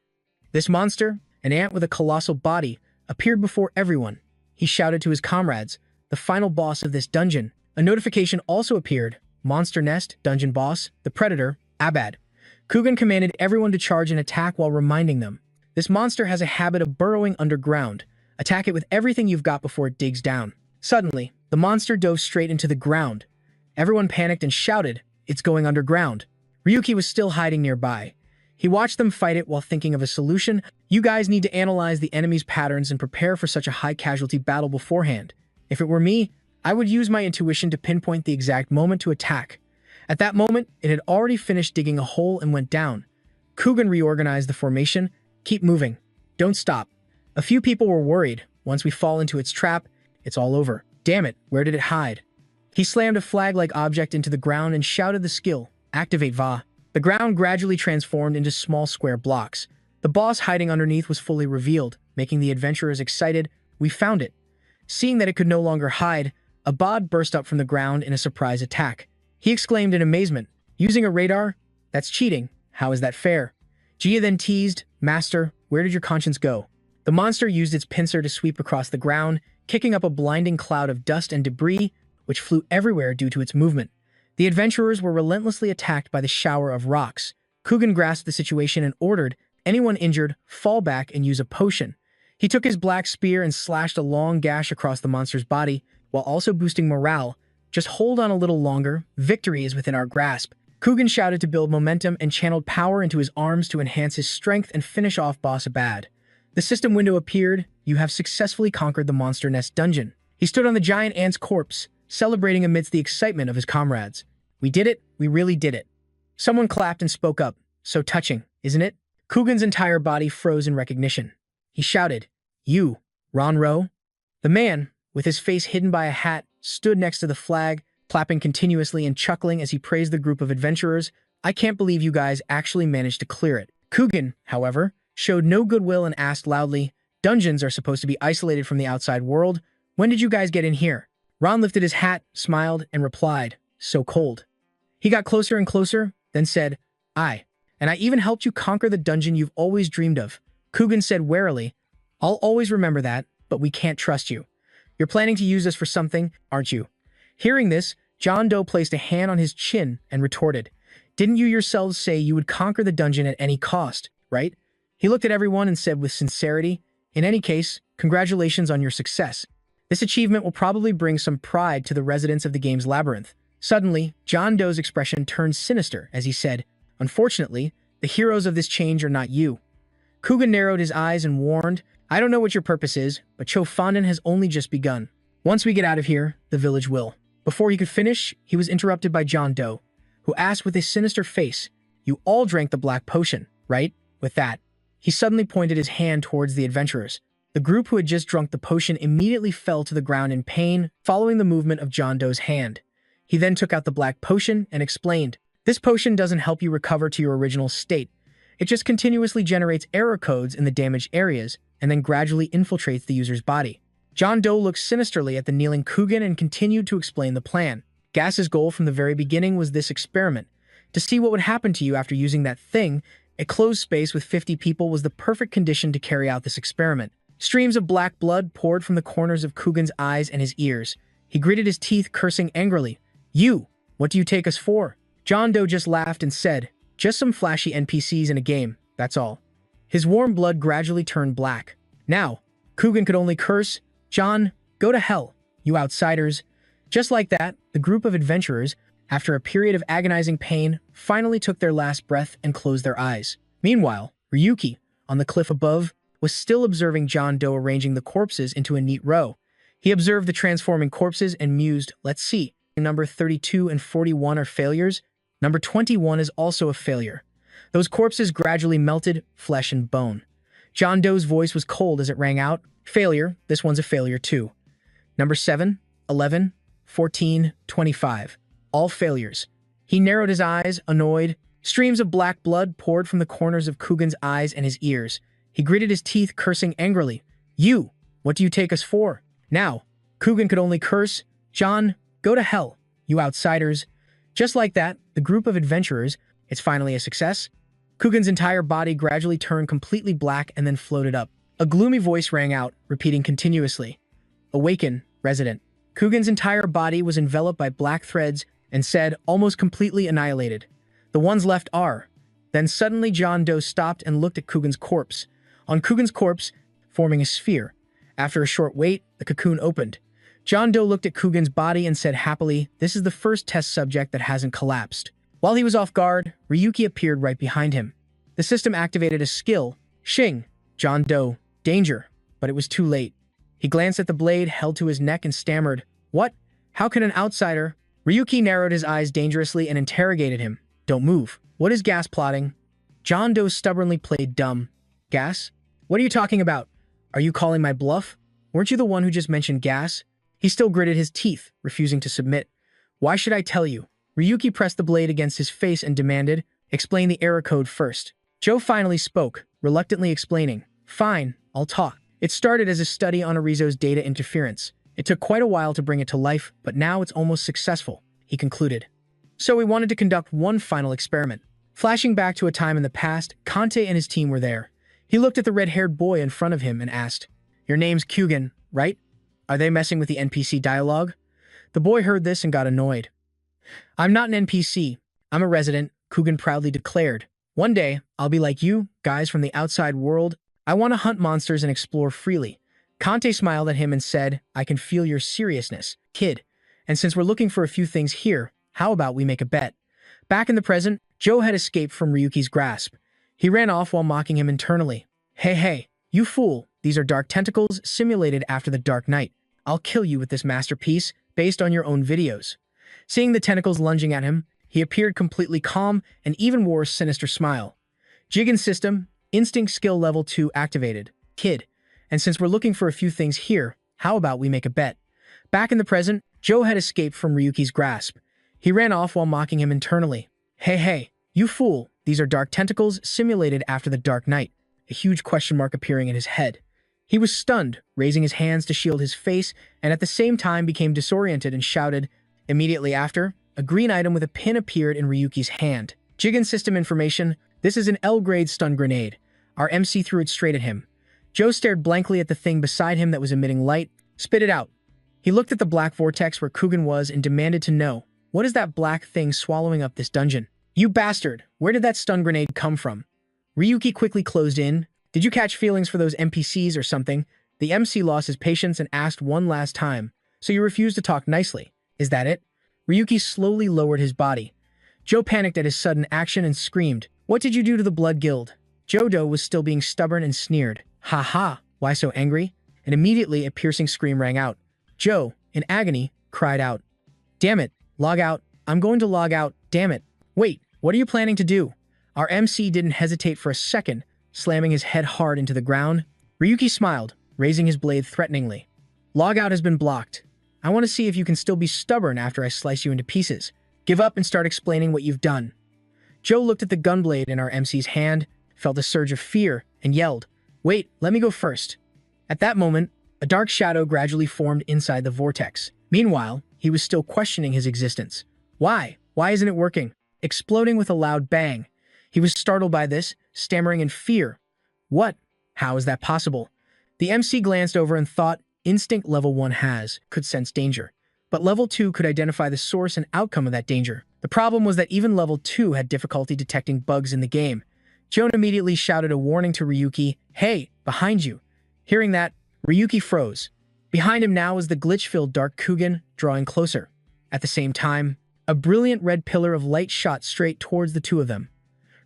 This monster, an ant with a colossal body, appeared before everyone. He shouted to his comrades, "The final boss of this dungeon." A notification also appeared, "Monster Nest, Dungeon Boss, the Predator, Abad." Coogan commanded everyone to charge and attack while reminding them, "This monster has a habit of burrowing underground. Attack it with everything you've got before it digs down." Suddenly, the monster dove straight into the ground. Everyone panicked and shouted, "It's going underground." Ryuki was still hiding nearby. He watched them fight it while thinking of a solution. "You guys need to analyze the enemy's patterns and prepare for such a high-casualty battle beforehand. If it were me, I would use my intuition to pinpoint the exact moment to attack." At that moment, it had already finished digging a hole and went down. Coogan reorganized the formation. "Keep moving. Don't stop." A few people were worried. "Once we fall into its trap, it's all over." "Damn it, where did it hide?" He slammed a flag-like object into the ground and shouted the skill, "Activate Va." The ground gradually transformed into small square blocks. The boss hiding underneath was fully revealed, making the adventurers excited. "We found it." Seeing that it could no longer hide, Abad burst up from the ground in a surprise attack. He exclaimed in amazement, "Using a radar? That's cheating. How is that fair?" Gia then teased, "Master, where did your conscience go?" The monster used its pincer to sweep across the ground, kicking up a blinding cloud of dust and debris, which flew everywhere due to its movement. The adventurers were relentlessly attacked by the shower of rocks. Coogan grasped the situation and ordered anyone injured fall back and use a potion. He took his black spear and slashed a long gash across the monster's body, while also boosting morale. "Just hold on a little longer. Victory is within our grasp." Coogan shouted to build momentum and channeled power into his arms to enhance his strength and finish off Boss Abad. The system window appeared. "You have successfully conquered the Monster Nest dungeon." He stood on the giant ant's corpse, celebrating amidst the excitement of his comrades. "We did it. We really did it." Someone clapped and spoke up. "So touching, isn't it?" Coogan's entire body froze in recognition. He shouted, "You, Ronro?" The man, with his face hidden by a hat, stood next to the flag, clapping continuously and chuckling as he praised the group of adventurers. "I can't believe you guys actually managed to clear it." Coogan, however, showed no goodwill and asked loudly, "Dungeons are supposed to be isolated from the outside world. When did you guys get in here?" Ron lifted his hat, smiled, and replied, "So cold." He got closer and closer, then said, "And I even helped you conquer the dungeon you've always dreamed of. Kugan said warily, I'll always remember that, but we can't trust you. You're planning to use us for something, aren't you? Hearing this, John Doe placed a hand on his chin and retorted, Didn't you yourselves say you would conquer the dungeon at any cost, right? He looked at everyone and said with sincerity, In any case, congratulations on your success. This achievement will probably bring some pride to the residents of the game's labyrinth. Suddenly, John Doe's expression turned sinister as he said, Unfortunately, the heroes of this change are not you. Kugan narrowed his eyes and warned, I don't know what your purpose is, but Cho Fondant has only just begun. Once we get out of here, the village will. Before he could finish, he was interrupted by John Doe, who asked with a sinister face, You all drank the black potion, right? With that, he suddenly pointed his hand towards the adventurers. The group who had just drunk the potion immediately fell to the ground in pain, following the movement of John Doe's hand. He then took out the black potion and explained, This potion doesn't help you recover to your original state. It just continuously generates error codes in the damaged areas and then gradually infiltrates the user's body. John Doe looked sinisterly at the kneeling Kugan and continued to explain the plan. Gas's goal from the very beginning was this experiment. To see what would happen to you after using that thing, a closed space with 50 people was the perfect condition to carry out this experiment. Streams of black blood poured from the corners of Kugan's eyes and his ears. He gritted his teeth, cursing angrily. You! What do you take us for? John Doe just laughed and said, Just some flashy NPCs in a game, that's all. His warm blood gradually turned black. Now, Kugan could only curse, John, go to hell, you outsiders. Just like that, the group of adventurers, after a period of agonizing pain, finally took their last breath and closed their eyes. Meanwhile, Ryuki, on the cliff above, was still observing John Doe arranging the corpses into a neat row. He observed the transforming corpses and mused, Let's see, number 32 and 41 are failures. Number 21 is also a failure. Those corpses gradually melted, flesh and bone. John Doe's voice was cold as it rang out, Failure, this one's a failure too. Number 7, 11, 14, 25. All failures. He narrowed his eyes, annoyed. Streams of black blood poured from the corners of Kugan's eyes and his ears. He gritted his teeth, cursing angrily. You! What do you take us for? Now, Kugan could only curse, John, go to hell, you outsiders. Just like that, the group of adventurers, it's finally a success. Kugan's entire body gradually turned completely black and then floated up. A gloomy voice rang out, repeating continuously, Awaken, resident. Kugan's entire body was enveloped by black threads and said, almost completely annihilated. The ones left are. Then suddenly John Doe stopped and looked at Kugan's corpse. On Kugan's corpse, forming a sphere. After a short wait, the cocoon opened. John Doe looked at Kugan's body and said happily, This is the first test subject that hasn't collapsed. While he was off guard, Ryuki appeared right behind him. The system activated a skill, Shing, John Doe, danger, but it was too late. He glanced at the blade held to his neck and stammered, What? How can an outsider? Ryuki narrowed his eyes dangerously and interrogated him. Don't move. What is Gas plotting? John Doe stubbornly played dumb. Gas? What are you talking about? Are you calling my bluff? Weren't you the one who just mentioned Gas? He still gritted his teeth, refusing to submit. Why should I tell you? Ryuki pressed the blade against his face and demanded, Explain the error code first. Joe finally spoke, reluctantly explaining, Fine, I'll talk. It started as a study on Arizo's data interference. It took quite a while to bring it to life, but now it's almost successful, he concluded. So we wanted to conduct one final experiment. Flashing back to a time in the past, Kante and his team were there. He looked at the red-haired boy in front of him and asked, Your name's Kugan, right? Are they messing with the NPC dialogue? The boy heard this and got annoyed. I'm not an NPC. I'm a resident, Kugan proudly declared. One day, I'll be like you, guys from the outside world. I want to hunt monsters and explore freely. Kante smiled at him and said, I can feel your seriousness, kid. And since we're looking for a few things here, how about we make a bet? Back in the present, Joe had escaped from Ryuki's grasp. He ran off while mocking him internally. Hey, you fool. These are dark tentacles simulated after the Dark Knight. I'll kill you with this masterpiece, based on your own videos. Seeing the tentacles lunging at him, he appeared completely calm and even wore a sinister smile. Jigen system, instinct skill level 2 activated. Kid. And since we're looking for a few things here, how about we make a bet? Back in the present, Joe had escaped from Ryuki's grasp. He ran off while mocking him internally. Hey, you fool. These are dark tentacles simulated after the Dark Knight. A huge question mark appearing in his head. He was stunned, raising his hands to shield his face, and at the same time became disoriented and shouted. Immediately after, a green item with a pin appeared in Ryuki's hand. Jigen system information. This is an L-grade stun grenade. Our MC threw it straight at him. Joe stared blankly at the thing beside him that was emitting light. Spit it out. He looked at the black vortex where Kugan was and demanded to know, what is that black thing swallowing up this dungeon? You bastard! Where did that stun grenade come from? Ryuki quickly closed in. Did you catch feelings for those NPCs or something? The MC lost his patience and asked one last time. So you refuse to talk nicely. Is that it? Ryuki slowly lowered his body. Joe panicked at his sudden action and screamed, What did you do to the Blood Guild? Jodo was still being stubborn and sneered. Ha ha, why so angry? And immediately a piercing scream rang out. Joe, in agony, cried out. Damn it, log out. I'm going to log out, damn it. Wait, what are you planning to do? Our MC didn't hesitate for a second, slamming his head hard into the ground. Ryuki smiled, raising his blade threateningly. Log out has been blocked. I want to see if you can still be stubborn after I slice you into pieces. Give up and start explaining what you've done. Joe looked at the gunblade in our MC's hand, felt a surge of fear, and yelled, Wait, let me go first. At that moment, a dark shadow gradually formed inside the vortex. Meanwhile, he was still questioning his existence. Why? Why isn't it working? Exploding with a loud bang. He was startled by this, stammering in fear. What? How is that possible? The MC glanced over and thought, Instinct level 1 could sense danger. But level 2 could identify the source and outcome of that danger. The problem was that even level 2 had difficulty detecting bugs in the game. Joan immediately shouted a warning to Ryuki, Hey, behind you. Hearing that, Ryuki froze. Behind him now was the glitch-filled Dark Kugan, drawing closer. At the same time, a brilliant red pillar of light shot straight towards the two of them.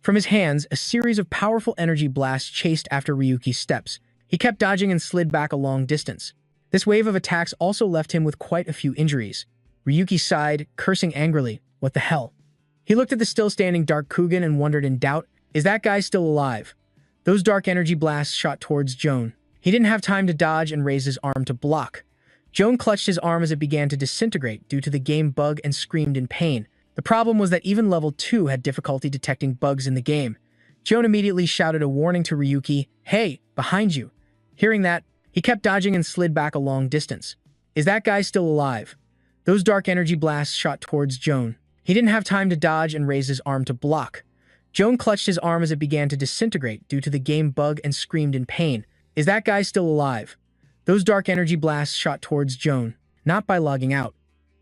From his hands, a series of powerful energy blasts chased after Ryuki's steps. He kept dodging and slid back a long distance. This wave of attacks also left him with quite a few injuries. Ryuki sighed, cursing angrily. What the hell? He looked at the still-standing Dark Kugan and wondered in doubt, Is that guy still alive? Those dark energy blasts shot towards Joan. He didn't have time to dodge and raise his arm to block. Joan clutched his arm as it began to disintegrate due to the game bug and screamed in pain. The problem was that even level 2 had difficulty detecting bugs in the game. Joan immediately shouted a warning to Ryuki, Hey, behind you. Hearing that, he kept dodging and slid back a long distance. Is that guy still alive? Those dark energy blasts shot towards Joan. He didn't have time to dodge and raise his arm to block. Joan clutched his arm as it began to disintegrate due to the game bug and screamed in pain. Is that guy still alive? Those dark energy blasts shot towards Joan, not by logging out.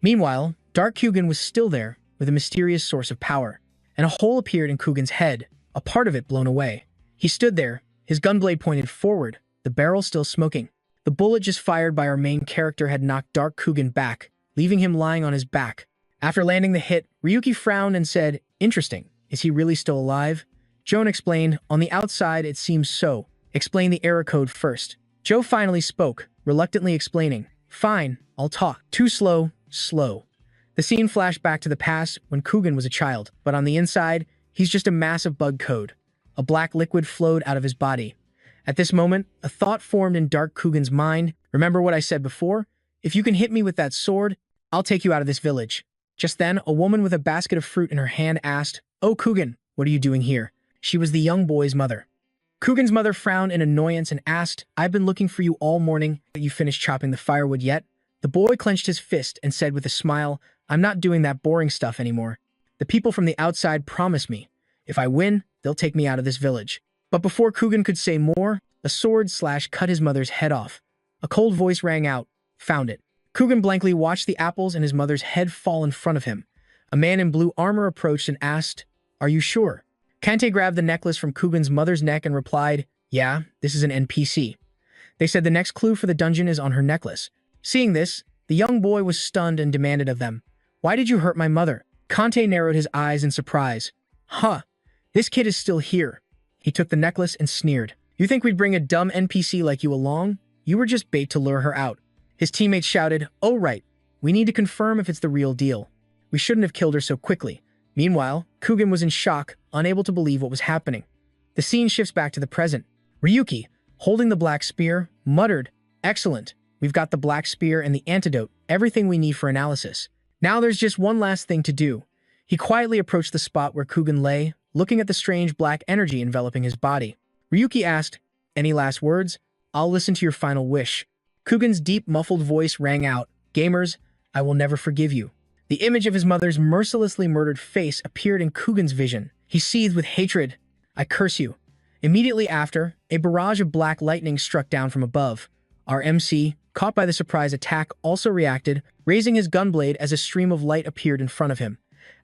Meanwhile, Dark Kugan was still there, with a mysterious source of power, and a hole appeared in Kugan's head, a part of it blown away. He stood there, his gunblade pointed forward, the barrel still smoking. The bullet just fired by our main character had knocked Dark Kugan back, leaving him lying on his back. After landing the hit, Ryuki frowned and said, Interesting, is he really still alive? Joan explained, On the outside it seems so. Explain the error code first. Joe finally spoke, reluctantly explaining, Fine, I'll talk. Too slow. The scene flashed back to the past when Kugan was a child, but on the inside, he's just a mass of bug code. A black liquid flowed out of his body. At this moment, a thought formed in Dark Kugan's mind. Remember what I said before? If you can hit me with that sword, I'll take you out of this village. Just then, a woman with a basket of fruit in her hand asked, Oh, Kugan, what are you doing here? She was the young boy's mother. Kugan's mother frowned in annoyance and asked, I've been looking for you all morning. Have you finished chopping the firewood yet? The boy clenched his fist and said with a smile, I'm not doing that boring stuff anymore. The people from the outside promised me. If I win, they'll take me out of this village. But before Kugan could say more, a sword slash cut his mother's head off. A cold voice rang out, Found it. Kugan blankly watched the apples and his mother's head fall in front of him. A man in blue armor approached and asked, Are you sure? Kante grabbed the necklace from Kugan's mother's neck and replied, Yeah, this is an NPC. They said the next clue for the dungeon is on her necklace. Seeing this, the young boy was stunned and demanded of them, Why did you hurt my mother? Kante narrowed his eyes in surprise. Huh, this kid is still here. He took the necklace and sneered. You think we'd bring a dumb NPC like you along? You were just bait to lure her out. His teammates shouted, Oh right, we need to confirm if it's the real deal. We shouldn't have killed her so quickly. Meanwhile, Kugan was in shock, unable to believe what was happening. The scene shifts back to the present. Ryuki, holding the black spear, muttered, Excellent, we've got the black spear and the antidote, everything we need for analysis. Now there's just one last thing to do. He quietly approached the spot where Kugan lay, looking at the strange black energy enveloping his body. Ryuki asked, Any last words? I'll listen to your final wish. Kugan's deep, muffled voice rang out, Gamers, I will never forgive you. The image of his mother's mercilessly murdered face appeared in Kugan's vision. He seethed with hatred. I curse you. Immediately after, a barrage of black lightning struck down from above. Our MC, caught by the surprise attack, also reacted, raising his gunblade as a stream of light appeared in front of him.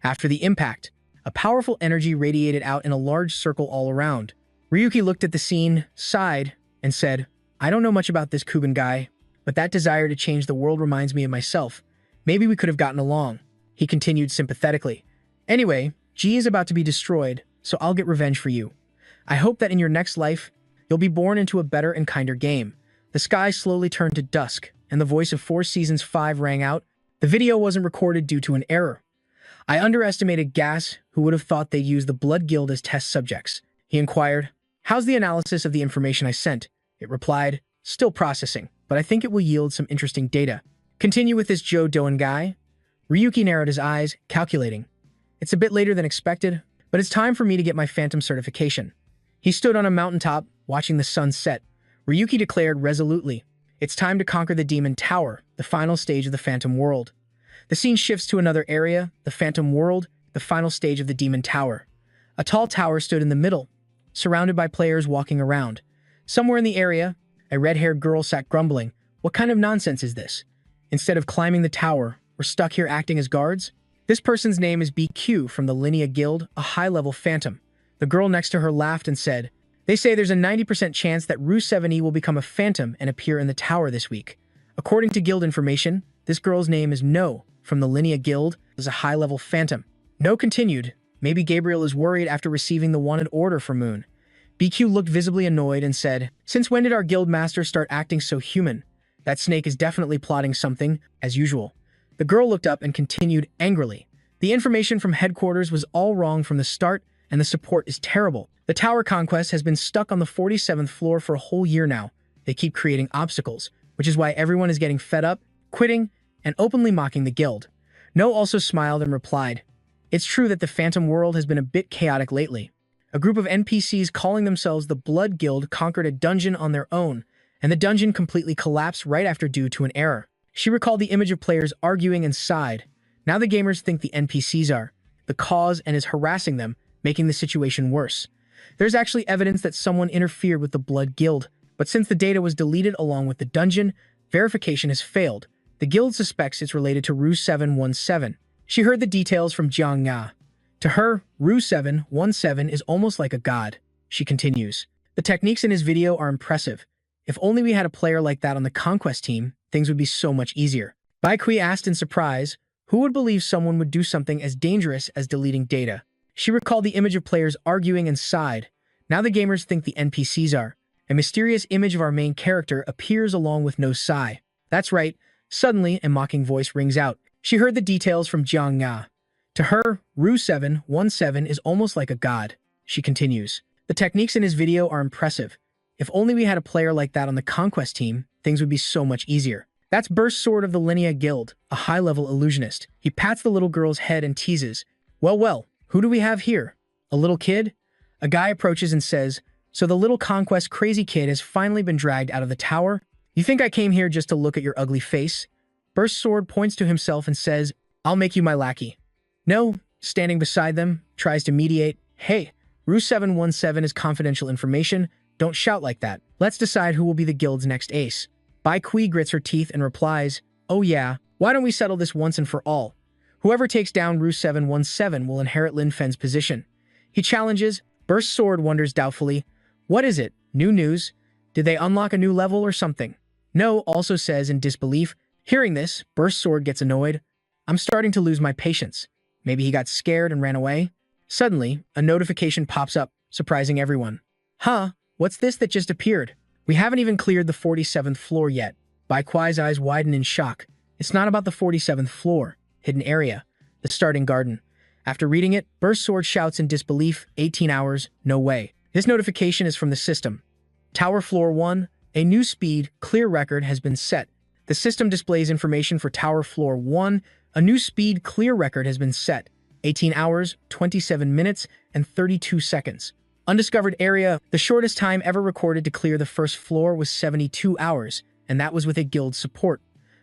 After the impact, a powerful energy radiated out in a large circle all around. Ryuki looked at the scene, sighed, and said, "I don't know much about this Kuban guy, but that desire to change the world reminds me of myself. Maybe we could have gotten along." He continued sympathetically. "Anyway, G is about to be destroyed, so I'll get revenge for you. I hope that in your next life, you'll be born into a better and kinder game." The sky slowly turned to dusk, and the voice of Four Seasons 5 rang out. The video wasn't recorded due to an error. I underestimated Gas, who would have thought they'd use the Blood Guild as test subjects. He inquired, "How's the analysis of the information I sent?" It replied, "Still processing, but I think it will yield some interesting data." "Continue with this Joe Doen guy?" Ryuki narrowed his eyes, calculating. "It's a bit later than expected, but it's time for me to get my Phantom certification." He stood on a mountaintop, watching the sun set. Ryuki declared resolutely, "It's time to conquer the Demon Tower, the final stage of the Phantom World." The scene shifts to another area, the Phantom World, the final stage of the Demon Tower. A tall tower stood in the middle, surrounded by players walking around. Somewhere in the area, a red-haired girl sat grumbling. "What kind of nonsense is this? Instead of climbing the tower, we're stuck here acting as guards?" This person's name is BQ from the Linea Guild, a high-level phantom. The girl next to her laughed and said, "They say there's a 90% chance that Rue 7E will become a phantom and appear in the tower this week." According to guild information, this girl's name is No from the Linea Guild, is a high-level phantom. No continued, "Maybe Gabriel is worried after receiving the wanted order from Moon." BQ looked visibly annoyed and said, "Since when did our guild master start acting so human? That snake is definitely plotting something, as usual." The girl looked up and continued angrily, "The information from headquarters was all wrong from the start, and the support is terrible. The tower conquest has been stuck on the 47th floor for a whole year now. They keep creating obstacles, which is why everyone is getting fed up, quitting, and openly mocking the guild." No also smiled and replied, "It's true that the Phantom World has been a bit chaotic lately. A group of NPCs calling themselves the Blood Guild conquered a dungeon on their own, and the dungeon completely collapsed right after due to an error." She recalled the image of players arguing and sighed. Now the gamers think the NPCs are the cause and is harassing them, making the situation worse. There's actually evidence that someone interfered with the Blood Guild, but since the data was deleted along with the dungeon, verification has failed. The guild suspects it's related to Rue 717. She heard the details from Jiang Nga. To her, Rue 717 is almost like a god. She continues, "The techniques in his video are impressive. If only we had a player like that on the Conquest team, things would be so much easier." Bai Kui asked in surprise, who would believe someone would do something as dangerous as deleting data? She recalled the image of players arguing and sighed. Now the gamers think the NPCs are. A mysterious image of our main character appears along with no sigh. That's right. Suddenly, a mocking voice rings out. She heard the details from Jiang Nga. To her, Rue 717 is almost like a god. She continues, "The techniques in his video are impressive. If only we had a player like that on the Conquest team, things would be so much easier." That's Burst Sword of the Linea Guild, a high-level illusionist. He pats the little girl's head and teases, well, who do we have here? A little kid?" A guy approaches and says, "So the little Conquest crazy kid has finally been dragged out of the tower? You think I came here just to look at your ugly face?" Burst Sword points to himself and says, "I'll make you my lackey." No, standing beside them, tries to mediate, "Hey, Rue 717 is confidential information. Don't shout like that. Let's decide who will be the guild's next ace." Bai Kui grits her teeth and replies, "Oh yeah, why don't we settle this once and for all? Whoever takes down Rue 717 will inherit Lin Fen's position." He challenges. Burst Sword wonders doubtfully, "What is it? New news? Did they unlock a new level or something?" No also says in disbelief. Hearing this, Burst Sword gets annoyed. "I'm starting to lose my patience. Maybe he got scared and ran away." Suddenly, a notification pops up, surprising everyone. "Huh? What's this that just appeared? We haven't even cleared the 47th floor yet." Bai Kui's eyes widen in shock. It's not about the 47th floor, hidden area, the starting garden. After reading it, Burst Sword shouts in disbelief, 18 hours, no way. This notification is from the system. Tower Floor 1, a new speed, clear record has been set. The system displays information for Tower Floor 1, a new speed, clear record has been set. 18 hours, 27 minutes, and 32 seconds. Undiscovered area, the shortest time ever recorded to clear the first floor was 72 hours, and that was with a guild support.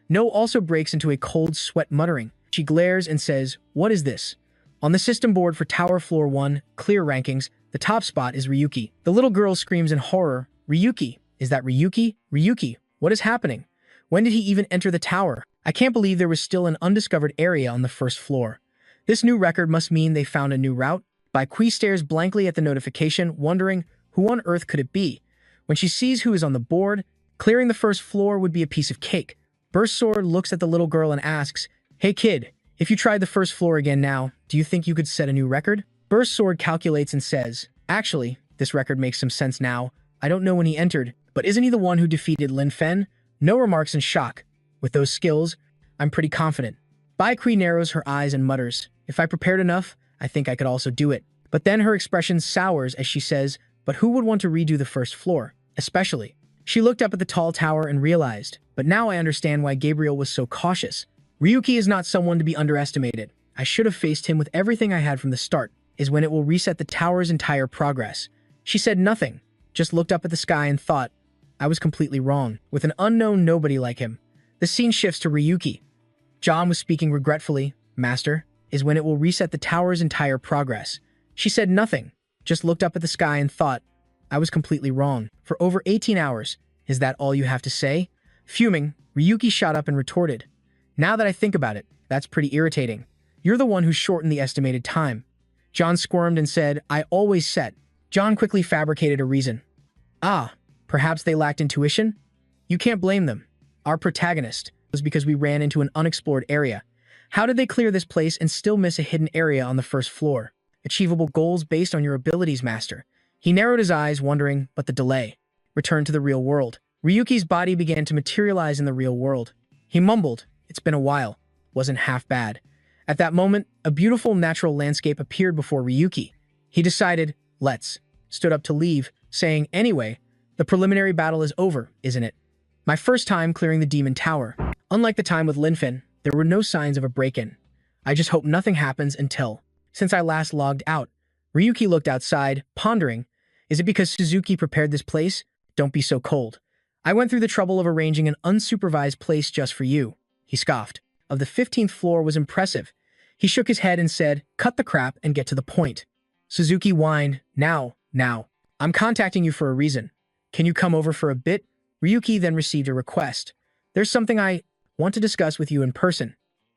No also breaks into a cold sweat muttering. She glares and says, "What is this? On the system board for Tower Floor 1, clear rankings, the top spot is Ryuki. The little girl screams in horror, "Ryuki! Is that Ryuki? Ryuki! What is happening? When did he even enter the tower? I can't believe there was still an undiscovered area on the first floor. This new record must mean they found a new route." Baikui stares blankly at the notification, wondering who on earth could it be. When she sees who is on the board, clearing the first floor would be a piece of cake. Burst Sword looks at the little girl and asks, "Hey kid, if you tried the first floor again now, do you think you could set a new record?" Burst Sword calculates and says, "Actually, this record makes some sense now. I don't know when he entered, but isn't he the one who defeated Lin Fen?" No remarks in shock. "With those skills, I'm pretty confident." Baikui narrows her eyes and mutters, "If I prepared enough, I think I could also do it." But then her expression sours as she says, "But who would want to redo the first floor? Especially." She looked up at the tall tower and realized, "But now I understand why Gabriel was so cautious. Ryuki is not someone to be underestimated. I should have faced him with everything I had from the start. Is when it will reset the tower's entire progress." She said nothing, just looked up at the sky and thought, "I was completely wrong. With an unknown nobody like him." The scene shifts to Ryuki. John was speaking regretfully. "Master, is when it will reset the tower's entire progress." She said nothing, just looked up at the sky and thought, "I was completely wrong. For over 18 hours. Is that all you have to say?" Fuming, Ryuki shot up and retorted, "Now that I think about it, that's pretty irritating. You're the one who shortened the estimated time." John squirmed and said, "I always set." John quickly fabricated a reason. "Ah, perhaps they lacked intuition? You can't blame them. Our protagonist was because we ran into an unexplored area. How did they clear this place and still miss a hidden area on the first floor? Achievable goals based on your abilities, Master." He narrowed his eyes, wondering, but the delay. Returned to the real world. Ryuki's body began to materialize in the real world. He mumbled, "It's been a while. Wasn't half bad." At that moment, a beautiful natural landscape appeared before Ryuki. He decided, "Let's." Stood up to leave, saying, "Anyway, the preliminary battle is over, isn't it? My first time clearing the Demon Tower. Unlike the time with Linfen, there were no signs of a break-in. I just hope nothing happens until." Since I last logged out, Ryuki looked outside, pondering, "Is it because Suzuki prepared this place? Don't be so cold. I went through the trouble of arranging an unsupervised place just for you." He scoffed. Of the 15th floor was impressive. He shook his head and said, "Cut the crap and get to the point." Suzuki whined, Now. I'm contacting you for a reason. Can you come over for a bit?" Ryuki then received a request. "There's something I want to discuss with you in person."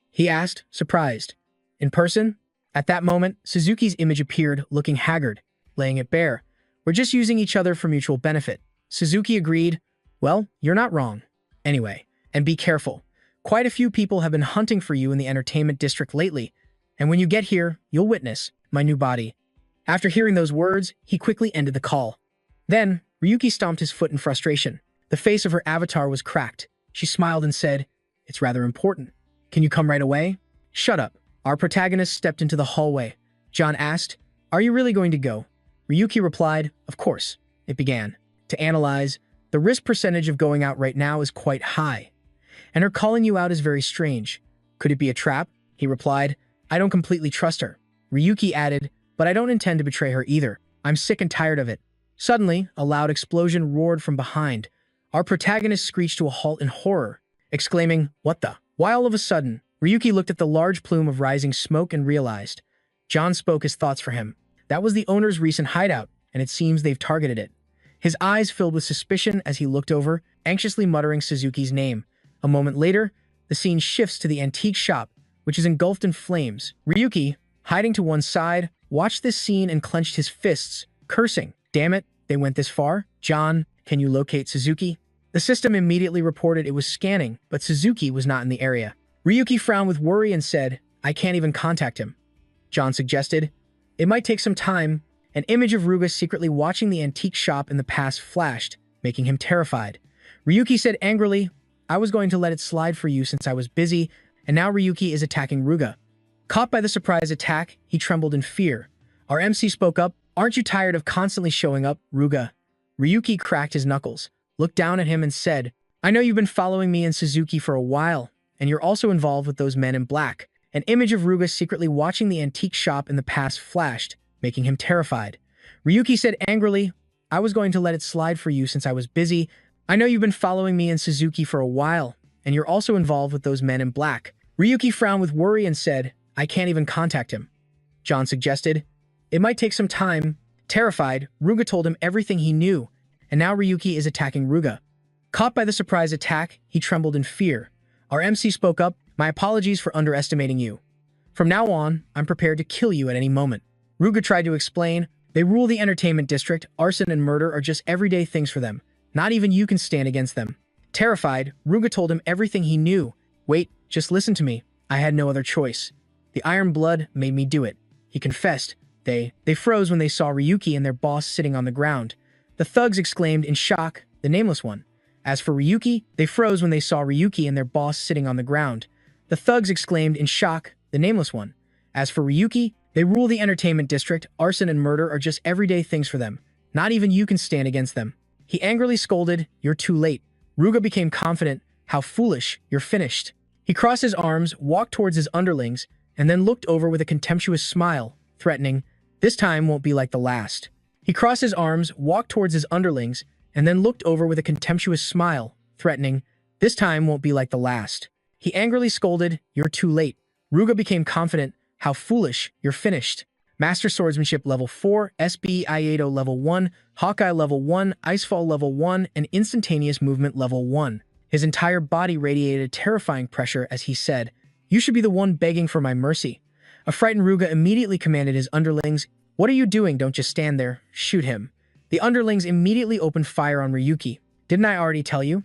He asked, surprised. "In person?" At that moment, Suzuki's image appeared, looking haggard, laying it bare. "We're just using each other for mutual benefit." Suzuki agreed. "Well, you're not wrong. Anyway, and be careful. Quite a few people have been hunting for you in the entertainment district lately, and when you get here, you'll witness my new body." After hearing those words, he quickly ended the call. Then, Ryuki stomped his foot in frustration. The face of her avatar was cracked. She smiled and said, "It's rather important. Can you come right away?" "Shut up." Our protagonist stepped into the hallway. John asked, "Are you really going to go?" Ryuki replied, "Of course." It began to analyze. "The risk percentage of going out right now is quite high, and her calling you out is very strange. Could it be a trap?" He replied, "I don't completely trust her." Ryuki added, "But I don't intend to betray her either. I'm sick and tired of it." Suddenly, a loud explosion roared from behind. Our protagonist screeched to a halt in horror, exclaiming, "What the?" Why all of a sudden, Ryuki looked at the large plume of rising smoke and realized. John spoke his thoughts for him. That was the owner's recent hideout, and it seems they've targeted it. His eyes filled with suspicion as he looked over, anxiously muttering Suzuki's name. A moment later, the scene shifts to the antique shop, which is engulfed in flames. Ryuki, hiding to one side, watched this scene and clenched his fists, cursing, "Damn it, they went this far? John, can you locate Suzuki?" The system immediately reported it was scanning, but Suzuki was not in the area. Ryuki frowned with worry and said, "I can't even contact him." John suggested, "It might take some time." An image of Ruga secretly watching the antique shop in the past flashed, making him terrified. Ryuki said angrily, "I was going to let it slide for you since I was busy, and now Ryuki is attacking Ruga." Caught by the surprise attack, he trembled in fear. Our MC spoke up, "Aren't you tired of constantly showing up, Ruga?" Ryuki cracked his knuckles, looked down at him and said, "I know you've been following me and Suzuki for a while, and you're also involved with those men in black." An image of Ruga secretly watching the antique shop in the past flashed, making him terrified. Ryuki said angrily, "I was going to let it slide for you since I was busy. I know you've been following me and Suzuki for a while, and you're also involved with those men in black." Ryuki frowned with worry and said, "I can't even contact him." John suggested. It might take some time. Terrified, Ruga told him everything he knew, and now Ryuki is attacking Ruga. Caught by the surprise attack, he trembled in fear. Our MC spoke up, "My apologies for underestimating you. From now on, I'm prepared to kill you at any moment." Ruga tried to explain, "They rule the entertainment district, arson and murder are just everyday things for them. Not even you can stand against them." Terrified, Ruga told him everything he knew. "Wait, just listen to me. I had no other choice. The iron blood made me do it." He confessed. They froze when they saw Ryuki and their boss sitting on the ground. The thugs exclaimed in shock, "The Nameless One." As for Ryuki, they froze when they saw Ryuki and their boss sitting on the ground. The thugs exclaimed in shock, "The Nameless One." As for Ryuki, they rule the entertainment district, arson and murder are just everyday things for them. Not even you can stand against them. He angrily scolded, "You're too late." Ruga became confident. "How foolish, you're finished." He crossed his arms, walked towards his underlings, and then looked over with a contemptuous smile, threatening, "This time won't be like the last." He crossed his arms, walked towards his underlings, and then looked over with a contemptuous smile, threatening, "This time won't be like the last." He angrily scolded, "You're too late." Ruga became confident. "How foolish, you're finished." Master Swordsmanship level 4, SB Yahello level 1, Hawkeye level 1, Icefall level 1, and Instantaneous Movement level 1. His entire body radiated terrifying pressure as he said, "You should be the one begging for my mercy." A frightened Ruga immediately commanded his underlings, "What are you doing? Don't just stand there. Shoot him." The underlings immediately opened fire on Ryuki. "Didn't I already tell you?"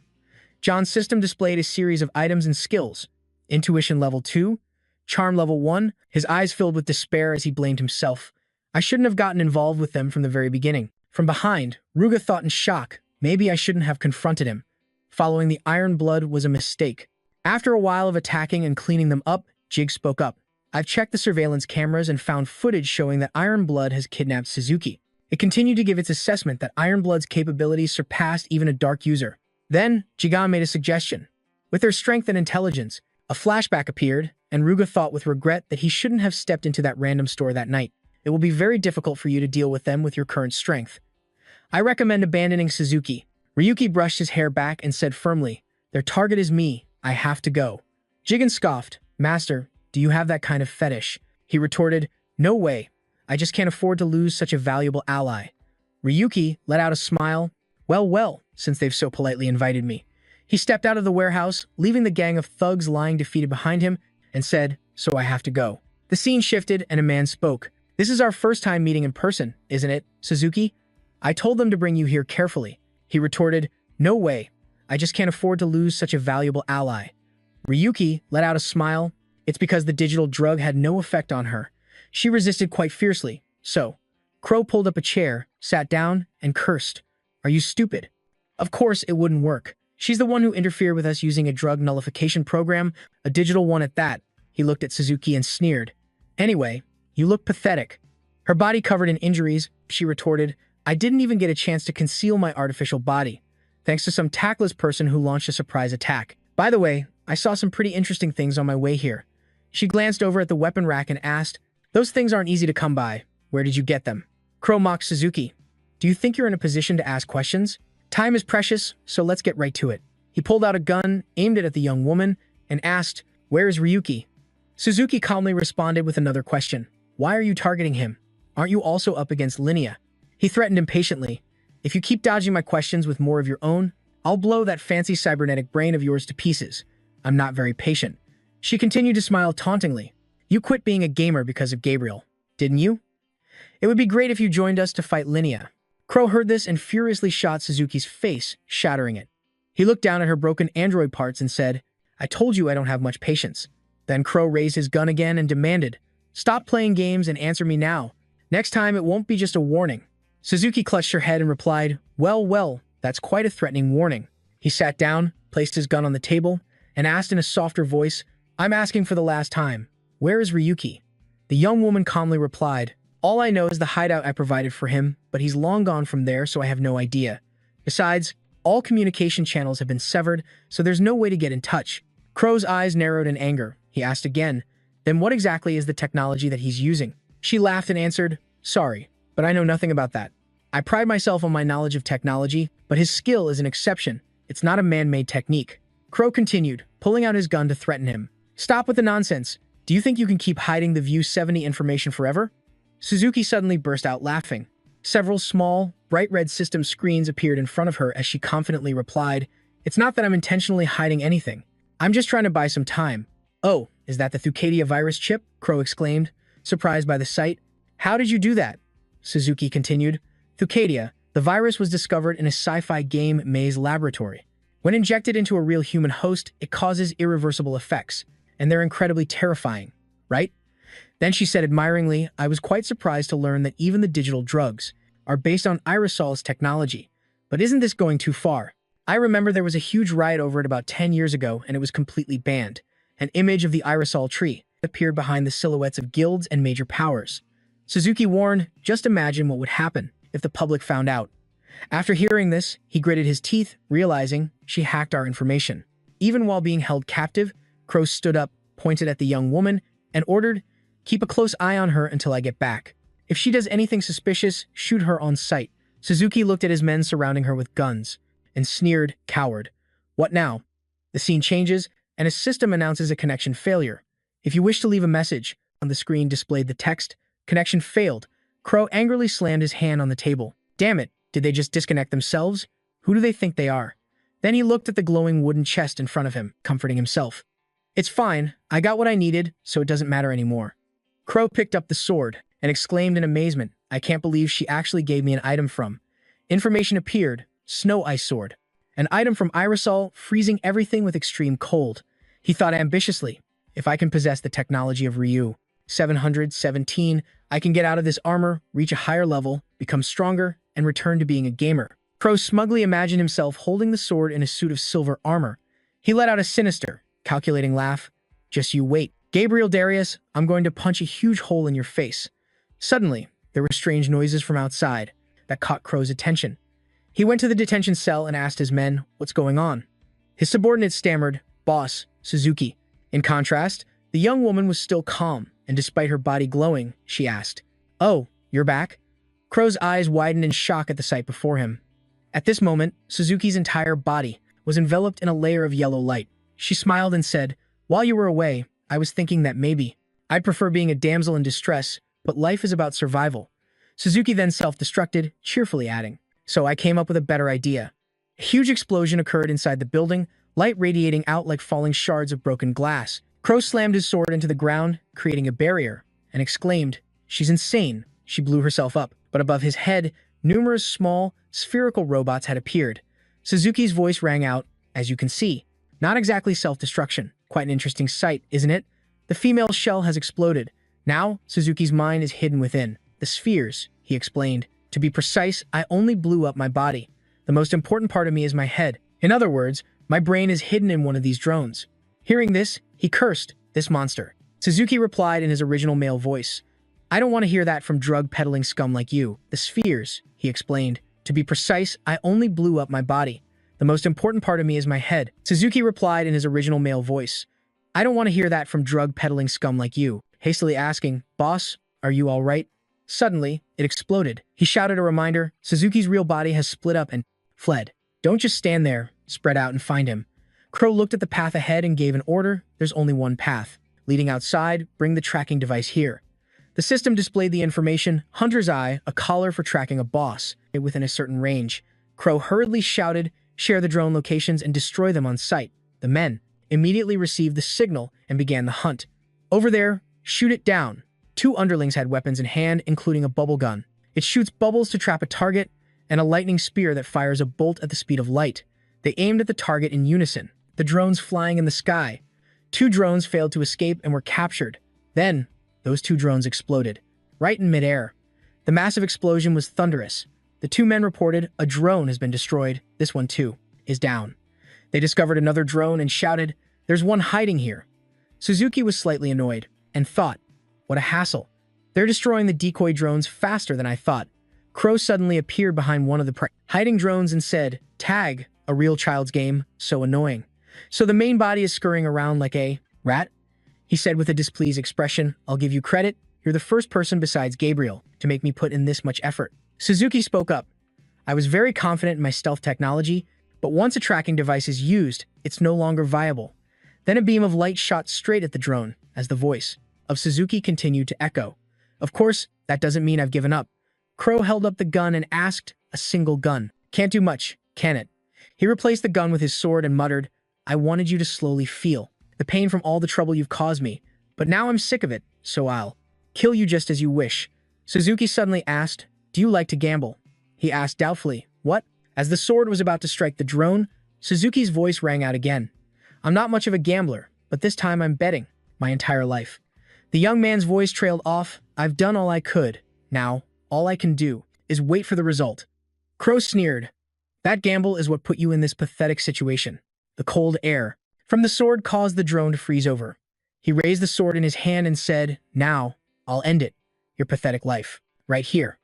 John's system displayed a series of items and skills. Intuition level 2, Charm level 1, his eyes filled with despair as he blamed himself. "I shouldn't have gotten involved with them from the very beginning." From behind, Ruga thought in shock, "Maybe I shouldn't have confronted him. Following the iron blood was a mistake." After a while of attacking and cleaning them up, Jig spoke up. "I've checked the surveillance cameras and found footage showing that Iron Blood has kidnapped Suzuki." It continued to give its assessment that Iron Blood's capabilities surpassed even a dark user. Then, Jigan made a suggestion. With their strength and intelligence, a flashback appeared, and Ruga thought with regret that he shouldn't have stepped into that random store that night. "It will be very difficult for you to deal with them with your current strength. I recommend abandoning Suzuki." Ryuki brushed his hair back and said firmly, "Their target is me. I have to go." Jigen scoffed. "Master, do you have that kind of fetish?" He retorted, "No way. I just can't afford to lose such a valuable ally." Ryuki let out a smile. Well, since they've so politely invited me." He stepped out of the warehouse, leaving the gang of thugs lying defeated behind him, and said, "So I have to go." The scene shifted and a man spoke. "This is our first time meeting in person, isn't it, Suzuki? I told them to bring you here carefully." He retorted, "No way. I just can't afford to lose such a valuable ally." Ryuki let out a smile. It's because the digital drug had no effect on her. She resisted quite fiercely. "So." Crow pulled up a chair, sat down, and cursed. "Are you stupid? Of course it wouldn't work. She's the one who interfered with us using a drug nullification program, a digital one at that." He looked at Suzuki and sneered. "Anyway, you look pathetic." Her body covered in injuries, she retorted, "I didn't even get a chance to conceal my artificial body, thanks to some tactless person who launched a surprise attack. By the way, I saw some pretty interesting things on my way here." She glanced over at the weapon rack and asked, "Those things aren't easy to come by. Where did you get them?" Crow mocked Suzuki. "Do you think you're in a position to ask questions? Time is precious, so let's get right to it." He pulled out a gun, aimed it at the young woman, and asked, "Where is Ryuki?" Suzuki calmly responded with another question. "Why are you targeting him? Aren't you also up against Linnea?" He threatened impatiently. "If you keep dodging my questions with more of your own, I'll blow that fancy cybernetic brain of yours to pieces. I'm not very patient." She continued to smile tauntingly. "You quit being a gamer because of Gabriel, didn't you? It would be great if you joined us to fight Linnea." Crow heard this and furiously shot Suzuki's face, shattering it. He looked down at her broken android parts and said, "I told you I don't have much patience." Then Crow raised his gun again and demanded, "Stop playing games and answer me now. Next time it won't be just a warning." Suzuki clutched her head and replied, Well, that's quite a threatening warning." He sat down, placed his gun on the table, and asked in a softer voice, "I'm asking for the last time. Where is Ryuki?" The young woman calmly replied, "All I know is the hideout I provided for him, but he's long gone from there, so I have no idea. Besides, all communication channels have been severed, so there's no way to get in touch." Crow's eyes narrowed in anger. He asked again, "Then what exactly is the technology that he's using?" She laughed and answered, "Sorry, but I know nothing about that. I pride myself on my knowledge of technology, but his skill is an exception. It's not a man-made technique." Crow continued, pulling out his gun to threaten him. "Stop with the nonsense. Do you think you can keep hiding the View 70 information forever? Suzuki suddenly burst out laughing. Several small, bright red system screens appeared in front of her as she confidently replied, "It's not that I'm intentionally hiding anything. I'm just trying to buy some time." "Oh, is that the Thucadia virus chip?" Crow exclaimed, surprised by the sight. "How did you do that?" Suzuki continued. "Thucadia, the virus was discovered in a sci-fi game maze laboratory. When injected into a real human host, it causes irreversible effects, and they're incredibly terrifying, right?" Then she said admiringly, "I was quite surprised to learn that even the digital drugs are based on aerosol's technology. But isn't this going too far? I remember there was a huge riot over it about 10 years ago, and it was completely banned. An image of the aerosol tree appeared behind the silhouettes of guilds and major powers." Suzuki warned, "Just imagine what would happen if the public found out." After hearing this, he gritted his teeth, realizing she hacked our information. Even while being held captive, Crow stood up, pointed at the young woman, and ordered, "Keep a close eye on her until I get back. If she does anything suspicious, shoot her on sight." Suzuki looked at his men surrounding her with guns and sneered, "Coward. What now?" The scene changes, and a system announces a connection failure. "If you wish to leave a message," on the screen displayed the text, "Connection failed." Crow angrily slammed his hand on the table. Damn it, did they just disconnect themselves? Who do they think they are? Then he looked at the glowing wooden chest in front of him, comforting himself. "It's fine, I got what I needed, so it doesn't matter anymore." Crow picked up the sword and exclaimed in amazement, "I can't believe she actually gave me an item from." Information appeared, Snow Ice Sword. An item from Aerosol, freezing everything with extreme cold. He thought ambitiously, "If I can possess the technology of Ryu 717, I can get out of this armor, reach a higher level, become stronger, and return to being a gamer." Crow smugly imagined himself holding the sword in a suit of silver armor. He let out a sinister, calculating laugh. "Just you wait. Gabriel Darius, I'm going to punch a huge hole in your face." Suddenly, there were strange noises from outside that caught Crow's attention. He went to the detention cell and asked his men, "What's going on?" His subordinate stammered, "Boss, Suzuki." In contrast, the young woman was still calm, and despite her body glowing, she asked, "Oh, you're back?" Crow's eyes widened in shock at the sight before him. At this moment, Suzuki's entire body was enveloped in a layer of yellow light. She smiled and said, "While you were away, I was thinking that maybe I'd prefer being a damsel in distress, but life is about survival." Suzuki then self-destructed, cheerfully adding, "So I came up with a better idea." A huge explosion occurred inside the building, light radiating out like falling shards of broken glass. Crow slammed his sword into the ground, creating a barrier, and exclaimed, "She's insane." She blew herself up, but above his head, numerous small, spherical robots had appeared. Suzuki's voice rang out, "As you can see, not exactly self-destruction. Quite an interesting sight, isn't it? The female shell has exploded. Now, Suzuki's mind is hidden within the spheres," he explained. "To be precise, I only blew up my body. The most important part of me is my head. In other words, my brain is hidden in one of these drones." Hearing this, he cursed, "This monster." Suzuki replied in his original male voice, "I don't want to hear that from drug-peddling scum like you. The spheres," he explained. "To be precise, I only blew up my body. The most important part of me is my head." Suzuki replied in his original male voice, "I don't want to hear that from drug-peddling scum like you," hastily asking, "Boss, are you all right?" Suddenly, it exploded. He shouted a reminder, "Suzuki's real body has split up and fled. Don't just stand there, spread out and find him." Crow looked at the path ahead and gave an order. "There's only one path. Leading outside, bring the tracking device here." The system displayed the information, Hunter's Eye, a collar for tracking a boss, within a certain range. Crow hurriedly shouted, "Share the drone locations and destroy them on sight." The men immediately received the signal and began the hunt. "Over there, shoot it down." Two underlings had weapons in hand, including a bubble gun. It shoots bubbles to trap a target, and a lightning spear that fires a bolt at the speed of light. They aimed at the target in unison, the drones flying in the sky. Two drones failed to escape and were captured. Then, those two drones exploded, right in midair. The massive explosion was thunderous. The two men reported, "A drone has been destroyed. This one, too, is down." They discovered another drone and shouted, "There's one hiding here." Suzuki was slightly annoyed and thought, "What a hassle. They're destroying the decoy drones faster than I thought." Crow suddenly appeared behind one of the hiding drones and said, "Tag, a real child's game, so annoying. So the main body is scurrying around like a rat?" He said with a displeased expression, "I'll give you credit. You're the first person besides Gabriel to make me put in this much effort." Suzuki spoke up. "I was very confident in my stealth technology, but once a tracking device is used, it's no longer viable." Then a beam of light shot straight at the drone. as the voice of Suzuki continued to echo. Of course, that doesn't mean I've given up. Crow held up the gun and asked, a single gun. Can't do much, can it? He replaced the gun with his sword and muttered, I wanted you to slowly feel the pain from all the trouble you've caused me, but now I'm sick of it, so I'll kill you just as you wish. Suzuki suddenly asked, do you like to gamble? He asked doubtfully, what? As the sword was about to strike the drone, Suzuki's voice rang out again. I'm not much of a gambler, but this time I'm betting my entire life. The young man's voice trailed off. I've done all I could. Now, all I can do is wait for the result. Crow sneered. That gamble is what put you in this pathetic situation. The cold air from the sword caused the drone to freeze over. He raised the sword in his hand and said, now, I'll end it. Your pathetic life. Right here.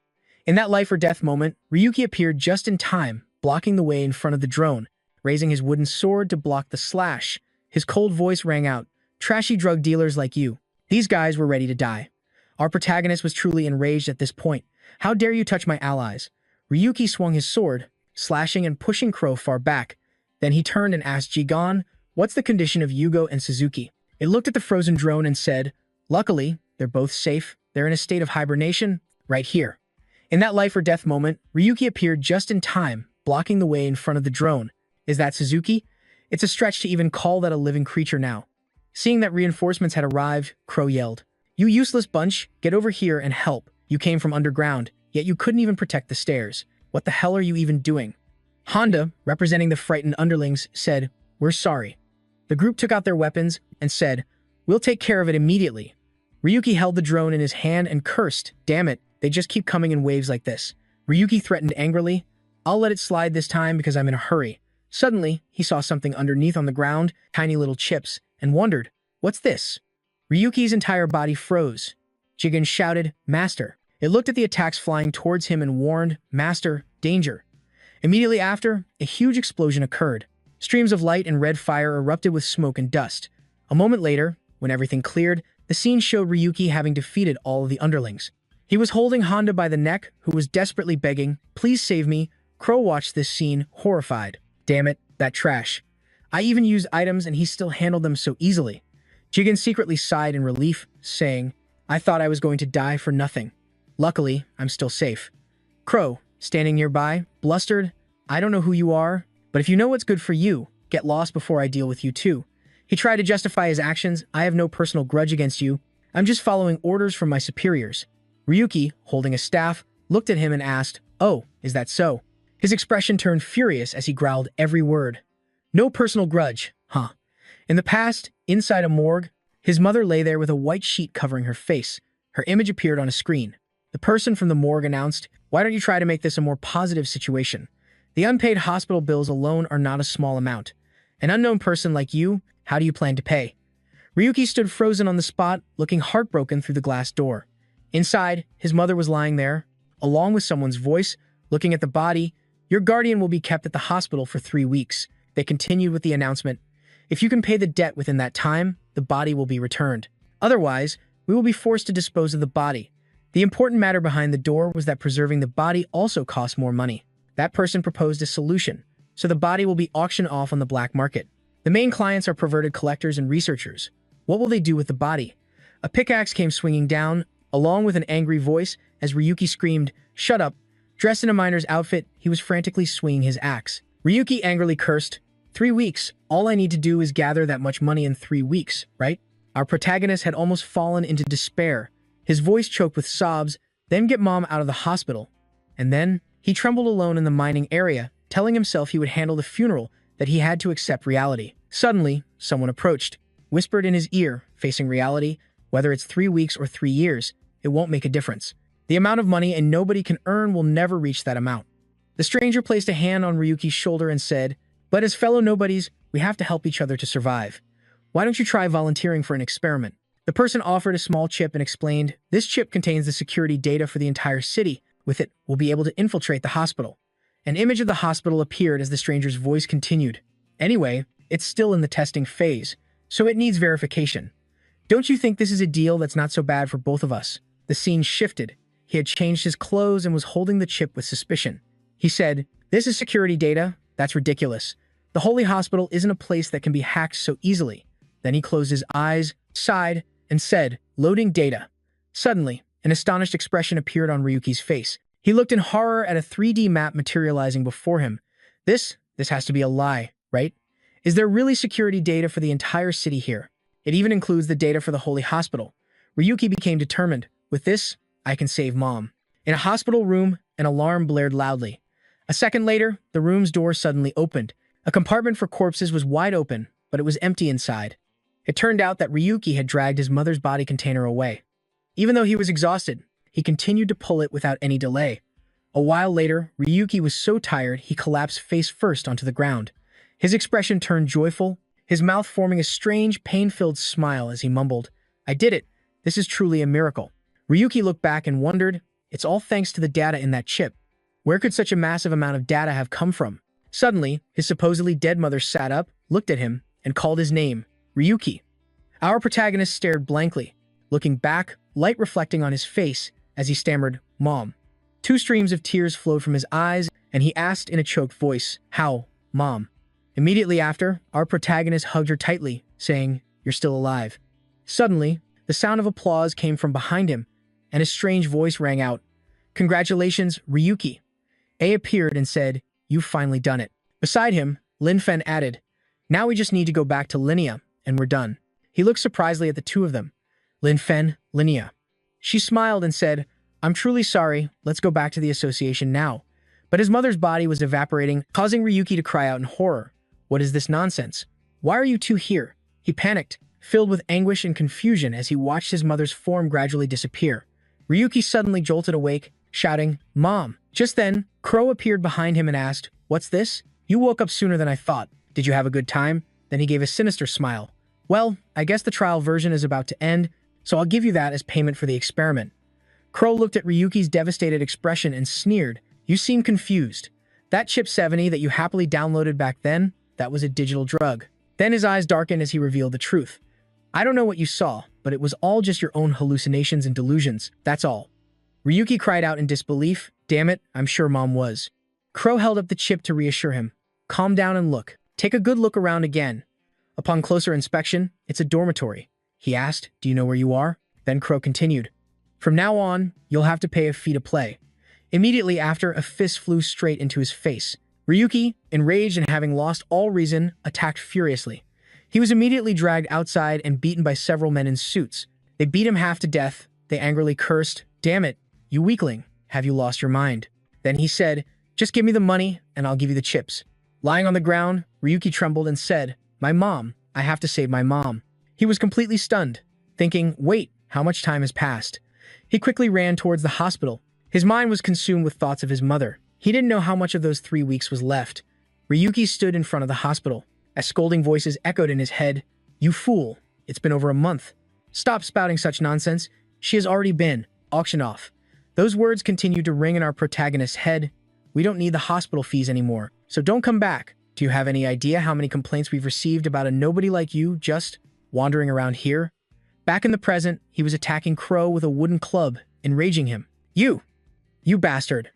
In that life or death moment, Ryuki appeared just in time, blocking the way in front of the drone, raising his wooden sword to block the slash. His cold voice rang out, trashy drug dealers like you. These guys were ready to die. Our protagonist was truly enraged at this point. How dare you touch my allies? Ryuki swung his sword, slashing and pushing Crow far back. Then he turned and asked Jigon, what's the condition of Yugo and Suzuki? It looked at the frozen drone and said, luckily, they're both safe. They're in a state of hibernation, right here. In that life or death moment, Ryuki appeared just in time, blocking the way in front of the drone. Is that Suzuki? It's a stretch to even call that a living creature now. Seeing that reinforcements had arrived, Crow yelled, you useless bunch, get over here and help. You came from underground, yet you couldn't even protect the stairs. What the hell are you even doing? Honda, representing the frightened underlings, said, we're sorry. The group took out their weapons and said, we'll take care of it immediately. Ryuki held the drone in his hand and cursed, damn it, they just keep coming in waves like this. Ryuki threatened angrily, I'll let it slide this time because I'm in a hurry. Suddenly, he saw something underneath on the ground, tiny little chips, and wondered, what's this? Ryuki's entire body froze. Jigen shouted, Master. It looked at the attacks flying towards him and warned, Master, danger. Immediately after, a huge explosion occurred. Streams of light and red fire erupted with smoke and dust. A moment later, when everything cleared, the scene showed Ryuki having defeated all of the underlings. He was holding Honda by the neck, who was desperately begging, please save me. Crow watched this scene, horrified. Damn it, that trash. I even used items and he still handled them so easily. Jigen secretly sighed in relief, saying, I thought I was going to die for nothing. Luckily, I'm still safe. Crow, standing nearby, blustered, I don't know who you are, but if you know what's good for you, get lost before I deal with you too. He tried to justify his actions. I have no personal grudge against you. I'm just following orders from my superiors. Ryuki, holding a staff, looked at him and asked, oh, is that so? His expression turned furious as he growled every word. No personal grudge, huh? In the past, inside a morgue, his mother lay there with a white sheet covering her face. Her image appeared on a screen. The person from the morgue announced, why don't you try to make this a more positive situation? The unpaid hospital bills alone are not a small amount. An unknown person like you, how do you plan to pay? Ryuki stood frozen on the spot, looking heartbroken through the glass door. Inside, his mother was lying there, along with someone's voice, looking at the body. Your guardian will be kept at the hospital for 3 weeks. They continued with the announcement. If you can pay the debt within that time, the body will be returned. Otherwise, we will be forced to dispose of the body. The important matter behind the door was that preserving the body also cost more money. That person proposed a solution, so the body will be auctioned off on the black market. The main clients are perverted collectors and researchers. What will they do with the body? A pickaxe came swinging down, along with an angry voice, as Ryuki screamed, shut up. Dressed in a miner's outfit, he was frantically swinging his axe. Ryuki angrily cursed, 3 weeks. All I need to do is gather that much money in 3 weeks, right? Our protagonist had almost fallen into despair. His voice choked with sobs, then get mom out of the hospital. And then, he trembled alone in the mining area, telling himself he would handle the funeral, that he had to accept reality. Suddenly, someone approached, whispered in his ear, facing reality, whether it's 3 weeks or 3 years, it won't make a difference. The amount of money a nobody can earn will never reach that amount. The stranger placed a hand on Ryuki's shoulder and said, but as fellow nobodies, we have to help each other to survive. Why don't you try volunteering for an experiment? The person offered a small chip and explained, this chip contains the security data for the entire city. With it, we'll be able to infiltrate the hospital. An image of the hospital appeared as the stranger's voice continued. Anyway, it's still in the testing phase, so it needs verification. Don't you think this is a deal that's not so bad for both of us? The scene shifted. He had changed his clothes and was holding the chip with suspicion. He said, this is security data? That's ridiculous. The Holy Hospital isn't a place that can be hacked so easily. Then he closed his eyes, sighed, and said, "Loading data." Suddenly, an astonished expression appeared on Ryuki's face. He looked in horror at a 3D map materializing before him. This has to be a lie, right? Is there really security data for the entire city here? It even includes the data for the Holy Hospital. Ryuki became determined. With this, I can save Mom. In a hospital room, an alarm blared loudly. A second later, the room's door suddenly opened. A compartment for corpses was wide open, but it was empty inside. It turned out that Ryuki had dragged his mother's body container away. Even though he was exhausted, he continued to pull it without any delay. A while later, Ryuki was so tired he collapsed face first onto the ground. His expression turned joyful, his mouth forming a strange, pain-filled smile as he mumbled, "I did it. This is truly a miracle." Ryuki looked back and wondered, it's all thanks to the data in that chip. Where could such a massive amount of data have come from? Suddenly, his supposedly dead mother sat up, looked at him, and called his name, Ryuki. Our protagonist stared blankly, looking back, light reflecting on his face as he stammered, "Mom." Two streams of tears flowed from his eyes, and he asked in a choked voice, "How, Mom?" Immediately after, our protagonist hugged her tightly, saying, "You're still alive." Suddenly, the sound of applause came from behind him, and a strange voice rang out, "Congratulations, Ryuki." A appeared and said, "You've finally done it." Beside him, Lin Fen added, "Now we just need to go back to Linnea, and we're done." He looked surprisedly at the two of them. "Lin Fen, Linnea." She smiled and said, "I'm truly sorry, let's go back to the association now." But his mother's body was evaporating, causing Ryuki to cry out in horror. "What is this nonsense? Why are you two here?" He panicked, filled with anguish and confusion as he watched his mother's form gradually disappear. Ryuki suddenly jolted awake, shouting, "Mom!" Just then, Crow appeared behind him and asked, "What's this? You woke up sooner than I thought. Did you have a good time?" Then he gave a sinister smile. "Well, I guess the trial version is about to end, so I'll give you that as payment for the experiment." Crow looked at Ryuki's devastated expression and sneered, "You seem confused. That chip 70 that you happily downloaded back then, that was a digital drug." Then his eyes darkened as he revealed the truth. "I don't know what you saw, but it was all just your own hallucinations and delusions, that's all." Ryuki cried out in disbelief, "Damn it, I'm sure Mom was." Crow held up the chip to reassure him. "Calm down and look. Take a good look around again." Upon closer inspection, "It's a dormitory." He asked, "Do you know where you are?" Then Crow continued, "From now on, you'll have to pay a fee to play." Immediately after, a fist flew straight into his face. Ryuki, enraged and having lost all reason, attacked furiously. He was immediately dragged outside and beaten by several men in suits. They beat him half to death. They angrily cursed, "Damn it, you weakling, have you lost your mind?" Then he said, "Just give me the money and I'll give you the chips." Lying on the ground, Ryuki trembled and said, "My mom, I have to save my mom." He was completely stunned, thinking, wait, how much time has passed? He quickly ran towards the hospital. His mind was consumed with thoughts of his mother. He didn't know how much of those 3 weeks was left. Ryuki stood in front of the hospital, as scolding voices echoed in his head, "You fool, it's been over a month. Stop spouting such nonsense. She has already been auctioned off." Those words continued to ring in our protagonist's head. "We don't need the hospital fees anymore, so don't come back. Do you have any idea how many complaints we've received about a nobody like you just wandering around here?" Back in the present, he was attacking Crow with a wooden club, enraging him. You bastard!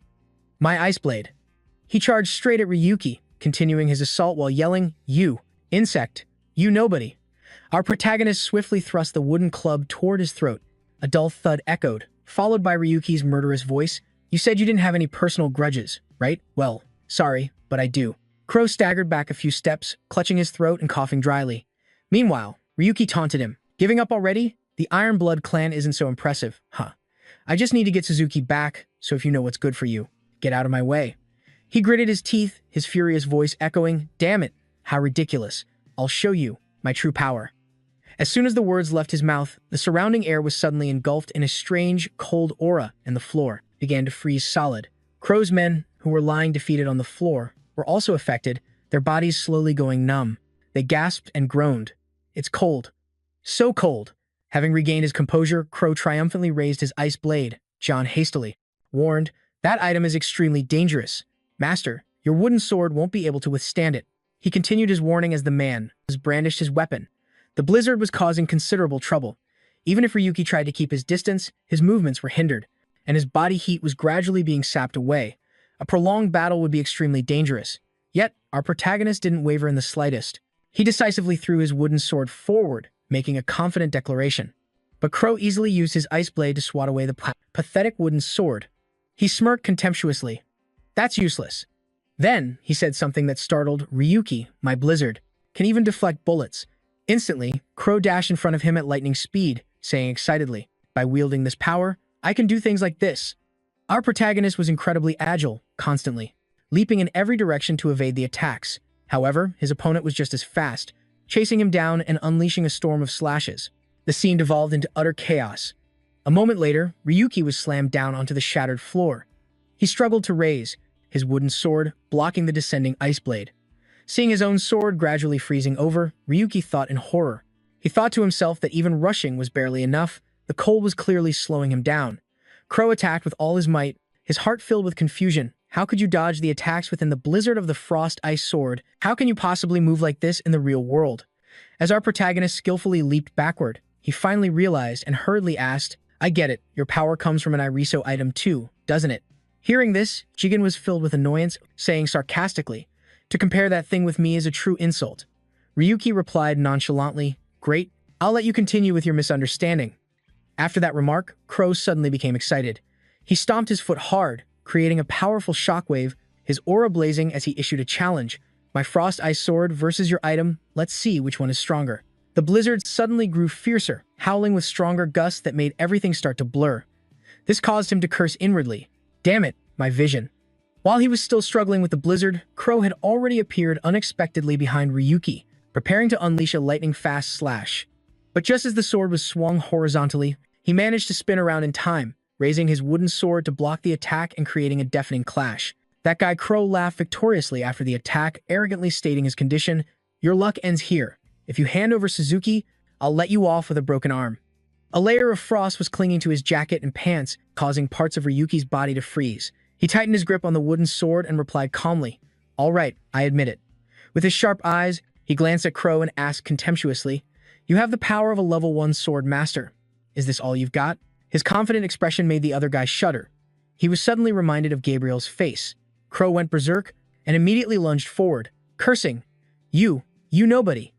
My ice blade." He charged straight at Ryuki, continuing his assault while yelling, "You, insect! You nobody!" Our protagonist swiftly thrust the wooden club toward his throat. A dull thud echoed, followed by Ryuki's murderous voice. "You said you didn't have any personal grudges, right? Well, sorry, but I do." Crow staggered back a few steps, clutching his throat and coughing dryly. Meanwhile, Ryuki taunted him. "Giving up already? The Iron Blood clan isn't so impressive, huh? I just need to get Suzuki back, so if you know what's good for you, get out of my way." He gritted his teeth, his furious voice echoing, "Damn it, how ridiculous. I'll show you my true power." As soon as the words left his mouth, the surrounding air was suddenly engulfed in a strange, cold aura, and the floor began to freeze solid. Crow's men, who were lying defeated on the floor, were also affected, their bodies slowly going numb. They gasped and groaned. "It's cold. So cold." Having regained his composure, Crow triumphantly raised his ice blade. John hastily warned, "That item is extremely dangerous. Master, your wooden sword won't be able to withstand it." He continued his warning as the man brandished his weapon. The blizzard was causing considerable trouble. Even if Ryuki tried to keep his distance, his movements were hindered, and his body heat was gradually being sapped away. A prolonged battle would be extremely dangerous. Yet, our protagonist didn't waver in the slightest. He decisively threw his wooden sword forward, making a confident declaration. but Crow easily used his ice blade to swat away the pathetic wooden sword. He smirked contemptuously. That's useless. Then, he said something that startled Ryuki, my blizzard, can even deflect bullets. Instantly, Crow dashed in front of him at lightning speed, saying excitedly, by wielding this power, I can do things like this. Our protagonist was incredibly agile, constantly, leaping in every direction to evade the attacks. However, his opponent was just as fast, chasing him down and unleashing a storm of slashes. The scene devolved into utter chaos. A moment later, Ryuki was slammed down onto the shattered floor. He struggled to raise, his wooden sword blocking the descending ice blade. Seeing his own sword gradually freezing over, Ryuki thought in horror. He thought to himself that even rushing was barely enough. The cold was clearly slowing him down. Crow attacked with all his might, his heart filled with confusion. How could you dodge the attacks within the blizzard of the frost ice sword? How can you possibly move like this in the real world? As our protagonist skillfully leaped backward, he finally realized and hurriedly asked, I get it, your power comes from an Iriso item too, doesn't it? Hearing this, Jigen was filled with annoyance, saying sarcastically, to compare that thing with me is a true insult. Ryuki replied nonchalantly, great, I'll let you continue with your misunderstanding. After that remark, Crow suddenly became excited. He stomped his foot hard, creating a powerful shockwave, his aura blazing as he issued a challenge. My frost ice sword versus your item, let's see which one is stronger. The blizzard suddenly grew fiercer, howling with stronger gusts that made everything start to blur. This caused him to curse inwardly. Damn it, my vision. While he was still struggling with the blizzard, Crow had already appeared unexpectedly behind Ryuki, preparing to unleash a lightning-fast slash. But just as the sword was swung horizontally, he managed to spin around in time, raising his wooden sword to block the attack and creating a deafening clash. That guy Crow laughed victoriously after the attack, arrogantly stating his condition, your luck ends here. If you hand over Suzuki, I'll let you off with a broken arm. A layer of frost was clinging to his jacket and pants, causing parts of Ryuki's body to freeze. He tightened his grip on the wooden sword and replied calmly, all right, I admit it. With his sharp eyes, he glanced at Crow and asked contemptuously, you have the power of a level 1 sword master. Is this all you've got? His confident expression made the other guy shudder. He was suddenly reminded of Gabriel's face. Crow went berserk and immediately lunged forward, cursing, you nobody.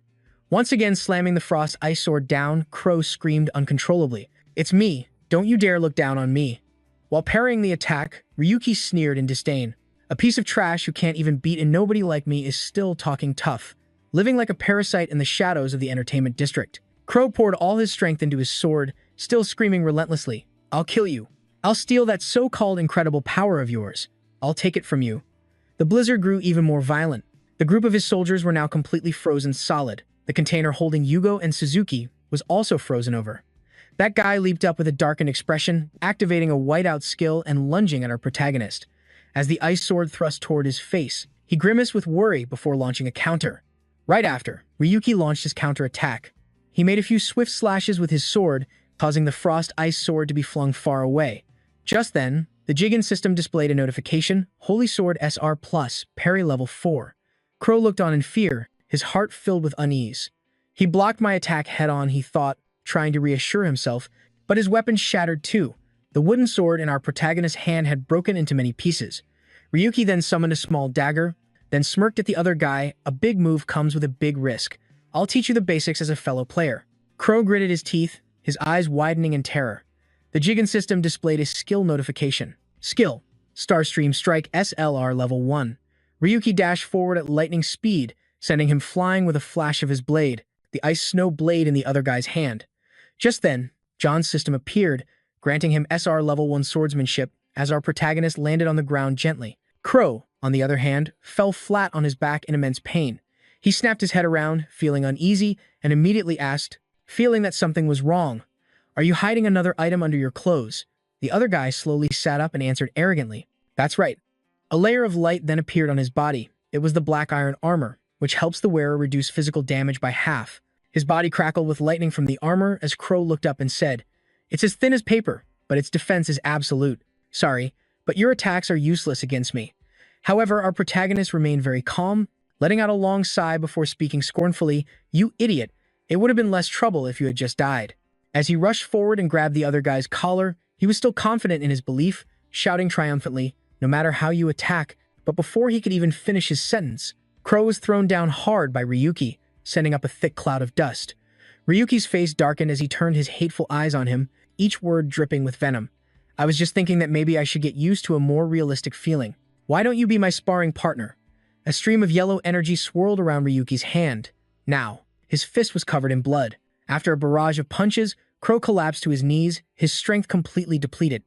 Once again slamming the frost ice sword down, Crow screamed uncontrollably, it's me, don't you dare look down on me. While parrying the attack, Ryuki sneered in disdain. A piece of trash who can't even beat a nobody like me is still talking tough, living like a parasite in the shadows of the entertainment district. Crow poured all his strength into his sword, still screaming relentlessly, I'll kill you. I'll steal that so-called incredible power of yours. I'll take it from you. The blizzard grew even more violent. The group of his soldiers were now completely frozen solid. The container holding Yugo and Suzuki was also frozen over. That guy leaped up with a darkened expression, activating a whiteout skill and lunging at our protagonist. As the ice sword thrust toward his face, he grimaced with worry before launching a counter. Right after, Ryuki launched his counterattack. He made a few swift slashes with his sword, causing the frost ice sword to be flung far away. Just then, the Jigen system displayed a notification, Holy Sword SR+, parry level 4. Crow looked on in fear, his heart filled with unease. He blocked my attack head-on, he thought, trying to reassure himself, but his weapon shattered too. The wooden sword in our protagonist's hand had broken into many pieces. Ryuki then summoned a small dagger, then smirked at the other guy, a big move comes with a big risk. I'll teach you the basics as a fellow player. Crow gritted his teeth, his eyes widening in terror. The Jigen system displayed a skill notification. Skill, Starstream Strike SLR level 1. Ryuki dashed forward at lightning speed, sending him flying with a flash of his blade, the ice snow blade in the other guy's hand. Just then, John's system appeared, granting him SR level 1 swordsmanship as our protagonist landed on the ground gently. Crow, on the other hand, fell flat on his back in immense pain. He snapped his head around, feeling uneasy, and immediately asked, feeling that something was wrong, are you hiding another item under your clothes? The other guy slowly sat up and answered arrogantly, that's right. A layer of light then appeared on his body. It was the black iron armor, which helps the wearer reduce physical damage by half. His body crackled with lightning from the armor as Crow looked up and said, it's as thin as paper, but its defense is absolute. Sorry, but your attacks are useless against me. However, our protagonist remained very calm, letting out a long sigh before speaking scornfully, you idiot, it would have been less trouble if you had just died. As he rushed forward and grabbed the other guy's collar, he was still confident in his belief, shouting triumphantly, no matter how you attack, but before he could even finish his sentence, Crow was thrown down hard by Ryuki, sending up a thick cloud of dust. Ryuki's face darkened as he turned his hateful eyes on him, each word dripping with venom. I was just thinking that maybe I should get used to a more realistic feeling. Why don't you be my sparring partner? A stream of yellow energy swirled around Ryuki's hand. Now, his fist was covered in blood. After a barrage of punches, Crow collapsed to his knees, his strength completely depleted.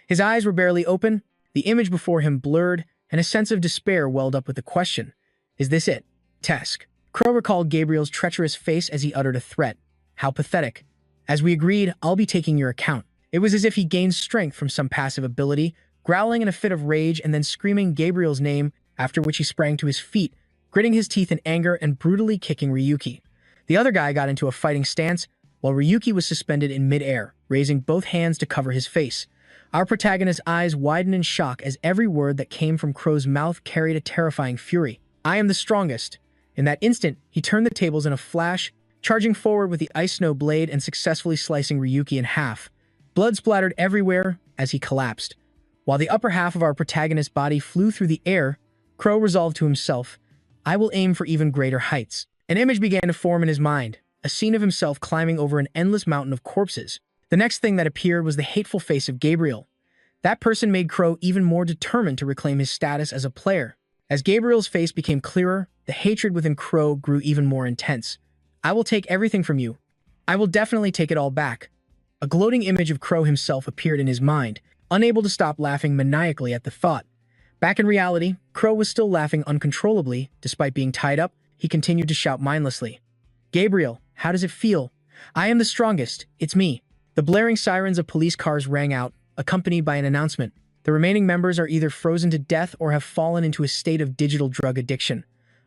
His eyes were barely open, the image before him blurred, and a sense of despair welled up with the question, "Is this it?" Tesk. Crow recalled Gabriel's treacherous face as he uttered a threat. How pathetic. As we agreed, I'll be taking your account. It was as if he gained strength from some passive ability, growling in a fit of rage and then screaming Gabriel's name, after which he sprang to his feet, gritting his teeth in anger and brutally kicking Ryuki. The other guy got into a fighting stance, while Ryuki was suspended in mid-air, raising both hands to cover his face. Our protagonist's eyes widened in shock as every word that came from Crow's mouth carried a terrifying fury. I am the strongest. In that instant, he turned the tables in a flash, charging forward with the ice snow blade and successfully slicing Ryuki in half. Blood splattered everywhere as he collapsed. While the upper half of our protagonist's body flew through the air, Crow resolved to himself, I will aim for even greater heights. An image began to form in his mind, a scene of himself climbing over an endless mountain of corpses. The next thing that appeared was the hateful face of Gabriel. That person made Crow even more determined to reclaim his status as a player. As Gabriel's face became clearer, the hatred within Crow grew even more intense. I will take everything from you. I will definitely take it all back. A gloating image of Crow himself appeared in his mind, unable to stop laughing maniacally at the thought. Back in reality, Crow was still laughing uncontrollably. Despite being tied up, he continued to shout mindlessly. Gabriel, how does it feel? I am the strongest. It's me. The blaring sirens of police cars rang out, accompanied by an announcement. The remaining members are either frozen to death or have fallen into a state of digital drug addiction.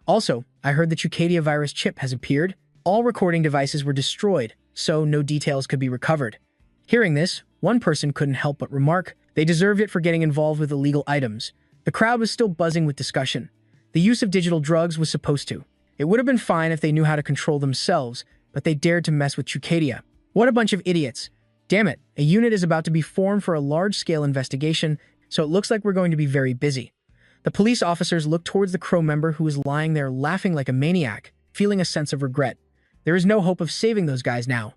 Also, I heard the Chucadia virus chip has appeared. All recording devices were destroyed, so no details could be recovered. Hearing this, one person couldn't help but remark, they deserved it for getting involved with illegal items. The crowd was still buzzing with discussion. The use of digital drugs was supposed to. It would have been fine if they knew how to control themselves, but they dared to mess with Chucadia. What a bunch of idiots. Damn it, a unit is about to be formed for a large-scale investigation, so it looks like we're going to be very busy. The police officers looked towards the Crow member who was lying there laughing like a maniac, feeling a sense of regret. There is no hope of saving those guys now.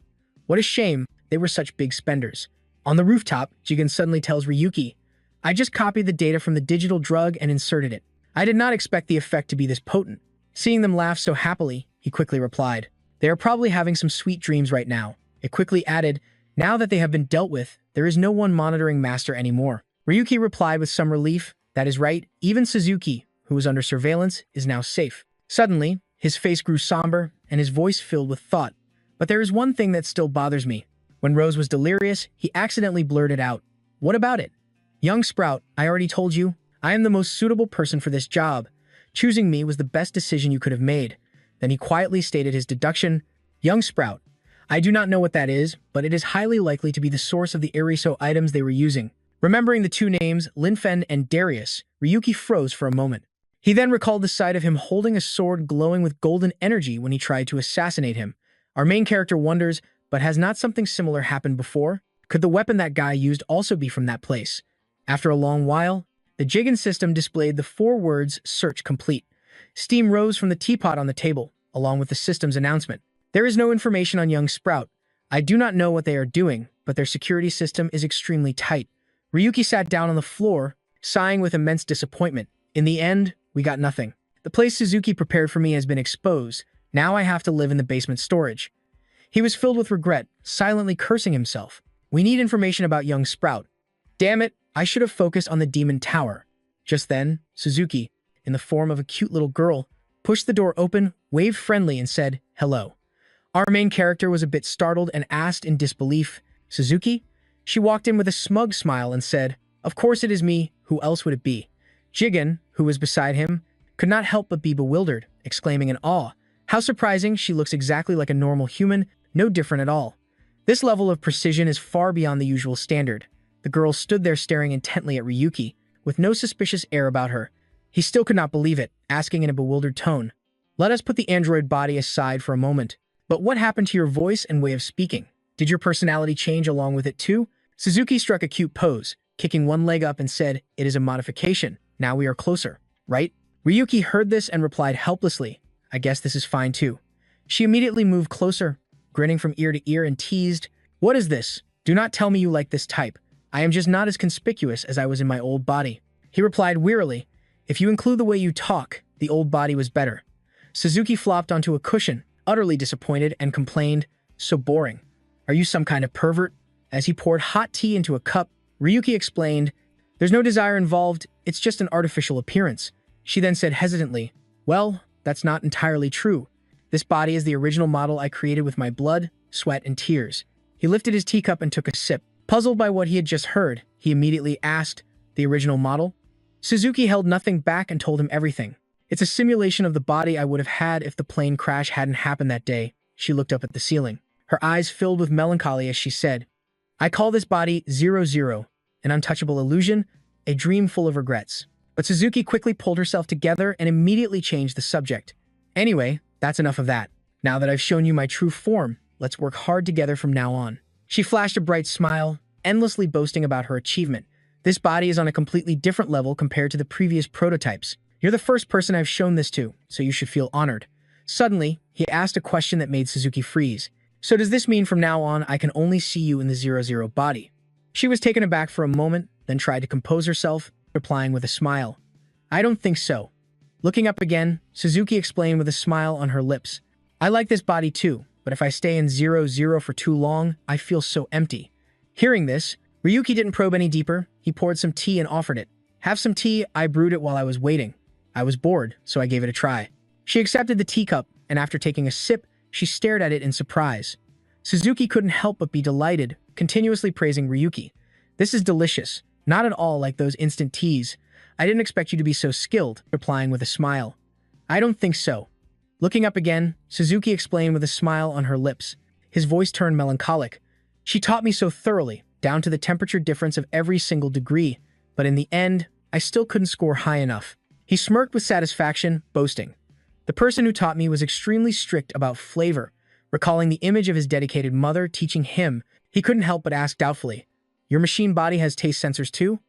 What a shame, they were such big spenders. On the rooftop, Jigen suddenly tells Ryuki, I just copied the data from the digital drug and inserted it. I did not expect the effect to be this potent. Seeing them laugh so happily, he quickly replied, they are probably having some sweet dreams right now. It quickly added, now that they have been dealt with, there is no one monitoring Master anymore. Ryuki replied with some relief, that is right, even Suzuki, who was under surveillance, is now safe. Suddenly, his face grew somber and his voice filled with thought. But there is one thing that still bothers me. When Rose was delirious, he accidentally blurted out, what about it? Young Sprout, I already told you, I am the most suitable person for this job. Choosing me was the best decision you could have made. Then he quietly stated his deduction, Young Sprout, I do not know what that is, but it is highly likely to be the source of the Eriso items they were using. Remembering the two names, Linfen and Darius, Ryuki froze for a moment. He then recalled the sight of him holding a sword glowing with golden energy when he tried to assassinate him. Our main character wonders, but has not something similar happened before? Could the weapon that guy used also be from that place? After a long while, the Jigen system displayed the 4 words, search complete. Steam rose from the teapot on the table, along with the system's announcement. There is no information on Young Sprout. I do not know what they are doing, but their security system is extremely tight. Ryuki sat down on the floor, sighing with immense disappointment. In the end, we got nothing. The place Suzuki prepared for me has been exposed. Now I have to live in the basement storage. He was filled with regret, silently cursing himself. We need information about Young Sprout. Damn it, I should have focused on the Demon Tower. Just then, Suzuki, in the form of a cute little girl, pushed the door open, waved friendly, and said, hello. Our main character was a bit startled and asked in disbelief, Suzuki? She walked in with a smug smile and said, of course it is me, who else would it be? Jigen, who was beside him, could not help but be bewildered, exclaiming in awe, how surprising, she looks exactly like a normal human, no different at all. This level of precision is far beyond the usual standard. The girl stood there staring intently at Ryuki, with no suspicious air about her. He still could not believe it, asking in a bewildered tone, let us put the android body aside for a moment. But what happened to your voice and way of speaking? Did your personality change along with it too? Suzuki struck a cute pose, kicking one leg up and said, it is a modification. Now we are closer, right? Ryuki heard this and replied helplessly, I guess this is fine too. She immediately moved closer, grinning from ear to ear, and teased, "What is this? Do not tell me you like this type. I am just not as conspicuous as I was in my old body." He replied wearily, "If you include the way you talk, the old body was better." Suzuki flopped onto a cushion, utterly disappointed, and complained, "So boring. Are you some kind of pervert?" As he poured hot tea into a cup, Ryuki explained, "There's no desire involved, it's just an artificial appearance." She then said hesitantly, "Well, that's not entirely true. This body is the original model I created with my blood, sweat, and tears." He lifted his teacup and took a sip. Puzzled by what he had just heard, he immediately asked, "The original model?" Suzuki held nothing back and told him everything. "It's a simulation of the body I would have had if the plane crash hadn't happened that day." She looked up at the ceiling. Her eyes filled with melancholy as she said, "I call this body 00, an untouchable illusion, a dream full of regrets." But Suzuki quickly pulled herself together and immediately changed the subject. "Anyway, that's enough of that. Now that I've shown you my true form, let's work hard together from now on." She flashed a bright smile, endlessly boasting about her achievement. "This body is on a completely different level compared to the previous prototypes. You're the first person I've shown this to, so you should feel honored." Suddenly, he asked a question that made Suzuki freeze. "So does this mean from now on I can only see you in the 00 body?" She was taken aback for a moment, then tried to compose herself, replying with a smile, "I don't think so." Looking up again, Suzuki explained with a smile on her lips, "I like this body too, but if I stay in 00 for too long, I feel so empty." Hearing this, Ryuki didn't probe any deeper. He poured some tea and offered it. "Have some tea, I brewed it while I was waiting. I was bored, so I gave it a try." She accepted the teacup, and after taking a sip, she stared at it in surprise. Suzuki couldn't help but be delighted, continuously praising Ryuki. "This is delicious, not at all like those instant teas. I didn't expect you to be so skilled," replying with a smile. "I don't think so." Looking up again, Suzuki explained with a smile on her lips. His voice turned melancholic. "She taught me so thoroughly, down to the temperature difference of every single degree, but in the end, I still couldn't score high enough." He smirked with satisfaction, boasting, "The person who taught me was extremely strict about flavor." Recalling the image of his dedicated mother teaching him, he couldn't help but ask doubtfully, "Your machine body has taste sensors too?"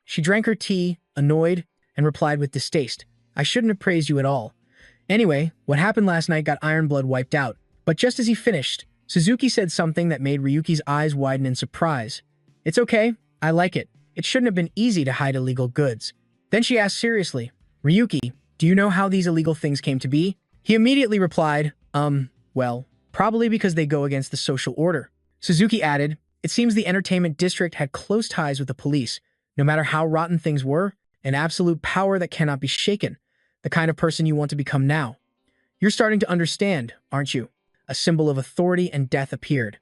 She drank her tea, annoyed, and replied with distaste, "I shouldn't have praised you at all. Anyway, what happened last night got Iron Blood wiped out." But just as he finished, Suzuki said something that made Ryuki's eyes widen in surprise. "It's okay, I like it. It shouldn't have been easy to hide illegal goods." Then she asked seriously, "Ryuki, do you know how these illegal things came to be?" He immediately replied, Well, probably because they go against the social order." Suzuki added, "It seems the entertainment district had close ties with the police, no matter how rotten things were, an absolute power that cannot be shaken, the kind of person you want to become now. You're starting to understand, aren't you?" A symbol of authority and death appeared.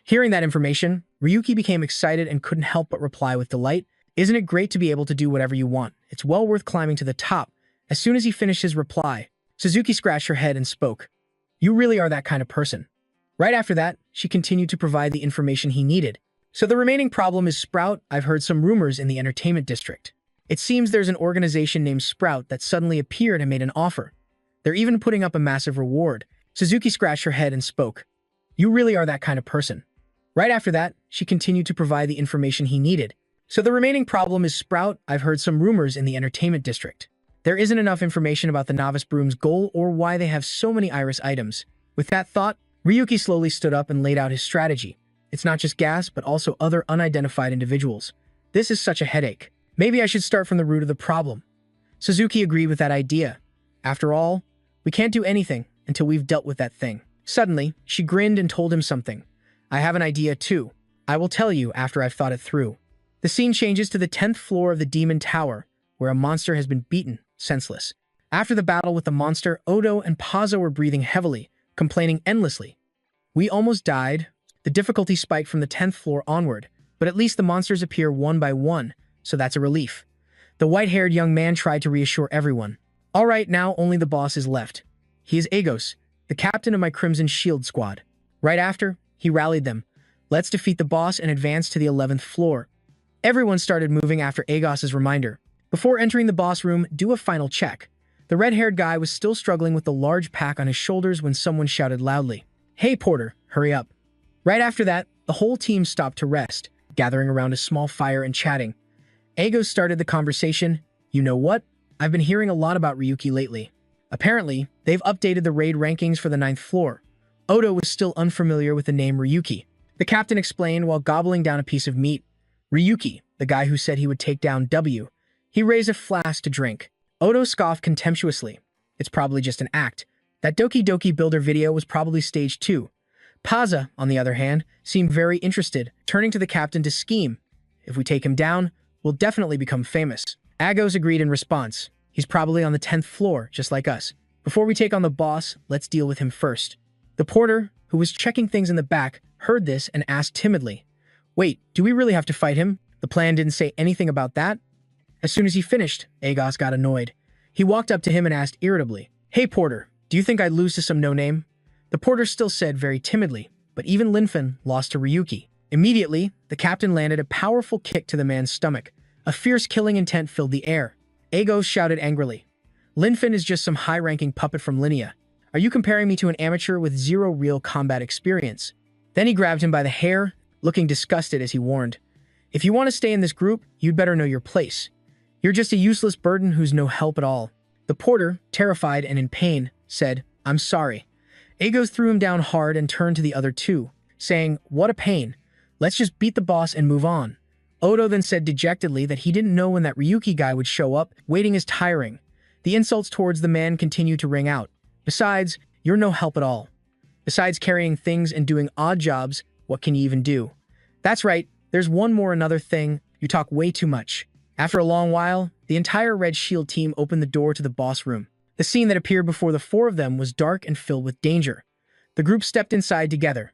Hearing that information, Ryuki became excited and couldn't help but reply with delight, "Isn't it great to be able to do whatever you want? It's well worth climbing to the top." As soon as he finished his reply, Suzuki scratched her head and spoke, "You really are that kind of person." Right after that, she continued to provide the information he needed. "So the remaining problem is Sprout. I've heard some rumors in the entertainment district. It seems there's an organization named Sprout that suddenly appeared and made an offer. They're even putting up a massive reward." Suzuki scratched her head and spoke, "You really are that kind of person." Right after that, she continued to provide the information he needed. "So the remaining problem is Sprout. I've heard some rumors in the entertainment district. There isn't enough information about the Novice Broom's goal or why they have so many iris items." With that thought, Ryuki slowly stood up and laid out his strategy. "It's not just gas, but also other unidentified individuals. This is such a headache. Maybe I should start from the root of the problem." Suzuki agreed with that idea. "After all, we can't do anything until we've dealt with that thing." Suddenly, she grinned and told him something. "I have an idea too. I will tell you after I've thought it through." The scene changes to the 10th floor of the Demon Tower, where a monster has been beaten, senseless. After the battle with the monster, Odo and Pazzo were breathing heavily, complaining endlessly. "We almost died." The difficulty spiked from the 10th floor onward, but at least the monsters appear one by one, so that's a relief. The white-haired young man tried to reassure everyone. "All right, now only the boss is left. He is Agos, the captain of my Crimson Shield squad." Right after, he rallied them. "Let's defeat the boss and advance to the 11th floor." Everyone started moving after Agos's reminder. Before entering the boss room, do a final check. The red-haired guy was still struggling with the large pack on his shoulders when someone shouted loudly, "Hey, Porter, hurry up." Right after that, the whole team stopped to rest, gathering around a small fire and chatting. Agos started the conversation, "You know what? I've been hearing a lot about Ryuki lately. Apparently, they've updated the raid rankings for the 9th floor. Odo was still unfamiliar with the name Ryuki. The captain explained while gobbling down a piece of meat. Ryuki, the guy who said he would take down W. He raised a flask to drink. Odo scoffed contemptuously. It's probably just an act. That Doki Doki Builder video was probably staged too. Paza, on the other hand, seemed very interested, turning to the captain to scheme. If we take him down, we'll definitely become famous. Agos agreed in response. He's probably on the 10th floor, just like us. Before we take on the boss, let's deal with him first. The porter, who was checking things in the back, heard this and asked timidly, "Wait, do we really have to fight him? The plan didn't say anything about that?" As soon as he finished, Agos got annoyed. He walked up to him and asked irritably, "Hey porter, do you think I'd lose to some no-name?" The porter still said very timidly, but even Linfen lost to Ryuki. Immediately, the captain landed a powerful kick to the man's stomach. A fierce killing intent filled the air. Agos shouted angrily, "Linfen is just some high-ranking puppet from Linea. Are you comparing me to an amateur with zero real combat experience?" Then he grabbed him by the hair, looking disgusted as he warned, "If you want to stay in this group, you'd better know your place. You're just a useless burden who's no help at all." The porter, terrified and in pain, said, "I'm sorry." Agos threw him down hard and turned to the other two, saying, "What a pain. Let's just beat the boss and move on." Odo then said dejectedly that he didn't know when that Ryuki guy would show up. Waiting is tiring. The insults towards the man continued to ring out. Besides, you're no help at all. Besides carrying things and doing odd jobs, what can you even do? That's right, there's another thing. You talk way too much. After a long while, the entire Red Shield team opened the door to the boss room. The scene that appeared before the four of them was dark and filled with danger. The group stepped inside together.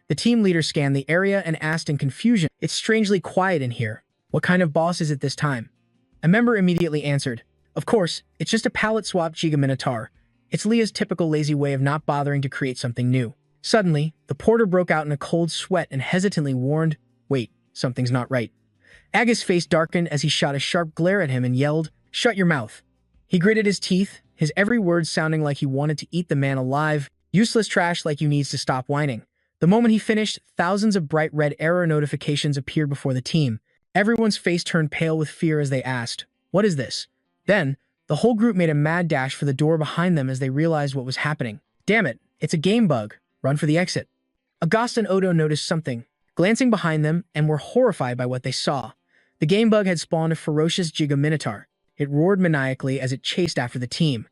The team leader scanned the area and asked in confusion, "It's strangely quiet in here. What kind of boss is it this time?" A member immediately answered, "Of course, it's just a palette swap Giga Minotaur. It's Leah's typical lazy way of not bothering to create something new." Suddenly, the porter broke out in a cold sweat and hesitantly warned, "Wait, something's not right." Ag's face darkened as he shot a sharp glare at him and yelled, "Shut your mouth." He gritted his teeth, his every word sounding like he wanted to eat the man alive. "Useless trash like you needs to stop whining." The moment he finished, thousands of bright red error notifications appeared before the team. Everyone's face turned pale with fear as they asked, "What is this?" Then, the whole group made a mad dash for the door behind them as they realized what was happening. "Damn it, it's a game bug. Run for the exit." Agast and Odo noticed something, glancing behind them, and were horrified by what they saw. The game bug had spawned a ferocious Giga Minotaur. It roared maniacally as it chased after the team.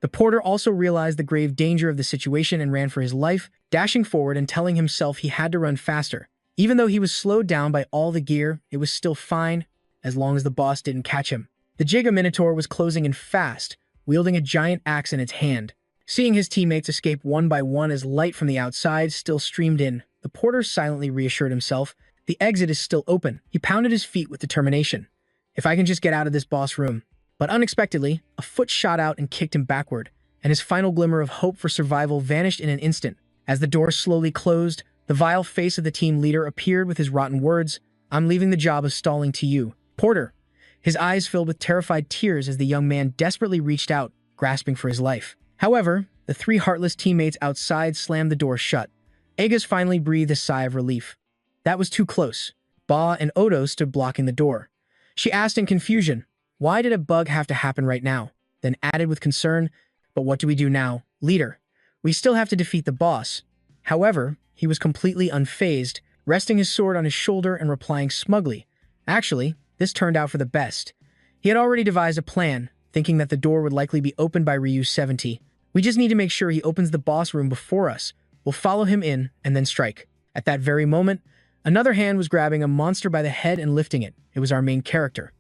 The porter also realized the grave danger of the situation and ran for his life, dashing forward and telling himself he had to run faster. Even though he was slowed down by all the gear, it was still fine, as long as the boss didn't catch him. The Giga Minotaur was closing in fast, wielding a giant axe in its hand. Seeing his teammates escape one by one as light from the outside still streamed in, the porter silently reassured himself, "The exit is still open." He pounded his feet with determination. "If I can just get out of this boss room." But unexpectedly, a foot shot out and kicked him backward, and his final glimmer of hope for survival vanished in an instant. As the door slowly closed, the vile face of the team leader appeared with his rotten words, "I'm leaving the job of stalling to you, porter." His eyes filled with terrified tears as the young man desperately reached out, grasping for his life. However, the three heartless teammates outside slammed the door shut. Aegis finally breathed a sigh of relief. That was too close. Ba and Odo stood blocking the door. She asked in confusion, "Why did a bug have to happen right now?" Then added with concern, "But what do we do now, leader? We still have to defeat the boss." However, he was completely unfazed, resting his sword on his shoulder and replying smugly, "Actually, this turned out for the best." He had already devised a plan, thinking that the door would likely be opened by Ryu 70. "We just need to make sure he opens the boss room before us. We'll follow him in and then strike." At that very moment, another hand was grabbing a monster by the head and lifting it. It was our main character.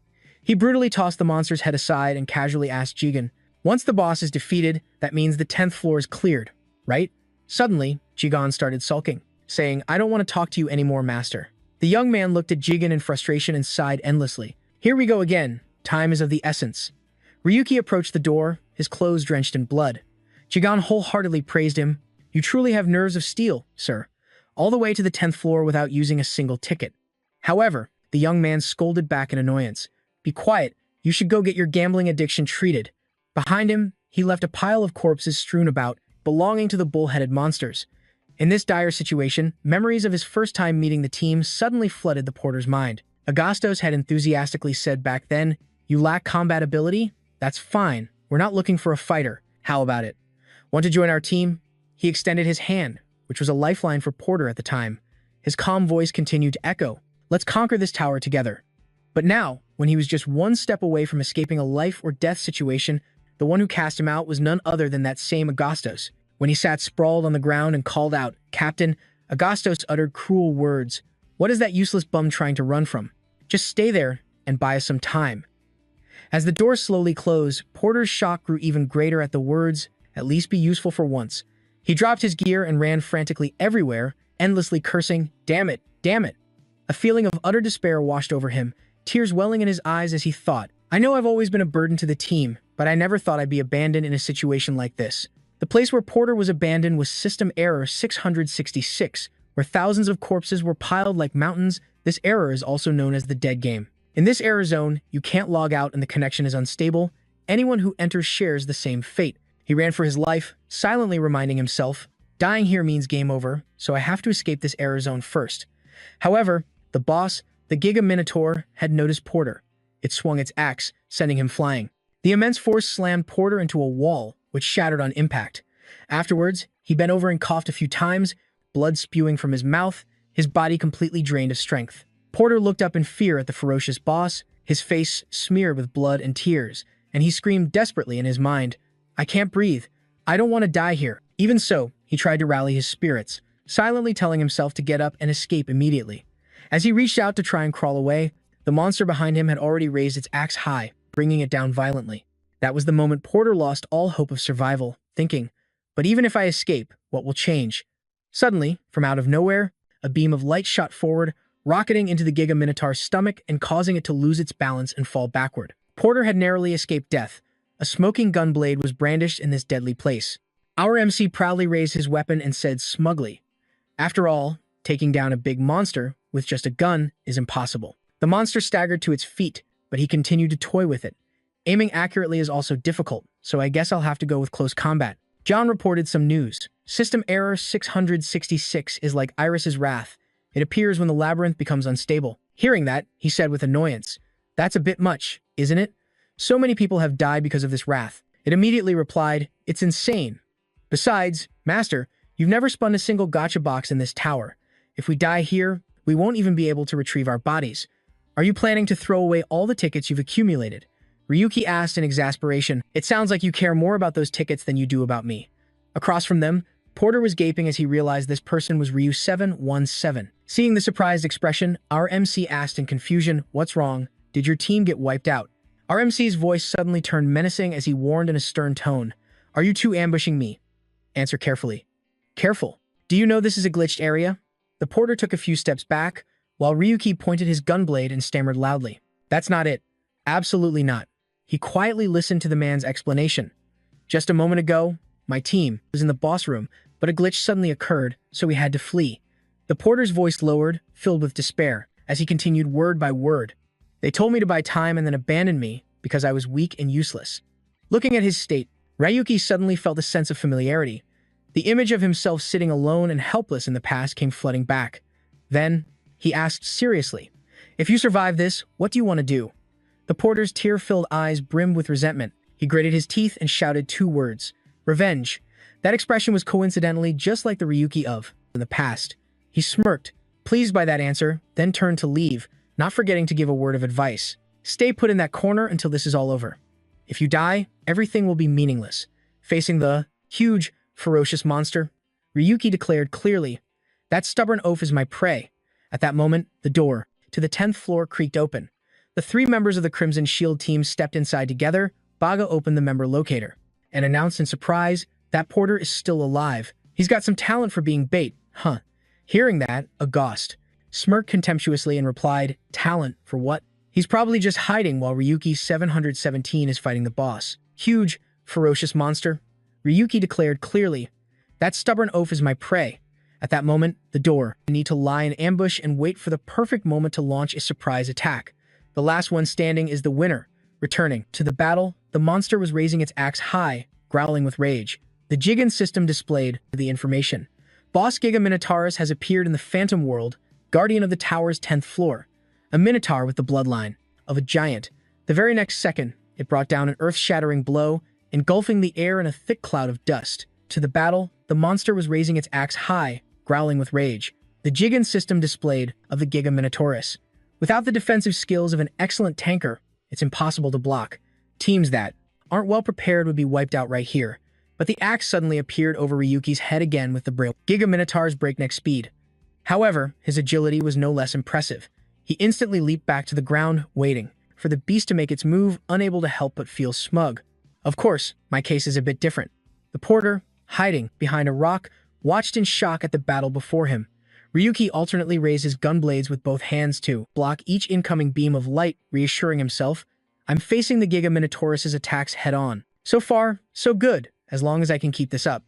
He brutally tossed the monster's head aside and casually asked Jigen, "Once the boss is defeated, that means the 10th floor is cleared, right?" Suddenly, Jigen started sulking, saying, "I don't want to talk to you anymore, master." The young man looked at Jigen in frustration and sighed endlessly. "Here we go again. Time is of the essence." Ryuki approached the door, his clothes drenched in blood. Jigen wholeheartedly praised him. "You truly have nerves of steel, sir. All the way to the 10th floor without using a single ticket." However, the young man scolded back in annoyance. "Be quiet. You should go get your gambling addiction treated." Behind him, he left a pile of corpses strewn about, belonging to the bull-headed monsters. In this dire situation, memories of his first time meeting the team suddenly flooded the porter's mind. Agastos had enthusiastically said back then, "You lack combat ability? That's fine. We're not looking for a fighter. How about it? Want to join our team?" He extended his hand, which was a lifeline for Porter at the time. His calm voice continued to echo, "Let's conquer this tower together." But now, when he was just one step away from escaping a life-or-death situation, the one who cast him out was none other than that same Agostos. When he sat sprawled on the ground and called out, "Captain," Agostos uttered cruel words. "What is that useless bum trying to run from? Just stay there and buy us some time." As the door slowly closed, Porter's shock grew even greater at the words, "At least be useful for once." He dropped his gear and ran frantically everywhere, endlessly cursing, "Damn it, damn it." A feeling of utter despair washed over him, tears welling in his eyes as he thought, "I know I've always been a burden to the team, but I never thought I'd be abandoned in a situation like this." The place where Porter was abandoned was System Error 666, where thousands of corpses were piled like mountains. This error is also known as the dead game. In this error zone, you can't log out and the connection is unstable. Anyone who enters shares the same fate. He ran for his life, silently reminding himself, "Dying here means game over, so I have to escape this error zone first." However, the boss, the Giga Minotaur, had noticed Porter. It swung its axe, sending him flying. The immense force slammed Porter into a wall, which shattered on impact. Afterwards, he bent over and coughed a few times, blood spewing from his mouth, his body completely drained of strength. Porter looked up in fear at the ferocious boss, his face smeared with blood and tears, and he screamed desperately in his mind, "I can't breathe. I don't want to die here." Even so, he tried to rally his spirits, silently telling himself to get up and escape immediately. As he reached out to try and crawl away, the monster behind him had already raised its axe high, bringing it down violently. That was the moment Porter lost all hope of survival, thinking, "But even if I escape, what will change?" Suddenly, from out of nowhere, a beam of light shot forward, rocketing into the Giga Minotaur's stomach and causing it to lose its balance and fall backward. Porter had narrowly escaped death. A smoking gun blade was brandished in this deadly place. Our MC proudly raised his weapon and said smugly, "After all, taking down a big monster with just a gun is impossible." The monster staggered to its feet, but he continued to toy with it. "Aiming accurately is also difficult, so I guess I'll have to go with close combat." John reported some news. System Error 666 is like Iris's wrath. It appears when the labyrinth becomes unstable. Hearing that, he said with annoyance, "That's a bit much, isn't it? So many people have died because of this wrath." It immediately replied, "It's insane. Besides, Master, you've never spun a single gacha box in this tower. If we die here, we won't even be able to retrieve our bodies. Are you planning to throw away all the tickets you've accumulated?" Ryuki asked in exasperation. "It sounds like you care more about those tickets than you do about me." Across from them, Porter was gaping as he realized this person was Ryu 717. Seeing the surprised expression, our MC asked in confusion, "What's wrong? Did your team get wiped out?" Our MC's voice suddenly turned menacing as he warned in a stern tone, "Are you two ambushing me? Answer carefully." "Careful. Do you know this is a glitched area?" The porter took a few steps back, while Ryuki pointed his gunblade and stammered loudly, "That's not it. Absolutely not." He quietly listened to the man's explanation. "Just a moment ago, my team was in the boss room, but a glitch suddenly occurred, so we had to flee." The porter's voice lowered, filled with despair, as he continued word by word. "They told me to buy time and then abandon me because I was weak and useless." Looking at his state, Ryuki suddenly felt a sense of familiarity. The image of himself sitting alone and helpless in the past came flooding back. Then, he asked seriously, "If you survive this, what do you want to do?" The porter's tear-filled eyes brimmed with resentment. He gritted his teeth and shouted two words, "Revenge." That expression was coincidentally just like the Ryuki of in the past. He smirked, pleased by that answer, then turned to leave, not forgetting to give a word of advice. "Stay put in that corner until this is all over. If you die, everything will be meaningless." Facing the huge, ferocious monster, Ryuki declared clearly, "That stubborn oaf is my prey." At that moment, the door to the 10th floor creaked open. The three members of the Crimson Shield team stepped inside together. Baga opened the member locator and announced in surprise, "That porter is still alive. He's got some talent for being bait, huh?" Hearing that, Agost smirked contemptuously and replied, "Talent for what? He's probably just hiding while Ryuki 717 is fighting the boss." Huge, ferocious monster, Ryuki declared clearly, "That stubborn oaf is my prey." At that moment, the door need to lie in ambush and wait for the perfect moment to launch a surprise attack. The last one standing is the winner. Returning to the battle, the monster was raising its axe high, growling with rage. The Jigen system displayed the information. Boss Giga Minotaurus has appeared in the Phantom World, guardian of the tower's 10th floor. A minotaur with the bloodline of a giant. The very next second, it brought down an earth-shattering blow, engulfing the air in a thick cloud of dust. To the battle, the monster was raising its axe high, growling with rage. The Jigen system displayed of the Giga Minotaurus. Without the defensive skills of an excellent tanker, it's impossible to block. Teams that aren't well prepared would be wiped out right here. But the axe suddenly appeared over Ryuki's head again with the Giga Minotaur's breakneck speed. However, his agility was no less impressive. He instantly leaped back to the ground, waiting for the beast to make its move, unable to help but feel smug. Of course, my case is a bit different. The porter, hiding behind a rock, watched in shock at the battle before him. Ryuki alternately raised his gun blades with both hands to block each incoming beam of light, reassuring himself, "I'm facing the Giga Minotaurus' attacks head-on. So far, so good, as long as I can keep this up."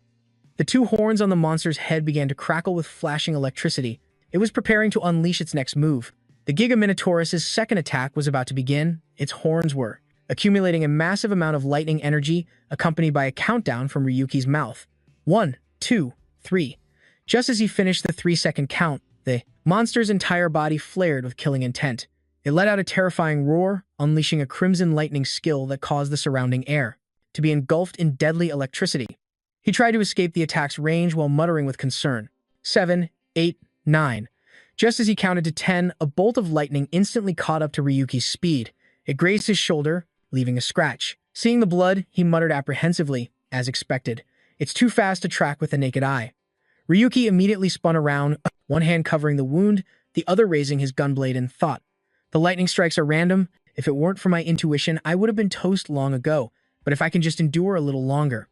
The two horns on the monster's head began to crackle with flashing electricity. It was preparing to unleash its next move. The Giga Minotaurus' second attack was about to begin. Its horns were accumulating a massive amount of lightning energy, accompanied by a countdown from Ryuki's mouth. 1, 2, 3. Just as he finished the 3-second count, the monster's entire body flared with killing intent. It let out a terrifying roar, unleashing a crimson lightning skill that caused the surrounding air to be engulfed in deadly electricity. He tried to escape the attack's range while muttering with concern. 7, 8, 9. Just as he counted to 10, a bolt of lightning instantly caught up to Ryuki's speed. It grazed his shoulder, leaving a scratch. Seeing the blood, he muttered apprehensively, as expected. "It's too fast to track with the naked eye." Ryuki immediately spun around, one hand covering the wound, the other raising his gunblade in thought. "The lightning strikes are random. If it weren't for my intuition, I would have been toast long ago, but if I can just endure a little longer."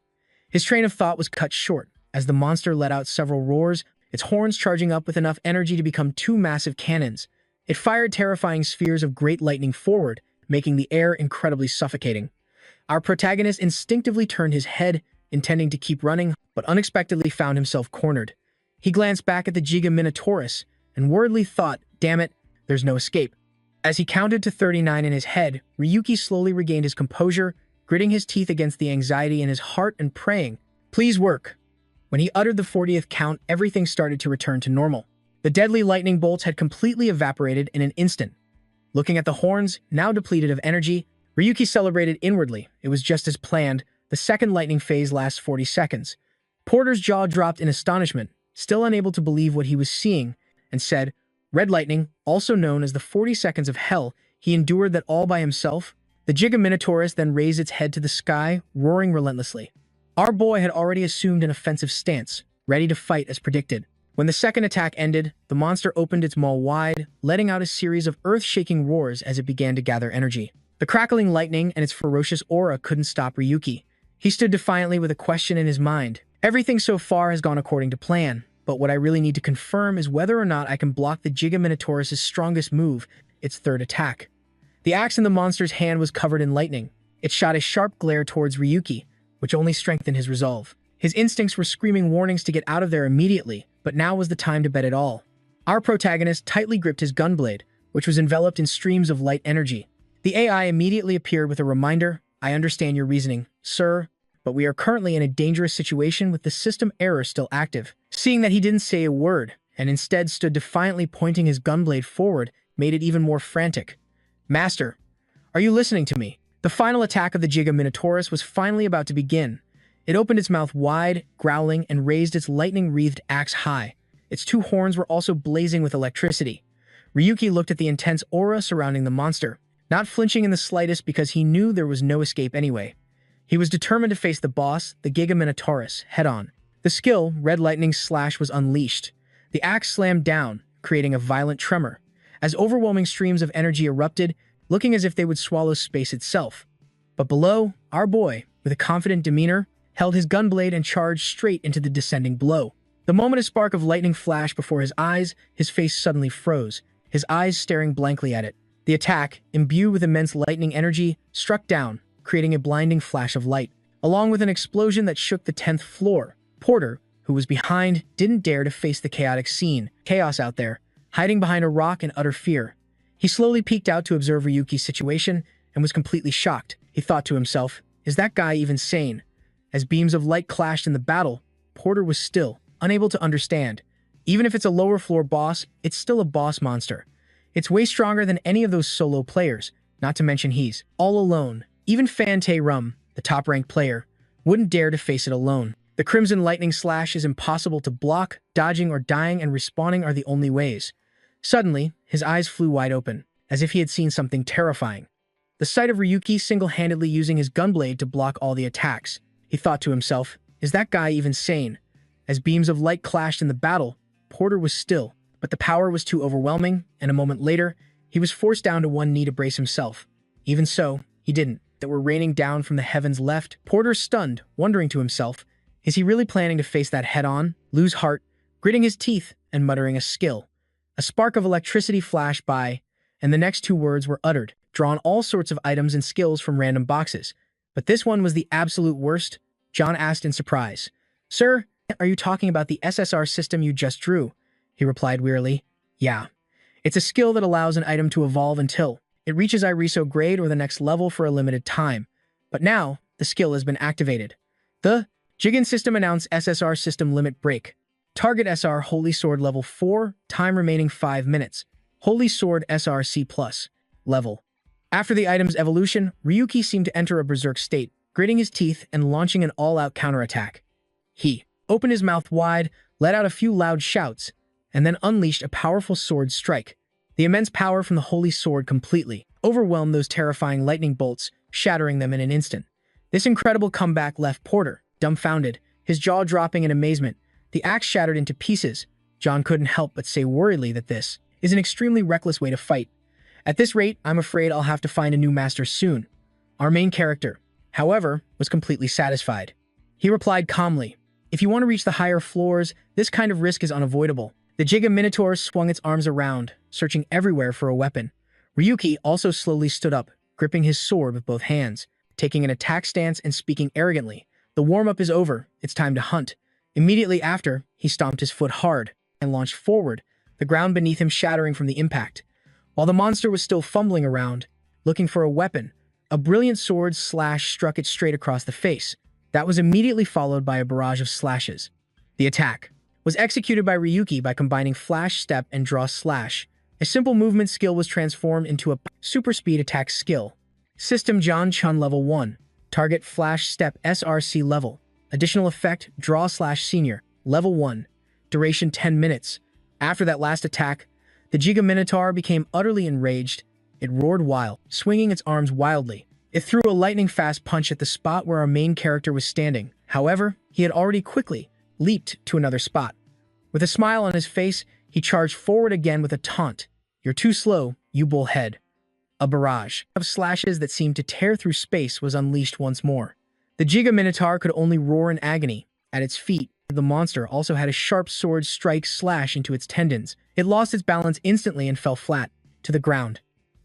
His train of thought was cut short, as the monster let out several roars, its horns charging up with enough energy to become two massive cannons. It fired terrifying spheres of great lightning forward, making the air incredibly suffocating. Our protagonist instinctively turned his head, intending to keep running, but unexpectedly found himself cornered. He glanced back at the Giga Minotaurus, and worriedly thought, "Damn it, there's no escape." As he counted to 39 in his head, Ryuki slowly regained his composure, gritting his teeth against the anxiety in his heart and praying, "Please work." When he uttered the 40th count, everything started to return to normal. The deadly lightning bolts had completely evaporated in an instant. Looking at the horns, now depleted of energy, Ryuki celebrated inwardly. It was just as planned. The second lightning phase lasts 40 seconds. Porter's jaw dropped in astonishment, still unable to believe what he was seeing, and said, "Red lightning, also known as the 40 seconds of hell, he endured that all by himself?" The Giga Minotaurus then raised its head to the sky, roaring relentlessly. Our boy had already assumed an offensive stance, ready to fight as predicted. When the second attack ended, the monster opened its maw wide, letting out a series of earth-shaking roars as it began to gather energy. The crackling lightning and its ferocious aura couldn't stop Ryuki. He stood defiantly with a question in his mind. "Everything so far has gone according to plan, but what I really need to confirm is whether or not I can block the Giga Minotaurus' strongest move, its third attack." The axe in the monster's hand was covered in lightning. It shot a sharp glare towards Ryuki, which only strengthened his resolve. His instincts were screaming warnings to get out of there immediately, but now was the time to bet it all. Our protagonist tightly gripped his gunblade, which was enveloped in streams of light energy. The AI immediately appeared with a reminder, "I understand your reasoning, sir, but we are currently in a dangerous situation with the system error still active." Seeing that he didn't say a word, and instead stood defiantly pointing his gunblade forward, made it even more frantic. "Master, are you listening to me?" The final attack of the Giga Minotaurus was finally about to begin. It opened its mouth wide, growling, and raised its lightning-wreathed axe high. Its two horns were also blazing with electricity. Ryuki looked at the intense aura surrounding the monster, not flinching in the slightest because he knew there was no escape anyway. He was determined to face the boss, the Giga Minotaurus, head-on. The skill, Red Lightning Slash, was unleashed. The axe slammed down, creating a violent tremor, as overwhelming streams of energy erupted, looking as if they would swallow space itself. But below, our boy, with a confident demeanor, held his gunblade and charged straight into the descending blow. The moment a spark of lightning flashed before his eyes, his face suddenly froze, his eyes staring blankly at it. The attack, imbued with immense lightning energy, struck down, creating a blinding flash of light, along with an explosion that shook the 10th floor. Porter, who was behind, didn't dare to face the chaotic scene. Chaos out there, hiding behind a rock in utter fear. He slowly peeked out to observe Ryuki's situation and was completely shocked. He thought to himself, "Is that guy even sane?" As beams of light clashed in the battle, Porter was still unable to understand. Even if it's a lower floor boss, it's still a boss monster. It's way stronger than any of those solo players, not to mention he's all alone. Even Fan Tae Rum, the top-ranked player, wouldn't dare to face it alone. The crimson lightning slash is impossible to block, dodging or dying and respawning are the only ways. Suddenly, his eyes flew wide open, as if he had seen something terrifying. The sight of Ryuki single-handedly using his gunblade to block all the attacks. He thought to himself, is that guy even sane? As beams of light clashed in the battle, Porter was still, but the power was too overwhelming, and a moment later, he was forced down to one knee to brace himself. Even so, he didn't. That were raining down from the heavens left. Porter stunned, wondering to himself, is he really planning to face that head-on, lose heart, gritting his teeth and muttering a skill? A spark of electricity flashed by, and the next two words were uttered, drawn all sorts of items and skills from random boxes. But this one was the absolute worst, John asked in surprise. Sir, are you talking about the SSR system you just drew? He replied wearily. Yeah. It's a skill that allows an item to evolve until it reaches Iriso grade or the next level for a limited time. But now, the skill has been activated. The Jigen system announced SSR system limit break. Target SR Holy Sword level 4, time remaining 5 minutes. Holy Sword SRC plus. Level. After the item's evolution, Ryuki seemed to enter a berserk state, gritting his teeth and launching an all-out counterattack. He opened his mouth wide, let out a few loud shouts, and then unleashed a powerful sword strike. The immense power from the Holy Sword completely overwhelmed those terrifying lightning bolts, shattering them in an instant. This incredible comeback left Porter dumbfounded, his jaw dropping in amazement. The axe shattered into pieces. John couldn't help but say worriedly that this is an extremely reckless way to fight. At this rate, I'm afraid I'll have to find a new master soon. Our main character, however, was completely satisfied. He replied calmly, if you want to reach the higher floors, this kind of risk is unavoidable. The Jiga Minotaur swung its arms around, searching everywhere for a weapon. Ryuki also slowly stood up, gripping his sword with both hands, taking an attack stance and speaking arrogantly. The warm-up is over, it's time to hunt. Immediately after, he stomped his foot hard and launched forward, the ground beneath him shattering from the impact. While the monster was still fumbling around, looking for a weapon, a brilliant sword slash struck it straight across the face. That was immediately followed by a barrage of slashes. The attack was executed by Ryuki by combining flash step and draw slash. A simple movement skill was transformed into a super speed attack skill. System John Chun level 1. Target flash step SRC level. Additional effect draw slash senior. Level 1. Duration 10 minutes. After that last attack, the Jiga Minotaur became utterly enraged. It roared wild, swinging its arms wildly. It threw a lightning-fast punch at the spot where our main character was standing. However, he had already quickly leaped to another spot. With a smile on his face, he charged forward again with a taunt. You're too slow, you bullhead. A barrage of slashes that seemed to tear through space was unleashed once more. The Jiga Minotaur could only roar in agony. At its feet, the monster also had a sharp sword strike slash into its tendons. It lost its balance instantly and fell flat to the ground.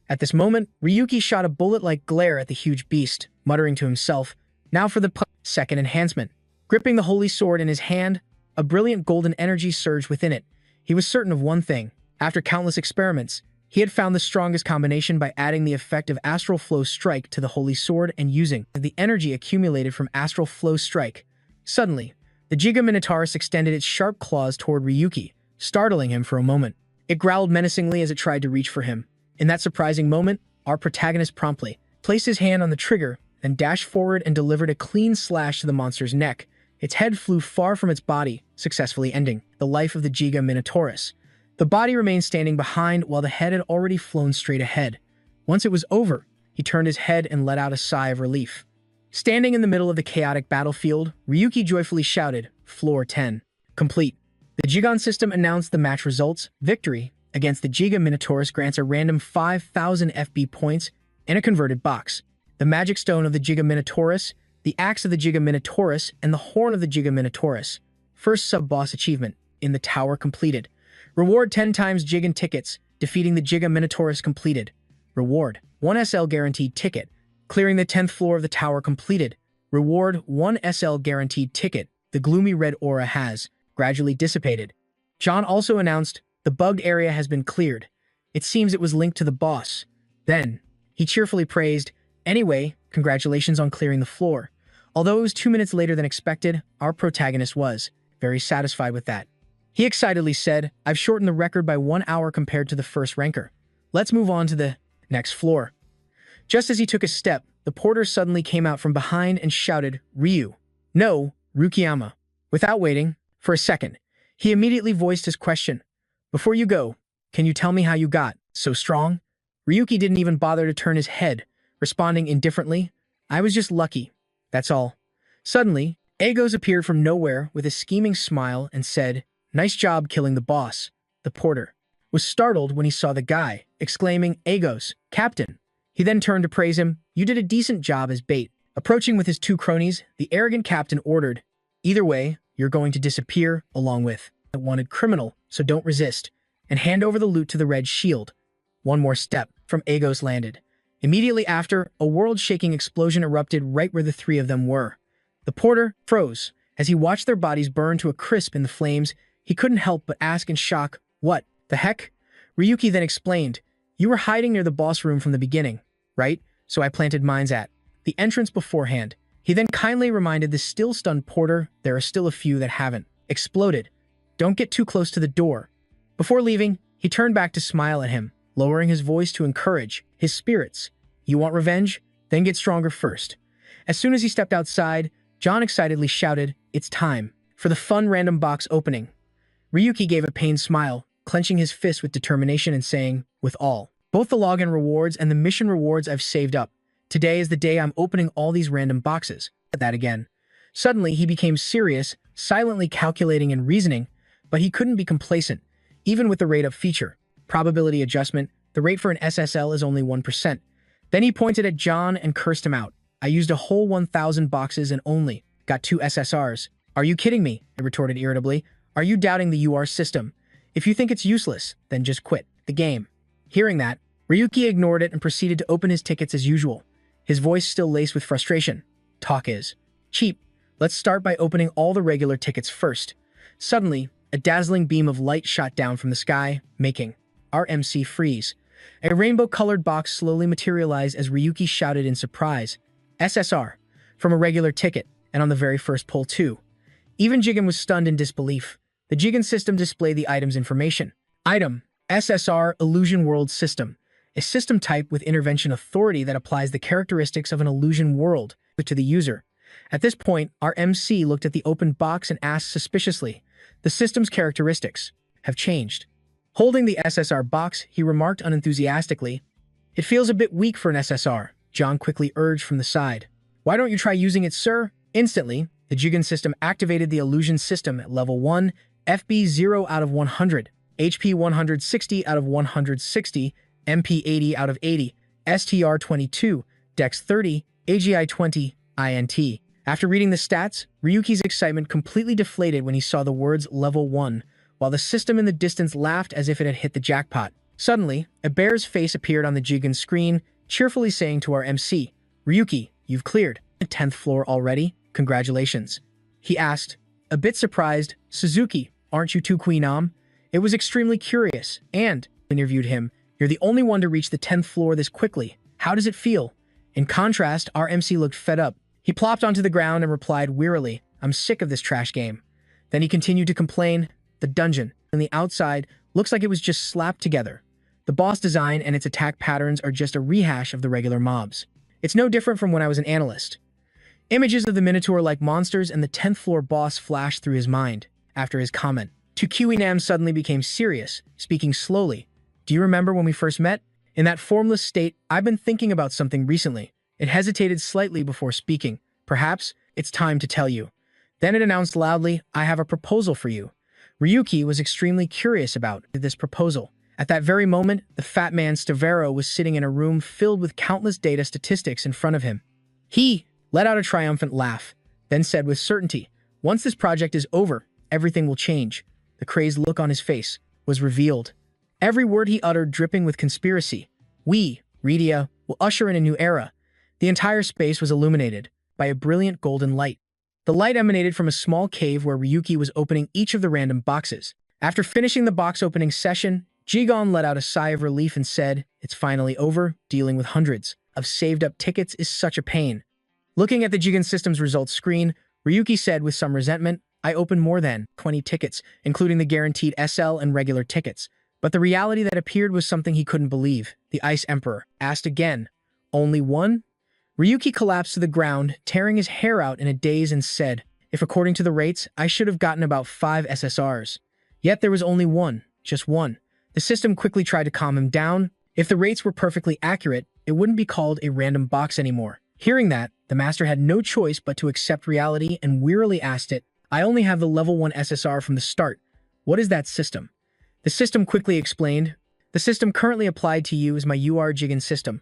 At this moment, Ryuki shot a bullet-like glare at the huge beast, muttering to himself, now for the second enhancement. Gripping the holy sword in his hand, a brilliant golden energy surged within it. He was certain of one thing. After countless experiments, he had found the strongest combination by adding the effect of Astral Flow Strike to the Holy Sword and using the energy accumulated from Astral Flow Strike. Suddenly, the Jiga Minotaurus extended its sharp claws toward Ryuki, startling him for a moment. It growled menacingly as it tried to reach for him. In that surprising moment, our protagonist promptly placed his hand on the trigger, then dashed forward and delivered a clean slash to the monster's neck. Its head flew far from its body, successfully ending the life of the Jiga Minotaurus. The body remained standing behind while the head had already flown straight ahead. Once it was over, he turned his head and let out a sigh of relief. Standing in the middle of the chaotic battlefield, Ryuki joyfully shouted, Floor 10. Complete. The Jigan system announced the match results. Victory against the Jiga Minotaurus grants a random 5,000 FB points and a converted box. The magic stone of the Jiga Minotaurus, the axe of the Jiga Minotaurus, and the horn of the Jiga Minotaurus. First sub-boss achievement. In the tower completed. Reward 10 times Jigan tickets. Defeating the Jiga Minotaurus completed. Reward 1 SL guaranteed ticket. Clearing the 10th floor of the tower completed. Reward 1 SL guaranteed ticket. The gloomy red aura has gradually dissipated. John also announced the bugged area has been cleared. It seems it was linked to the boss. Then, he cheerfully praised, anyway, congratulations on clearing the floor. Although it was 2 minutes later than expected, our protagonist was very satisfied with that. He excitedly said, I've shortened the record by 1 hour compared to the first ranker. Let's move on to the next floor. Just as he took a step, the porter suddenly came out from behind and shouted, Ryu. No, Rukiyama. Without waiting for a second, he immediately voiced his question. Before you go, can you tell me how you got so strong? Ryuki didn't even bother to turn his head, responding indifferently, I was just lucky. That's all. Suddenly, Agos appeared from nowhere with a scheming smile and said, nice job killing the boss. The porter was startled when he saw the guy, exclaiming, Agos, Captain. He then turned to praise him, you did a decent job as bait. Approaching with his two cronies, the arrogant captain ordered, either way, you're going to disappear along with the wanted criminal, so don't resist, and hand over the loot to the red shield. One more step from Agos landed. Immediately after, a world-shaking explosion erupted right where the three of them were. The porter froze. As he watched their bodies burn to a crisp in the flames, he couldn't help but ask in shock, what the heck? Ryuki then explained, you were hiding near the boss room from the beginning, right? So I planted mines at the entrance beforehand. He then kindly reminded the still-stunned porter there are still a few that haven't exploded. Don't get too close to the door. Before leaving, he turned back to smile at him, lowering his voice to encourage his spirits. You want revenge? Then get stronger first. As soon as he stepped outside, John excitedly shouted, it's time for the fun random box opening. Ryuki gave a pained smile, clenching his fist with determination and saying, with both the login rewards and the mission rewards I've saved up. Today is the day I'm opening all these random boxes. That again. Suddenly, he became serious, silently calculating and reasoning, but he couldn't be complacent, even with the rate-up feature. Probability adjustment, the rate for an SSL is only 1%. Then he pointed at John and cursed him out. I used a whole 1,000 boxes and only got 2 SSRs. Are you kidding me? I retorted irritably. Are you doubting the UR system? If you think it's useless, then just quit the game. Hearing that, Ryuki ignored it and proceeded to open his tickets as usual, his voice still laced with frustration. Talk is cheap. Let's start by opening all the regular tickets first. Suddenly, a dazzling beam of light shot down from the sky, making our MC freeze. A rainbow-colored box slowly materialized as Ryuki shouted in surprise, SSR, from a regular ticket, and on the very first pull too. Even Jigen was stunned in disbelief. The Jigen system displayed the item's information. Item, SSR Illusion World System, a system type with intervention authority that applies the characteristics of an illusion world to the user. At this point, our MC looked at the open box and asked suspiciously, the system's characteristics have changed. Holding the SSR box, he remarked unenthusiastically, it feels a bit weak for an SSR, John quickly urged from the side. Why don't you try using it, sir? Instantly, the Jigen system activated the illusion system at level 1, FB 0 out of 100, HP 160 out of 160, MP 80 out of 80, STR 22, Dex 30, AGI 20, INT. After reading the stats, Ryuki's excitement completely deflated when he saw the words level 1, while the system in the distance laughed as if it had hit the jackpot. Suddenly, a bear's face appeared on the Jigen screen, cheerfully saying to our MC, Ryuki, you've cleared the 10th floor already? Congratulations. He asked, a bit surprised, Suzuki, aren't you too Queenam? It was extremely curious, and, interviewed him, you're the only one to reach the 10th floor this quickly. How does it feel? In contrast, our MC looked fed up. He plopped onto the ground and replied wearily, I'm sick of this trash game. Then he continued to complain, the dungeon on the outside looks like it was just slapped together. The boss design and its attack patterns are just a rehash of the regular mobs. It's no different from when I was an analyst. Images of the Minotaur-like monsters and the 10th floor boss flashed through his mind after his comment. Nam suddenly became serious, speaking slowly. Do you remember when we first met? In that formless state, I've been thinking about something recently. It hesitated slightly before speaking. Perhaps it's time to tell you. Then it announced loudly, I have a proposal for you. Ryuki was extremely curious about this proposal. At that very moment, the fat man Stavero was sitting in a room filled with countless data statistics in front of him. He let out a triumphant laugh, then said with certainty, once this project is over, everything will change. The crazed look on his face was revealed. Every word he uttered dripping with conspiracy. We, Redia, will usher in a new era. The entire space was illuminated by a brilliant golden light. The light emanated from a small cave where Ryuki was opening each of the random boxes. After finishing the box opening session, Jigon let out a sigh of relief and said, it's finally over, dealing with hundreds of saved-up tickets is such a pain. Looking at the Jigen System's results screen, Ryuki said with some resentment, I opened more than 20 tickets, including the guaranteed SL and regular tickets. But the reality that appeared was something he couldn't believe. The Ice Emperor asked again, only one? Ryuki collapsed to the ground, tearing his hair out in a daze and said, If according to the rates, I should have gotten about 5 SSRs. Yet there was only one, just one. The system quickly tried to calm him down. If the rates were perfectly accurate, it wouldn't be called a random box anymore. Hearing that, the master had no choice but to accept reality and wearily asked it, I only have the level 1 SSR from the start. What is that system? The system quickly explained, the system currently applied to you is my UR Jigen system.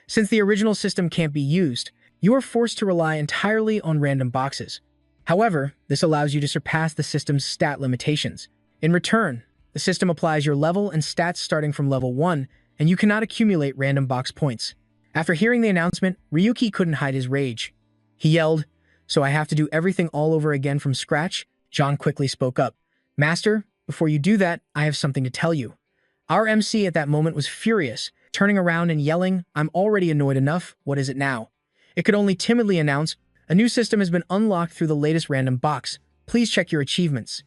Since the original system can't be used, you are forced to rely entirely on random boxes. However, this allows you to surpass the system's stat limitations. In return, the system applies your level and stats starting from level 1, and you cannot accumulate random box points. After hearing the announcement, Ryuki couldn't hide his rage. He yelled, "So I have to do everything all over again from scratch?" John quickly spoke up. "Master, before you do that, I have something to tell you." Our MC at that moment was furious, turning around and yelling, "I'm already annoyed enough, what is it now?" It could only timidly announce, "A new system has been unlocked through the latest random box. Please check your achievements."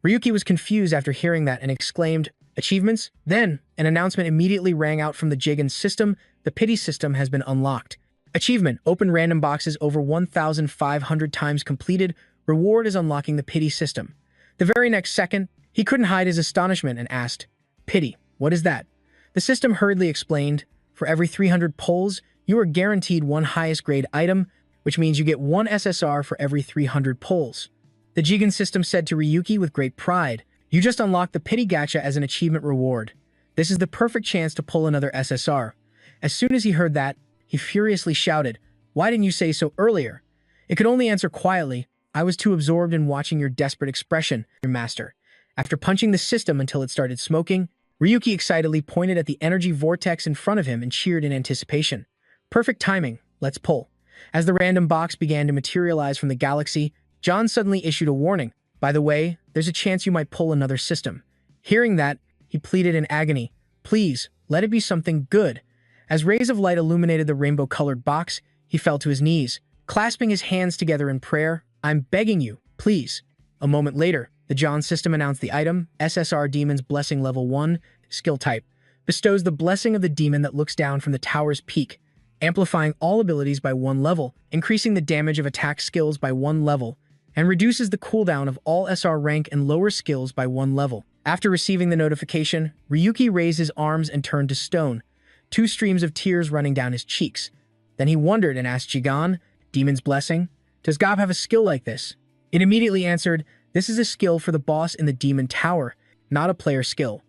Ryuki was confused after hearing that and exclaimed, "Achievements?" Then, an announcement immediately rang out from the Jigen system, "The pity system has been unlocked. Achievement, open random boxes over 1,500 times completed. Reward is unlocking the pity system." The very next second, he couldn't hide his astonishment and asked, "Pity, what is that?" The system hurriedly explained, "For every 300 pulls, you are guaranteed one highest grade item, which means you get 1 SSR for every 300 pulls." The Jigen system said to Ryuki with great pride, "You just unlocked the pity gacha as an achievement reward. This is the perfect chance to pull another SSR." As soon as he heard that, he furiously shouted, "Why didn't you say so earlier?" It could only answer quietly, "I was too absorbed in watching your desperate expression, your master." After punching the system until it started smoking, Ryuki excitedly pointed at the energy vortex in front of him and cheered in anticipation. "Perfect timing, let's pull." As the random box began to materialize from the galaxy, John suddenly issued a warning. "By the way, there's a chance you might pull another system." Hearing that, he pleaded in agony, "Please, let it be something good." As rays of light illuminated the rainbow-colored box, he fell to his knees, clasping his hands together in prayer. "I'm begging you, please." A moment later, the John system announced the item, SSR Demon's Blessing Level 1, Skill Type. Bestows the blessing of the demon that looks down from the tower's peak, amplifying all abilities by 1 level, increasing the damage of attack skills by 1 level, and reduces the cooldown of all SR rank and lower skills by 1 level. After receiving the notification, Ryuki raised his arms and turned to stone, 2 streams of tears running down his cheeks. Then he wondered and asked Jigan, "Demon's Blessing? Does Gob have a skill like this?" It immediately answered, "This is a skill for the boss in the Demon Tower, not a player skill."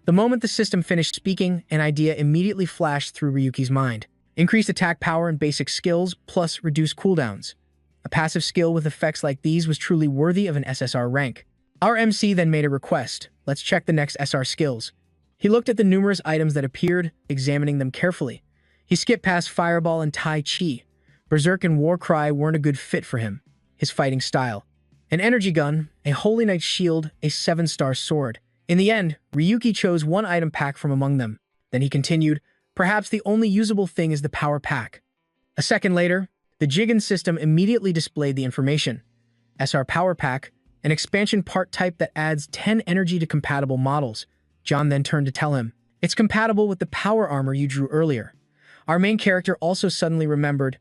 The moment the system finished speaking, an idea immediately flashed through Ryuki's mind. Increased attack power and basic skills, plus reduced cooldowns. A passive skill with effects like these was truly worthy of an SSR rank. Our MC then made a request. "Let's check the next SR skills." He looked at the numerous items that appeared, examining them carefully. He skipped past Fireball and Tai Chi. Berserk and Warcry weren't a good fit for him. His fighting style. An energy gun, a Holy Knight shield, a 7-star sword. In the end, Ryuki chose one item pack from among them. Then he continued, "Perhaps the only usable thing is the power pack." A second later, the Jigen system immediately displayed the information. SR Power Pack, an expansion part type that adds 10 energy to compatible models. John then turned to tell him, "It's compatible with the power armor you drew earlier." Our main character also suddenly remembered,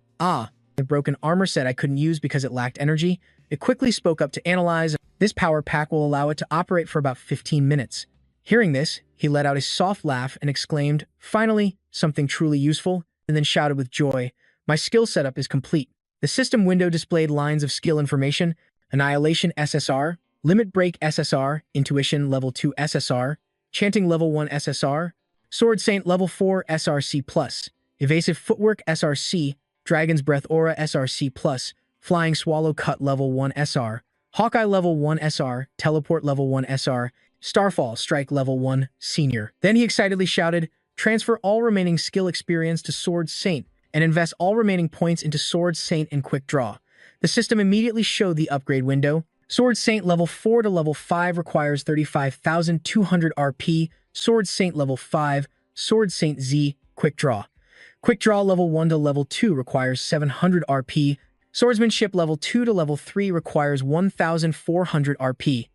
the broken armor set I couldn't use because it lacked energy. It quickly spoke up to analyze. This power pack will allow it to operate for about 15 minutes. Hearing this, he let out a soft laugh and exclaimed, "Finally, something truly useful," and then shouted with joy, "My skill setup is complete." The system window displayed lines of skill information: Annihilation SSR, Limit Break SSR, Intuition Level 2 SSR, Chanting Level 1 SSR, Sword Saint Level 4 SRC+, Evasive Footwork SRC, Dragon's Breath Aura SRC+, Flying Swallow Cut Level 1 SR, Hawkeye Level 1 SR, Teleport Level 1 SR, Starfall Strike Level 1 Senior. Then he excitedly shouted, "Transfer all remaining skill experience to Sword Saint, and invest all remaining points into Sword Saint and Quick Draw." The system immediately showed the upgrade window. Sword Saint Level 4 to Level 5 requires 35,200 RP, Sword Saint Level 5, Sword Saint Z, Quick Draw. Quick Draw Level 1 to Level 2 requires 700 RP, Swordsmanship Level 2 to Level 3 requires 1,400 RP.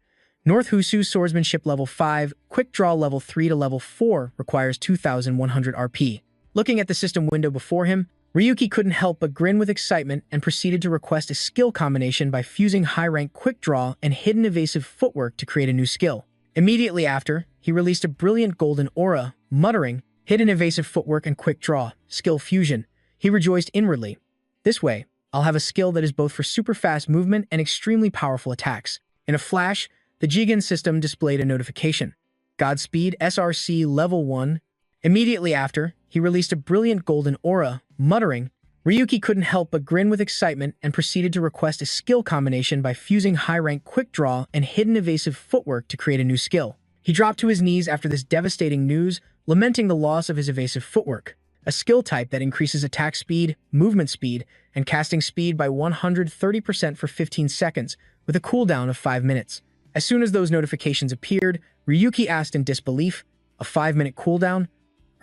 North Husu Swordsmanship Level 5, Quick Draw Level 3 to Level 4 requires 2,100 RP. Looking at the system window before him, Ryuki couldn't help but grin with excitement and proceeded to request a skill combination by fusing high-rank quick draw and hidden evasive footwork to create a new skill. Immediately after, he released a brilliant golden aura, muttering, "Hidden evasive footwork and quick draw, skill fusion." He rejoiced inwardly. This way, I'll have a skill that is both for super fast movement and extremely powerful attacks. In a flash, the Jigen system displayed a notification. Godspeed, SRC Level 1. Immediately after, he released a brilliant golden aura, muttering. Ryuki couldn't help but grin with excitement and proceeded to request a skill combination by fusing high-rank quick draw and hidden evasive footwork to create a new skill. He dropped to his knees after this devastating news, lamenting the loss of his evasive footwork, a skill type that increases attack speed, movement speed, and casting speed by 130% for 15 seconds, with a cooldown of 5 minutes. As soon as those notifications appeared, Ryuki asked in disbelief, "A 5-minute cooldown?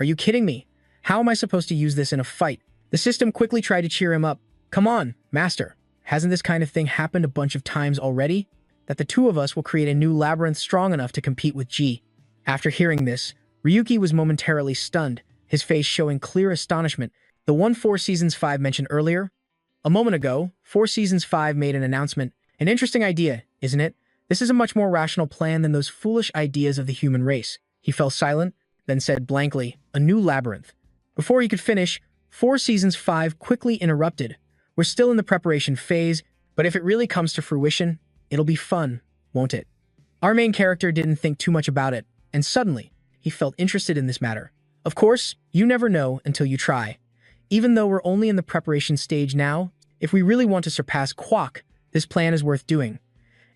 Are you kidding me? How am I supposed to use this in a fight?" The system quickly tried to cheer him up. "Come on, master. Hasn't this kind of thing happened a bunch of times already? That the two of us will create a new labyrinth strong enough to compete with G." After hearing this, Ryuki was momentarily stunned, his face showing clear astonishment. The one Four Seasons 5 mentioned earlier? A moment ago, Four Seasons 5 made an announcement. An interesting idea, isn't it? This is a much more rational plan than those foolish ideas of the human race. He fell silent, then said blankly, "A new labyrinth." Before he could finish, Four Seasons 5 quickly interrupted. "We're still in the preparation phase, but if it really comes to fruition, it'll be fun, won't it?" Our main character didn't think too much about it, and suddenly, he felt interested in this matter. Of course, you never know until you try. Even though we're only in the preparation stage now, if we really want to surpass Quack, this plan is worth doing.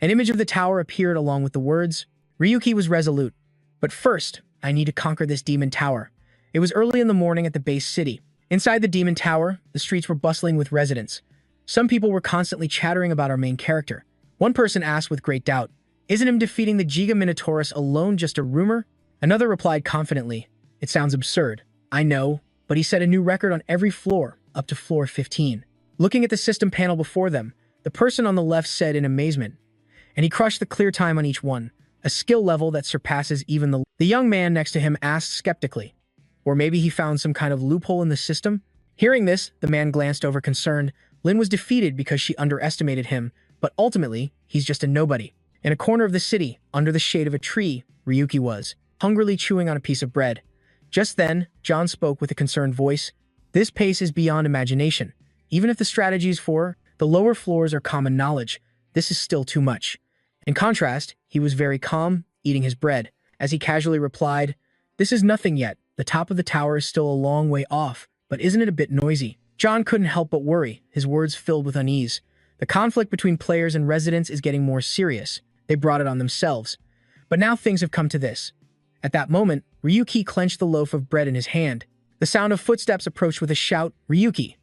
An image of the tower appeared along with the words. Ryuki was resolute. "But first, I need to conquer this demon tower." It was early in the morning at the base city. Inside the demon tower, the streets were bustling with residents. Some people were constantly chattering about our main character. One person asked with great doubt, "Isn't him defeating the Giga Minotaurus alone just a rumor?" Another replied confidently, "It sounds absurd. I know, but he set a new record on every floor, up to floor 15. Looking at the system panel before them, the person on the left said in amazement, "And he crushed the clear time on each one, a skill level that surpasses even the..." The young man next to him asked skeptically, "Or maybe he found some kind of loophole in the system?" Hearing this, the man glanced over concerned. Lin was defeated because she underestimated him, but ultimately, he's just a nobody. In a corner of the city, under the shade of a tree, Ryuki was, hungrily chewing on a piece of bread. Just then, John spoke with a concerned voice. "This pace is beyond imagination. Even if the strategies for the lower floors are common knowledge, this is still too much." In contrast, he was very calm, eating his bread, as he casually replied, "This is nothing yet. The top of the tower is still a long way off, but isn't it a bit noisy?" John couldn't help but worry, his words filled with unease. The conflict between players and residents is getting more serious. They brought it on themselves. But now things have come to this. At that moment, Ryuki clenched the loaf of bread in his hand. The sound of footsteps approached with a shout, "Ryuki!"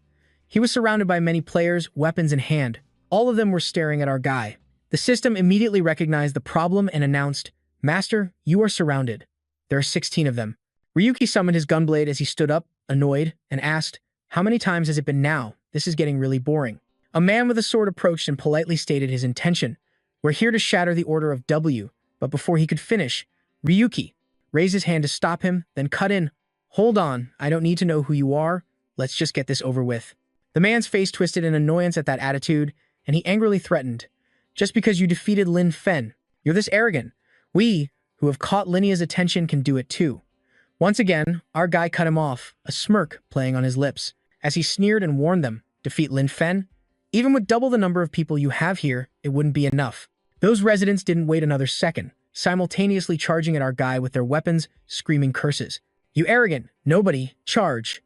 He was surrounded by many players, weapons in hand. All of them were staring at our guy. The system immediately recognized the problem and announced, "Master, you are surrounded. There are 16 of them." Ryuki summoned his gunblade as he stood up, annoyed, and asked, "How many times has it been now? This is getting really boring." A man with a sword approached and politely stated his intention. "We're here to shatter the order of W," but before he could finish, Ryuki raised his hand to stop him, then cut in. "Hold on, I don't need to know who you are. Let's just get this over with." The man's face twisted in annoyance at that attitude, and he angrily threatened, "Just because you defeated Lin Fen, you're this arrogant. We, who have caught Linia's attention, can do it too." Once again, our guy cut him off, a smirk playing on his lips, as he sneered and warned them, "Defeat Lin Fen? Even with double the number of people you have here, it wouldn't be enough." Those residents didn't wait another second, simultaneously charging at our guy with their weapons, screaming curses. "You arrogant, nobody, charge."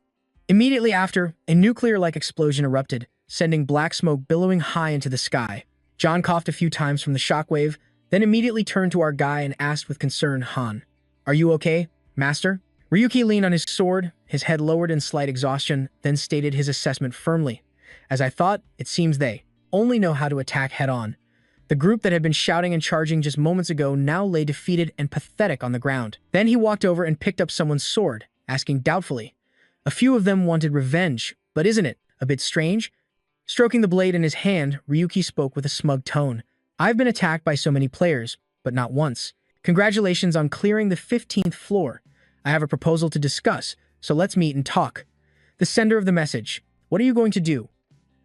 Immediately after, a nuclear-like explosion erupted, sending black smoke billowing high into the sky. John coughed a few times from the shockwave, then immediately turned to our guy and asked with concern, "Han, are you okay, master?" Ryuki leaned on his sword, his head lowered in slight exhaustion, then stated his assessment firmly. "As I thought, it seems they only know how to attack head-on." The group that had been shouting and charging just moments ago now lay defeated and pathetic on the ground. Then he walked over and picked up someone's sword, asking doubtfully. A few of them wanted revenge, but isn't it a bit strange? Stroking the blade in his hand, Ryuki spoke with a smug tone. "I've been attacked by so many players, but not once. Congratulations on clearing the 15th floor. I have a proposal to discuss, so let's meet and talk." The sender of the message. What are you going to do?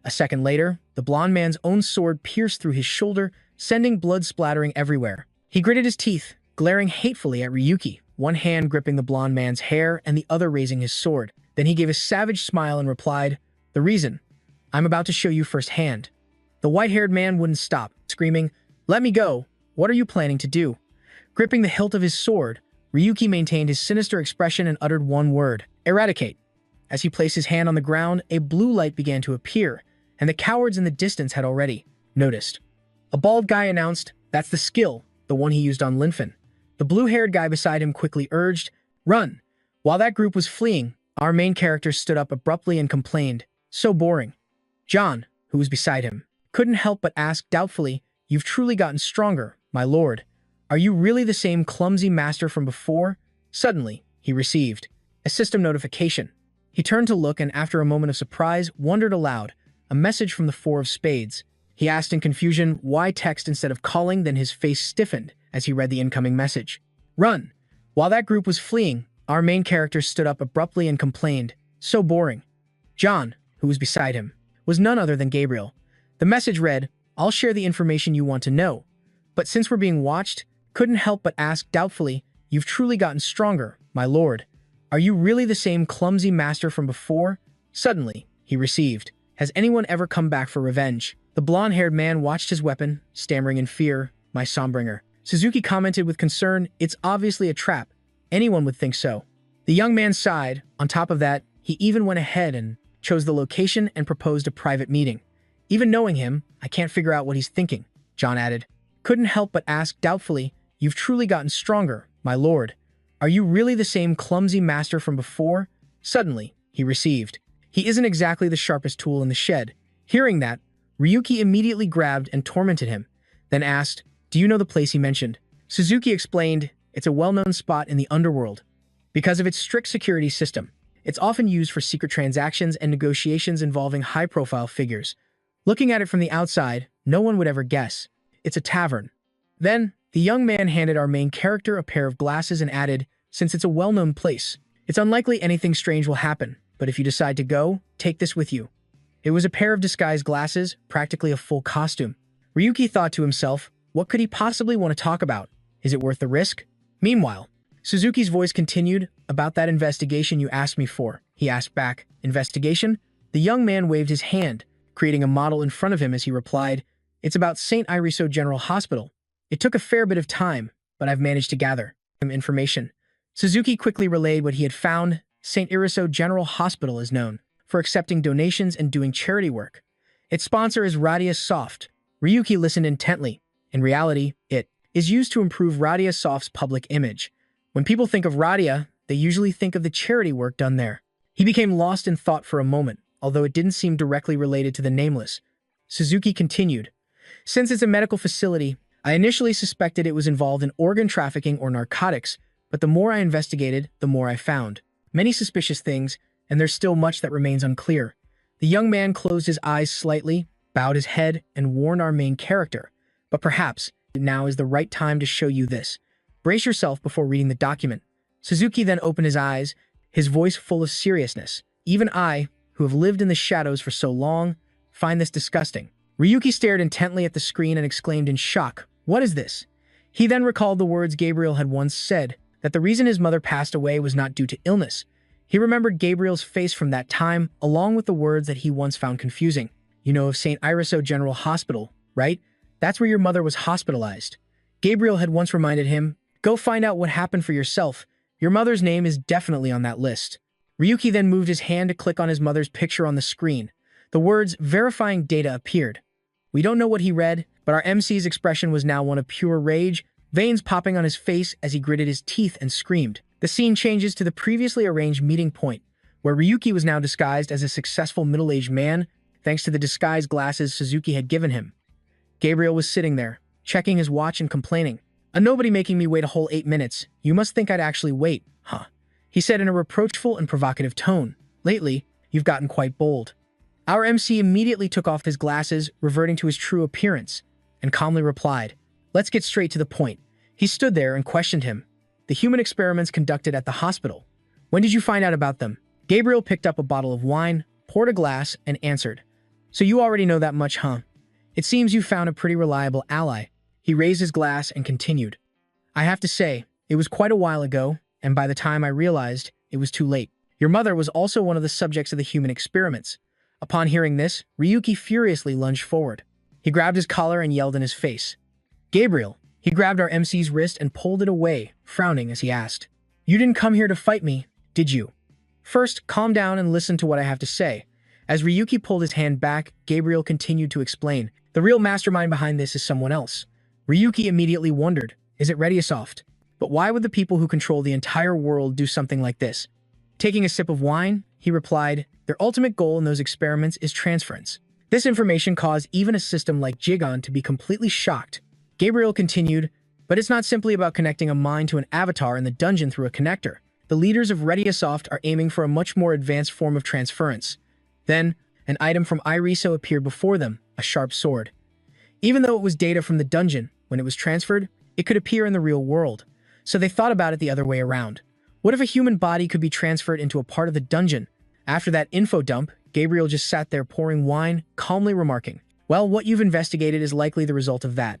A second later, the blond man's own sword pierced through his shoulder, sending blood splattering everywhere. He gritted his teeth, glaring hatefully at Ryuki, one hand gripping the blond man's hair and the other raising his sword. Then he gave a savage smile and replied, "The reason? I'm about to show you firsthand." The white-haired man wouldn't stop, screaming, "Let me go! What are you planning to do?" Gripping the hilt of his sword, Ryuki maintained his sinister expression and uttered one word, "Eradicate." As he placed his hand on the ground, a blue light began to appear, and the cowards in the distance had already noticed. A bald guy announced, "That's the skill, the one he used on Linfen." The blue-haired guy beside him quickly urged, "Run!" While that group was fleeing, our main character stood up abruptly and complained, "So boring." John, who was beside him, couldn't help but ask doubtfully, "You've truly gotten stronger, my lord. Are you really the same clumsy master from before?" Suddenly, he received a system notification. He turned to look and after a moment of surprise, wondered aloud, a message from the Four of Spades. He asked in confusion why text instead of calling, then his face stiffened as he read the incoming message. "Run!" While that group was fleeing, our main character stood up abruptly and complained, "So boring." John, who was beside him, was none other than Gabriel. The message read, "I'll share the information you want to know, but since we're being watched, couldn't help but ask doubtfully, you've truly gotten stronger, my lord. Are you really the same clumsy master from before?" Suddenly, he received, "Has anyone ever come back for revenge?" The blonde-haired man watched his weapon, stammering in fear, "My Sombringer." Suzuki commented with concern, "It's obviously a trap. Anyone would think so." The young man sighed. On top of that, he even went ahead and chose the location and proposed a private meeting. "Even knowing him, I can't figure out what he's thinking," John added. Couldn't help but ask doubtfully, "You've truly gotten stronger, my lord. Are you really the same clumsy master from before?" Suddenly, he received, "He isn't exactly the sharpest tool in the shed." Hearing that, Ryuki immediately grabbed and tormented him, then asked, "Do you know the place he mentioned?" Suzuki explained, "It's a well-known spot in the underworld. Because of its strict security system, it's often used for secret transactions and negotiations involving high-profile figures. Looking at it from the outside, no one would ever guess. It's a tavern." Then, the young man handed our main character a pair of glasses and added, "Since it's a well-known place, it's unlikely anything strange will happen, but if you decide to go, take this with you." It was a pair of disguise glasses, practically a full costume. Ryuki thought to himself, what could he possibly want to talk about? Is it worth the risk? Meanwhile, Suzuki's voice continued, "About that investigation you asked me for." He asked back, "Investigation?" The young man waved his hand, creating a model in front of him as he replied, "It's about St. Iriso General Hospital. It took a fair bit of time, but I've managed to gather some information." Suzuki quickly relayed what he had found. St. Iriso General Hospital is known for accepting donations and doing charity work. Its sponsor is Radia Soft. Ryuki listened intently. In reality, it is used to improve Radia Soft's public image. When people think of Radia, they usually think of the charity work done there. He became lost in thought for a moment, although it didn't seem directly related to the nameless. Suzuki continued, "Since it's a medical facility, I initially suspected it was involved in organ trafficking or narcotics, but the more I investigated, the more I found. Many suspicious things, and there's still much that remains unclear." The young man closed his eyes slightly, bowed his head, and warned our main character, "But perhaps now is the right time to show you this. Brace yourself before reading the document." Suzuki then opened his eyes, his voice full of seriousness. "Even I, who have lived in the shadows for so long, find this disgusting." Ryuki stared intently at the screen and exclaimed in shock, "What is this?" He then recalled the words Gabriel had once said, that the reason his mother passed away was not due to illness. He remembered Gabriel's face from that time, along with the words that he once found confusing. "You know of St. Iriso General Hospital, right? That's where your mother was hospitalized." Gabriel had once reminded him, "Go find out what happened for yourself. Your mother's name is definitely on that list." Ryuki then moved his hand to click on his mother's picture on the screen. The words "verifying data" appeared. We don't know what he read, but our MC's expression was now one of pure rage, veins popping on his face as he gritted his teeth and screamed. The scene changes to the previously arranged meeting point, where Ryuki was now disguised as a successful middle-aged man, thanks to the disguise glasses Suzuki had given him. Gabriel was sitting there, checking his watch and complaining, "A nobody making me wait a whole 8 minutes. You must think I'd actually wait, huh?" He said in a reproachful and provocative tone. "Lately, you've gotten quite bold." Our MC immediately took off his glasses, reverting to his true appearance, and calmly replied, "Let's get straight to the point." He stood there and questioned him. "The human experiments conducted at the hospital. When did you find out about them?" Gabriel picked up a bottle of wine, poured a glass, and answered, "So you already know that much, huh? It seems you found a pretty reliable ally." He raised his glass and continued, "I have to say, it was quite a while ago, and by the time I realized, it was too late. Your mother was also one of the subjects of the human experiments." Upon hearing this, Ryuki furiously lunged forward. He grabbed his collar and yelled in his face, "Gabriel!" He grabbed our MC's wrist and pulled it away, frowning as he asked, "You didn't come here to fight me, did you? First, calm down and listen to what I have to say." As Ryuki pulled his hand back, Gabriel continued to explain, "The real mastermind behind this is someone else." Ryuki immediately wondered, is it Radiasoft? But why would the people who control the entire world do something like this? Taking a sip of wine, he replied, "Their ultimate goal in those experiments is transference." This information caused even a system like Jigon to be completely shocked. Gabriel continued, "But it's not simply about connecting a mind to an avatar in the dungeon through a connector. The leaders of Radiasoft are aiming for a much more advanced form of transference." Then, an item from Iriso appeared before them, a sharp sword. Even though it was data from the dungeon, when it was transferred, it could appear in the real world. So they thought about it the other way around. What if a human body could be transferred into a part of the dungeon? After that info dump, Gabriel just sat there pouring wine, calmly remarking, "Well, what you've investigated is likely the result of that."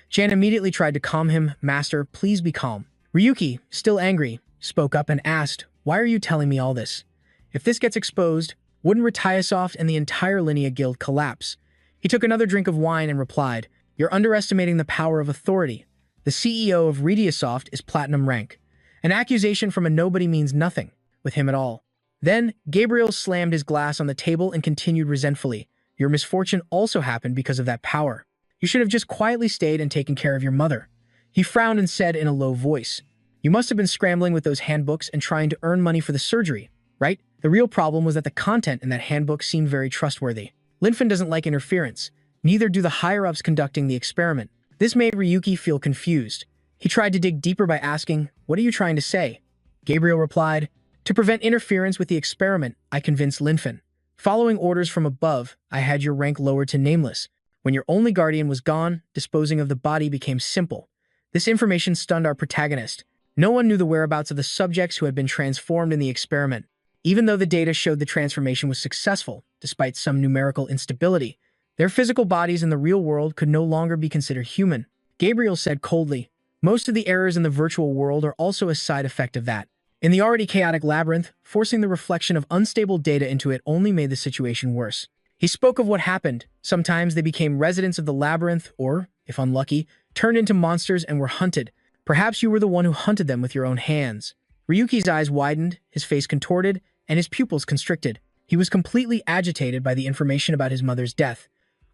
Jan immediately tried to calm him. "Master, please be calm." Ryuki, still angry, spoke up and asked, "Why are you telling me all this? If this gets exposed, wouldn't Radiasoft and the entire Linea Guild collapse?" He took another drink of wine and replied, "You're underestimating the power of authority. The CEO of Radiasoft is platinum rank. An accusation from a nobody means nothing with him at all." Then, Gabriel slammed his glass on the table and continued resentfully, "Your misfortune also happened because of that power. You should have just quietly stayed and taken care of your mother." He frowned and said in a low voice, "You must have been scrambling with those handbooks and trying to earn money for the surgery, right? The real problem was that the content in that handbook seemed very trustworthy. Linfen doesn't like interference. Neither do the higher-ups conducting the experiment." This made Ryuki feel confused. He tried to dig deeper by asking, "What are you trying to say?" Gabriel replied, "To prevent interference with the experiment, I convinced Linfen. Following orders from above, I had your rank lowered to nameless. When your only guardian was gone, disposing of the body became simple. This information stunned our protagonist. No one knew the whereabouts of the subjects who had been transformed in the experiment. Even though the data showed the transformation was successful, despite some numerical instability, their physical bodies in the real world could no longer be considered human." Gabriel said coldly, "Most of the errors in the virtual world are also a side effect of that. In the already chaotic labyrinth, forcing the reflection of unstable data into it only made the situation worse." He spoke of what happened. Sometimes they became residents of the labyrinth or, if unlucky, turned into monsters and were hunted. Perhaps you were the one who hunted them with your own hands. Ryuki's eyes widened, his face contorted, and his pupils constricted. He was completely agitated by the information about his mother's death.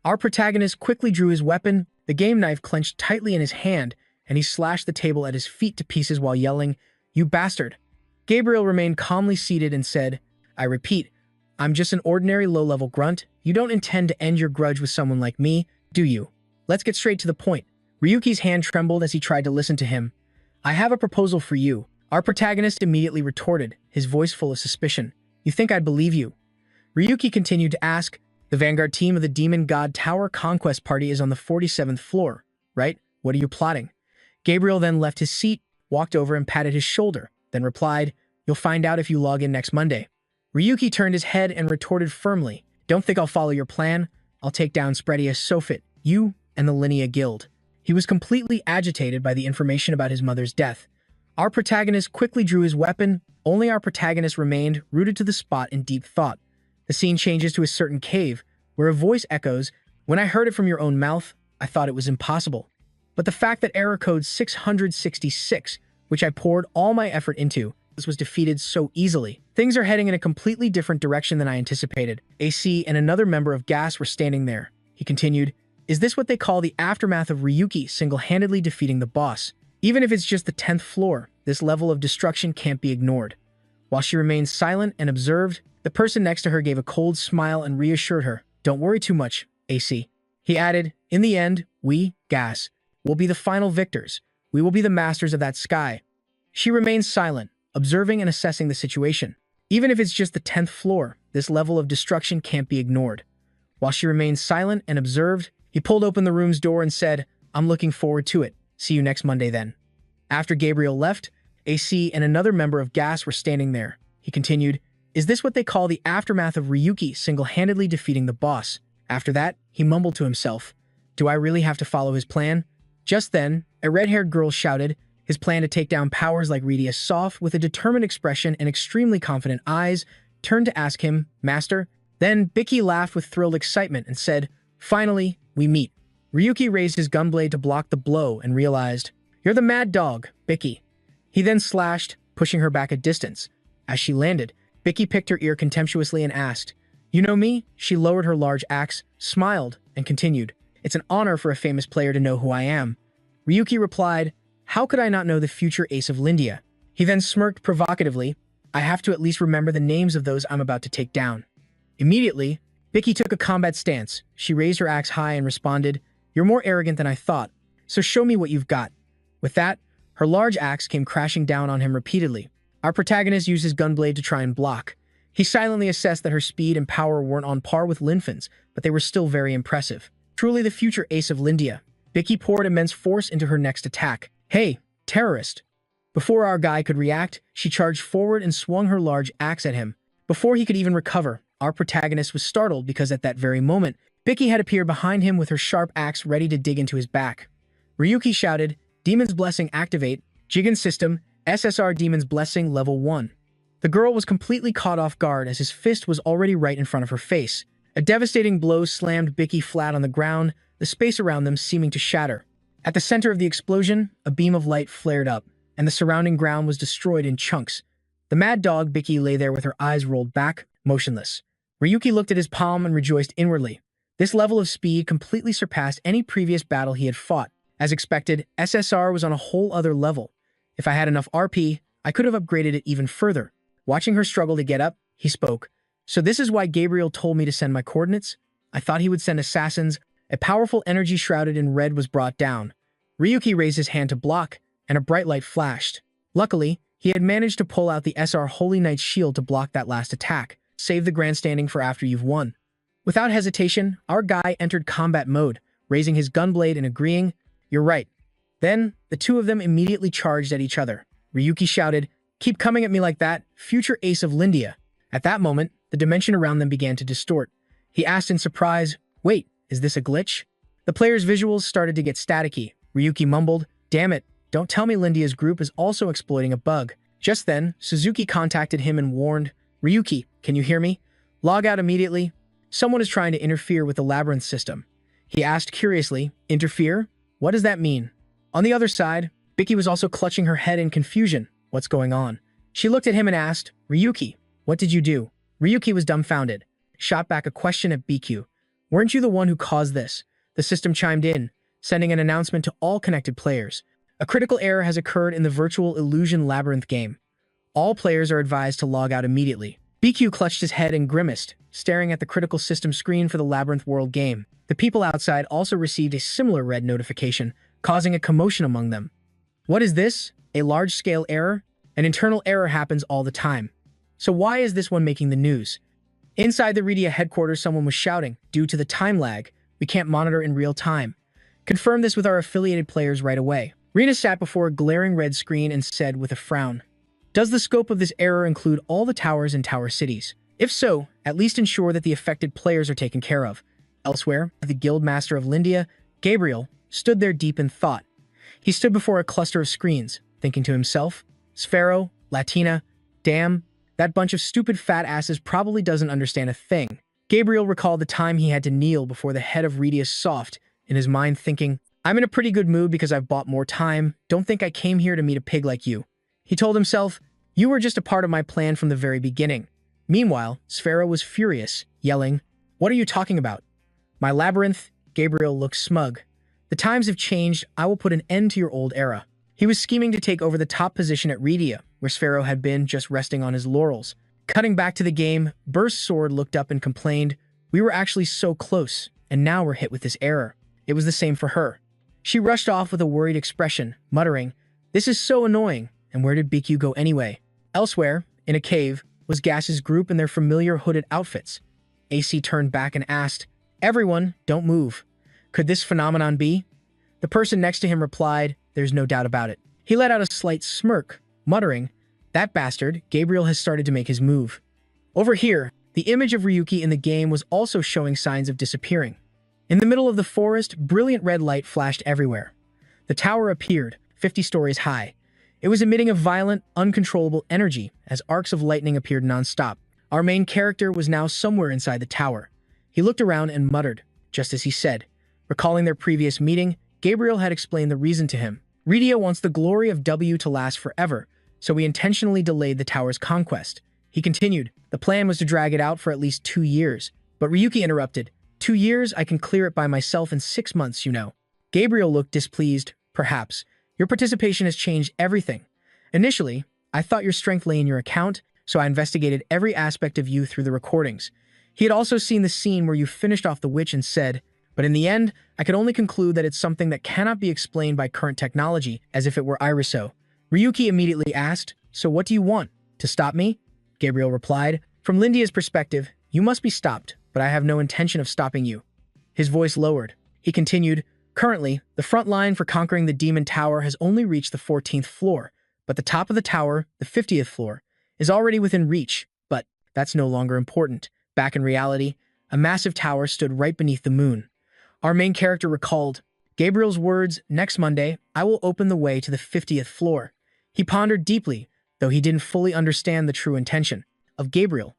Our protagonist quickly drew his weapon, the game knife clenched tightly in his hand, and he slashed the table at his feet to pieces while yelling, "You bastard!" Gabriel remained calmly seated and said, "I repeat, I'm just an ordinary low-level grunt. You don't intend to end your grudge with someone like me, do you? Let's get straight to the point." Ryuki's hand trembled as he tried to listen to him. "I have a proposal for you." Our protagonist immediately retorted, his voice full of suspicion. "You think I'd believe you?" Ryuki continued to ask, "The vanguard team of the Demon God Tower Conquest Party is on the 47th floor, right? What are you plotting?" Gabriel then left his seat, walked over and patted his shoulder, then replied, "You'll find out if you log in next Monday." Ryuki turned his head and retorted firmly, "Don't think I'll follow your plan. I'll take down Spreadia Sofit, you, and the Linea Guild." He was completely agitated by the information about his mother's death. Our protagonist quickly drew his weapon. Only our protagonist remained, rooted to the spot in deep thought. The scene changes to a certain cave, where a voice echoes, "When I heard it from your own mouth, I thought it was impossible. But the fact that error code 666, which I poured all my effort into, was defeated so easily. Things are heading in a completely different direction than I anticipated." AC and another member of GAS were standing there. He continued, "Is this what they call the aftermath of Ryuki single-handedly defeating the boss? Even if it's just the 10th floor, this level of destruction can't be ignored." While she remained silent and observed, the person next to her gave a cold smile and reassured her, "Don't worry too much, AC." He added, "In the end, we, GAS, will be the final victors. We will be the masters of that sky." She remained silent, observing and assessing the situation. Even if it's just the 10th floor, this level of destruction can't be ignored. While she remained silent and observed, he pulled open the room's door and said, "I'm looking forward to it. See you next Monday then." After Gabriel left, AC and another member of GAS were standing there. He continued, Is this what they call the aftermath of Ryuki single-handedly defeating the boss? After that, he mumbled to himself, "Do I really have to follow his plan?" Just then, a red-haired girl shouted, his plan to take down powers like Rydia soft with a determined expression and extremely confident eyes, turned to ask him, "Master?" Then Biki laughed with thrilled excitement and said, "Finally, we meet." Ryuki raised his gunblade to block the blow and realized, "You're the mad dog, Biki." He then slashed, pushing her back a distance. As she landed, Biki picked her ear contemptuously and asked, "You know me?" She lowered her large axe, smiled, and continued, "It's an honor for a famous player to know who I am." Ryuki replied, "How could I not know the future ace of Lindia?" He then smirked provocatively, "I have to at least remember the names of those I'm about to take down." Immediately, Biki took a combat stance. She raised her axe high and responded, "You're more arrogant than I thought, so show me what you've got." With that, her large axe came crashing down on him repeatedly. Our protagonist used his gunblade to try and block. He silently assessed that her speed and power weren't on par with Linfin's, but they were still very impressive. Truly the future ace of Lindia. Biki poured immense force into her next attack. "Hey, terrorist!" Before our guy could react, she charged forward and swung her large axe at him. Before he could even recover, our protagonist was startled because at that very moment, Biki had appeared behind him with her sharp axe ready to dig into his back. Ryuki shouted, "Demon's Blessing activate, Jigen System, SSR Demon's Blessing Level 1. The girl was completely caught off guard as his fist was already right in front of her face. A devastating blow slammed Biki flat on the ground, the space around them seeming to shatter. At the center of the explosion, a beam of light flared up, and the surrounding ground was destroyed in chunks. The mad dog Biki lay there with her eyes rolled back, motionless. Ryuki looked at his palm and rejoiced inwardly. This level of speed completely surpassed any previous battle he had fought. As expected, SSR was on a whole other level. If I had enough RP, I could have upgraded it even further. Watching her struggle to get up, he spoke. "So this is why Gabriel told me to send my coordinates? I thought he would send assassins." A powerful energy shrouded in red was brought down. Ryuki raised his hand to block, and a bright light flashed. Luckily, he had managed to pull out the SR Holy Knight's shield to block that last attack. Save the grandstanding for after you've won. Without hesitation, our guy entered combat mode, raising his gunblade and agreeing, "You're right." Then, the two of them immediately charged at each other. Ryuki shouted, "Keep coming at me like that, future ace of Lindia." At that moment, the dimension around them began to distort. He asked in surprise, "Wait, is this a glitch?" The player's visuals started to get staticky. Ryuki mumbled, "Damn it, don't tell me Lindia's group is also exploiting a bug." Just then, Suzuki contacted him and warned, "Ryuki, can you hear me? Log out immediately. Someone is trying to interfere with the labyrinth system." He asked curiously, "Interfere? What does that mean?" On the other side, Biki was also clutching her head in confusion. What's going on? She looked at him and asked, "Ryuki, what did you do?" Ryuki was dumbfounded, shot back a question at Biki. "Weren't you the one who caused this?" The system chimed in, sending an announcement to all connected players. A critical error has occurred in the virtual illusion labyrinth game. All players are advised to log out immediately. Biki clutched his head and grimaced, staring at the critical system screen for the Labyrinth World game. The people outside also received a similar red notification, causing a commotion among them. What is this? A large-scale error? An internal error happens all the time. So why is this one making the news? Inside the Rydia headquarters, someone was shouting, "Due to the time lag, we can't monitor in real time. Confirm this with our affiliated players right away." Rena sat before a glaring red screen and said with a frown, "Does the scope of this error include all the towers in Tower Cities? If so, at least ensure that the affected players are taken care of." Elsewhere, the Guild Master of Lindia, Gabriel, stood there deep in thought. He stood before a cluster of screens, thinking to himself, "Sphero, Latina, damn, that bunch of stupid fat asses probably doesn't understand a thing." Gabriel recalled the time he had to kneel before the head of Rydia soft, in his mind thinking, "I'm in a pretty good mood because I've bought more time. Don't think I came here to meet a pig like you." He told himself, "You were just a part of my plan from the very beginning." Meanwhile, Sphero was furious, yelling, "What are you talking about? My labyrinth?" Gabriel looked smug. "The times have changed. I will put an end to your old era." He was scheming to take over the top position at Rydia, where Sphero had been just resting on his laurels. Cutting back to the game, Burst Sword looked up and complained, "We were actually so close, and now we're hit with this error." It was the same for her. She rushed off with a worried expression, muttering, "This is so annoying, and where did BQ go anyway?" Elsewhere, in a cave, was Gas's group in their familiar hooded outfits. AC turned back and asked, "Everyone, don't move. Could this phenomenon be?" The person next to him replied, "There's no doubt about it." He let out a slight smirk, muttering, "That bastard, Gabriel has started to make his move." Over here, the image of Ryuki in the game was also showing signs of disappearing. In the middle of the forest, brilliant red light flashed everywhere. The tower appeared, 50 stories high. It was emitting a violent, uncontrollable energy as arcs of lightning appeared nonstop. Our main character was now somewhere inside the tower. He looked around and muttered, just as he said. Recalling their previous meeting, Gabriel had explained the reason to him. Rydia wants the glory of W to last forever, so we intentionally delayed the tower's conquest. He continued, the plan was to drag it out for at least 2 years. But Ryuki interrupted, 2 years? I can clear it by myself in 6 months, you know. Gabriel looked displeased. Perhaps. Your participation has changed everything. Initially, I thought your strength lay in your account, so I investigated every aspect of you through the recordings. He had also seen the scene where you finished off the witch and said, but in the end, I could only conclude that it's something that cannot be explained by current technology, as if it were iriso. Ryuki immediately asked, so what do you want? To stop me? Gabriel replied, from Lindia's perspective, you must be stopped, but I have no intention of stopping you. His voice lowered. He continued, currently, the front line for conquering the Demon Tower has only reached the 14th floor, but the top of the tower, the 50th floor, is already within reach, but that's no longer important. Back in reality, a massive tower stood right beneath the moon. Our main character recalled Gabriel's words, next Monday, I will open the way to the 50th floor. He pondered deeply, though he didn't fully understand the true intention of Gabriel.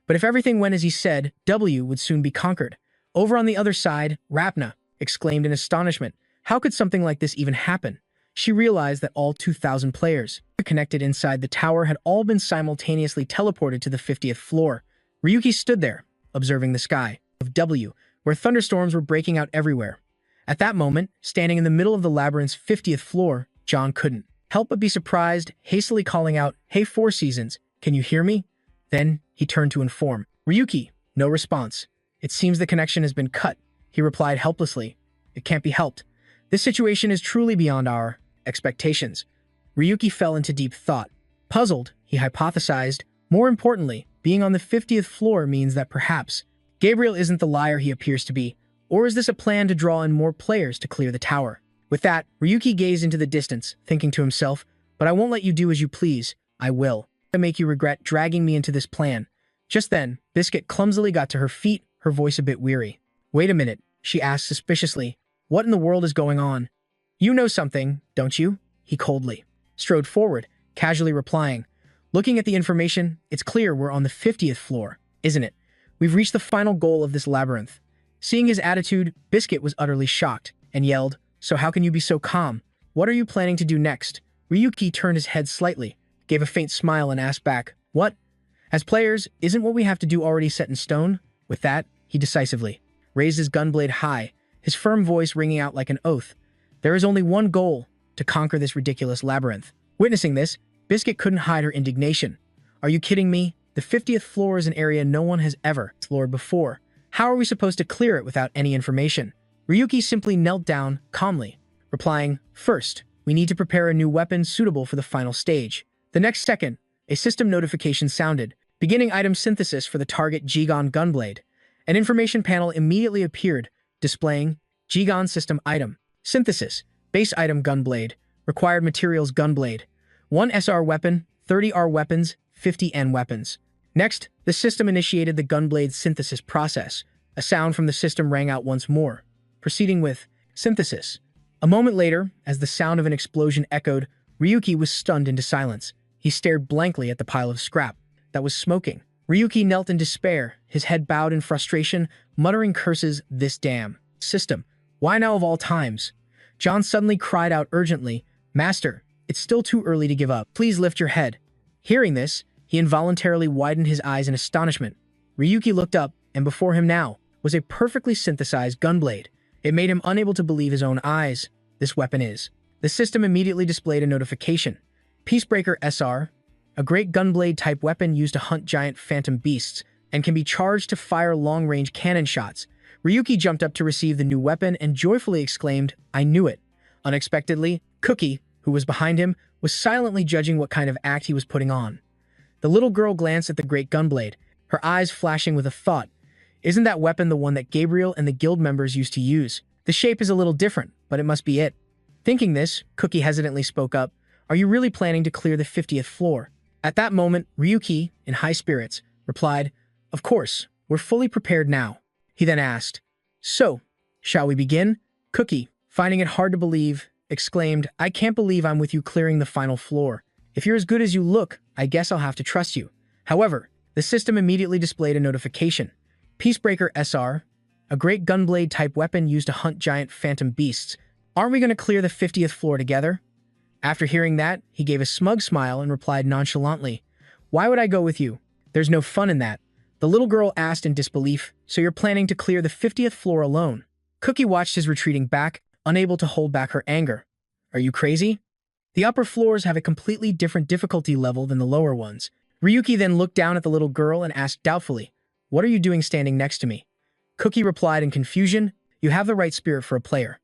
But if everything went as he said, W would soon be conquered. Over on the other side, Rapna exclaimed in astonishment. How could something like this even happen? She realized that all 2,000 players connected inside the tower had all been simultaneously teleported to the 50th floor. Ryuki stood there, observing the sky of W, where thunderstorms were breaking out everywhere. At that moment, standing in the middle of the labyrinth's 50th floor, John couldn't help but be surprised, hastily calling out, hey, Four Seasons, can you hear me? Then he turned to inform Ryuki. No response. It seems the connection has been cut, he replied helplessly. It can't be helped. This situation is truly beyond our expectations. Ryuki fell into deep thought. Puzzled, he hypothesized, more importantly, being on the 50th floor means that perhaps Gabriel isn't the liar he appears to be, or is this a plan to draw in more players to clear the tower? With that, Ryuki gazed into the distance, thinking to himself, but I won't let you do as you please. I will. To make you regret dragging me into this plan. Just then, Biscuit clumsily got to her feet, her voice a bit weary. Wait a minute, she asked suspiciously. What in the world is going on? You know something, don't you? He coldly strode forward, casually replying. Looking at the information, it's clear we're on the 50th floor, isn't it? We've reached the final goal of this labyrinth. Seeing his attitude, Biscuit was utterly shocked and yelled, so how can you be so calm? What are you planning to do next? Ryuki turned his head slightly, gave a faint smile and asked back, what? As players, isn't what we have to do already set in stone? With that, he decisively raised his gunblade high, his firm voice ringing out like an oath. There is only one goal, to conquer this ridiculous labyrinth. Witnessing this, Biscuit couldn't hide her indignation. Are you kidding me? The 50th floor is an area no one has ever explored before. How are we supposed to clear it without any information? Ryuki simply knelt down, calmly, replying, first, we need to prepare a new weapon suitable for the final stage. The next second, a system notification sounded, beginning item synthesis for the target Jigon Gunblade. An information panel immediately appeared, displaying Jigon System Item, Synthesis, Base Item Gunblade, Required Materials Gunblade, 1 SR Weapon, 30 R Weapons, 50 N Weapons. Next, the system initiated the Gunblade synthesis process. A sound from the system rang out once more, proceeding with Synthesis. A moment later, as the sound of an explosion echoed, Ryuki was stunned into silence. He stared blankly at the pile of scrap that was smoking. Ryuki knelt in despair, his head bowed in frustration, muttering curses, this damn system. Why now of all times? John suddenly cried out urgently, Master, it's still too early to give up. Please lift your head. Hearing this, he involuntarily widened his eyes in astonishment. Ryuki looked up, and before him now was a perfectly synthesized gunblade. It made him unable to believe his own eyes. This weapon is. The system immediately displayed a notification. Peacebreaker SR, a great gunblade-type weapon used to hunt giant phantom beasts, and can be charged to fire long-range cannon shots. Ryuki jumped up to receive the new weapon and joyfully exclaimed, I knew it. Unexpectedly, Cookie, who was behind him, was silently judging what kind of act he was putting on. The little girl glanced at the great gunblade, her eyes flashing with a thought. Isn't that weapon the one that Gabriel and the guild members used to use? The shape is a little different, but it must be it. Thinking this, Cookie hesitantly spoke up, Are you really planning to clear the 50th floor? At that moment, Ryuki, in high spirits, replied, "Of course, we're fully prepared now." He then asked, "So, shall we begin?" Cookie, finding it hard to believe, exclaimed, "I can't believe I'm with you clearing the final floor. If you're as good as you look, I guess I'll have to trust you." However, the system immediately displayed a notification. Peacebreaker SR, a great gunblade-type weapon used to hunt giant phantom beasts. Aren't we going to clear the 50th floor together? After hearing that, he gave a smug smile and replied nonchalantly, "Why would I go with you? There's no fun in that." The little girl asked in disbelief, "So you're planning to clear the 50th floor alone?" Cookie watched his retreating back, unable to hold back her anger. "Are you crazy? The upper floors have a completely different difficulty level than the lower ones." Ryuki then looked down at the little girl and asked doubtfully, "What are you doing standing next to me?" Cookie replied in confusion, "You have the right spirit for a player."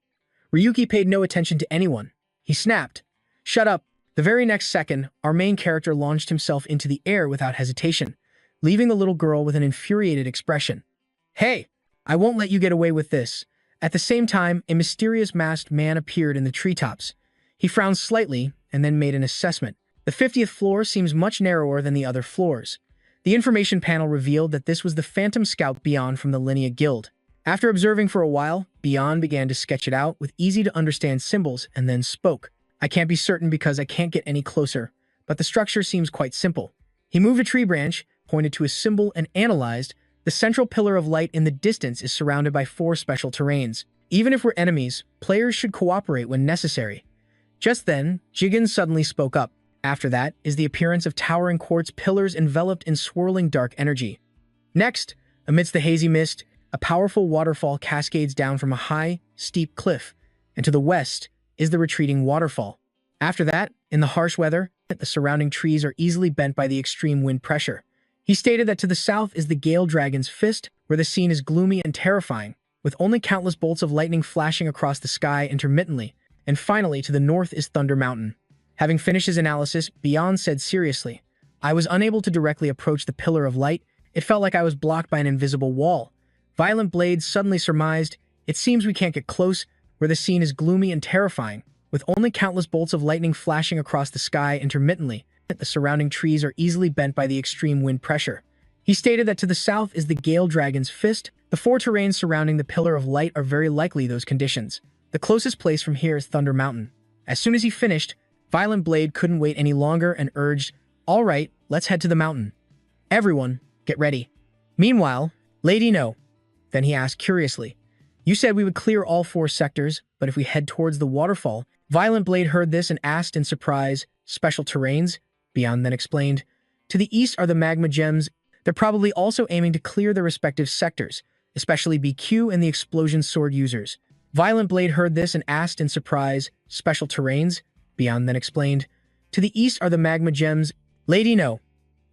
Ryuki paid no attention to anyone. He snapped, "Shut up." The very next second, our main character launched himself into the air without hesitation, leaving the little girl with an infuriated expression. "Hey, I won't let you get away with this." At the same time, a mysterious masked man appeared in the treetops. He frowned slightly and then made an assessment. The 50th floor seems much narrower than the other floors. The information panel revealed that this was the Phantom Scout Beyond from the Linea Guild. After observing for a while, Beyond began to sketch it out with easy-to-understand symbols and then spoke. "I can't be certain because I can't get any closer, but the structure seems quite simple." He moved a tree branch, pointed to a symbol, and analyzed. The central pillar of light in the distance is surrounded by 4 special terrains. Even if we're enemies, players should cooperate when necessary. Just then, Jigen suddenly spoke up. After that is the appearance of towering quartz pillars enveloped in swirling dark energy. Next, amidst the hazy mist, a powerful waterfall cascades down from a high, steep cliff, and to the west is the retreating waterfall. After that, in the harsh weather, the surrounding trees are easily bent by the extreme wind pressure. He stated that to the south is the Gale Dragon's Fist, where the scene is gloomy and terrifying, with only countless bolts of lightning flashing across the sky intermittently. And finally, to the north is Thunder Mountain. Having finished his analysis, Beyond said seriously, "I was unable to directly approach the Pillar of Light. It felt like I was blocked by an invisible wall." Violent Blade suddenly surmised, "It seems we can't get close, where the scene is gloomy and terrifying, with only countless bolts of lightning flashing across the sky intermittently. The surrounding trees are easily bent by the extreme wind pressure." He stated that to the south is the Gale Dragon's Fist. The 4 terrains surrounding the Pillar of Light are very likely those conditions. The closest place from here is Thunder Mountain. As soon as he finished, Violent Blade couldn't wait any longer and urged, "All right, let's head to the mountain. Everyone, get ready." Meanwhile, Lady No. Then he asked curiously, "You said we would clear all 4 sectors, but if we head towards the waterfall?" Violent Blade heard this and asked in surprise, "Special terrains?" Beyond then explained, "To the east are the magma gems. They're probably also aiming to clear their respective sectors, especially BQ and the explosion sword users." Violent Blade heard this and asked in surprise, "Special terrains?" Beyond then explained, "To the east are the magma gems." Lady No.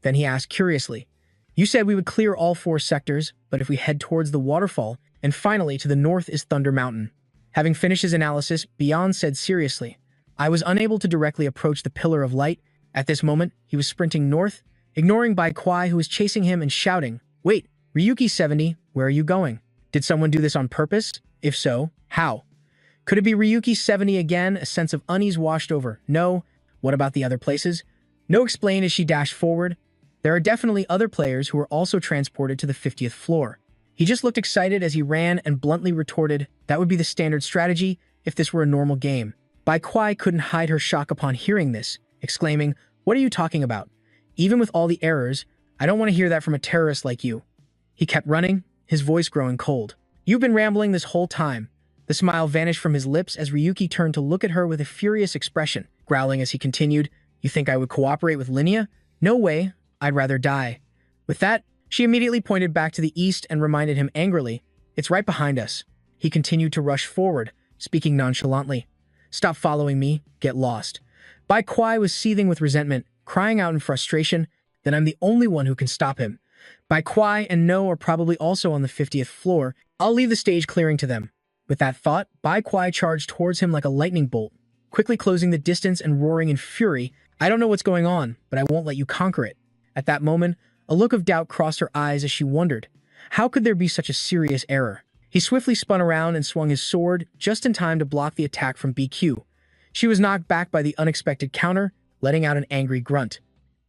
Then he asked curiously, "You said we would clear all 4 sectors, but if we head towards the waterfall?" And finally, to the north is Thunder Mountain. Having finished his analysis, Beyond said seriously, "I was unable to directly approach the Pillar of Light." At this moment, he was sprinting north, ignoring Bai Kwai, who was chasing him and shouting, "Wait, Ryuki 70, where are you going? Did someone do this on purpose? If so, how? Could it be Ryuki 70 again?" A sense of unease washed over. "No. What about the other places?" No explained as she dashed forward. "There are definitely other players who are also transported to the 50th floor." He just looked excited as he ran and bluntly retorted, "That would be the standard strategy if this were a normal game." Bai Kwai couldn't hide her shock upon hearing this, exclaiming, "What are you talking about? Even with all the errors, I don't want to hear that from a terrorist like you." He kept running, his voice growing cold. "You've been rambling this whole time." The smile vanished from his lips as Ryuki turned to look at her with a furious expression, growling as he continued, "You think I would cooperate with Linea? No way. I'd rather die." With that, she immediately pointed back to the east and reminded him angrily, "It's right behind us." He continued to rush forward, speaking nonchalantly, "Stop following me. Get lost." Bai Kwai was seething with resentment, crying out in frustration, "Then I'm the only one who can stop him. Bai Kwai and No are probably also on the 50th floor. I'll leave the stage clearing to them." With that thought, Bai Kwai charged towards him like a lightning bolt, quickly closing the distance and roaring in fury, "I don't know what's going on, but I won't let you conquer it." At that moment, a look of doubt crossed her eyes as she wondered, how could there be such a serious error? He swiftly spun around and swung his sword just in time to block the attack from BQ. She was knocked back by the unexpected counter, letting out an angry grunt.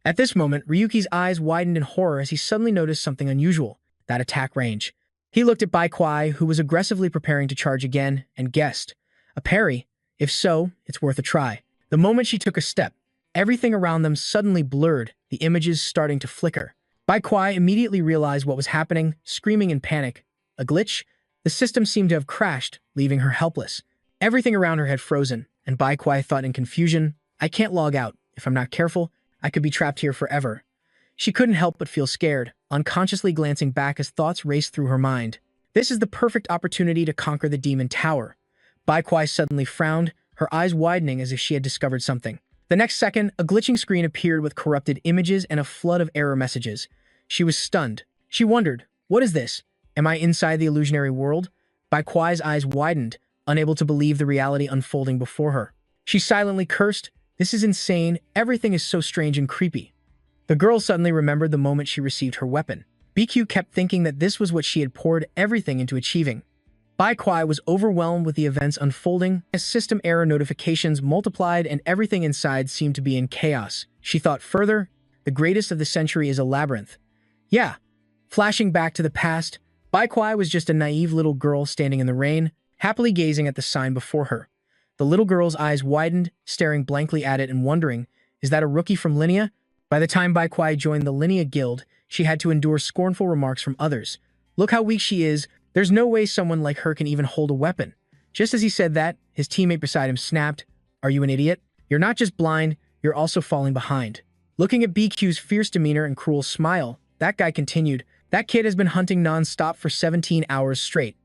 At this moment, Ryuki's eyes widened in horror as he suddenly noticed something unusual, that attack range. He looked at Bai Kwai, who was aggressively preparing to charge again, and guessed. A parry? If so, it's worth a try. The moment she took a step, everything around them suddenly blurred, the images starting to flicker. Bai Kwai immediately realized what was happening, screaming in panic. A glitch? The system seemed to have crashed, leaving her helpless. Everything around her had frozen, and Bai Kwai thought in confusion, I can't log out. If I'm not careful, I could be trapped here forever. She couldn't help but feel scared, unconsciously glancing back as thoughts raced through her mind. This is the perfect opportunity to conquer the demon tower. Bai Kwai suddenly frowned, her eyes widening as if she had discovered something. The next second, a glitching screen appeared with corrupted images and a flood of error messages. She was stunned. She wondered, what is this? Am I inside the illusionary world? Bai Kwai's eyes widened, unable to believe the reality unfolding before her. She silently cursed, this is insane, everything is so strange and creepy. The girl suddenly remembered the moment she received her weapon. BQ kept thinking that this was what she had poured everything into achieving. Bai Kwai was overwhelmed with the events unfolding as system error notifications multiplied and everything inside seemed to be in chaos. She thought further, the greatest of the century is a labyrinth. Yeah. Flashing back to the past, Bai Kwai was just a naive little girl standing in the rain, happily gazing at the sign before her. The little girl's eyes widened, staring blankly at it and wondering, is that a rookie from Linea? By the time Bai Kwai joined the Linea Guild, she had to endure scornful remarks from others. Look how weak she is, there's no way someone like her can even hold a weapon. Just as he said that, his teammate beside him snapped, are you an idiot? You're not just blind, you're also falling behind. Looking at BQ's fierce demeanor and cruel smile, that guy continued, that kid has been hunting non-stop for 17 hours straight.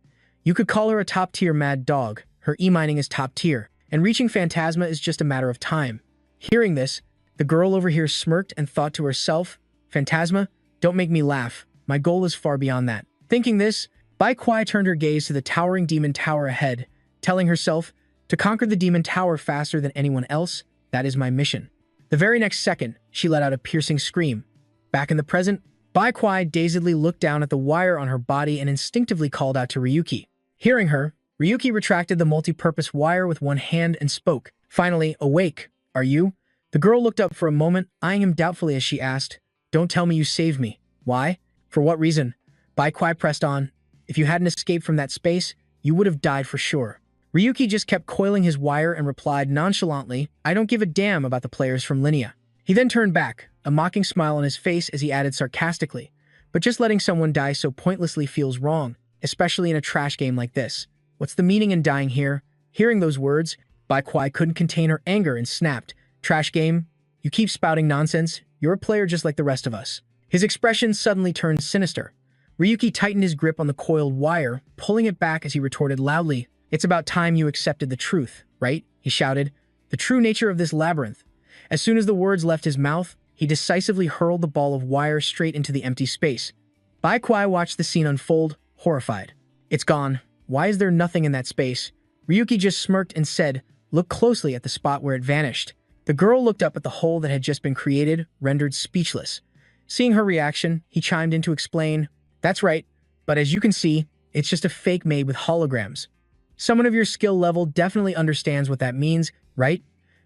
You could call her a top-tier mad dog, her e-mining is top tier, and reaching Phantasma is just a matter of time. Hearing this, the girl over here smirked and thought to herself, Phantasma, don't make me laugh, my goal is far beyond that. Thinking this, Bai Kwai turned her gaze to the towering demon tower ahead, telling herself, to conquer the demon tower faster than anyone else, that is my mission. The very next second, she let out a piercing scream. Back in the present, Bai Kwai dazedly looked down at the wire on her body and instinctively called out to Ryuki. Hearing her, Ryuki retracted the multi-purpose wire with one hand and spoke. Finally, awake, are you? The girl looked up for a moment, eyeing him doubtfully as she asked, don't tell me you saved me. Why? For what reason? Bai Kwai pressed on. If you hadn't escaped from that space, you would have died for sure. Ryuki just kept coiling his wire and replied nonchalantly, I don't give a damn about the players from Linea. He then turned back, a mocking smile on his face as he added sarcastically, but just letting someone die so pointlessly feels wrong, especially in a trash game like this. What's the meaning in dying here? Hearing those words, Bai Kwai couldn't contain her anger and snapped, trash game? You keep spouting nonsense, you're a player just like the rest of us. His expression suddenly turned sinister. Ryuki tightened his grip on the coiled wire, pulling it back as he retorted loudly, it's about time you accepted the truth, right? He shouted, the true nature of this labyrinth. As soon as the words left his mouth, he decisively hurled the ball of wire straight into the empty space. Bai Kwai watched the scene unfold, horrified. It's gone. Why is there nothing in that space? Ryuki just smirked and said, look closely at the spot where it vanished. The girl looked up at the hole that had just been created, rendered speechless. Seeing her reaction, he chimed in to explain, that's right, but as you can see, it's just a fake made with holograms. Someone of your skill level definitely understands what that means, right?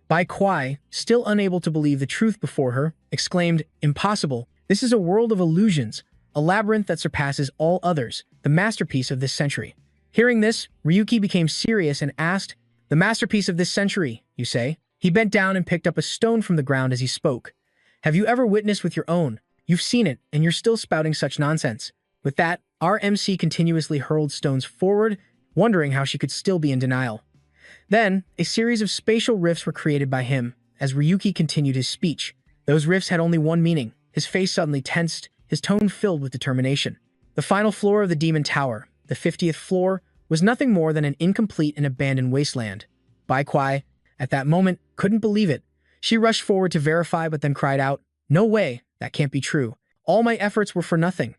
Bai Kwai, still unable to believe the truth before her, exclaimed, impossible. This is a world of illusions, a labyrinth that surpasses all others, the masterpiece of this century. Hearing this, Ryuki became serious and asked, the masterpiece of this century, you say? He bent down and picked up a stone from the ground as he spoke. Have you ever witnessed with your own? You've seen it, and you're still spouting such nonsense. With that, our MC continuously hurled stones forward, wondering how she could still be in denial. Then, a series of spatial rifts were created by him, as Ryuki continued his speech. Those rifts had only one meaning. His face suddenly tensed, his tone filled with determination. The final floor of the Demon Tower, the 50th floor, was nothing more than an incomplete and abandoned wasteland. Bai Kwai, at that moment, couldn't believe it. She rushed forward to verify but then cried out, no way, that can't be true. All my efforts were for nothing.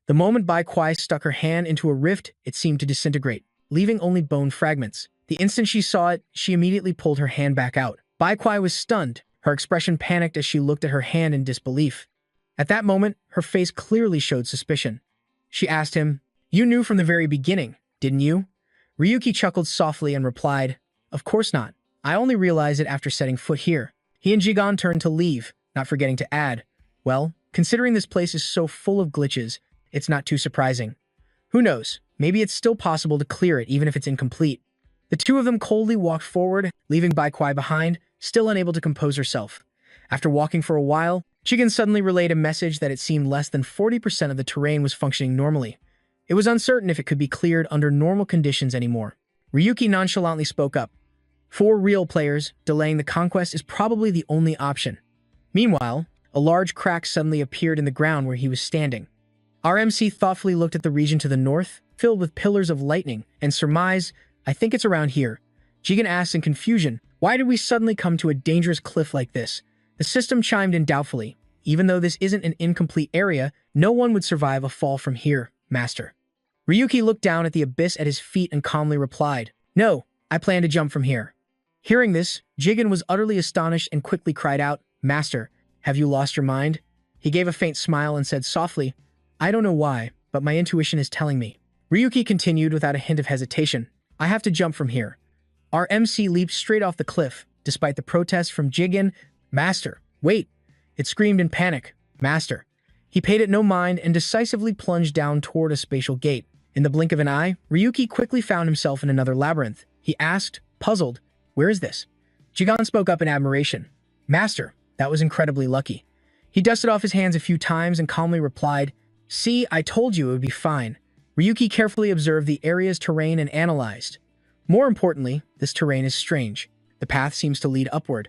The moment Bai Kwai stuck her hand into a rift, it seemed to disintegrate, leaving only bone fragments. The instant she saw it, she immediately pulled her hand back out. Bai Kwai was stunned, her expression panicked as she looked at her hand in disbelief. At that moment, her face clearly showed suspicion. She asked him, you knew from the very beginning, didn't you? Ryuki chuckled softly and replied, of course not. I only realized it after setting foot here. He and Jigon turned to leave, not forgetting to add, well, considering this place is so full of glitches, it's not too surprising. Who knows, maybe it's still possible to clear it even if it's incomplete. The two of them coldly walked forward, leaving Bai Kuai behind, still unable to compose herself. After walking for a while, Chigan suddenly relayed a message that it seemed less than 40% of the terrain was functioning normally. It was uncertain if it could be cleared under normal conditions anymore. Ryuki nonchalantly spoke up. For real players, delaying the conquest is probably the only option. Meanwhile, a large crack suddenly appeared in the ground where he was standing. Our MC thoughtfully looked at the region to the north, filled with pillars of lightning, and surmised, I think it's around here. Jigen asked in confusion, why did we suddenly come to a dangerous cliff like this? The system chimed in doubtfully. Even though this isn't an incomplete area, no one would survive a fall from here, Master. Ryuki looked down at the abyss at his feet and calmly replied, no, I plan to jump from here. Hearing this, Jigen was utterly astonished and quickly cried out, Master, have you lost your mind? He gave a faint smile and said softly, I don't know why, but my intuition is telling me. Ryuki continued without a hint of hesitation, I have to jump from here. Our MC leaped straight off the cliff, despite the protest from Jigen. Master, wait! It screamed in panic. Master. He paid it no mind and decisively plunged down toward a spatial gate. In the blink of an eye, Ryuki quickly found himself in another labyrinth. He asked, puzzled, where is this? Jigen spoke up in admiration. Master, that was incredibly lucky. He dusted off his hands a few times and calmly replied, see, I told you it would be fine. Ryuki carefully observed the area's terrain and analyzed. More importantly, this terrain is strange. The path seems to lead upward.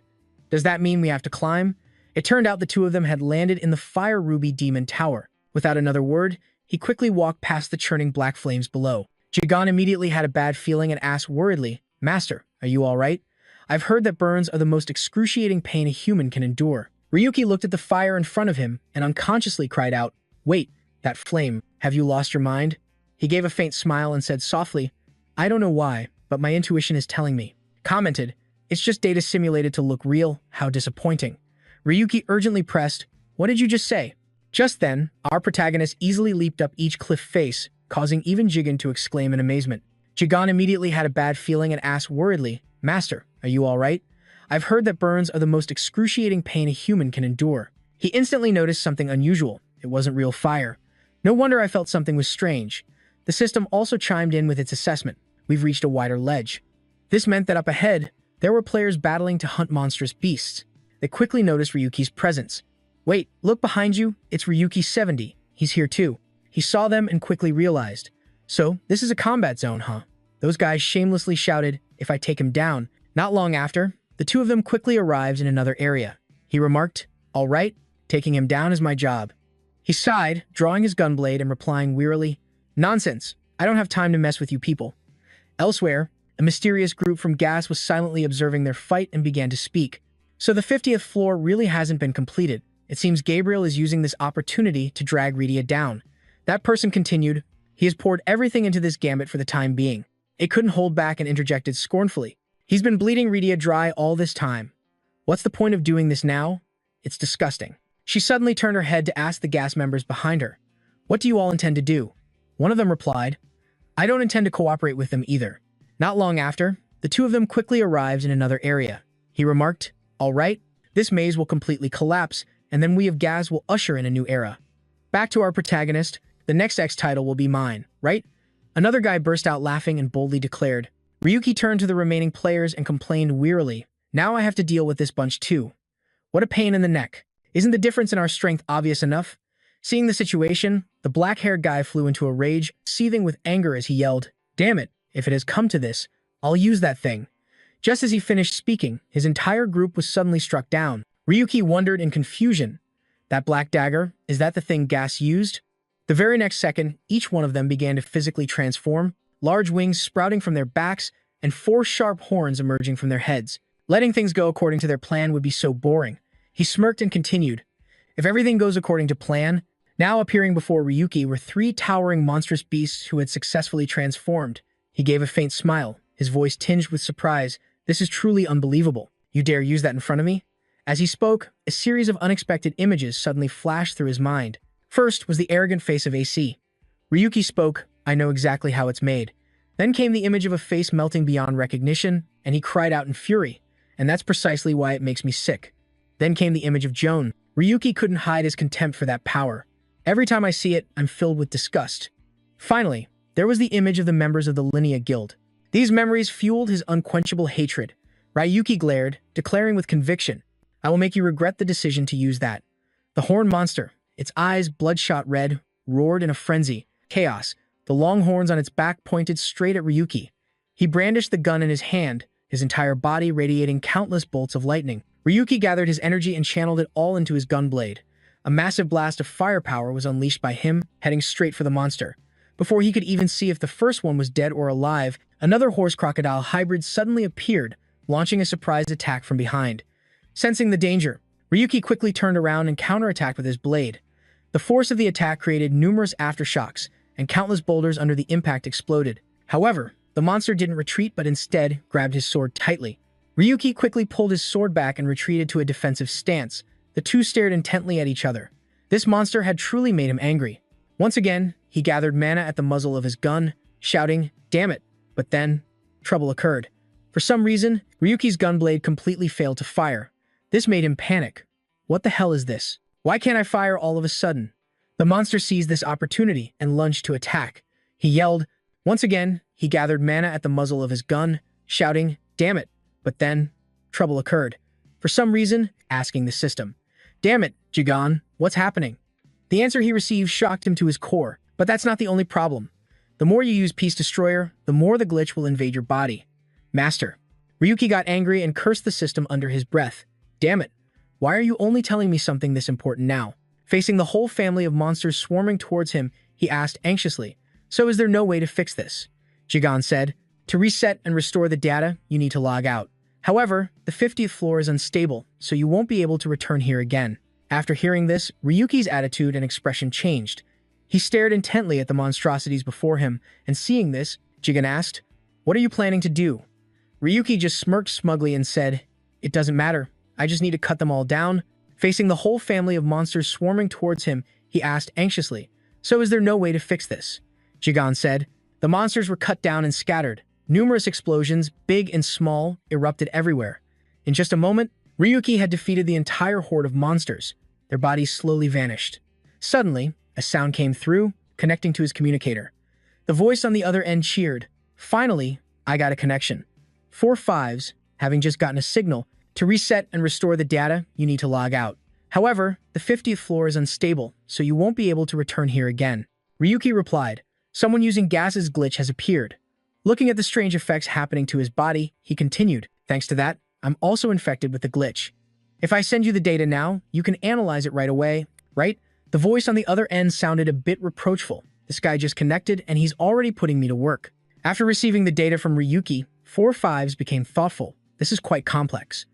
Does that mean we have to climb? It turned out the two of them had landed in the Fire Ruby Demon Tower. Without another word, he quickly walked past the churning black flames below. Jigen immediately had a bad feeling and asked worriedly, Master, are you all right? I've heard that burns are the most excruciating pain a human can endure. Ryuki looked at the fire in front of him and unconsciously cried out, wait, that flame, have you lost your mind? He gave a faint smile and said softly, I don't know why, but my intuition is telling me. Commented, it's just data simulated to look real, how disappointing. Ryuki urgently pressed, what did you just say? Just then, our protagonist easily leaped up each cliff face, causing even Jigen to exclaim in amazement. Jigen immediately had a bad feeling and asked worriedly, Master, are you all right? I've heard that burns are the most excruciating pain a human can endure. He instantly noticed something unusual. It wasn't real fire. No wonder I felt something was strange. The system also chimed in with its assessment. We've reached a wider ledge. This meant that up ahead, there were players battling to hunt monstrous beasts. They quickly noticed Ryuki's presence. Wait, look behind you, it's Ryuki 70. He's here too. He saw them and quickly realized. So, this is a combat zone, huh? Those guys shamelessly shouted, if I take him down. Not long after, the two of them quickly arrived in another area. He remarked, all right, taking him down is my job. He sighed, drawing his gunblade and replying wearily, nonsense, I don't have time to mess with you people. Elsewhere, a mysterious group from Gas was silently observing their fight and began to speak. So the 50th floor really hasn't been completed. It seems Gabriel is using this opportunity to drag Rydia down. That person continued, he has poured everything into this gambit for the time being. It couldn't hold back and interjected scornfully. He's been bleeding Rydia dry all this time. What's the point of doing this now? It's disgusting. She suddenly turned her head to ask the Gas members behind her, what do you all intend to do? One of them replied, I don't intend to cooperate with them either. Not long after, the two of them quickly arrived in another area. He remarked, all right, this maze will completely collapse, and then we of Gas will usher in a new era. Back to our protagonist, the next X title will be mine, right? Another guy burst out laughing and boldly declared. Ryuki turned to the remaining players and complained wearily, now I have to deal with this bunch too. What a pain in the neck. Isn't the difference in our strength obvious enough? Seeing the situation, the black-haired guy flew into a rage, seething with anger as he yelled, damn it, if it has come to this, I'll use that thing. Just as he finished speaking, his entire group was suddenly struck down. Ryuki wondered in confusion. That black dagger, is that the thing Gas used? The very next second, each one of them began to physically transform, large wings sprouting from their backs and 4 sharp horns emerging from their heads. Letting things go according to their plan would be so boring. He smirked and continued. If everything goes according to plan, now appearing before Ryuki were 3 towering monstrous beasts who had successfully transformed. He gave a faint smile, his voice tinged with surprise. This is truly unbelievable. You dare use that in front of me? As he spoke, a series of unexpected images suddenly flashed through his mind. First was the arrogant face of AC. Ryuki spoke, I know exactly how it's made. Then came the image of a face melting beyond recognition, and he cried out in fury, and that's precisely why it makes me sick. Then came the image of Joan. Ryuki couldn't hide his contempt for that power. Every time I see it, I'm filled with disgust. Finally, there was the image of the members of the Linea Guild. These memories fueled his unquenchable hatred. Ryuki glared, declaring with conviction, "I will make you regret the decision to use that." The horned monster, its eyes bloodshot red, roared in a frenzy. Chaos, the long horns on its back pointed straight at Ryuki. He brandished the gun in his hand, his entire body radiating countless bolts of lightning. Ryuki gathered his energy and channeled it all into his gun blade. A massive blast of firepower was unleashed by him, heading straight for the monster. Before he could even see if the first one was dead or alive, another horse-crocodile hybrid suddenly appeared, launching a surprise attack from behind. Sensing the danger, Ryuki quickly turned around and counterattacked with his blade. The force of the attack created numerous aftershocks, and countless boulders under the impact exploded. However, the monster didn't retreat but instead grabbed his sword tightly. Ryuki quickly pulled his sword back and retreated to a defensive stance. The two stared intently at each other. This monster had truly made him angry. Once again, he gathered mana at the muzzle of his gun, shouting, "Damn it!" But then, trouble occurred. For some reason, Ryuki's gunblade completely failed to fire. This made him panic. What the hell is this? Why can't I fire all of a sudden? The monster seized this opportunity and lunged to attack. He yelled. Once again, he gathered mana at the muzzle of his gun, shouting, "Damn it!" But then, trouble occurred. For some reason, asking the system, "Damn it, Jigan, what's happening?" The answer he received shocked him to his core. But that's not the only problem. The more you use Peace Destroyer, the more the glitch will invade your body. Master. Ryuki got angry and cursed the system under his breath. "Damn it. Why are you only telling me something this important now?" Facing the whole family of monsters swarming towards him, he asked anxiously, "So is there no way to fix this?" Jigan said, "To reset and restore the data, you need to log out. However, the 50th floor is unstable, so you won't be able to return here again." After hearing this, Ryuki's attitude and expression changed. He stared intently at the monstrosities before him, and seeing this, Jigan asked, "What are you planning to do?" Ryuki just smirked smugly and said, "It doesn't matter. I just need to cut them all down." Facing the whole family of monsters swarming towards him, he asked anxiously, "So is there no way to fix this?" Jigan said, "The monsters were cut down and scattered. Numerous explosions, big and small, erupted everywhere. In just a moment, Ryuki had defeated the entire horde of monsters. Their bodies slowly vanished. Suddenly, a sound came through, connecting to his communicator. The voice on the other end cheered, "Finally, I got a connection. 4 5s, having just gotten a signal. To reset and restore the data, you need to log out. However, the 50th floor is unstable, so you won't be able to return here again." Ryuki replied, "Someone using Gas's glitch has appeared." Looking at the strange effects happening to his body, he continued, "Thanks to that, I'm also infected with the glitch. If I send you the data now, you can analyze it right away, right?" The voice on the other end sounded a bit reproachful. This guy just connected, and he's already putting me to work. After receiving the data from Ryuki, 4 5s became thoughtful. This is quite complex.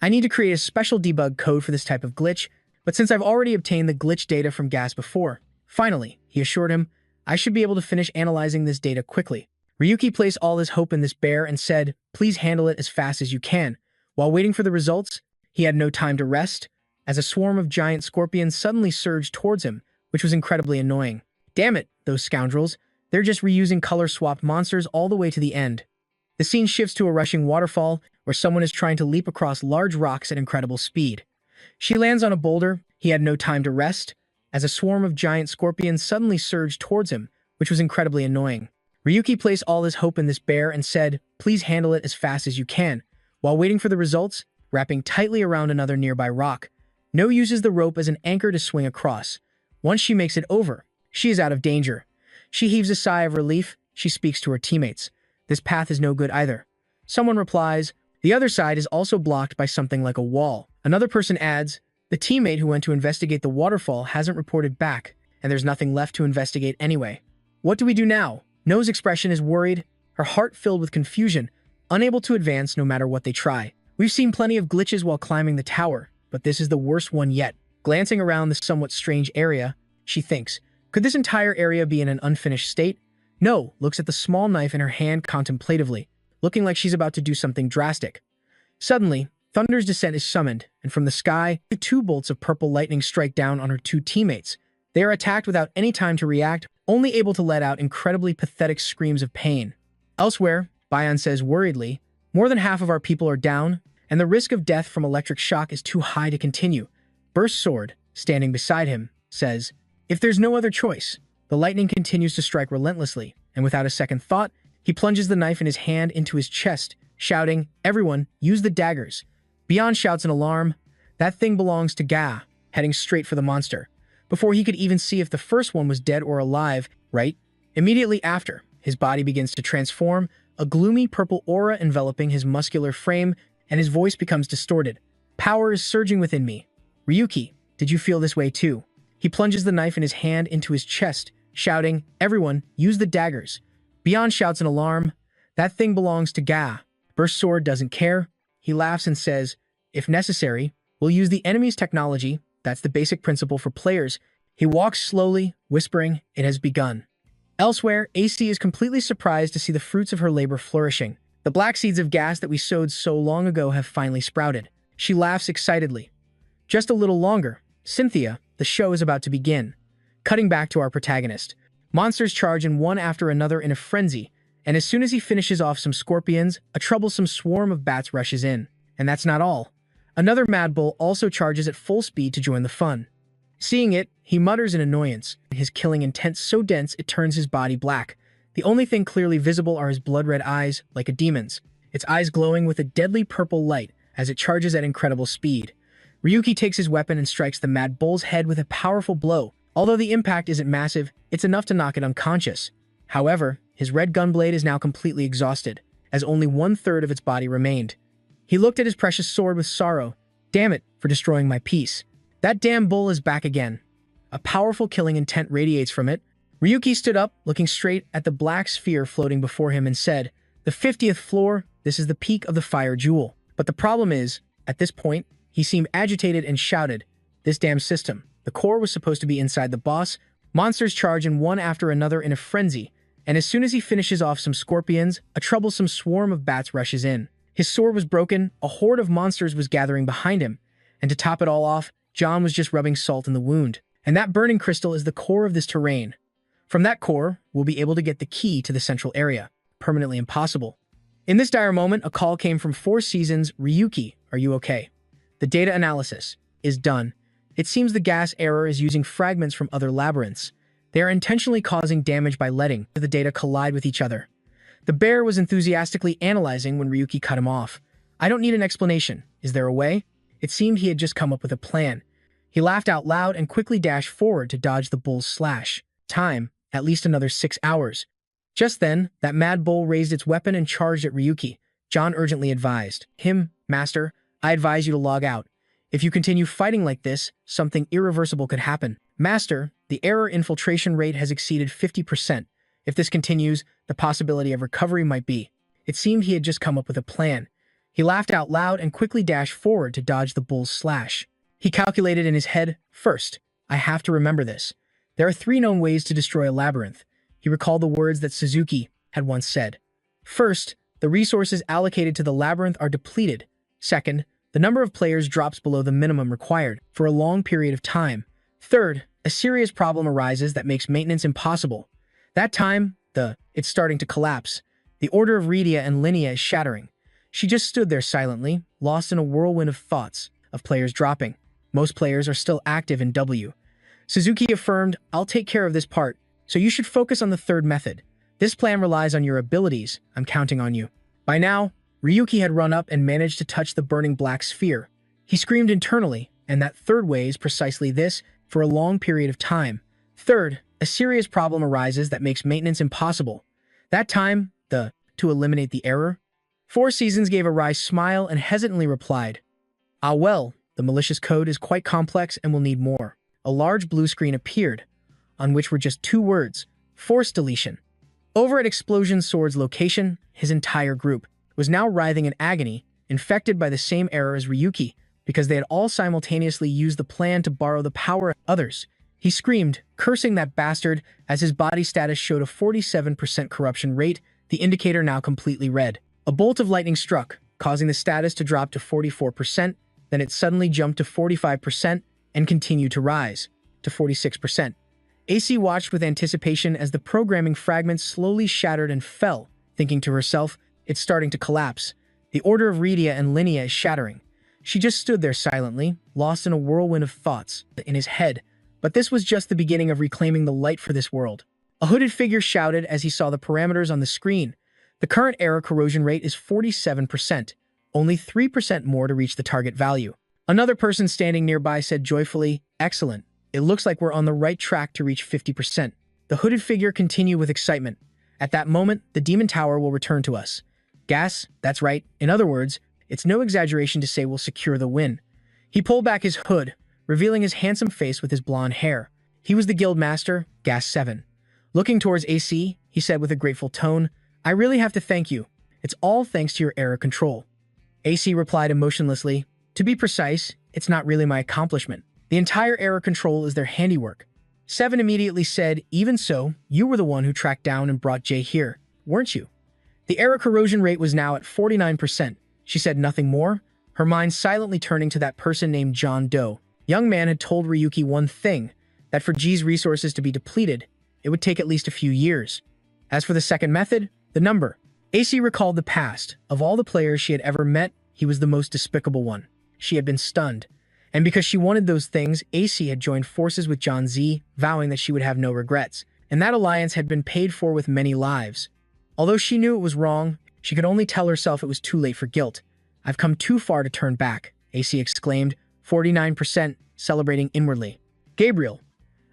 I need to create a special debug code for this type of glitch, but since I've already obtained the glitch data from Gas before, finally, he assured him, I should be able to finish analyzing this data quickly. Ryuki placed all his hope in this bear and said, "Please handle it as fast as you can." While waiting for the results, he had no time to rest, as a swarm of giant scorpions suddenly surged towards him, which was incredibly annoying. Damn it, those scoundrels. They're just reusing color-swapped monsters all the way to the end. The scene shifts to a rushing waterfall, where someone is trying to leap across large rocks at incredible speed. She lands on a boulder. He had no time to rest, as a swarm of giant scorpions suddenly surged towards him, which was incredibly annoying. Ryuki placed all his hope in this bear and said, "Please handle it as fast as you can." While waiting for the results, wrapping tightly around another nearby rock, No uses the rope as an anchor to swing across. Once she makes it over, she is out of danger. She heaves a sigh of relief. She speaks to her teammates. This path is no good either. Someone replies, "The other side is also blocked by something like a wall." Another person adds, "The teammate who went to investigate the waterfall hasn't reported back, and there's nothing left to investigate anyway. What do we do now?" No's expression is worried, her heart filled with confusion, unable to advance no matter what they try. We've seen plenty of glitches while climbing the tower, but this is the worst one yet. Glancing around the somewhat strange area, she thinks, could this entire area be in an unfinished state? No looks at the small knife in her hand contemplatively, looking like she's about to do something drastic. Suddenly, Thunder's Descent is summoned, and from the sky, 2 bolts of purple lightning strike down on her 2 teammates. They are attacked without any time to react, only able to let out incredibly pathetic screams of pain. Elsewhere, Bayan says worriedly, "More than half of our people are down, and the risk of death from electric shock is too high to continue. Burst Sword, standing beside him, says, "If there's no other choice." The lightning continues to strike relentlessly, and without a second thought, he plunges the knife in his hand into his chest, shouting, "Everyone, use the daggers." Beyond shouts in alarm, "That thing belongs to Ga," heading straight for the monster. Before he could even see if the first one was dead or alive, right? Immediately after, his body begins to transform, a gloomy purple aura enveloping his muscular frame, and his voice becomes distorted. "Power is surging within me. Ryuki, did you feel this way too?" He plunges the knife in his hand into his chest, shouting, "Everyone, use the daggers." Beyond shouts in alarm, "That thing belongs to Ga." Burst Sword doesn't care. He laughs and says, "If necessary, we'll use the enemy's technology. That's the basic principle for players." He walks slowly, whispering, "It has begun." Elsewhere, AC is completely surprised to see the fruits of her labor flourishing. The black seeds of gas that we sowed so long ago have finally sprouted. She laughs excitedly. Just a little longer. Cynthia, the show is about to begin. Cutting back to our protagonist. Monsters charge in one after another in a frenzy, and as soon as he finishes off some scorpions, a troublesome swarm of bats rushes in. And that's not all. Another Mad Bull also charges at full speed to join the fun. Seeing it, he mutters in annoyance, his killing intent so dense it turns his body black. The only thing clearly visible are his blood-red eyes, like a demon's, its eyes glowing with a deadly purple light as it charges at incredible speed. Ryuki takes his weapon and strikes the Mad Bull's head with a powerful blow. Although the impact isn't massive, it's enough to knock it unconscious. However, his red gunblade is now completely exhausted, as only 1/3 of its body remained. He looked at his precious sword with sorrow. "Damn it, for destroying my peace. That damn bull is back again." A powerful killing intent radiates from it. Ryuki stood up, looking straight at the black sphere floating before him and said, "The 50th floor, this is the peak of the fire jewel." But the problem is, at this point, he seemed agitated and shouted, "This damn system. The core was supposed to be inside the boss." Monsters charge in one after another in a frenzy, and as soon as he finishes off some scorpions, a troublesome swarm of bats rushes in. His sword was broken, a horde of monsters was gathering behind him, and to top it all off, John was just rubbing salt in the wound. And that burning crystal is the core of this terrain. From that core, we'll be able to get the key to the central area. Permanently impossible. In this dire moment, a call came from Four Seasons. "Ryuki, are you okay?" The data analysis is done. It seems the gas error is using fragments from other labyrinths. They are intentionally causing damage by letting the data collide with each other. The bear was enthusiastically analyzing when Ryuki cut him off. "I don't need an explanation. Is there a way?" It seemed he had just come up with a plan. He laughed out loud and quickly dashed forward to dodge the bull's slash. Time, at least another 6 hours. Just then, that Mad Bull raised its weapon and charged at Ryuki. John urgently advised him, "Master, I advise you to log out. If you continue fighting like this, something irreversible could happen." "Master, the error infiltration rate has exceeded 50%. If this continues, the possibility of recovery might be." It seemed he had just come up with a plan. He laughed out loud and quickly dashed forward to dodge the bull's slash. He calculated in his head, "First, I have to remember this. There are 3 known ways to destroy a labyrinth." He recalled the words that Suzuki had once said. First, the resources allocated to the labyrinth are depleted. Second, the number of players drops below the minimum required for a long period of time. Third, a serious problem arises that makes maintenance impossible. That time, it's starting to collapse. The order of Redia and Linnea is shattering. She just stood there silently, lost in a whirlwind of thoughts, of players dropping. Most players are still active in W. Suzuki affirmed, "I'll take care of this part, so you should focus on the third method. This plan relies on your abilities. I'm counting on you." By now, Ryuki had run up and managed to touch the burning black sphere. He screamed internally, and that third way is precisely this, for a long period of time. Third, a serious problem arises that makes maintenance impossible. That time, to eliminate the error. Four Seasons gave a wry smile and hesitantly replied, "Ah well, the malicious code is quite complex and will need more." A large blue screen appeared, on which were just 2 words, "Force deletion." Over at Explosion Sword's location, his entire group was now writhing in agony, infected by the same error as Ryuki, because they had all simultaneously used the plan to borrow the power of others. He screamed, cursing that bastard, as his body status showed a 47% corruption rate, the indicator now completely red. A bolt of lightning struck, causing the status to drop to 44%, then it suddenly jumped to 45% and continued to rise to 46%. AC watched with anticipation as the programming fragments slowly shattered and fell, thinking to herself, "It's starting to collapse." The order of Redia and Linnea is shattering. She just stood there silently, lost in a whirlwind of thoughts in his head. But this was just the beginning of reclaiming the light for this world. A hooded figure shouted as he saw the parameters on the screen. The current error corrosion rate is 47%, only 3% more to reach the target value. Another person standing nearby said joyfully, "Excellent. It looks like we're on the right track to reach 50%. The hooded figure continued with excitement. At that moment, the demon tower will return to us. Gas, that's right. In other words, it's no exaggeration to say we'll secure the win." He pulled back his hood, revealing his handsome face with his blonde hair. He was the guild master, Gas 7. Looking towards AC, he said with a grateful tone, "I really have to thank you. It's all thanks to your error control." AC replied emotionlessly, "To be precise, it's not really my accomplishment. The entire error control is their handiwork." 7 immediately said, "Even so, you were the one who tracked down and brought Jay here, weren't you?" The error corrosion rate was now at 49%. She said nothing more, her mind silently turning to that person named John Doe. Young man had told Ryuki one thing, that for G's resources to be depleted, it would take at least a few years. As for the second method, the number. AC recalled the past. Of all the players she had ever met, he was the most despicable one. She had been stunned. And because she wanted those things, AC had joined forces with John Z, vowing that she would have no regrets. And that alliance had been paid for with many lives. Although she knew it was wrong, she could only tell herself it was too late for guilt. "I've come too far to turn back," AC exclaimed, 49%, celebrating inwardly. "Gabriel,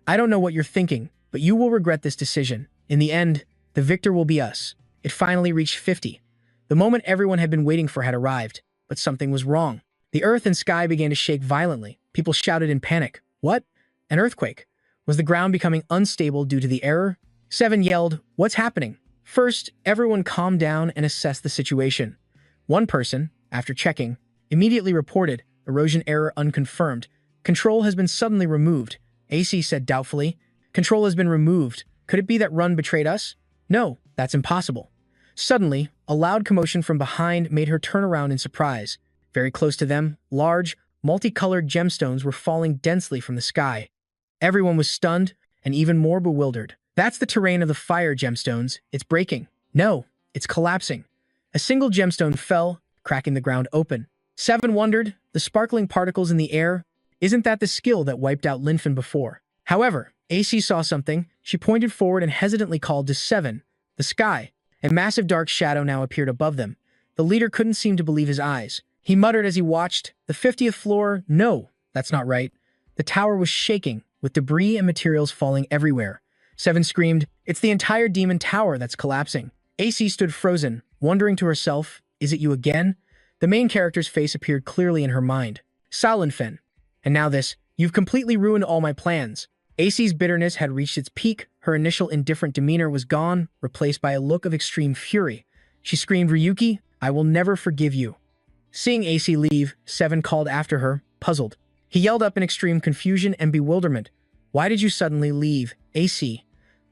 I don't know what you're thinking, but you will regret this decision. In the end, the victor will be us." It finally reached 50. The moment everyone had been waiting for had arrived, but something was wrong. The earth and sky began to shake violently. People shouted in panic. What? An earthquake? Was the ground becoming unstable due to the error? 7 yelled, "What's happening?" First, everyone calmed down and assessed the situation. One person, after checking, immediately reported, "Erosion error unconfirmed. Control has been suddenly removed." AC said doubtfully, "Control has been removed. Could it be that Run betrayed us?" "No, that's impossible." Suddenly, a loud commotion from behind made her turn around in surprise. Very close to them, large, multicolored gemstones were falling densely from the sky. Everyone was stunned and even more bewildered. "That's the terrain of the fire gemstones. It's breaking." "No, it's collapsing." A single gemstone fell, cracking the ground open. 7 wondered, the sparkling particles in the air. Isn't that the skill that wiped out Linfen before? However, AC saw something. She pointed forward and hesitantly called to 7. The sky. A massive dark shadow now appeared above them. The leader couldn't seem to believe his eyes. He muttered as he watched. "The 50th floor? No, that's not right." The tower was shaking, with debris and materials falling everywhere. 7 screamed, "It's the entire demon tower that's collapsing." AC stood frozen, wondering to herself, "Is it you again?" The main character's face appeared clearly in her mind. "Salenfen. And now this. You've completely ruined all my plans." AC's bitterness had reached its peak. Her initial indifferent demeanor was gone, replaced by a look of extreme fury. She screamed, "Ryuki, I will never forgive you." Seeing AC leave, 7 called after her, puzzled. He yelled up in extreme confusion and bewilderment. "Why did you suddenly leave, AC?"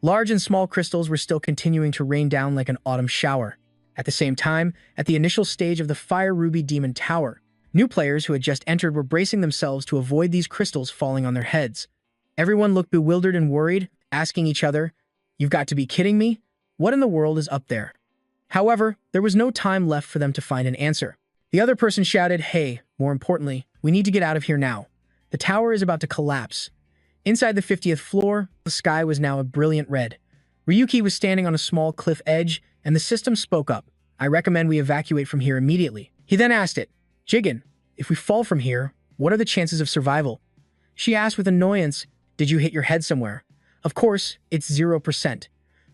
Large and small crystals were still continuing to rain down like an autumn shower. At the same time, at the initial stage of the Fire Ruby Demon Tower, new players who had just entered were bracing themselves to avoid these crystals falling on their heads. Everyone looked bewildered and worried, asking each other, "You've got to be kidding me? What in the world is up there?" However, there was no time left for them to find an answer. The other person shouted, "Hey, more importantly, we need to get out of here now. The tower is about to collapse." Inside the 50th floor, the sky was now a brilliant red. Ryuki was standing on a small cliff edge, and the system spoke up. "I recommend we evacuate from here immediately." He then asked it, "Jigen, if we fall from here, what are the chances of survival?" She asked with annoyance, "Did you hit your head somewhere?" "Of course, it's 0%.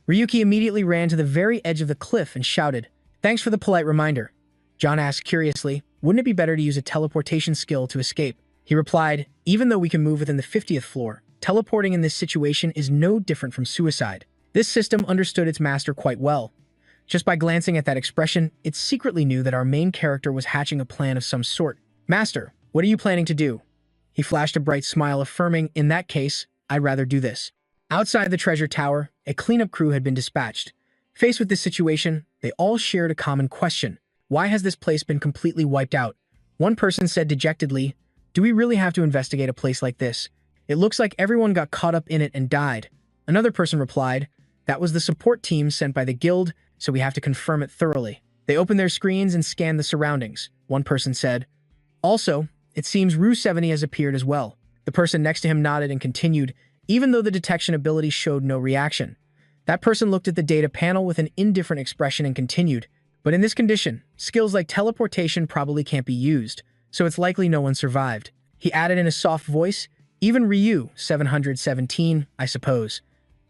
Ryuki immediately ran to the very edge of the cliff and shouted, "Thanks for the polite reminder." John asked curiously, "Wouldn't it be better to use a teleportation skill to escape?" He replied, "Even though we can move within the 50th floor, teleporting in this situation is no different from suicide." This system understood its master quite well. Just by glancing at that expression, it secretly knew that our main character was hatching a plan of some sort. "Master, what are you planning to do?" He flashed a bright smile, affirming, "In that case, I'd rather do this." Outside the treasure tower, a cleanup crew had been dispatched. Faced with this situation, they all shared a common question. Why has this place been completely wiped out? One person said dejectedly, "Do we really have to investigate a place like this? It looks like everyone got caught up in it and died." Another person replied, "That was the support team sent by the guild, so we have to confirm it thoroughly." They opened their screens and scanned the surroundings. One person said, "Also, it seems Rue 70 has appeared as well." The person next to him nodded and continued, even though the detection ability showed no reaction. That person looked at the data panel with an indifferent expression and continued, "But in this condition, skills like teleportation probably can't be used, so it's likely no one survived." He added in a soft voice, "Even Ryu 717, I suppose."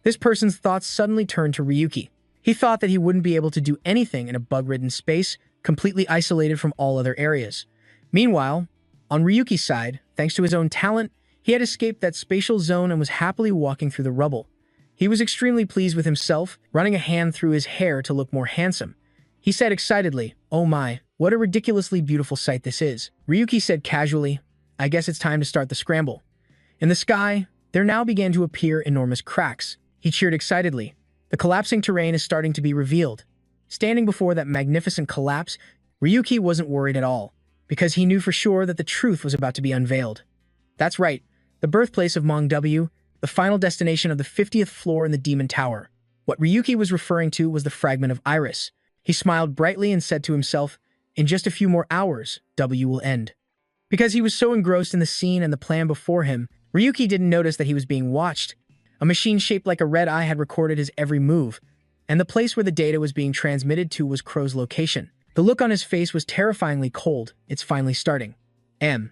This person's thoughts suddenly turned to Ryuki. He thought that he wouldn't be able to do anything in a bug-ridden space, completely isolated from all other areas. Meanwhile, on Ryuki's side, thanks to his own talent, he had escaped that spatial zone and was happily walking through the rubble. He was extremely pleased with himself, running a hand through his hair to look more handsome. He said excitedly, "Oh my, what a ridiculously beautiful sight this is." Ryuki said casually, "I guess it's time to start the scramble." In the sky, there now began to appear enormous cracks. He cheered excitedly. The collapsing terrain is starting to be revealed. Standing before that magnificent collapse, Ryuki wasn't worried at all, because he knew for sure that the truth was about to be unveiled. That's right, the birthplace of Mangw, the final destination of the 50th floor in the Demon Tower. What Ryuki was referring to was the fragment of Iris. He smiled brightly and said to himself, "In just a few more hours, W will end." Because he was so engrossed in the scene and the plan before him, Ryuki didn't notice that he was being watched. A machine shaped like a red eye had recorded his every move, and the place where the data was being transmitted to was Crow's location. The look on his face was terrifyingly cold. It's finally starting. M.